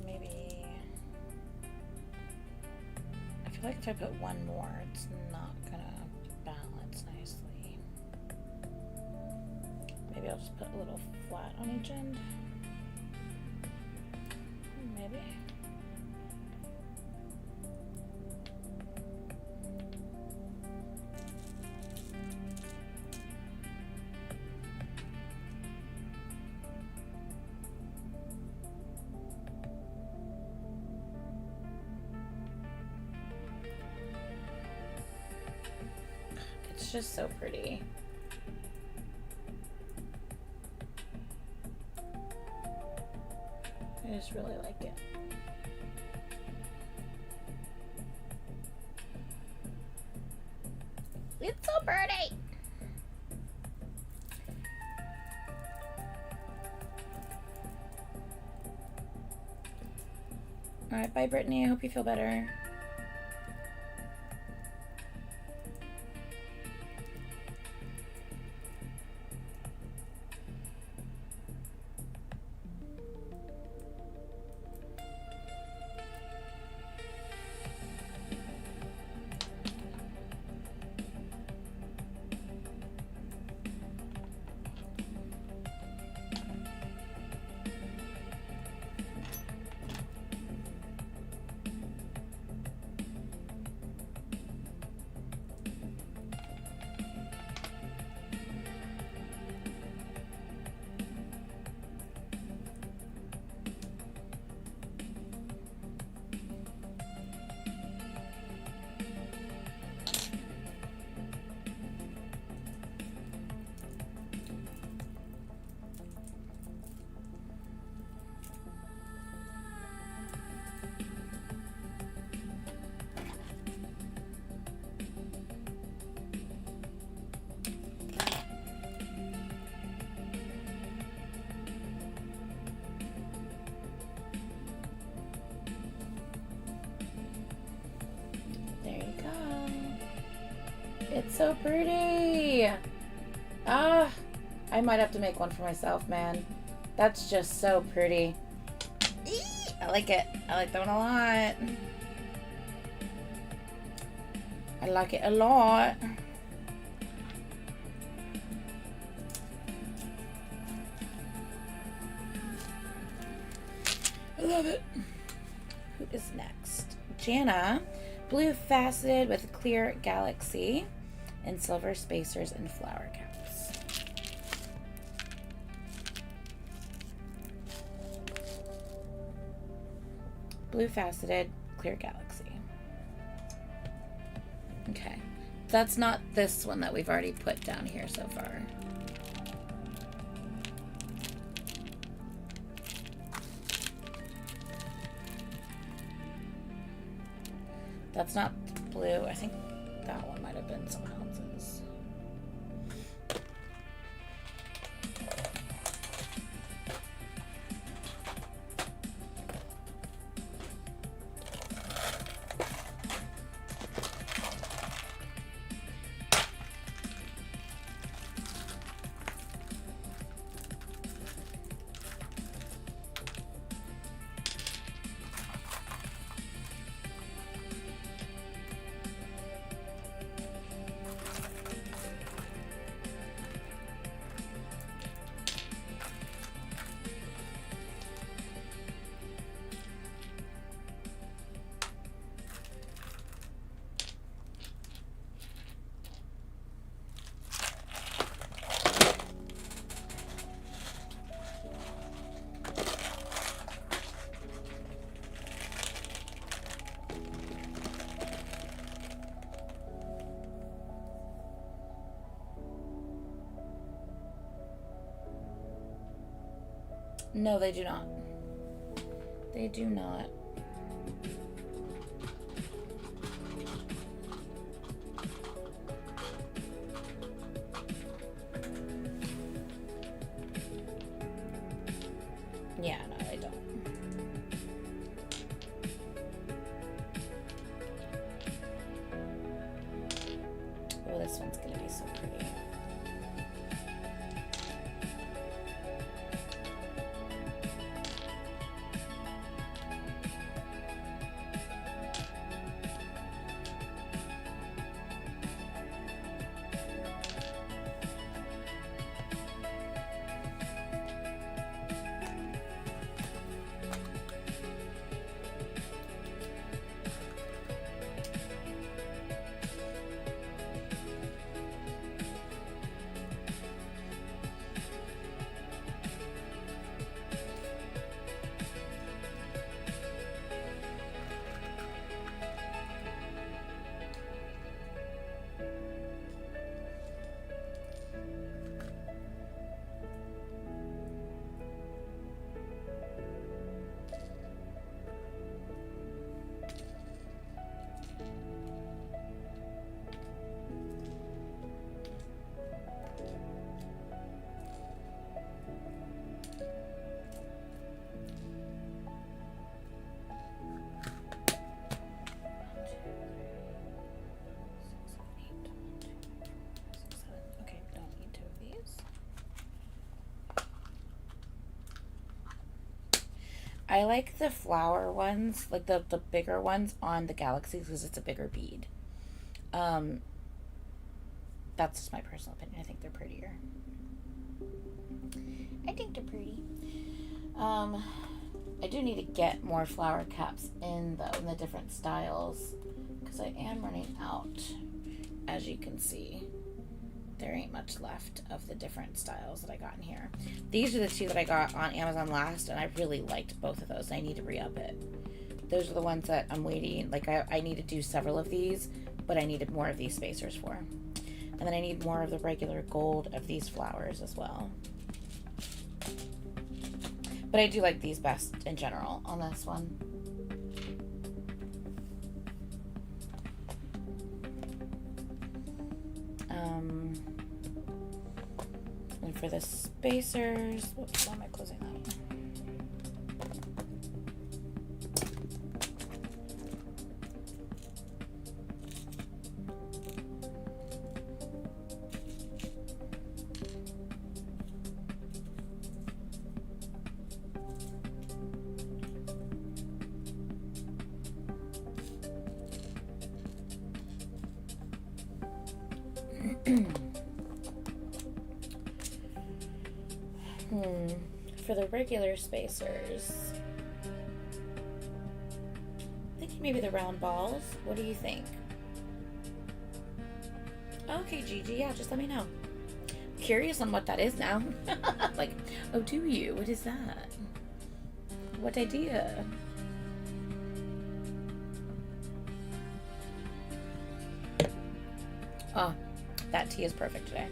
maybe I feel like if I put one more, it's not gonna balance nicely. Maybe I'll just put a little flat on each end. Maybe. It's just so pretty. I just really like it. It's so pretty. All right, bye, Brittany. I hope you feel better. It's so pretty. Ah, I might have to make one for myself, man. That's just so pretty. I like it. I like that one a lot. I like it a lot. I love it. Who is next? Jana. Blue faceted with clear galaxy and silver spacers and flower caps. Blue faceted, clear galaxy. Okay. That's not this one that we've already put down here so far. That's not blue. I think that one might have been someone else's. No, they do not. They do not. Yeah, no, they don't. Oh, this one's gonna be so pretty. I like the flower ones, like the bigger ones on the galaxies because it's a bigger bead. That's just my personal opinion. I think they're prettier. I think they're pretty. I do need to get more flower caps in though, in the different styles, because I am running out. As you can see, there ain't much left of the different styles that I got in here. These are the two that I got on Amazon last, and I really liked both of those. I need to re-up it. Those are the ones that I'm waiting. Like, I need to do several of these, but I needed more of these spacers for. And then I need more of the regular gold of these flowers as well. But I do like these best in general on this one. And for the spacers, whoops, why am I closing that? For the regular spacers, I think maybe the round balls. What do you think? Okay, Gigi, yeah, just let me know. Curious on what that is now. Like, oh, do you? What is that? What idea? Oh, that tea is perfect today.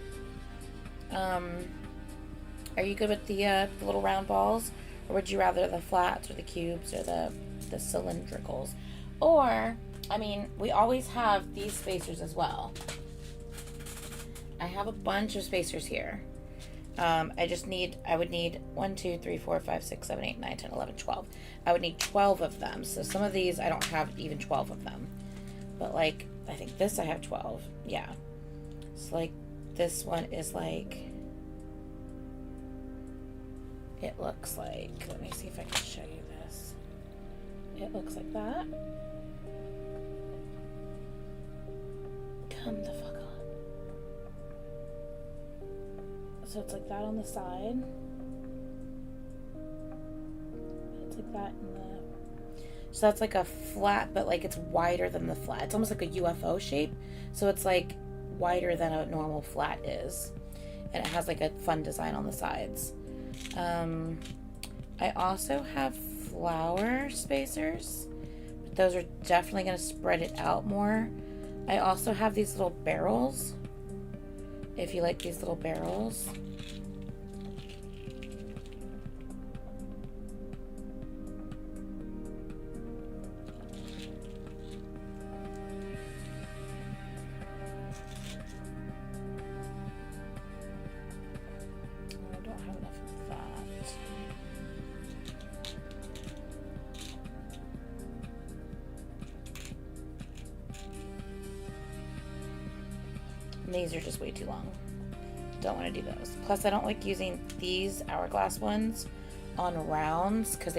Are you good with the little round balls? Or would you rather the flats or the cubes or the cylindricals? Or, I mean, we always have these spacers as well. I have a bunch of spacers here. I would need 1, 2, 3, 4, 5, 6, 7, 8, 9, 10, 11, 12. I would need 12 of them. So some of these, I don't have even 12 of them. But like, I think this I have 12. Yeah. So like, this one is like, it looks like, let me see if I can show you this. It looks like that. Come the fuck on. So it's like that on the side. It's like that in the... So that's like a flat, but like it's wider than the flat. It's almost like a UFO shape. So it's like wider than a normal flat is. And it has like a fun design on the sides. I also have flower spacers, but those are definitely going to spread it out more. I also have these little barrels, if you like these little barrels. These are just way too long. Don't want to do those. Plus, I don't like using these hourglass ones on rounds because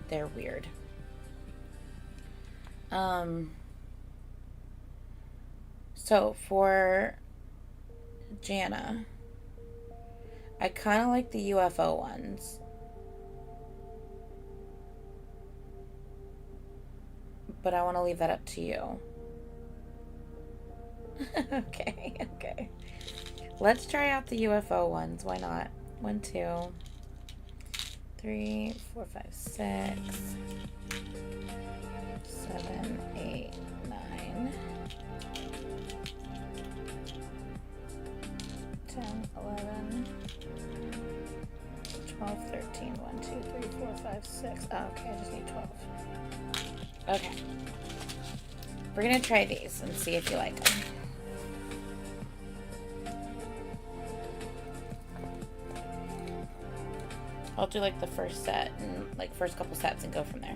they're weird. So for Jana, I kind of like the UFO ones, but I want to leave that up to you. Okay. Let's try out the UFO ones. Why not? 1, 2, 3, 4, 5, 6, 7, 8, 9, 10, 11, 12, 13, 1, 2, 3, 4, 5, 6. Oh, okay, I just need 12. Okay. We're gonna try these and see if you like them. I'll do like the first set and like first couple sets and go from there.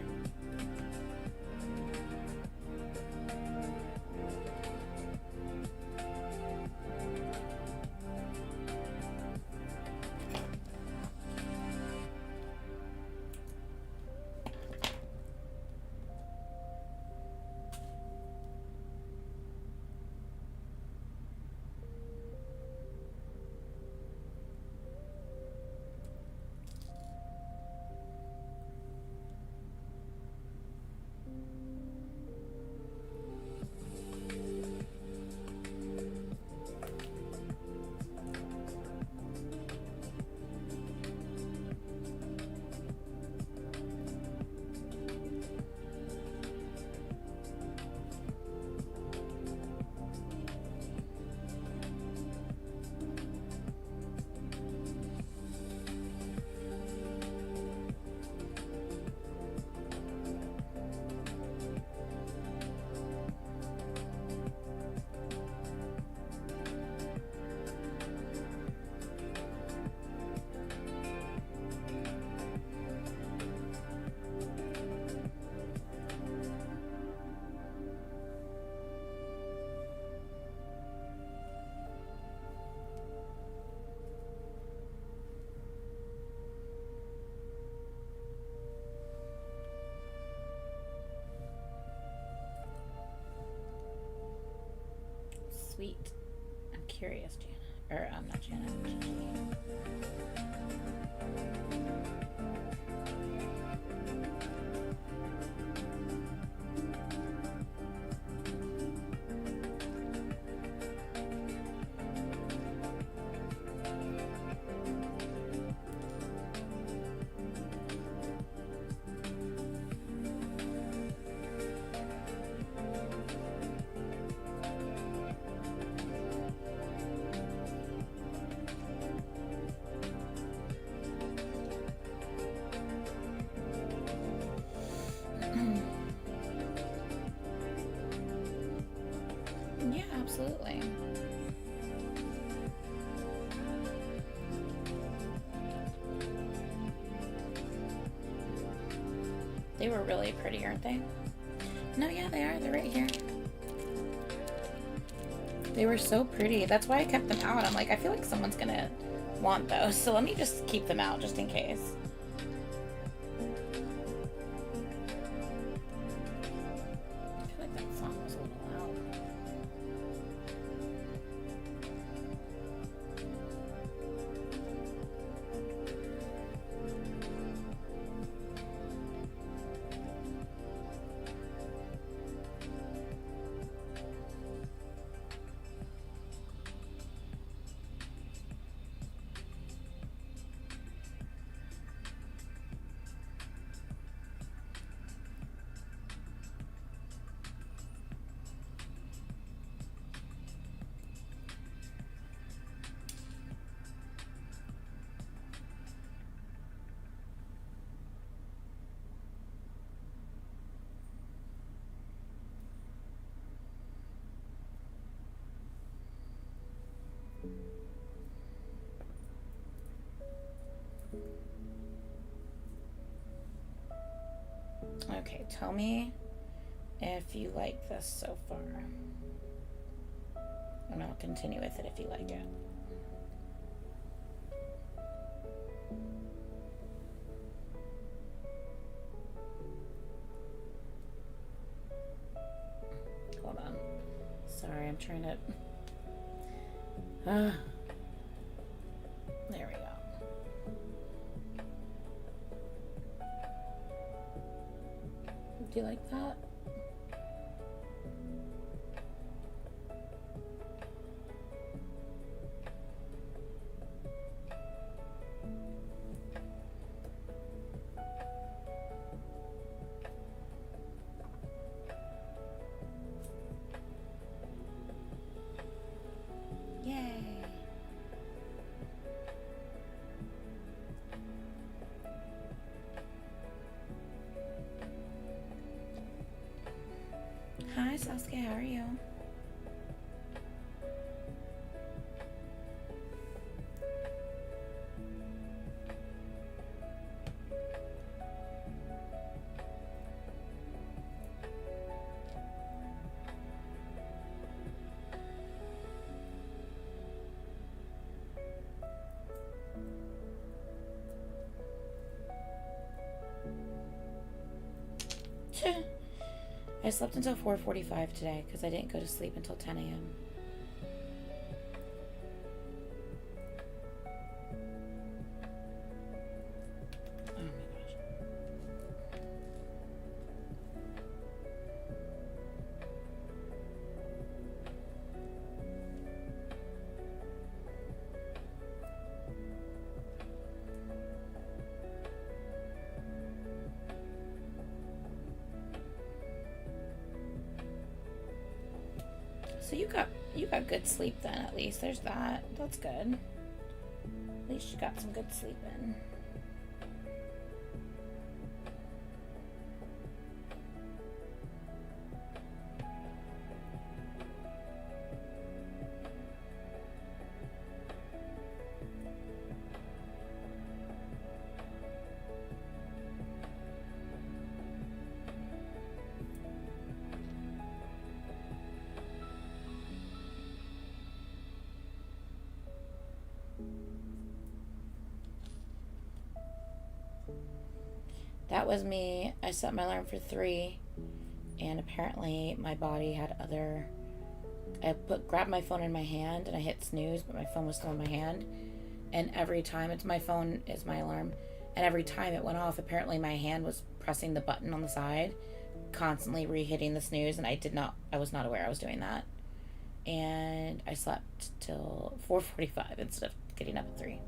curious, Janet. Or, not Janet, Gigi. Yeah, absolutely. They were really pretty, aren't they? No, yeah, they are. They're right here. They were so pretty. That's why I kept them out. I'm like, I feel like someone's gonna want those, so let me just keep them out just in case. I feel like that song was a little loud. Okay, tell me if you like this so far. And I'll continue with it if you like it. Hold on. Sorry, I'm trying to... there we go. Do you like that? Yay! Hi Sasuke, how are you? I slept until 4:45 today because I didn't go to sleep until 10 a.m. Oh my gosh. So you got good sleep then, at least. There's that. That's good. At least you got some good sleep in. That was me. I set my alarm for 3, and apparently my body had other grabbed my phone in my hand and I hit snooze, but my phone was still in my hand. And every time, it's my phone is my alarm, and every time it went off, apparently my hand was pressing the button on the side, constantly re-hitting the snooze, and I was not aware I was doing that. And I slept till 4:45 instead of getting up at 3.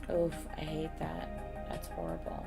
Oof, I hate that. That's horrible.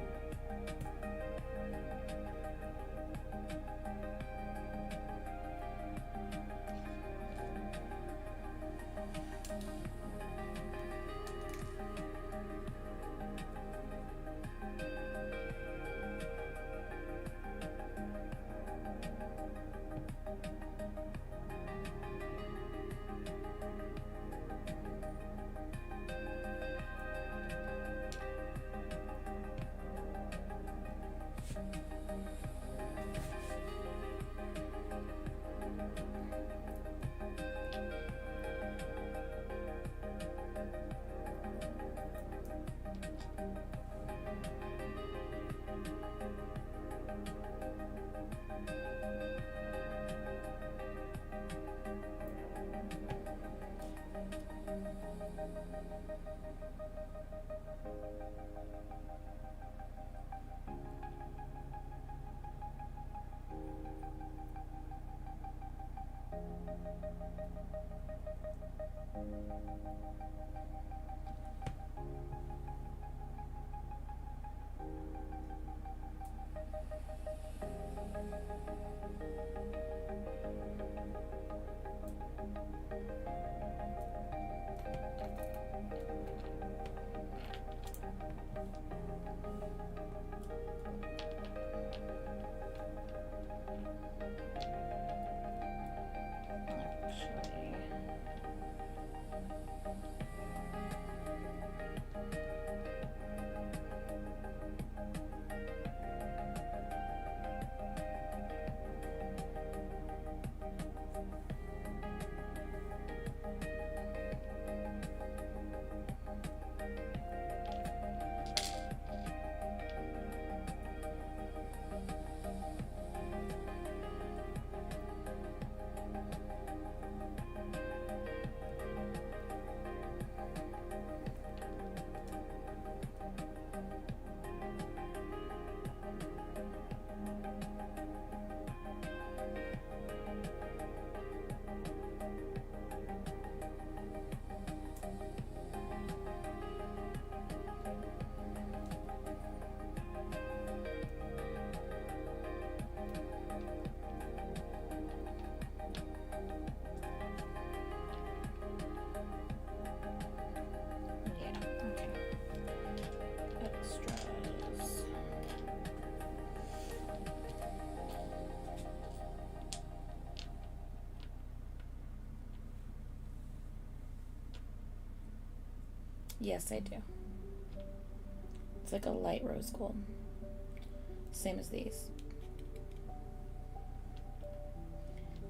Yes, I do. It's like a light rose gold. Same as these.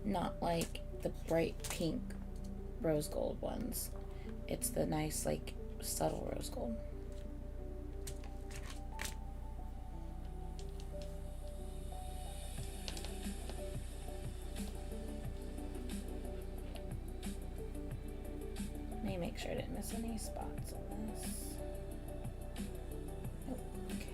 Not like the bright pink rose gold ones. It's the nice, like, subtle rose gold. Let me make sure I didn't miss any spots on this. Oh, okay.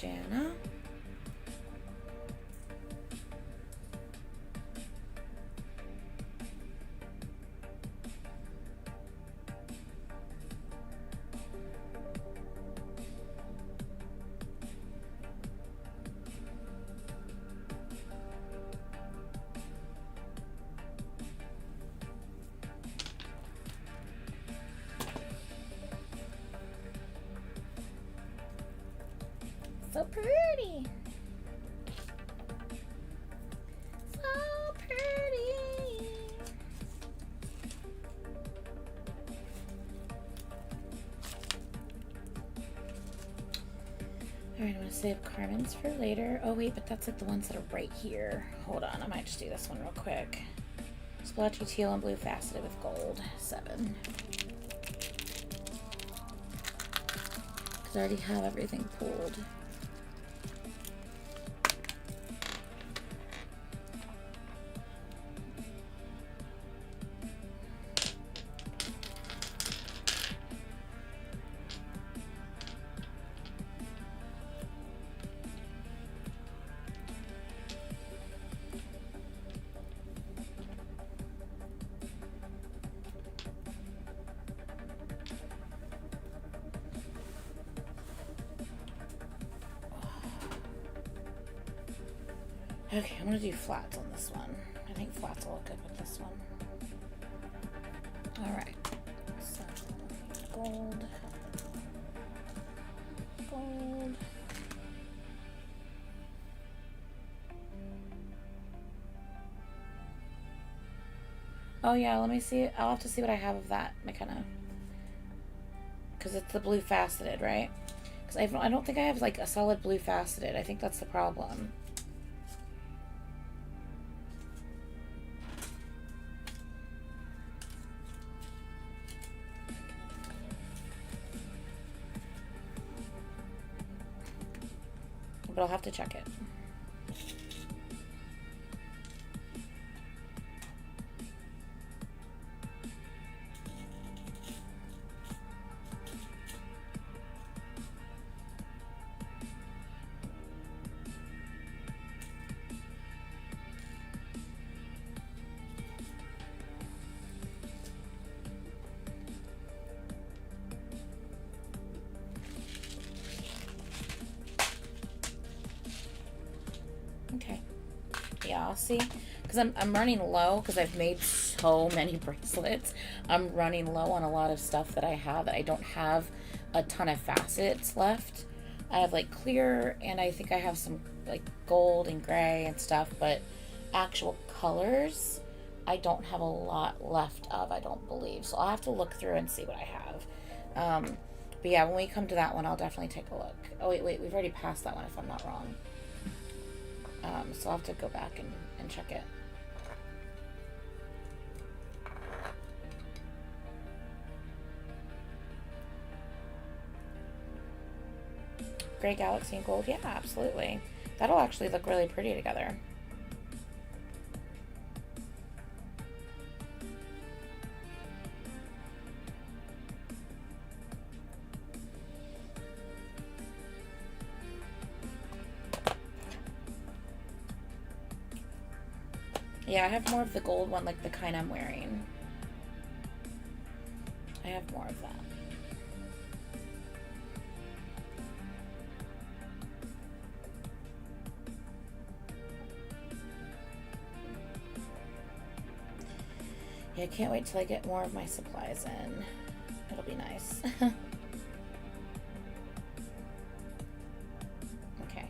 Jana. So pretty. So pretty. Alright, I'm going to save Carmen's for later. Oh wait, but that's like the ones that are right here. Hold on, I might just do this one real quick. Splotchy teal and blue faceted with gold. 7. Because I already have everything pulled. Okay, I'm gonna do flats on this one. I think flats will look good with this one. Alright. So, gold. Gold. Oh yeah, let me see. I'll have to see what I have of that McKenna. Because it's the blue faceted, right? Because I don't think I have like a solid blue faceted. I think that's the problem. But I'll have to check it. Okay. Yeah, I'll see. Because I'm running low because I've made so many bracelets. I'm running low on a lot of stuff that I have. I don't have a ton of facets left. I have like clear and I think I have some like gold and gray and stuff, but actual colors I don't have a lot left of, I don't believe. So I'll have to look through and see what I have. But yeah, when we come to that one, I'll definitely take a look. Oh wait, we've already passed that one if I'm not wrong. So I'll have to go back and check it. Gray Galaxy and gold, yeah, absolutely. That'll actually look really pretty together. Yeah, I have more of the gold one, like the kind I'm wearing. I have more of that. Yeah, I can't wait till I get more of my supplies in. It'll be nice. Okay.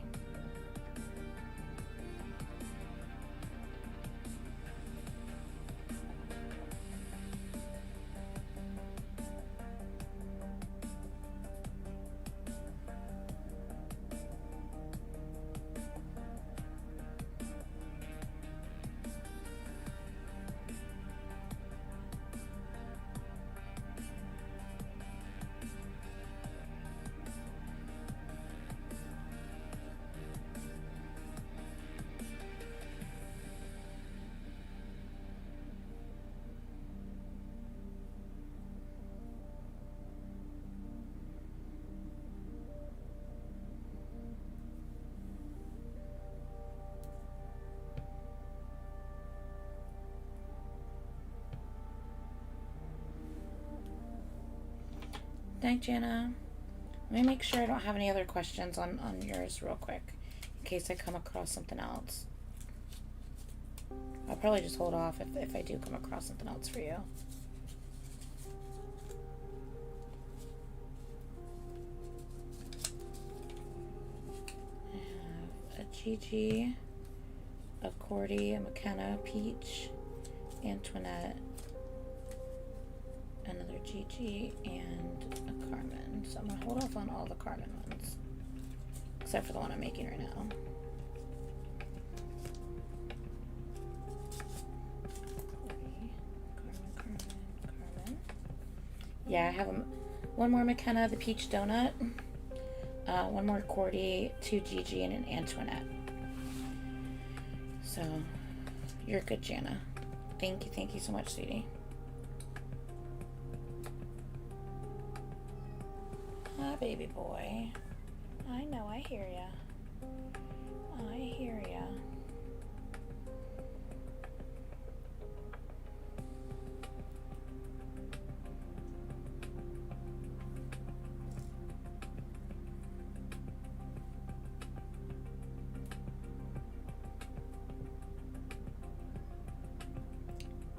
night, Jana. Let me make sure I don't have any other questions on yours real quick, in case I come across something else. I'll probably just hold off if I do come across something else for you. I have a Gigi, a Cordy, a McKenna, Peach, Antoinette, another Gigi, and a Carmen. So I'm going to hold off on all the Carmen ones, except for the one I'm making right now. Carmen. Yeah, I have one more McKenna, the Peach Donut, one more Cordy, 2 Gigi, and an Antoinette. So, you're good, Jana. Thank you so much, sweetie. Hi, baby boy. I know, I hear ya. I hear ya.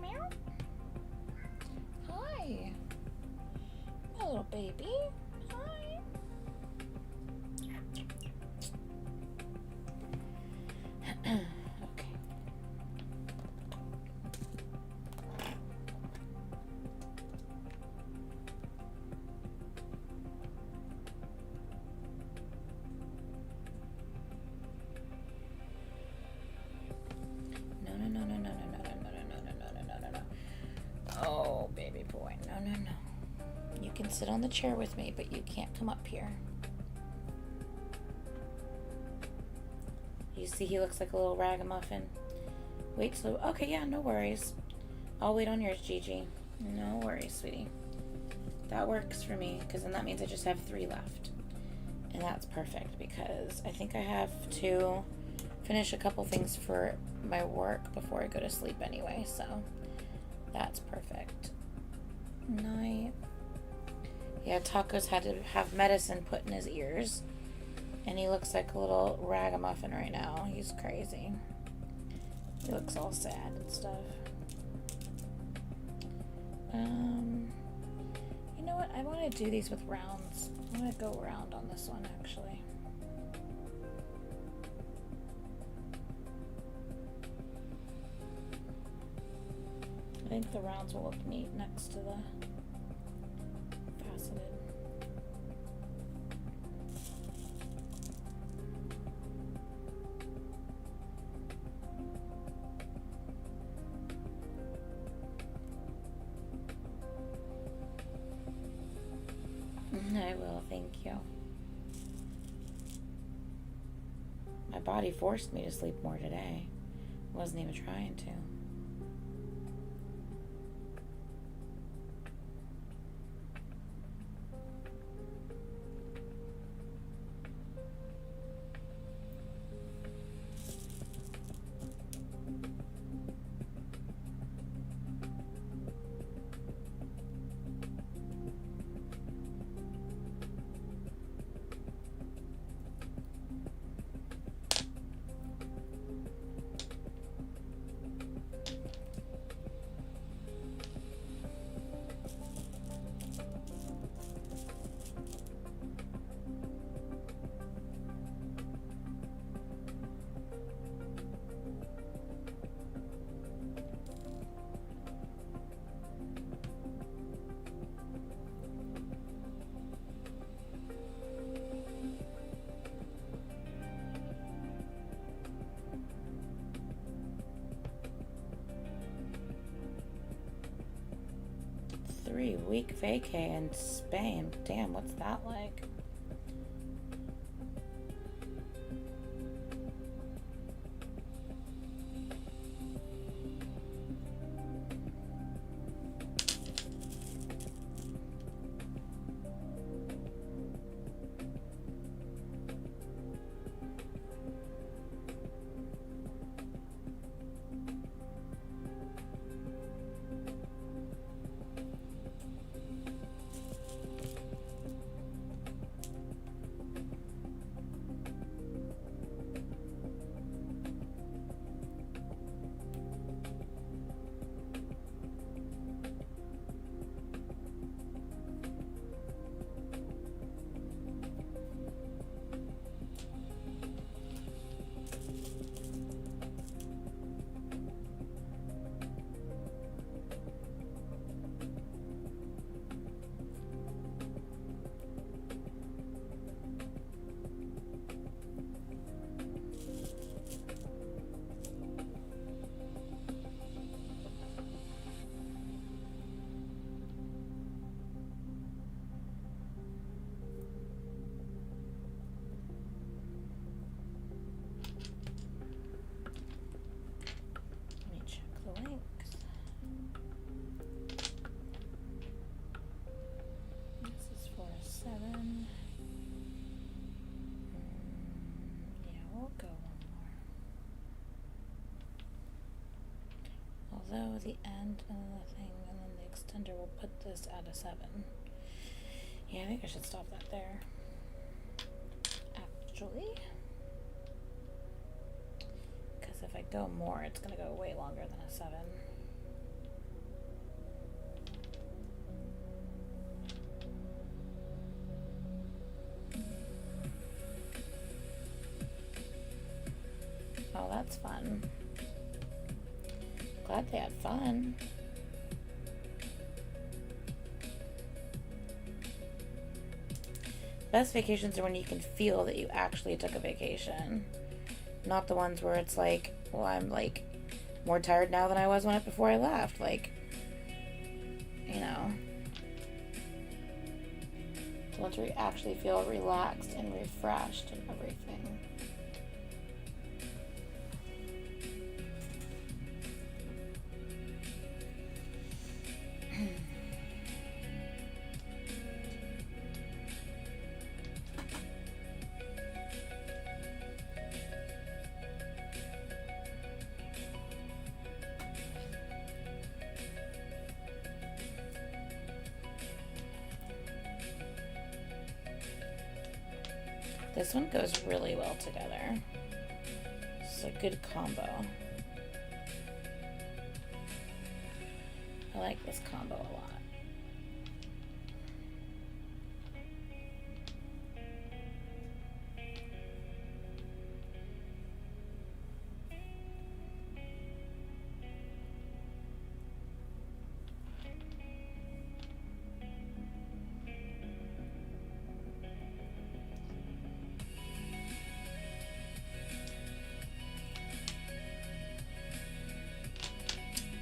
Meow. Hi. My little baby. Hi. Okay. No. Oh, baby boy. No. You can sit on the chair with me, but you can't come up here. You see he looks like a little ragamuffin. Wait till... Okay, yeah, no worries. I'll wait on yours, Gigi. No worries, sweetie. That works for me, because then that means I just have 3 left. And that's perfect, because I think I have to finish a couple things for my work before I go to sleep anyway, so that's perfect. Night. Yeah, Taco's had to have medicine put in his ears. And he looks like a little ragamuffin right now. He's crazy. He looks all sad and stuff. You know what? I want to do these with rounds. I'm going to go round on this one, actually. I think the rounds will look neat next to the faceted. I will, thank you. My body forced me to sleep more today. I wasn't even trying to. Three-week vacay in Spain. Damn, what's that like? below the end and then the thing, and then the extender will put this at a 7. Yeah, I think I should stop that there. Actually, because if I go more, it's going to go way longer than a 7. Oh, that's fun. Glad they had fun. Best vacations are when you can feel that you actually took a vacation. Not the ones where it's like, well, I'm like more tired now than I was before I left. Like, you know. The ones where you actually feel relaxed and refreshed and everything. This one goes really well together. It's a good combo. I like this combo a lot.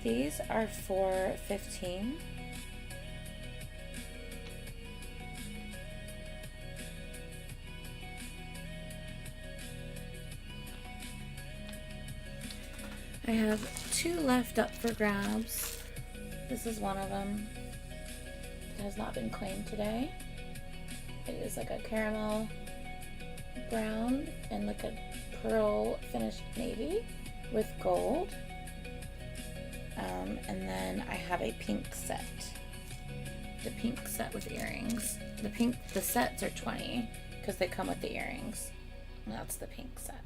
These are $4.15. I have 2 left up for grabs. This is one of them. It has not been claimed today. It is like a caramel brown and like a pearl finished navy with gold. And then I have a pink set. The pink set with earrings. The sets are 20 because they come with the earrings. And that's the pink set.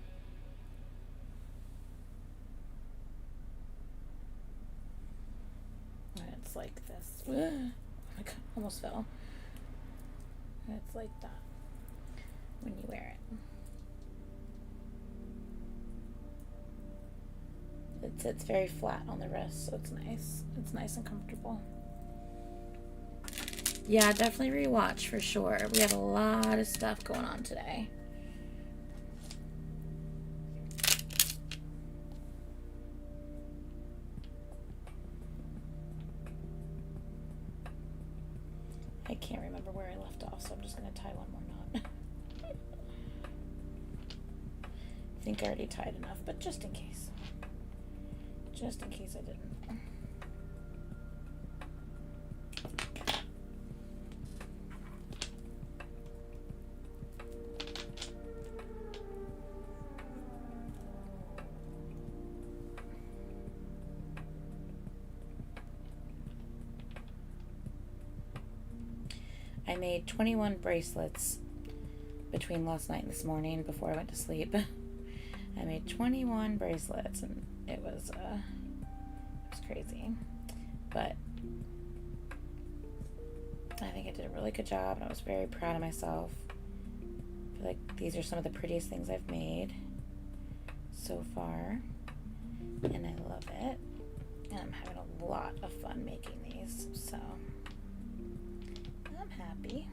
And it's like this. Oh my god, almost fell. And it's like that when you wear it. It sits very flat on the wrist, so it's nice. It's nice and comfortable. Yeah, definitely rewatch for sure. We have a lot of stuff going on today. I can't remember where I left off, so I'm just going to tie one more knot. I think I already tied enough, but just in case. Just in case I didn't. I made 21 bracelets between last night and this morning before I went to sleep. I made 21 bracelets and it was crazy, but I think I did a really good job and I was very proud of myself. I feel like these are some of the prettiest things I've made so far and I love it, and I'm having a lot of fun making these, so I'm happy.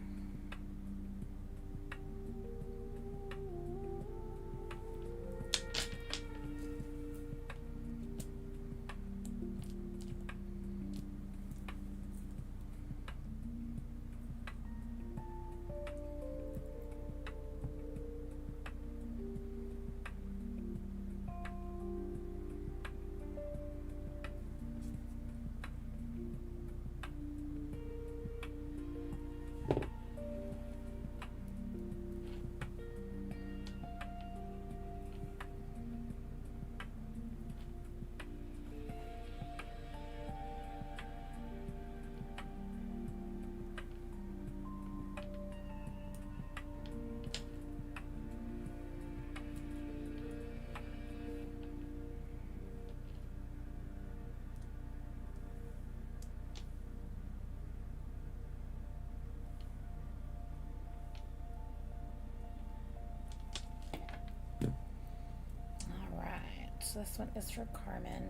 so this one is for Carmen.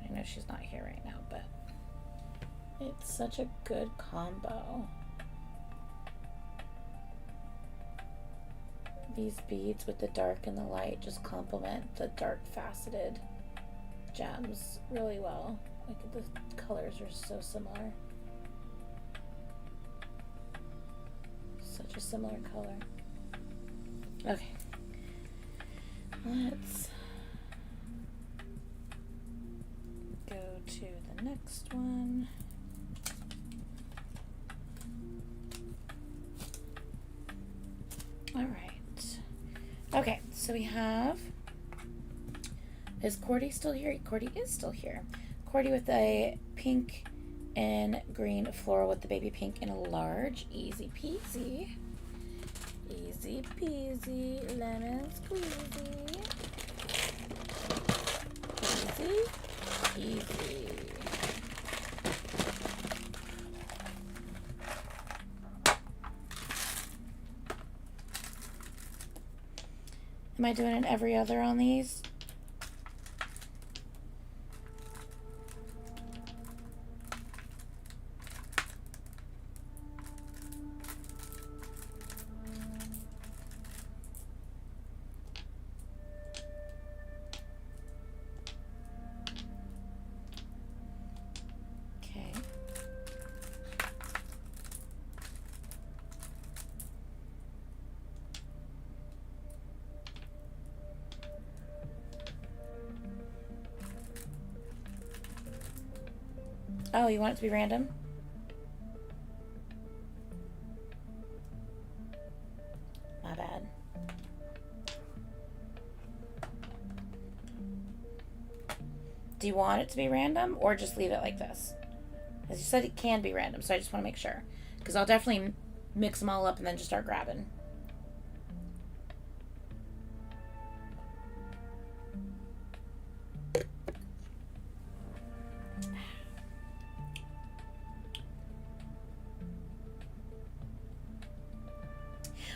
I know she's not here right now, but it's such a good combo. These beads with the dark and the light just complement the dark faceted gems really well. Like the colors are so similar. Such a similar color. Okay. Let's go to the next one. All right. Okay, so we have, is Cordy still here? Cordy is still here. Cordy with a pink and green floral with the baby pink in a large. Easy peasy. Easy peasy, lemon squeezy. Easy, easy. Am I doing an every other on these? Okay. Oh, you want it to be random? My bad. Do you want it to be random or just leave it like this? As you said, it can be random, so I just want to make sure. Because I'll definitely mix them all up and then just start grabbing.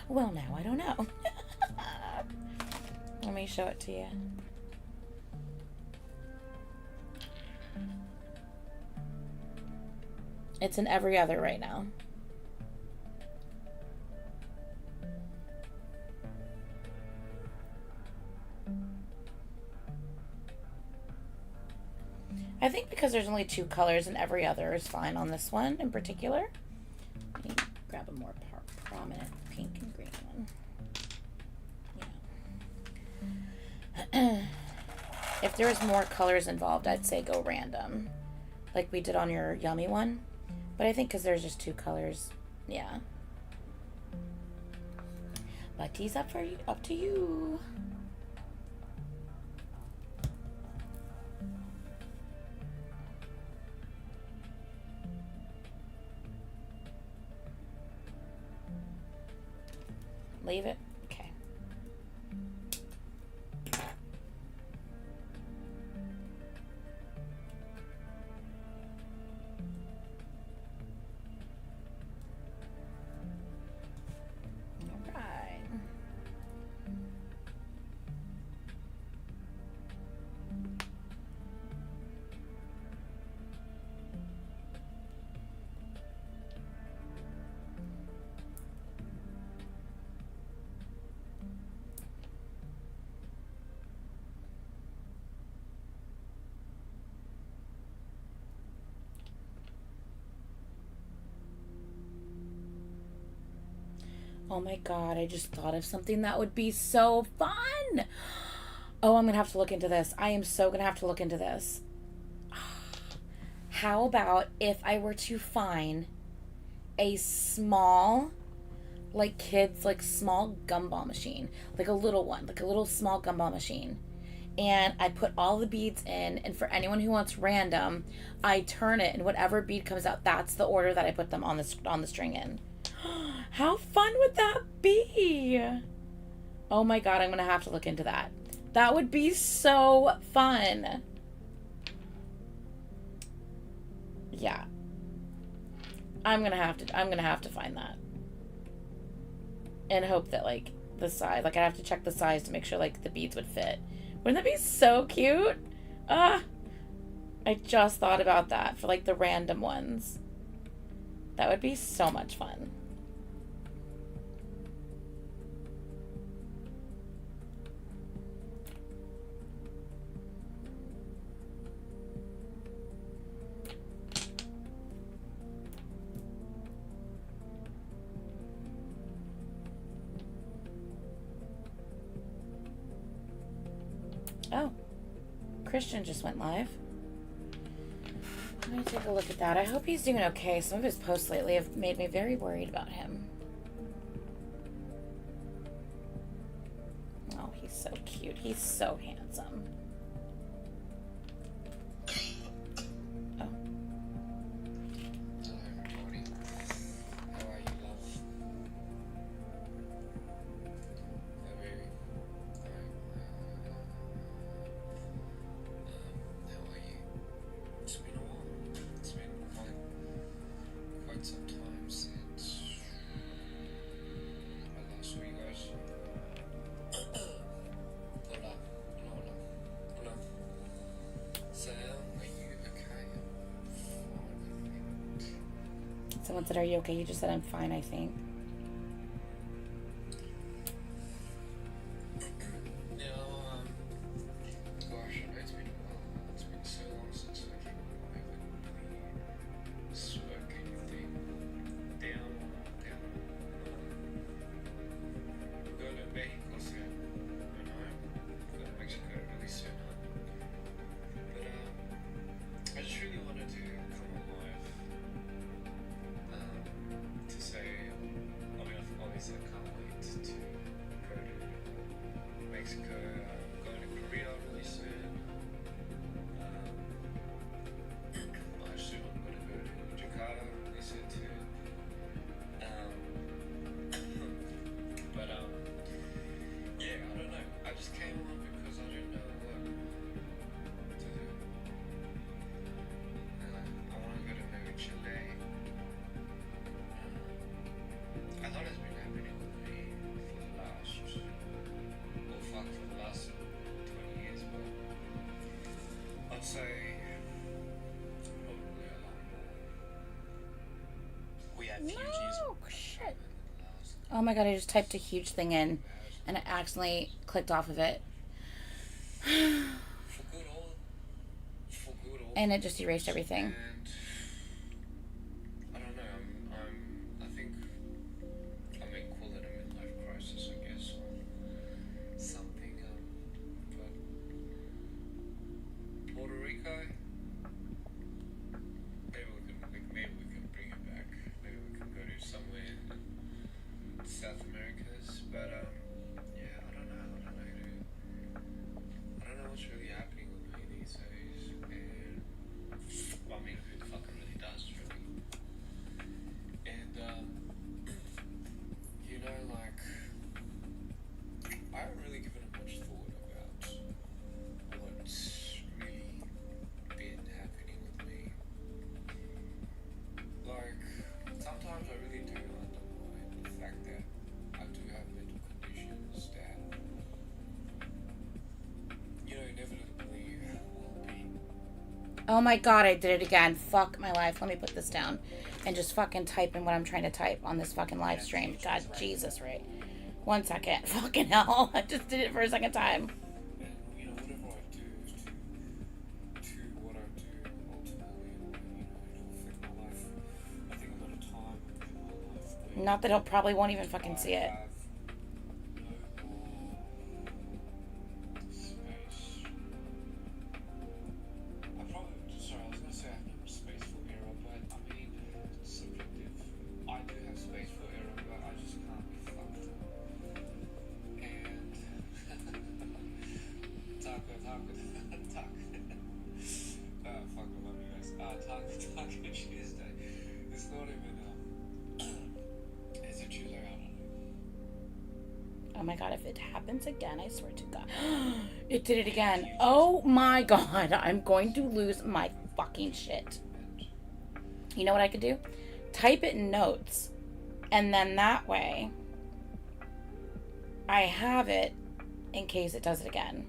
Well, now I don't know. Let me show it to you. It's in every other right now. I think because there's only 2 colors and every other is fine on this one in particular. Let me grab a more prominent pink and green one. Yeah. If there was more colors involved, I'd say go random, like we did on your yummy one. But I think because there's just 2 colors, yeah. But tease up for you, up to you. Leave it. Okay. All right. Oh my god, I just thought of something that would be so fun. Oh, I'm gonna have to look into this. I am so gonna have to look into this. How about if I were to find a small, like kids, like small gumball machine, like a little one, like a little small gumball machine, and I put all the beads in, and for anyone who wants random, I turn it, and whatever bead comes out, that's the order that I put them on the string in. How fun would that be? Oh my god, I'm gonna have to look into that. That would be so fun. Yeah. I'm gonna have to find that. And hope that like the size, like I have to check the size to make sure like the beads would fit. Wouldn't that be so cute? Ah, I just thought about that for like the random ones. That would be so much fun. Oh, Christian just went live. Let me take a look at that. I hope he's doing okay. Some of his posts lately have made me very worried about him. Oh, he's so cute. He's so handsome. Oh. Hello everybody. How are you, love? Hi, baby. How are you? It's been a while. It's been quite some time since I last saw you guys. Hola. Hola. Hola. So, are you okay? Someone said, "Are you okay?" You just said, "I'm fine, I think." Now, gosh, I know it's been a while. It's been so long since I came on live and really spoke anything down. Going to Mexico soon, I know. Going to Mexico really soon, huh? But, I just really wanted to come on live, to say, I mean, obviously I can't wait to go to Mexico. I'm going to Korea really soon. I assume I'm going to go to Jakarta really soon too. But yeah, I don't know. I just came on because I didn't know what to do. I want to go to maybe Chile. A lot has been happening with me for the last, for the last 20 years, but I'd say probably a lot more. We had few years No, of shit. in the last Oh my god, I just typed a huge thing in and I accidentally clicked off of it. for good or And it just erased everything. and I don't know. I think I may call it a midlife crisis, I guess, or something. But Puerto Rico, maybe we can bring it back. Maybe we can go to somewhere in South Americas. But yeah, I don't know. I don't know what's really happening with me these days, and well, I mean, who the fuck really does, really? And you know, like, I haven't really given it much thought about what's really been happening with me. Like, sometimes I really do undermine the fact that I do have mental conditions that, you know, inevitably will be. Oh my god, I did it again. Fuck my life. Let me put this down and just fucking type in what I'm trying to type on this fucking live stream. God, Jesus, right? 1 second. Fucking hell. I just did it for a second time. And, you know, whatever I do to what I do ultimately, you know, it'll affect my life. I think I'm at a time in my life where Not that he'll probably won't even fucking see it. I have no more space. I probably, sorry, I was gonna say I have no more space for error, but I mean, it's subjective. I do have space for error, but I just can't be fucked. And Taco. Fuck, I love you guys. Taco Tuesday. It's not even is it Tuesday? I don't know. Oh my god, if it happens again, I swear to God. It did it again. Oh my god, I'm going to lose my fucking shit. You know what I could do? Type it in notes. And then that way, I have it in case it does it again.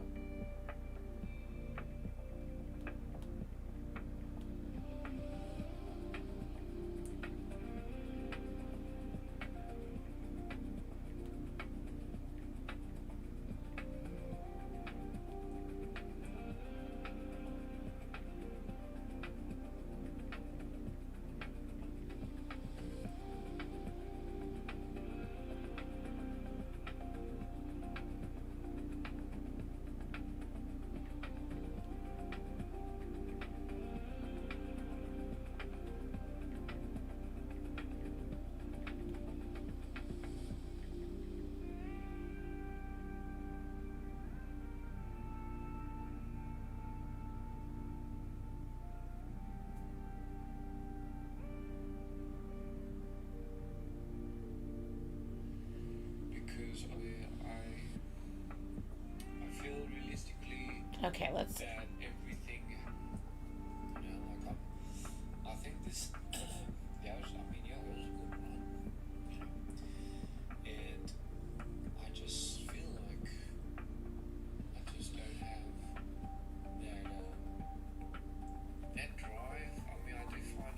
honest, I feel realistically Okay, let's. that everything, I think this, yeah, it was a good run, and I just feel like I just don't have that drive. I do find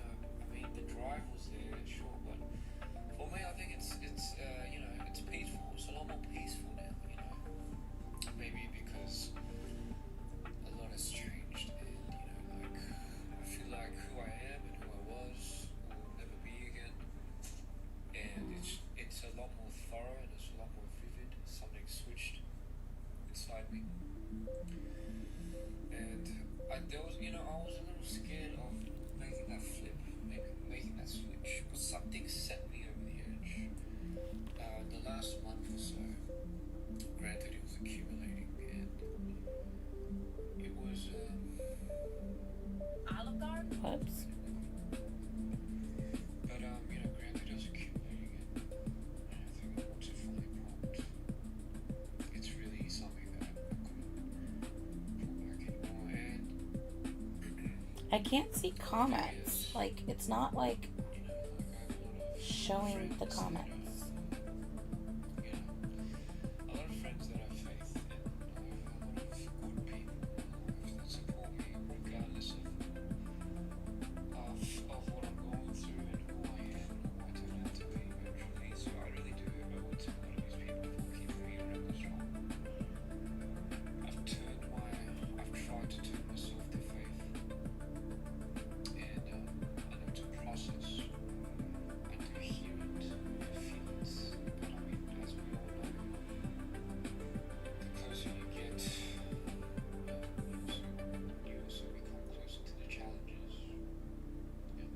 the drive was there, sure, but for me, I think it's peaceful. It's a lot more peaceful now, maybe because a lot has changed, and I feel like who I am and who I was will never be again, and it's a lot more thorough and it's a lot more vivid. Something switched inside me, and I was a little scared of making that flip, making that switch, because something set me over the edge. The last month or so, granted it was accumulating, and it was Olive Garden? Whoops. but granted it was accumulating, and I think once it finally popped, it's really something that I couldn't pull back anymore, and I can't see comments. Like, it's not like I have a lot of showing the friends comments. a lot of friends that have faith, and I have a lot of good people that support me regardless of what I'm going through and who I am and who I turn out to be eventually. So I really do owe it to a lot of these people for keeping me around this long. I've tried to turn myself to faith, and I know it's a process. I do hear it, I feel it, but as we all know, the closer you get, you also become closer to the challenges. Yeah.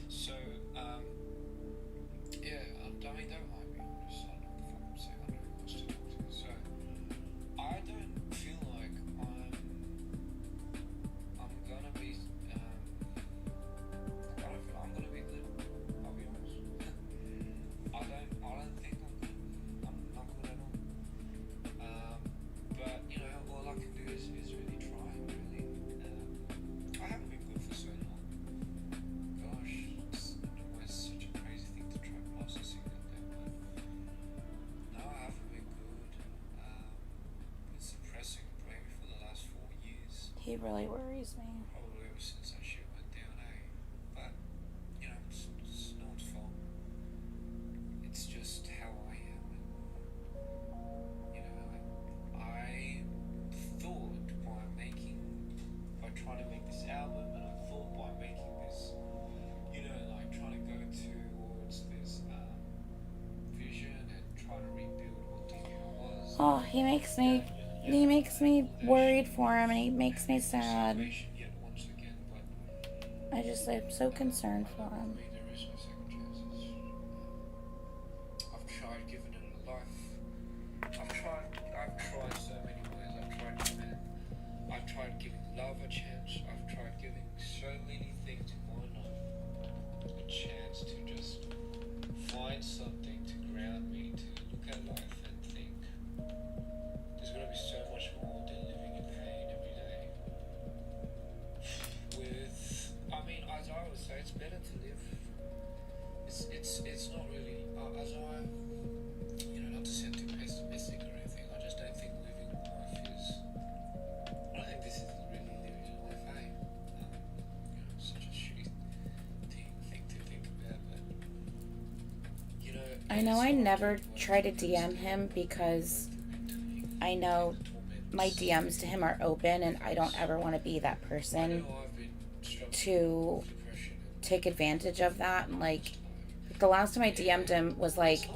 So, don't mind me. I don't know what the fuck I'm saying. I don't know who wants to talk to. So, I don't feel like I'm gonna be, I don't feel I'm gonna be good. I'll be honest. I don't think I'm good. I'm not good at all. But all I can do is really try. Really, I haven't been good for so long. Gosh, it's almost such a crazy thing to try processing that. But no, I haven't been good. Been suppressing probably for the last 4 years. He really worries me. Probably ever since that shit went down, But, it's no one's fault. It's just how I am. And, I thought by trying to make this album, and I thought by making this, trying to go towards this vision and trying to rebuild what DBL was. Oh, he makes me worried for him, and he makes me sad. Yet once again, but I'm so concerned for him. there is no second chances. I've tried giving it a life. I've tried so many ways. I've tried giving love a chance. I've tried giving so many things in my life a chance to just find something to ground me, to look at life and think there's gonna be so much more than living in pain every day. As I would say, it's better to live. It's not really not to sound too pessimistic or anything. I just don't think living life is. I don't think this is really living life, such a shitty thing to think about, but I know I never try to DM him because I know my DMs to him are open, and I don't ever want to be that person to take advantage of that. And like the last time I DM'd him was like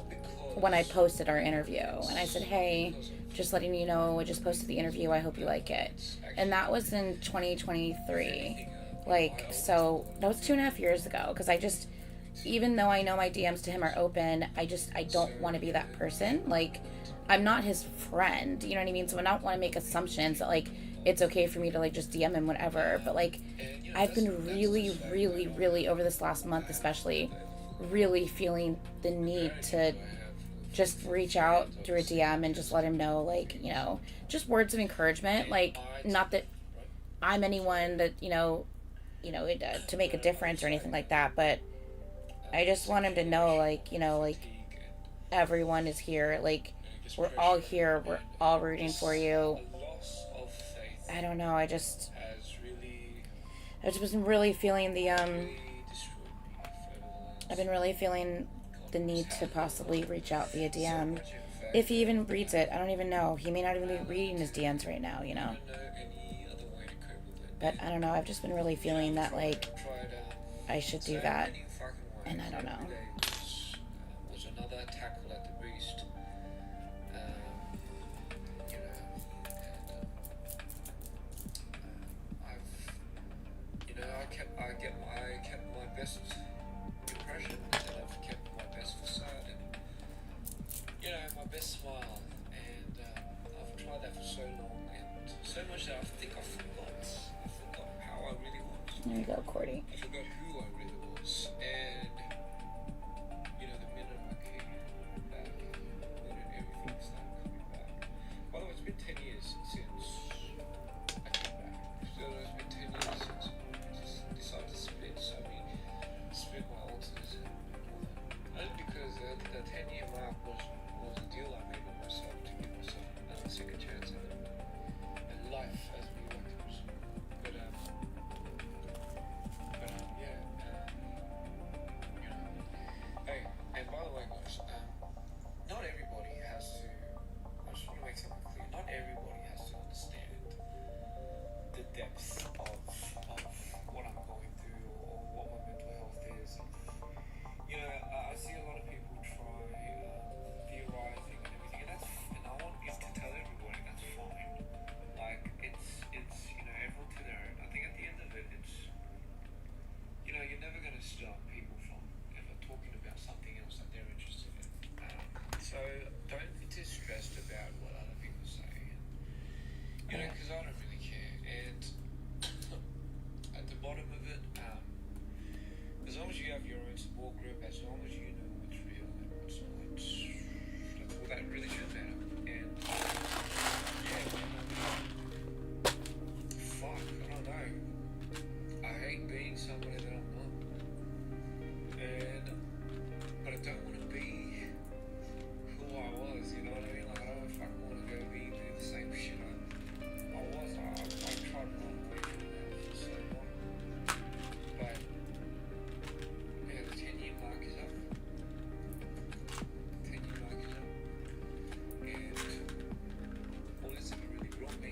when I posted our interview, and I said, hey, just letting you know, I just posted the interview, I hope you like it. And that was in 2023. Like, so that was 2.5 years ago, because even though I know my DMs to him are open, I don't want to be that person. Like, I'm not his friend, you know what I mean? So I don't want to make assumptions that like it's okay for me to like just DM him whatever. But like, I've been really, really, really over this last month especially, really feeling the need to just reach out through a DM and just let him know, like, you know, just words of encouragement. Like, not that I'm anyone that, to make a difference or anything like that, but I just want him to know, like, like, everyone is here. Like, we're all here. We're all rooting for you. I don't know. I've just been really feeling I've been really feeling the need to possibly reach out via DM. If he even reads it, I don't even know. He may not even be reading his DMs right now, But I don't know. I've just been really feeling that, like, I should do that. And I don't know. Was another tackle at the beast. You know, and I kept my best impression, and I've kept my best facade, and my best smile, and I've tried that for so long, and so much that I think I forgot how I really was. There you go, Cordy. I forgot who I really was, and the minute I came back, everything started coming back. By the way, it's been 10 years since I came back. So it's been 10 years since I just decided to split my alters and all that. Only because the 10-year mark was a deal I made with myself to give myself another second chance at life, as we like to presume. But yeah. Hey, and by the way, guys, not everybody has to. I just want to make something clear. Not everybody has to understand the depth of what I'm going through or what my mental health is. I see a lot of people try theorizing and everything, and I want you to tell everybody that's fine. Like it's everyone to their own. I think at the end of it, it's you're never going to stop people from ever talking about something else that they're interested in. So don't be too stressed about what other people say. Because I don't really care. And at the bottom of it, as long as you have your own support group, as long as you know what's real and what's not, that's all that really should matter. And fuck, I don't know. I hate being somebody that I'm not. But I don't want to be who I was, you know what I mean? Like, I don't fucking want to go do the same shit I was. I tried to run away from that for so long. But, yeah, the 10-year mark is up. The 10-year mark is up. And all this ever really brought me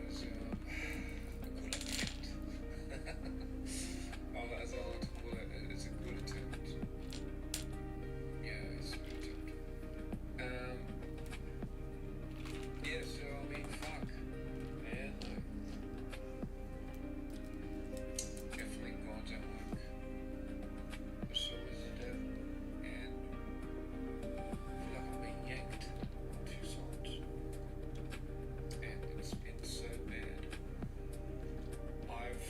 was a good attempt. As I like to call it, it's a good attempt. Yeah, it's a good attempt. Yeah, so I mean, fuck, man, like, definitely God's at work. But so is the devil, and I feel like I'm being yanked on two sides, and it's been so bad. I've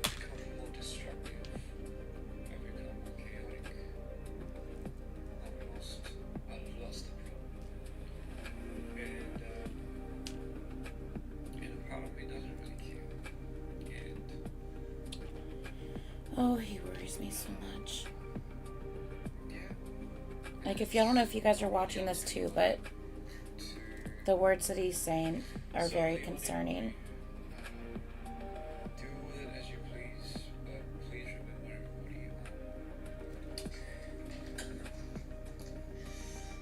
become more destructive. I've become more chaotic. I've lost the plot. And a part of me doesn't really care. And Oh, he worries me so much. yeah. Like, I don't know if you guys are watching this too, but the words that he's saying are very concerning. Do with it as you please, but please remember everybody you are.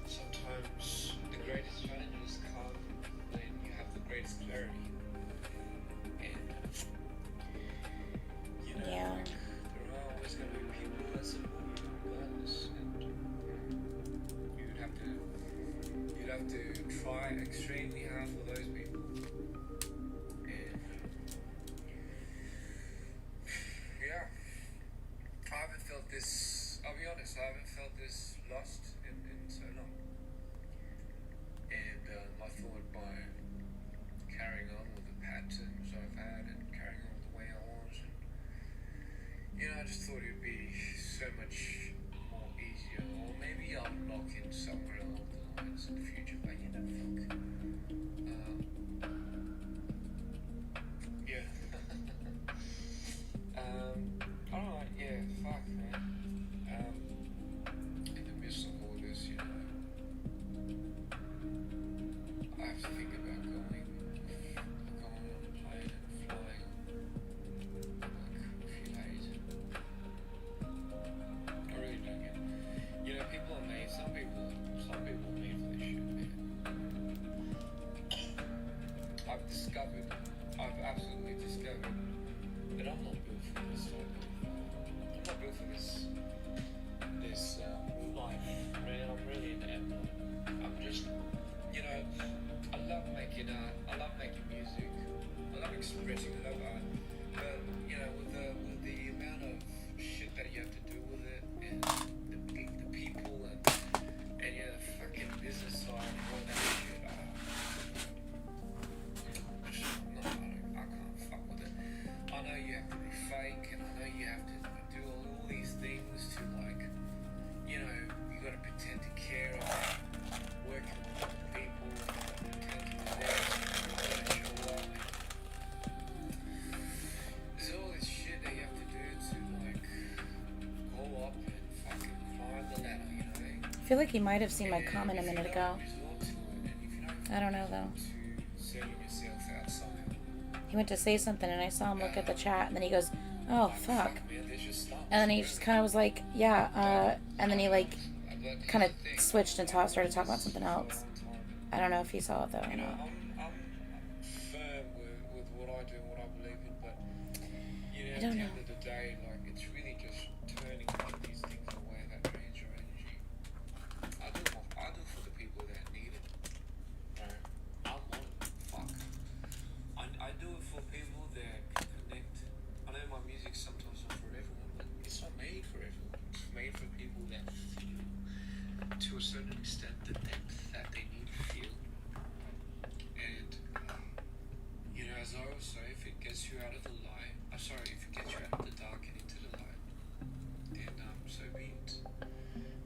Sometimes the greatest challenges come when you have the greatest clarity. And Yeah. there are always going to be people that support you regardless, and you'd have to try extremely hard for those people. And yeah, I haven't felt this. I'll be honest, I haven't felt this lost in so long. And I thought by carrying on with the patterns I've had and carrying on the way I was, and I just thought it'd be so much more easy expressing love art. But you know, with the amount of shit that you have to do with it, and the people, and yeah, the fucking business side and all that shit. I can't fuck with it. I know you have to be fake, and I know you have to do all these things to, like, you know, you gotta pretend to care about working with people, and pretend to do this, and you gotta show up. There's all this shit that you have to do to, like, go up and fucking climb the ladder, you know? I feel like he might have seen my comment a minute ago. I don't know though. He went to say something and I saw him look at the chat and then he goes, oh fuck. And then he just kind of was like, yeah, and then he like kind of switched and started talking about something else. I don't know if he saw it though or not. I'm firm with what I do and what I believe in, but you know, I at don't the know. end of the day, like, it's really just turning these things away that drains your energy. I do for the people that need it. I want it. Fuck. I do it for people that can connect. I know my music sometimes not for everyone, but it's not made for everyone. It's made for people that feel, to a certain extent, the depth that they need to feel. And you know, as I always say, if it gets you out of the light, if it gets you out of the dark and into the light, then so be it.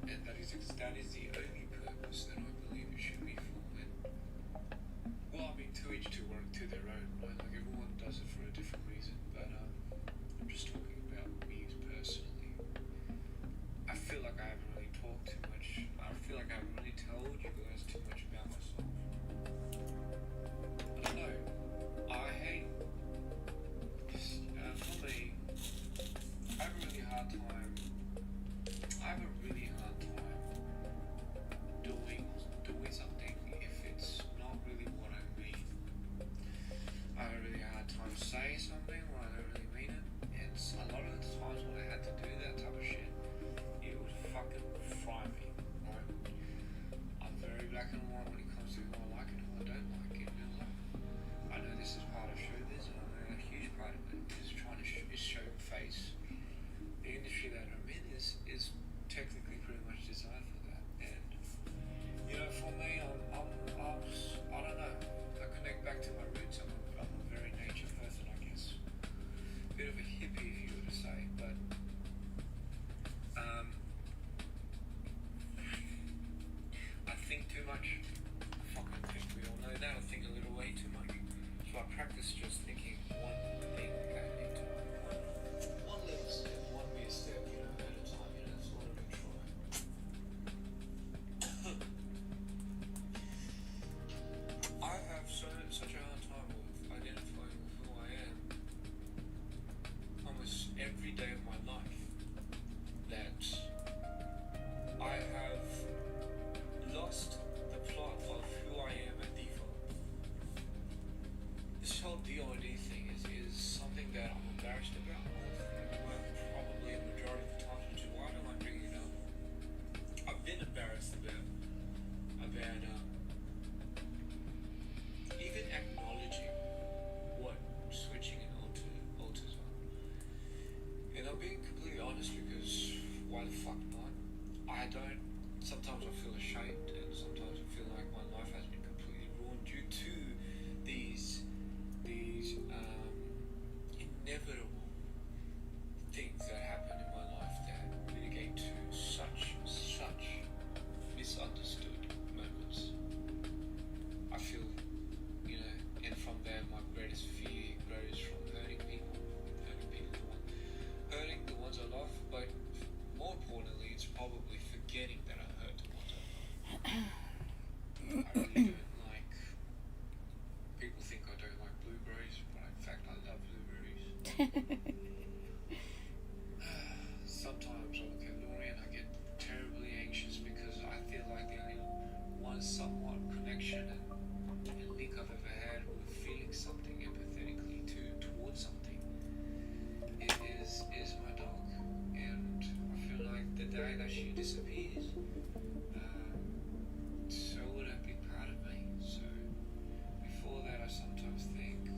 And that is the only purpose that I believe it should be for. And well, I mean, to each to work to their own, right? Like, everyone does it for a different reason. But I'm just talking about me personally. I feel like I haven't really talked too much. I feel like I haven't really told you guys too much about myself. I don't know. I hate. For me, I have a really hard time. Doing something if it's not really what I mean. I have a really hard time saying something when I don't really mean it. And a lot of the times when I had to do that type of shit, it would fucking fry me. Right? I'm very black and white when it comes to who I like and who I don't like in real life. I know this is part of showbiz, and I know a huge part of it is trying to show face. The industry that I'm in is technically pretty much designed for that. And you know, for me, I don't know. I connect back to my roots. I'm a very nature person, I guess. Bit of a hippie, if you were to say, but I think too much. Fucking think we all know that. I think a little way too much. So I practice just thinking one thing at a time, one little step, one big step, you know, at a time. You know, that's what I've been trying. I have such a hard time with identifying with who I am almost every day of my life, that I have lost the plot of who I am at default. This whole DOD thing is something that I'm embarrassed about, probably a majority of the time, which is why I don't like bringing it up. I've been embarrassed about even acknowledging what switching and alters are. And I'm being completely honest, because why the fuck not? Sometimes I feel ashamed, and sometimes I feel like my life has been completely ruined due to these inevitable things that happen in my life that mitigate to such misunderstood moments. I feel, you know, and from there my greatest fear grows from hurting the ones I love, but more importantly, it's probably forgetting that I hurt the ones I love. I really don't like. People think I don't like blueberries, but in fact I love blueberries. Sometimes I look at Lori and I get terribly anxious because I feel like the only one somewhat connection and link I've ever had with feeling something empathetically towards something is my dog. And I feel like the day that she disappears, so would a big part of me. So before that, I sometimes think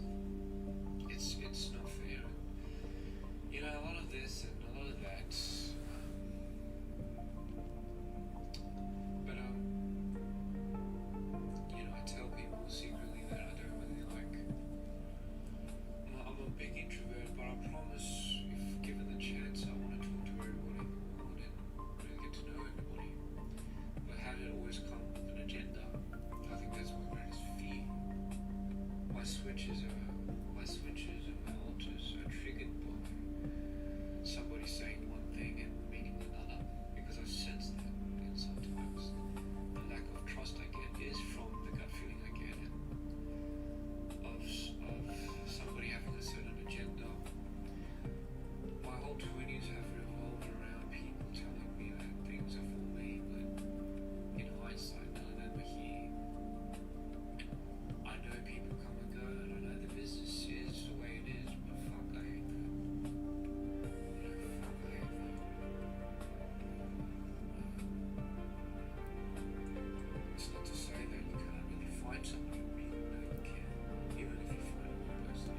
that's not to say that you can't really find someone for me. No, you can. Even if you find one person,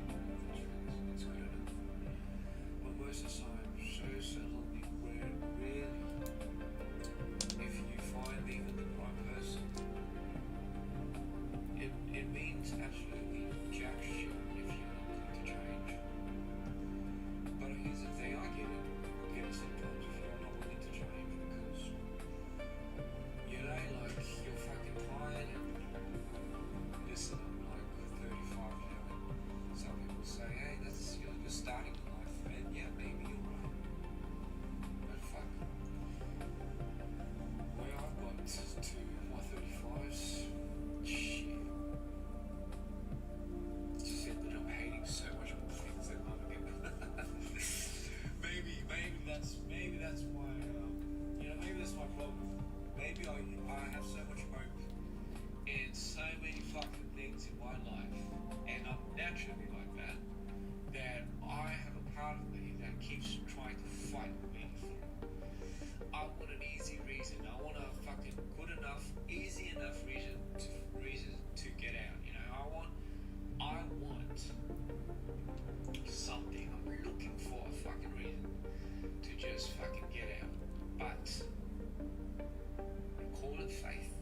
it's good enough. But most of the time, so suddenly, really, if you find even the right person, it means absolutely jack shit if you're not willing to change. But here's the thing, I get it sometimes if you're not willing to change because, you know, like, you're fucking tired and, listen, I'm like 35 now and some people say, hey, that's, you're starting life, and yeah, maybe you're right. But fuck, where I've got to my 35s, shit. Just ended up hating so much more things than other people. maybe that's my, you know, maybe that's my problem. Maybe I have so much hope in so many fucking things in my life, and I'm naturally like that, that I have a part of me that keeps trying to fight me through. I want an easy reason. I want a fucking good enough, easy enough reason to get out. You know, I want something. I'm looking for a fucking reason to just fucking get out. But call it faith.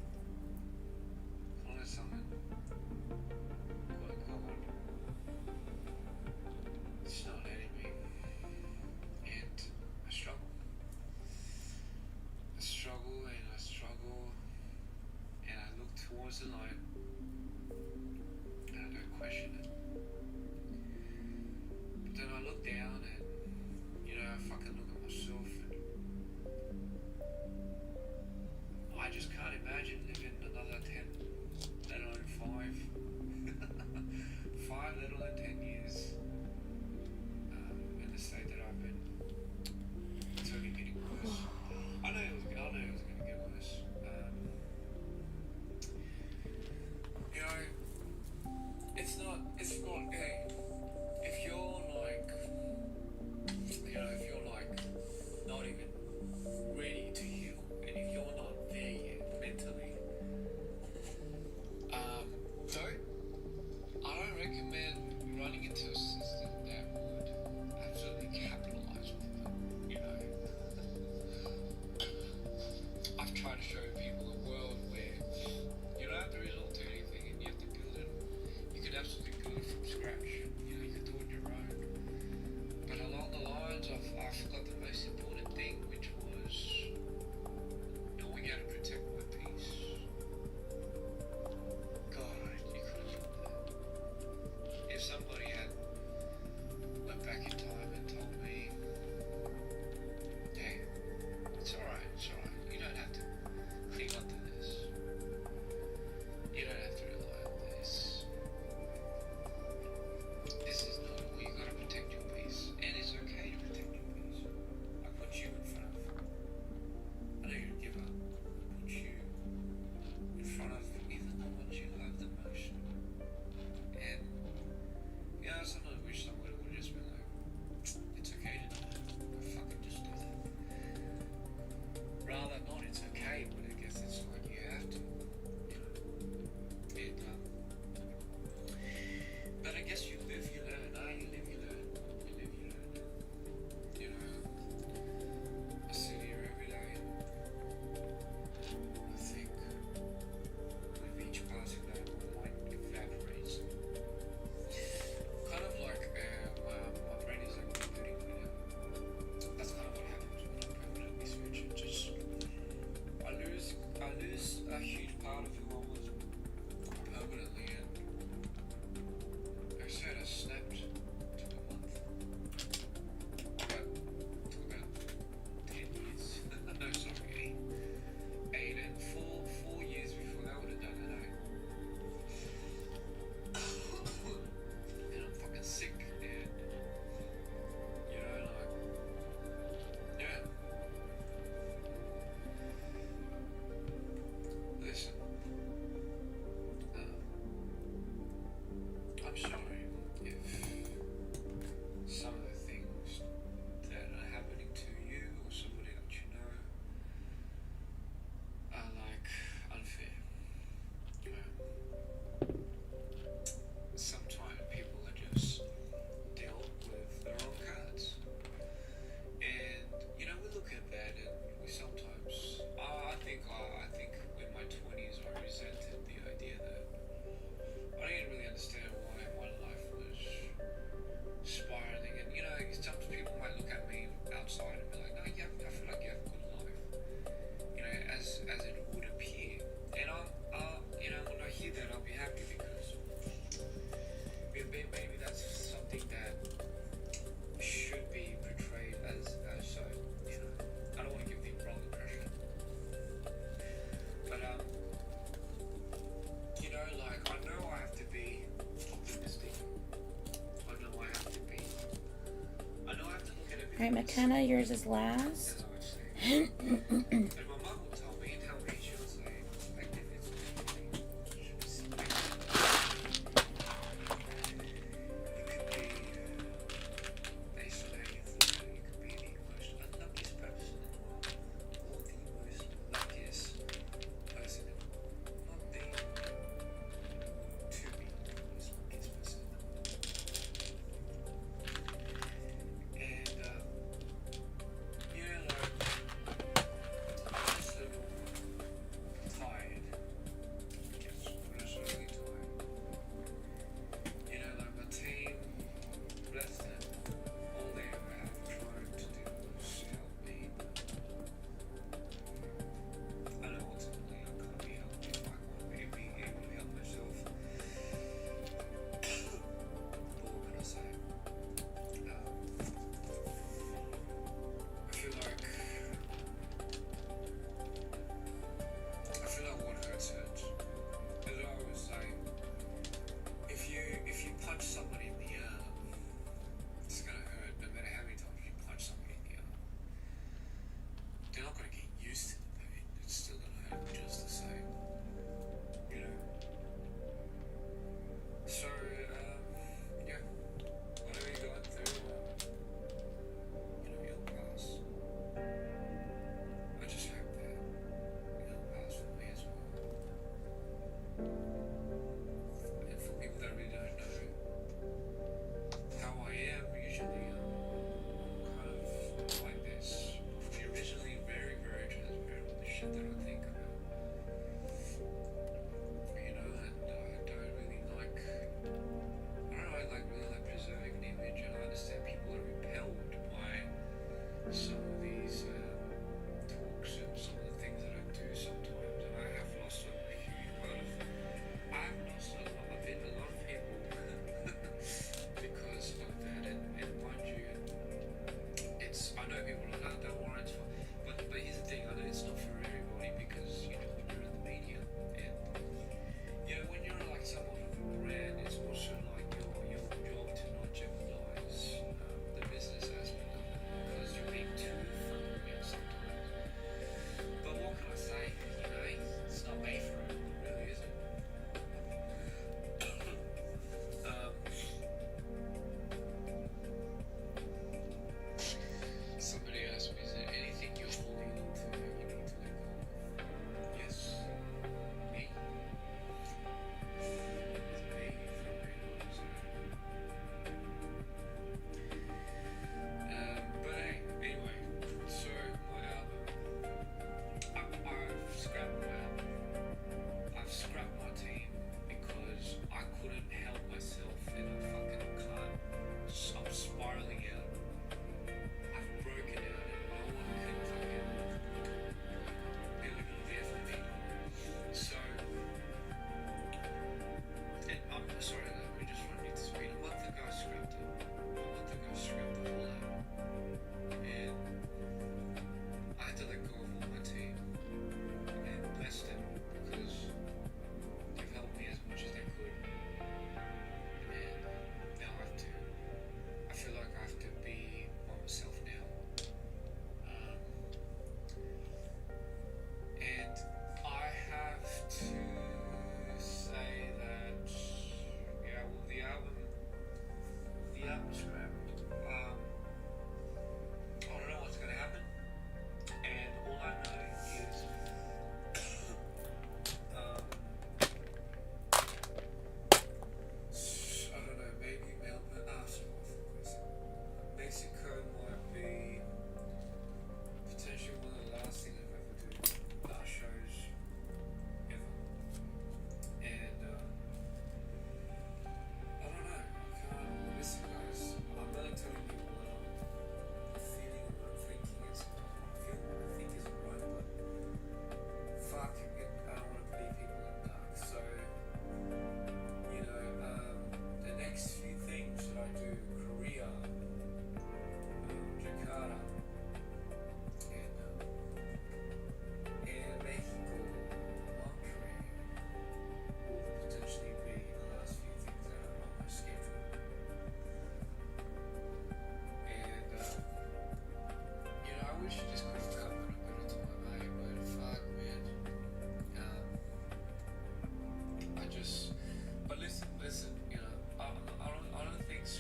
Call it something. Call it God. It's not letting me. And I struggle. I struggle and I struggle and I look towards the light and I don't question it. But then I look down and, you know, I fucking look at myself and I just can't imagine living another 10, let alone 5, 5, let alone 10 years in the state that I've been. It's only getting worse. I know it was going to get worse. You know, it's not, hey, if you're like Alright, McKenna, yours is last. And my mom would tell me and tell me, she was like if it's she was like, you could be based on how you thought, you could be the most unluckiest person in the world, or the most luckiest person in the world. Not me. To be the most luckiest person in the world. And you know, like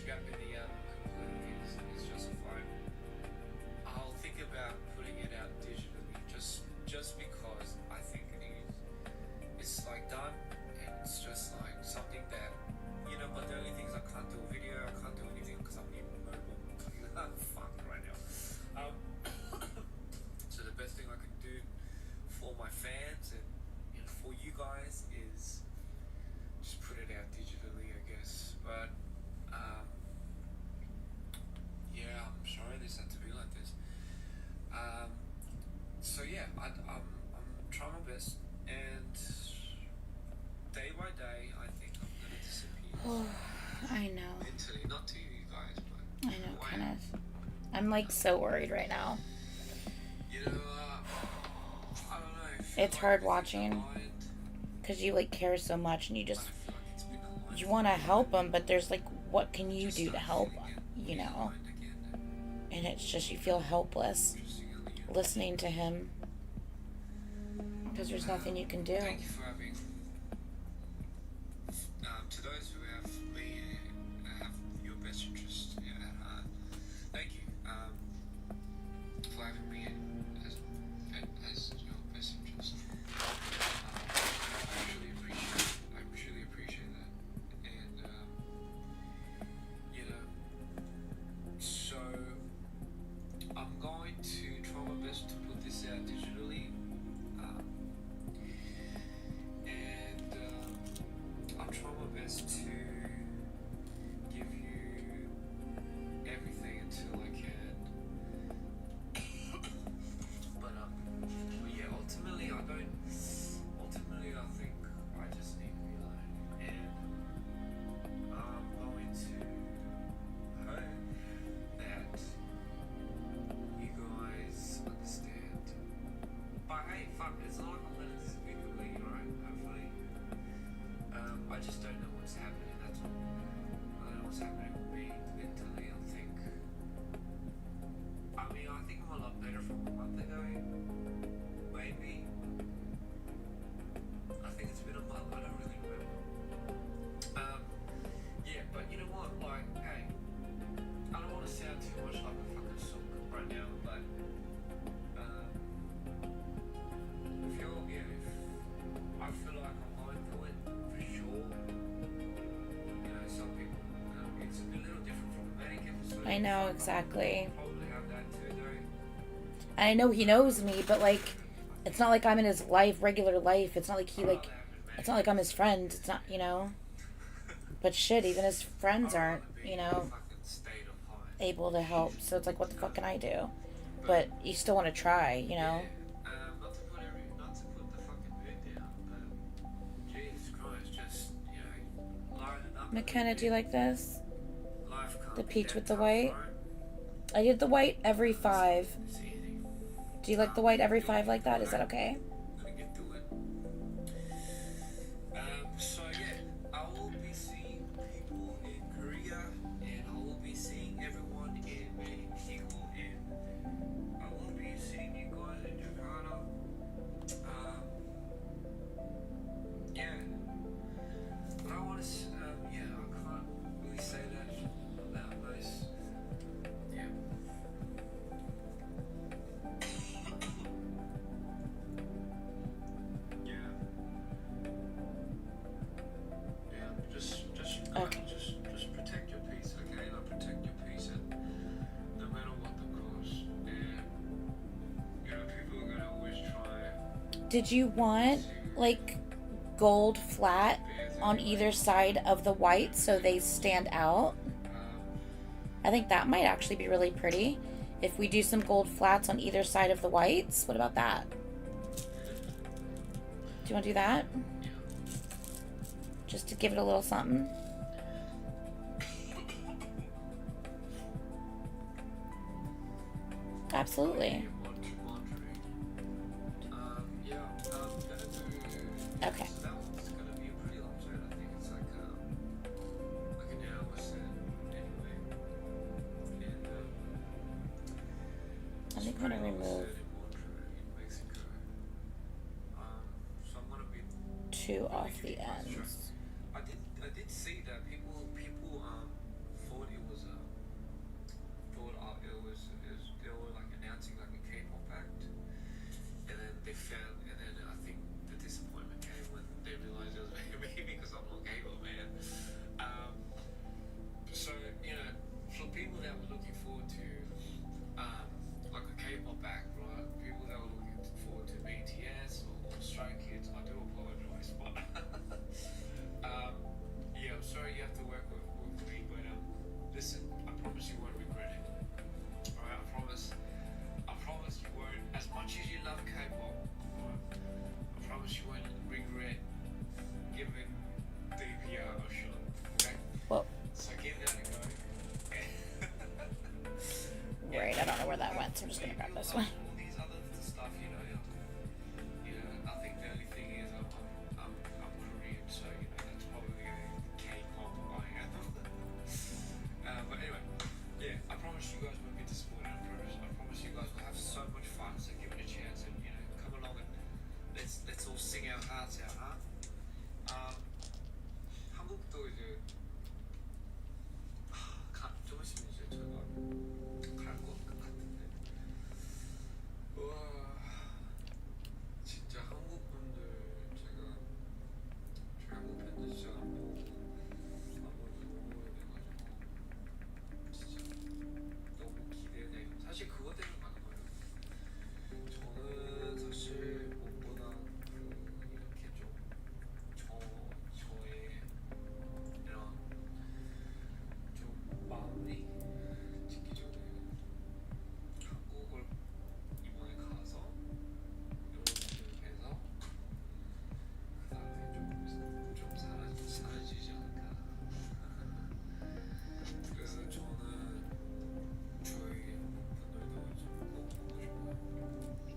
about many communities is just a vibe. I'll think about putting it out digitally just because I think it's like done and it's just like something that but the only thing is I can't do a video, I can't do anything because I'm in mobile. I'm fucked right now. So the best thing I can do for my fans and for you guys is just put it out digitally, I guess. But yeah, I'm sorry this had to be like this. So yeah, I'm trying my best, and day by day, I think I'm gonna disappear. I know. Mentally, not to you guys, but I know, Kenneth. I'm like so worried right now. I don't know. It's hard watching because you like care so much and you want to help them, but there's like, what can you do to help them, And it's just, you feel helpless listening to him because there's nothing you can do. Thank you for having. To those who have me have your best interest at heart, thank you for having me as your best interest. I truly appreciate that, and so I'm going to try my best to put this out digitally, and I'll try my best to give you everything until I can. But yeah, ultimately I think I just need to be alone, and I'm going to hope that you guys understand. But hey, fuck, it's not like I'm gonna disappear completely, right? Hopefully. I just don't know what's happening, that's all. I don't know what's happening with me mentally, I think. I think I'm a lot better from a month ago. Maybe. I think it's been a month, I don't really remember. Yeah, but you know what, like, hey, I don't want to sound too much like a fucking sook right now, but if I feel like I'm going through it, for sure. Some people, it's a little different from a manic episode. I know, exactly. Probably have that too, though. I know he knows me, but like, it's not like I'm in his regular life. It's not like it's not like I'm his friend. It's not, But shit, even his friends aren't, able to help. So it's like, what the fuck can I do? But you still want to try, Not to put the fucking mood down, but Jesus Christ, just lighten up. McKenna, do you like this? Life can't The be peach that with the tough, white? right? I did the white every 5. It's easy. Do you like the white every 5 like that? Is that okay? Gonna get through it. So yeah, I will be seeing people in Korea, and I will be seeing everyone in Mexico, and I will be seeing you guys in Jakarta. Yeah. But I want to, I can't really say that nice. Yeah. Okay. Just protect your peace, okay? Protect your peace, and no matter what the cost. And people are gonna always try. Did you want like gold flat on either side of the white so they stand out? I think that might actually be really pretty. If we do some gold flats on either side of the whites, what about that? Do you want to do that? Yeah. Just to give it a little something. Absolutely. Okay. So that one's gonna be a pretty long trip. I think it's like an hour anyway. And I think I'm gonna remove in Mexico. So I'm gonna be 2 off the ends. I did see that people thought it people that were looking forward to like a K-pop act, right? People that were looking forward to BTS or Stray Kids. I do apologize, but yeah, I'm sorry you have to work with me, but listen, I promise you won't regret it. Alright, I promise. I promise you won't. As much as you love K-pop, right, I promise you won't regret giving DPR a shot. Okay? Well, So give that a go. right, I don't know where that went, so I'm just gonna grab this one. All these other stuff, you know, I think the only thing is I'm Korean, so that's probably the K-pop I am. But anyway, yeah, I promise you guys won't be disappointed. I promise you guys will have so much fun. So give it a chance and come along and let's all sing our hearts out, huh? 한국도 이제 좀 있으면 이제 제가 갈 것 같은데. 와, 진짜 한국 분들 제가 저희 한국 팬들 진짜 안 보고 너무 오래돼가지고 진짜 너무 기대돼요. 사실 그것 때문에 가는 거예요. 저는 사실 무엇보다 이렇게 좀 저의 이런 좀 마무리 짓기 전에 한국을 이번에 가서 여러분들 뵈서 그 다음에 좀 사라지지 않을까. 그래서 저는 저희 분들도 좀 너무 보고 싶어요.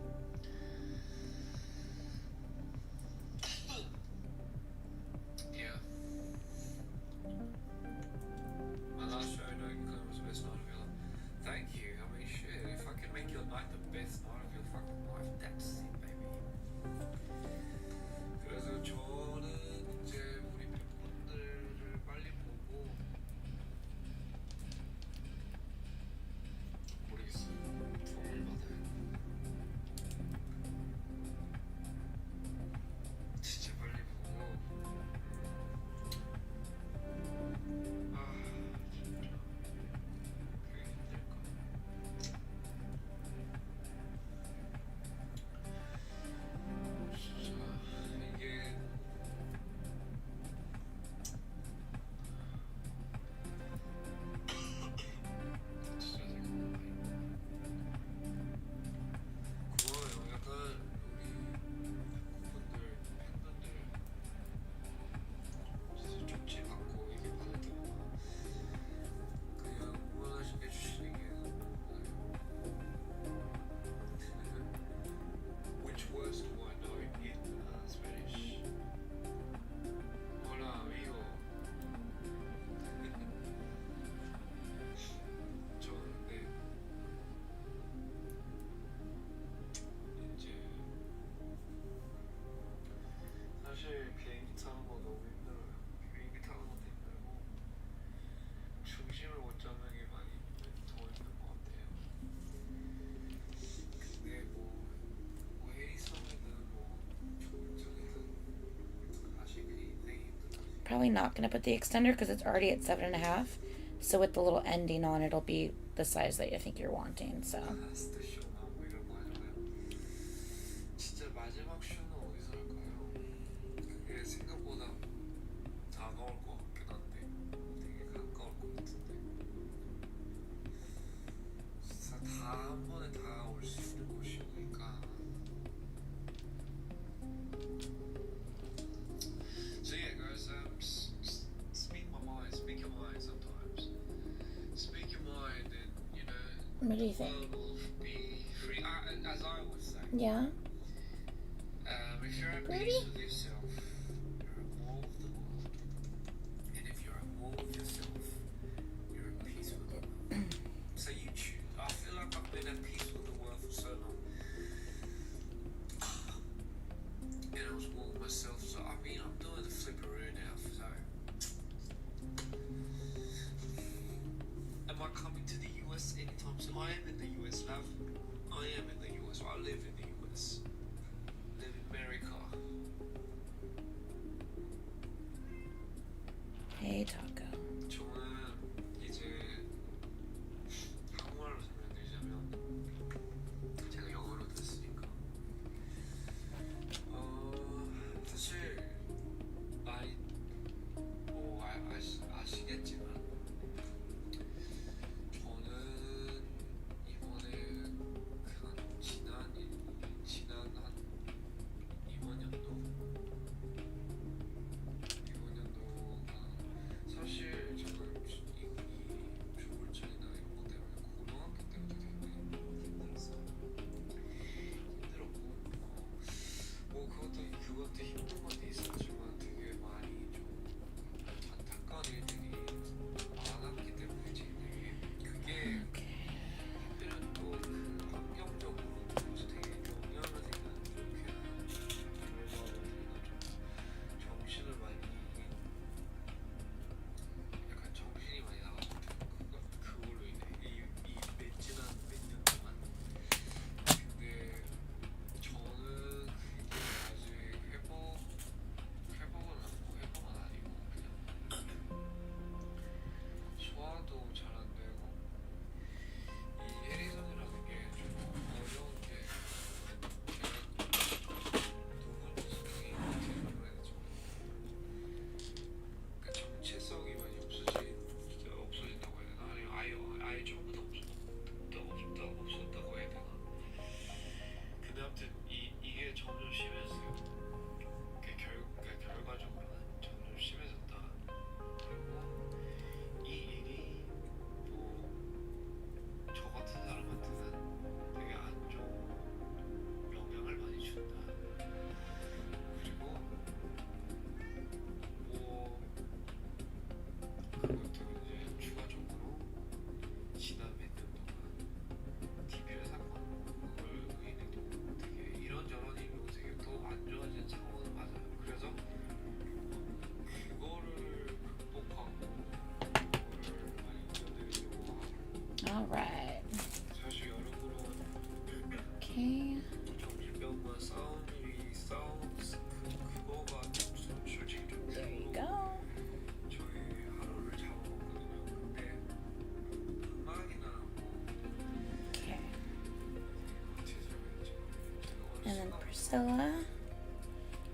Yeah. My last show, no, it was the best night of your life. Thank you. I mean, shit, if I can make your night the best night of your fucking life, that's it, baby. 그래서 저는 이제 우리 팬분들을 빨리 보고 모르겠어요. 도움을 받아요. 진짜 빨리 보고 진짜 그게 힘들까? 진짜 이게 진짜 제가 고마워요. 약간 우리 분들 팬분들 진짜 쪽지 받고 이게 받을 때마다 그냥 응원해 주시는 게 너무 Which words do I know in Spanish? Hola, amigo. 저는 근데 이제 사실 비행기 타는 거 너무 힘들어요. 비행기 타는 것도 힘들고 중심을 못 잡는 게 많이 더 힘든 것 같아요. 근데 뭐 회의성이든 뭐 조금적이든 사실 그게 인생이 힘들다. Probably not gonna put the extender because it's already at 7.5. So with the little ending on, it'll be the size that I think you're wanting. So 라스트 쇼나 뭐 이런 거 하려고요. 진짜 마지막 쇼는 어디서 할까요? 그게 생각보다 다가올 것 같긴 한데 되게 가까울 것 같은데 진짜 다 한 번에 다 올 수 있는 곳이니까. So yeah, guys, speak my mind, speak your mind sometimes. Speak your mind, and what do you the think? world will be free. As I would say, Yeah. if you're at Ready? peace with yourself, you're at war with the world. And if you're at war with yourself, you're at peace with the world. So you choose. I feel like I've been at peace with the world for so long. And I was war with myself. So I mean, I'm doing the flipperoo now. So am I coming to the US anytime soon? I am in the US, love. I am in the US. I live in the US. Live in America. Hey, Taco. 저는 이제 All right. 사실 여러모로 Okay. 정신병과 싸운 일이 그거가 솔직히 좀 There you 주로 go. 저희 하루를 잡아먹거든요. 근데 음악이나 뭐 Okay. 어떻게 설명했지? And then Priscilla.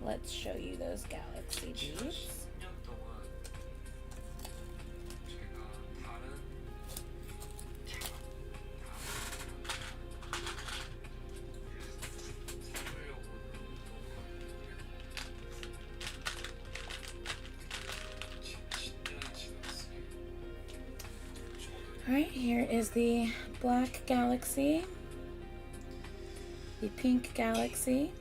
Let's show you those galaxy beads. 10년 동안 제가 다른 삼으려고 Alright, here is the black galaxy, the pink galaxy,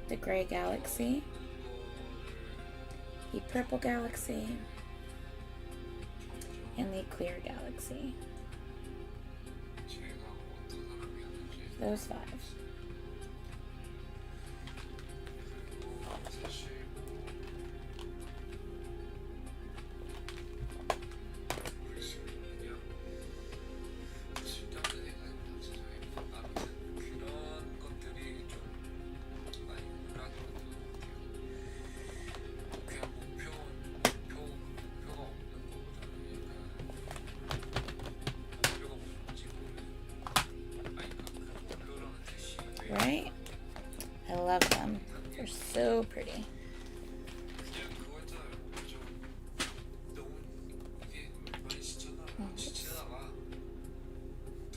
the gray galaxy, the purple galaxy, and the clear galaxy. Those 5. Right? I love them. They're so pretty.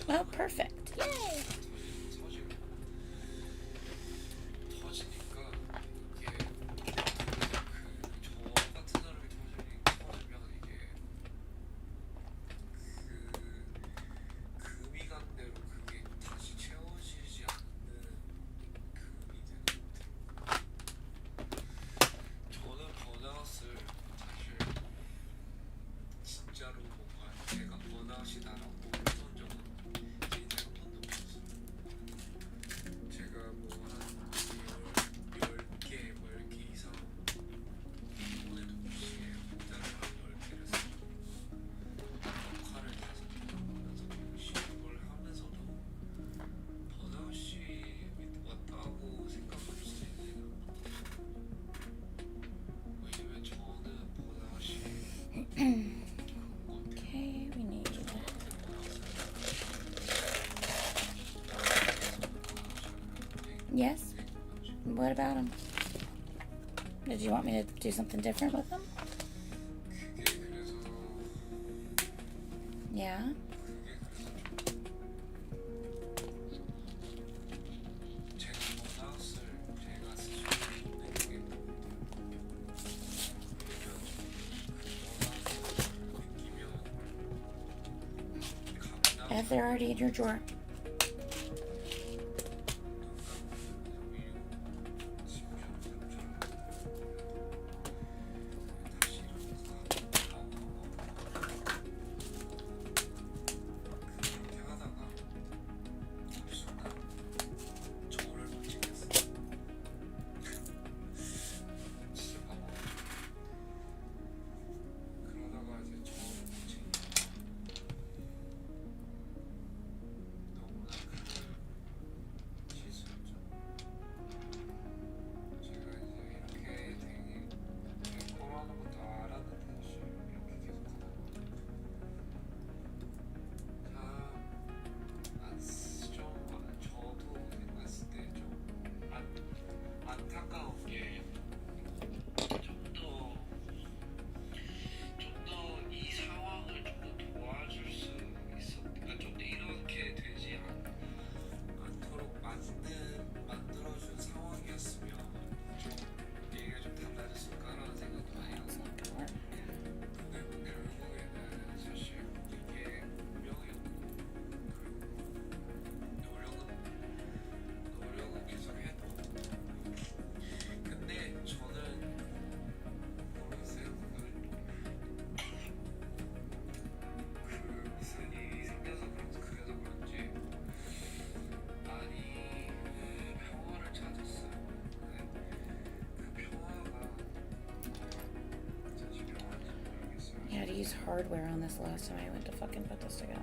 Oh, perfect. Yay! Okay, we need. Yes? What about them? Did you want me to do something different with them? Yeah? If they're already in your drawer. use hardware on this last time I went to fucking put this together.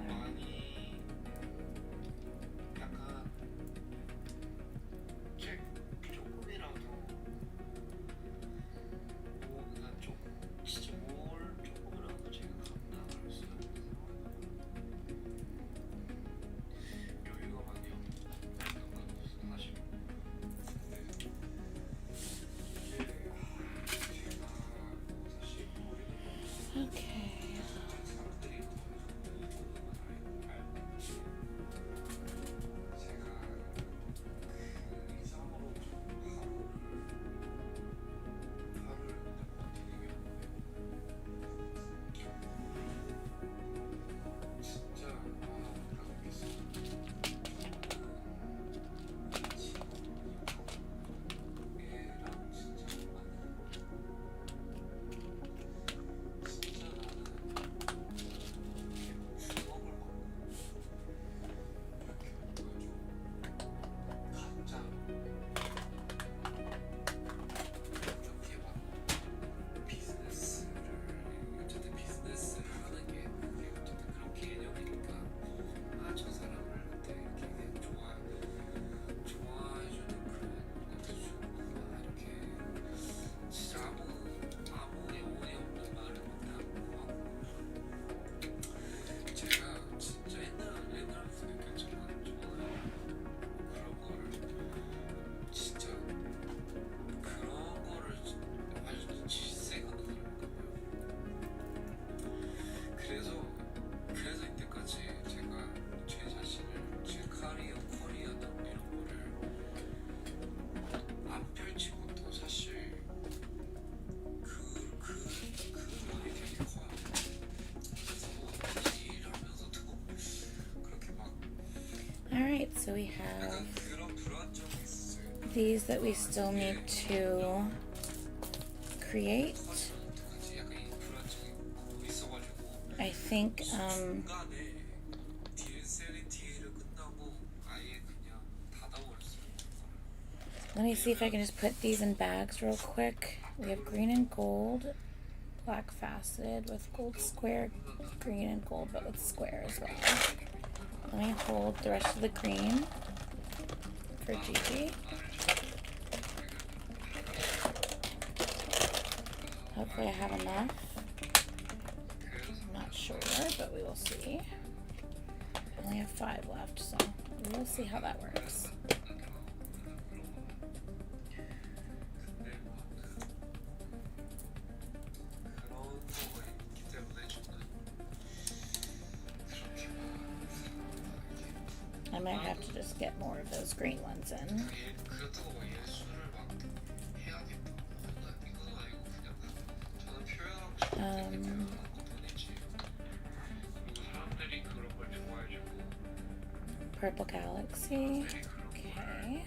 Alright, so we have these that we still need to create. I think, let me see if I can just put these in bags real quick. We have green and gold, black faceted with gold square, green and gold but with square as well. Let me hold the rest of the green for Gigi. Hopefully I have enough. I'm not sure, but we will see. I only have 5 left, so we'll see how that works. I might have to just get more of those green ones in. Purple Galaxy. Okay.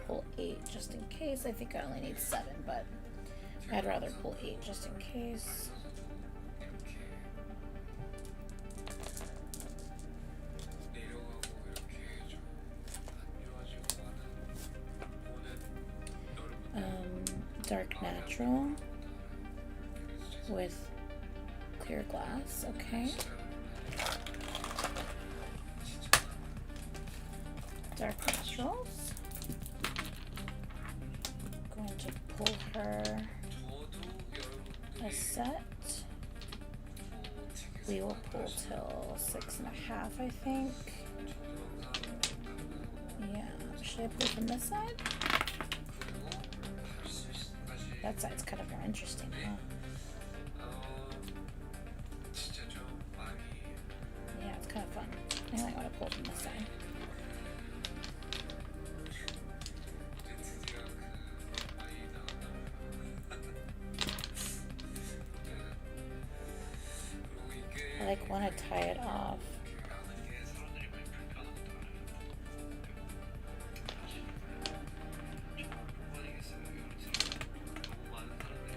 Pull 8 just in case. I think I only need 7, but I'd rather pull 8 just in case. Dark natural with clear glass. Okay. Dark naturals. Going to pull her a set. We will pull till 6.5, I think. Yeah. Should I pull from this side? That side's kind of more interesting, huh? Yeah, it's kind of fun. I might want to pull from this side. I want to tie it off.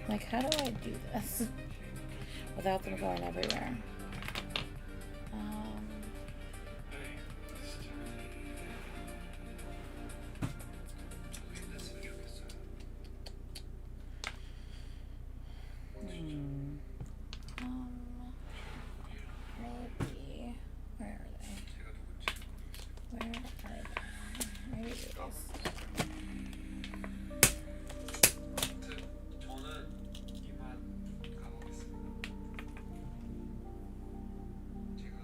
Like, how do I do this without them going everywhere? Maybe. Where are they? Where are they? Maybe it is. 저는 이만 가보겠습니다. 제가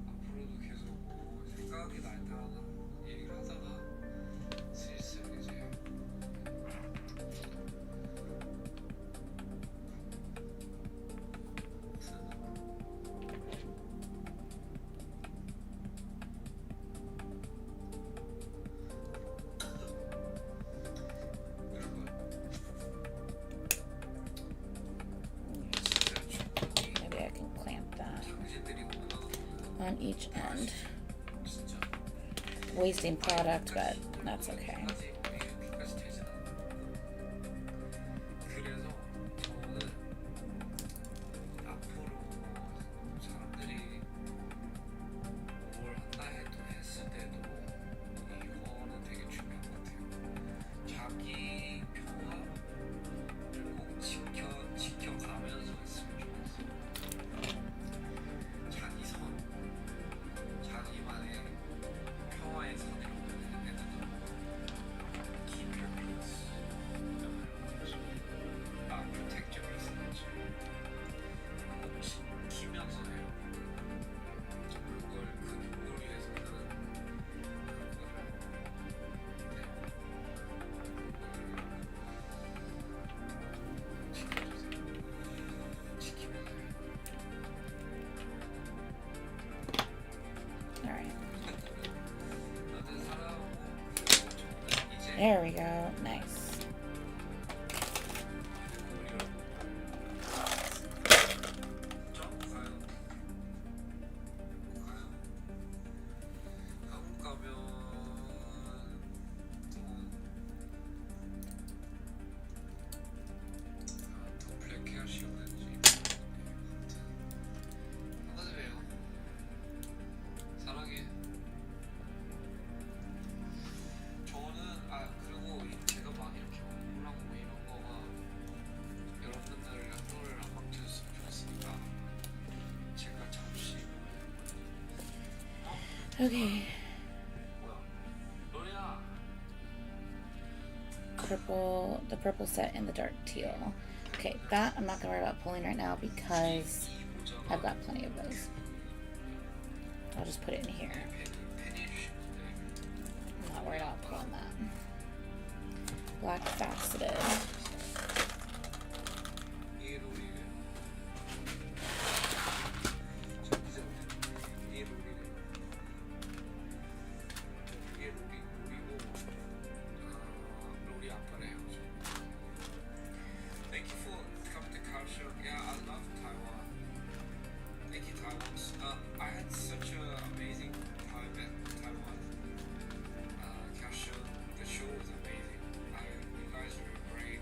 앞으로도 계속 생각이 날 때마다 얘기를 하다가 슬슬 이제 Maybe I can clamp that on each end. Wasting product, but that's okay. 그래서 저는 앞으로 사람들이 뭘 한다 해도 했을 때도 이거는 되게 중요한 것 같아요. 자기 평화를 꼭 지켜가면서 했으면 좋겠어요. 자기 선, 자기만의 평화의 선을 내다가 keep your peace. protect your peace. 꼭 지키면서 해요. 그걸 위해서는 지켜주세요. 지키면서 해요. Alright. 나는 살아오고 이제 There we go. Nice. 한국 가요. 한국 가면 더 블랙해야 시원한지 한가지 왜요? 사랑해. 저는 그리고 제가 막 이렇게 우울하고 이런 거가 여러분들 하루를 안 망쳤으면 좋겠으니까 제가 잠시 Okay. 뭐야 노래야 The purple set and the dark teal. Okay, that I'm not gonna worry about pulling right now because 이 모자가 I've got plenty of those. I'll just put it in here. 팬이 해주시는데 I'm not worried about pulling that. Black faceted. 이 롤이래 이 롤이래 이게 롤이고 롤이 아빠래요. Thank you for coming to culture. Yeah, I love Taiwan. Thank you, Taiwan. I had such an amazing time at Taiwan. Culture, the show was amazing. You guys were great.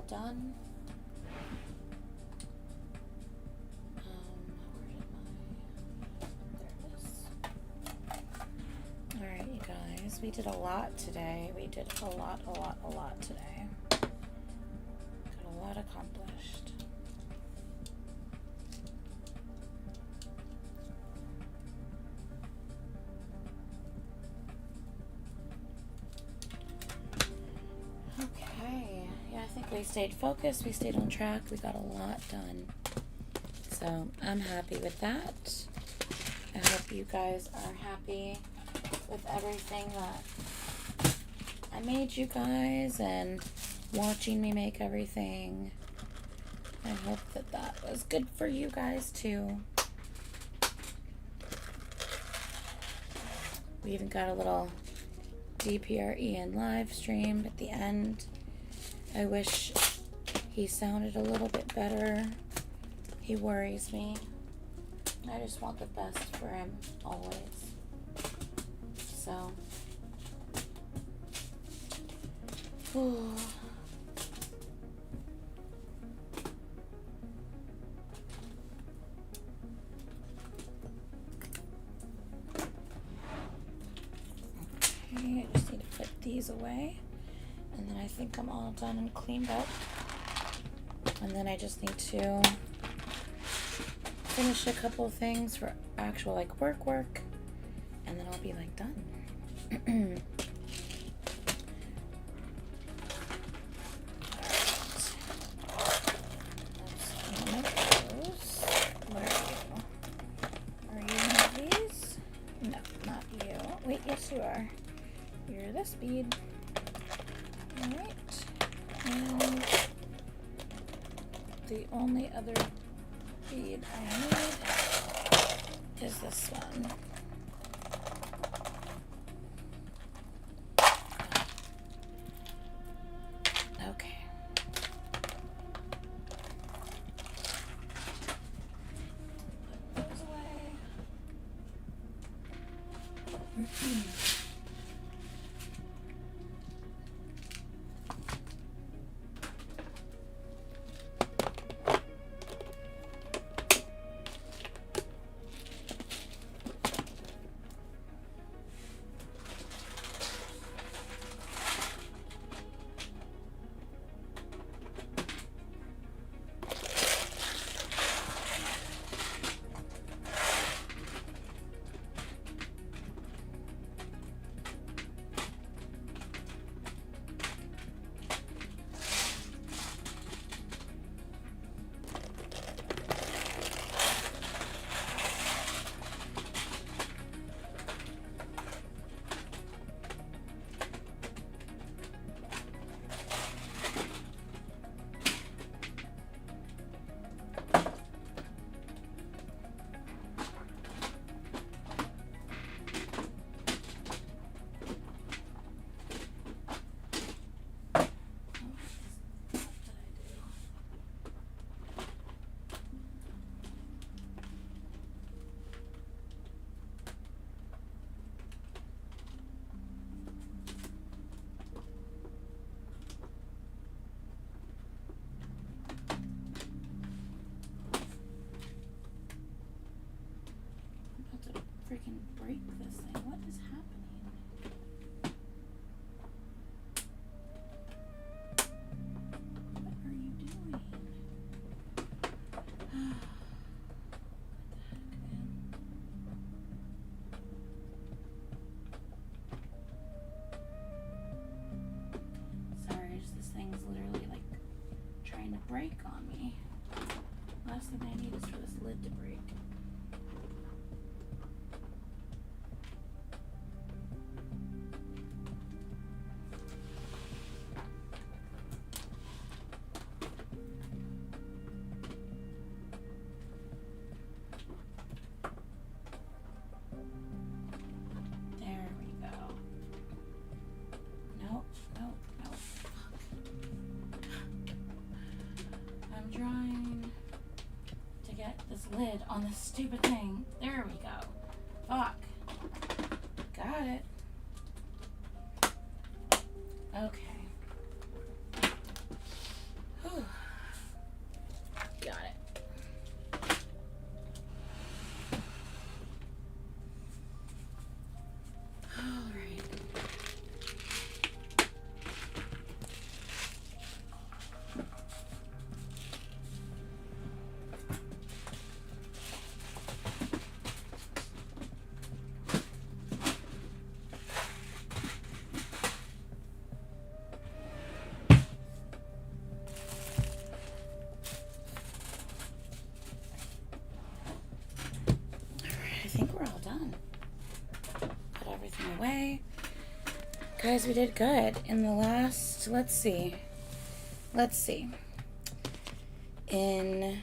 done. Where did my... There it is. Alright, you guys. We did a lot today. We did a lot today. Got a lot accomplished. Okay. Yeah, I think we stayed focused. We stayed on track. We got a lot done. So I'm happy with that. I hope you guys are happy with everything that I made you guys and watching me make everything. I hope that that was good for you guys too. We even got a little DPRE and live stream at the end. I wish he sounded a little bit better. He worries me. I just want the best for him always. So, ooh. Okay, I just need to put these away. And then I think I'm all done and cleaned up. And then I just need to finish a couple of things for actual like work. And then I'll be like done. You are. You're this bead. Alright. And the only other bead I need is this one. Okay. Put those away. Freaking break this thing. What is happening? What are you doing? What the heck, man? Sorry, this thing's literally like trying to break on me. Last thing I need is for this lid to break. Lid on this stupid thing. There we go. Fuck. Got it. Okay. Guys, we did good in the last, let's see. In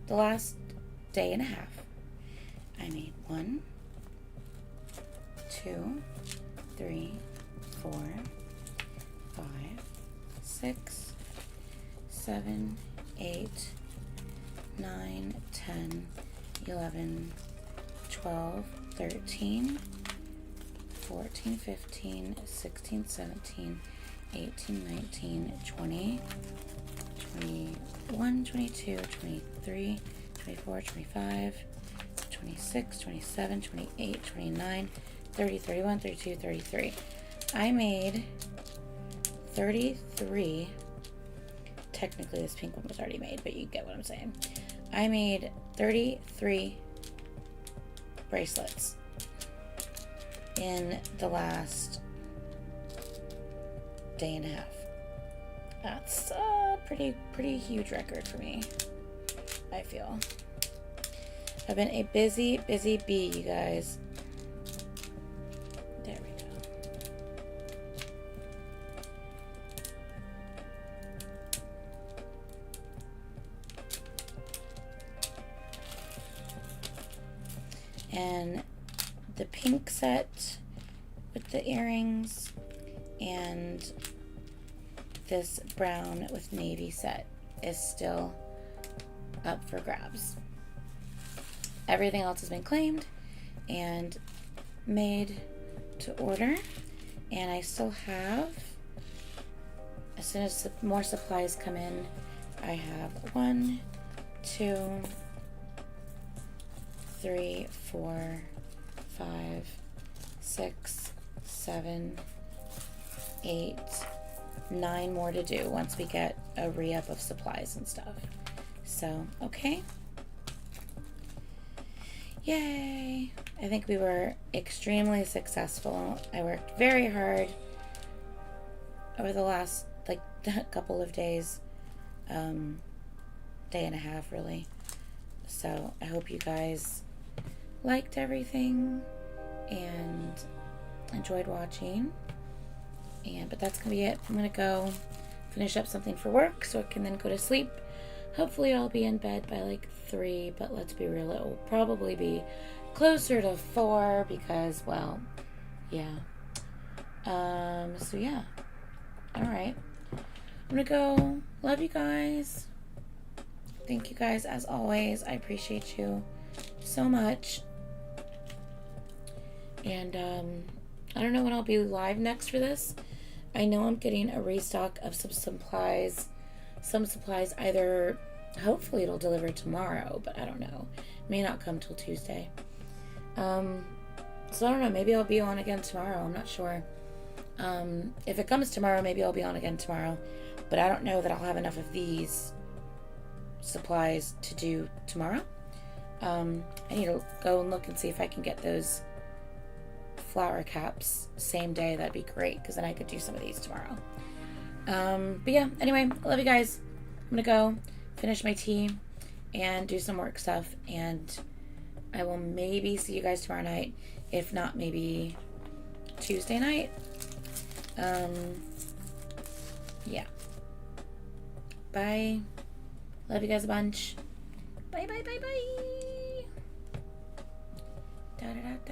the last day and a half, I made 1, 2, 3, 4, 5, 6, 7, 8, 9, 10, 11, 12, 13, 14, 15, 16, 17, 18, 19, 20, 21, 22, 23, 24, 25, 26, 27, 28, 29, 30, 31, 32, 33. I made 33. Technically this pink one was already made, but you get what I'm saying. I made 33 bracelets in the last day and a half. That's a pretty huge record for me, I feel. I've been a busy bee, you guys. There we go. And the pink set with the earrings and this brown with navy set is still up for grabs. Everything else has been claimed and made to order, and I still have, as soon as more supplies come in, I have 1, 2, 3, 4, 5, 6, 7, 8, 9 more to do once we get a re-up of supplies and stuff. So, okay. Yay! I think we were extremely successful. I worked very hard over the last, couple of days. Day and a half, really. So, I hope you guys liked everything and enjoyed watching. But that's gonna be it. I'm gonna go finish up something for work so I can then go to sleep. Hopefully I'll be in bed by 3, but let's be real, it will probably be closer to 4 because, well, yeah. So yeah. Alright. I'm gonna go. Love you guys. Thank you guys as always. I appreciate you so much. And I don't know when I'll be live next for this. I know I'm getting a restock of some supplies. Some supplies either, hopefully it'll deliver tomorrow, but I don't know. It may not come till Tuesday. So I don't know, maybe I'll be on again tomorrow. I'm not sure. If it comes tomorrow, maybe I'll be on again tomorrow. But I don't know that I'll have enough of these supplies to do tomorrow. I need to go and look and see if I can get those flower caps same day. That'd be great, because then I could do some of these tomorrow. But yeah, anyway, I love you guys. I'm gonna go finish my tea and do some work stuff, and I will maybe see you guys tomorrow night. If not, maybe Tuesday night. Yeah. Bye. Love you guys a bunch. Bye, bye, bye, bye. Da, da, da, da.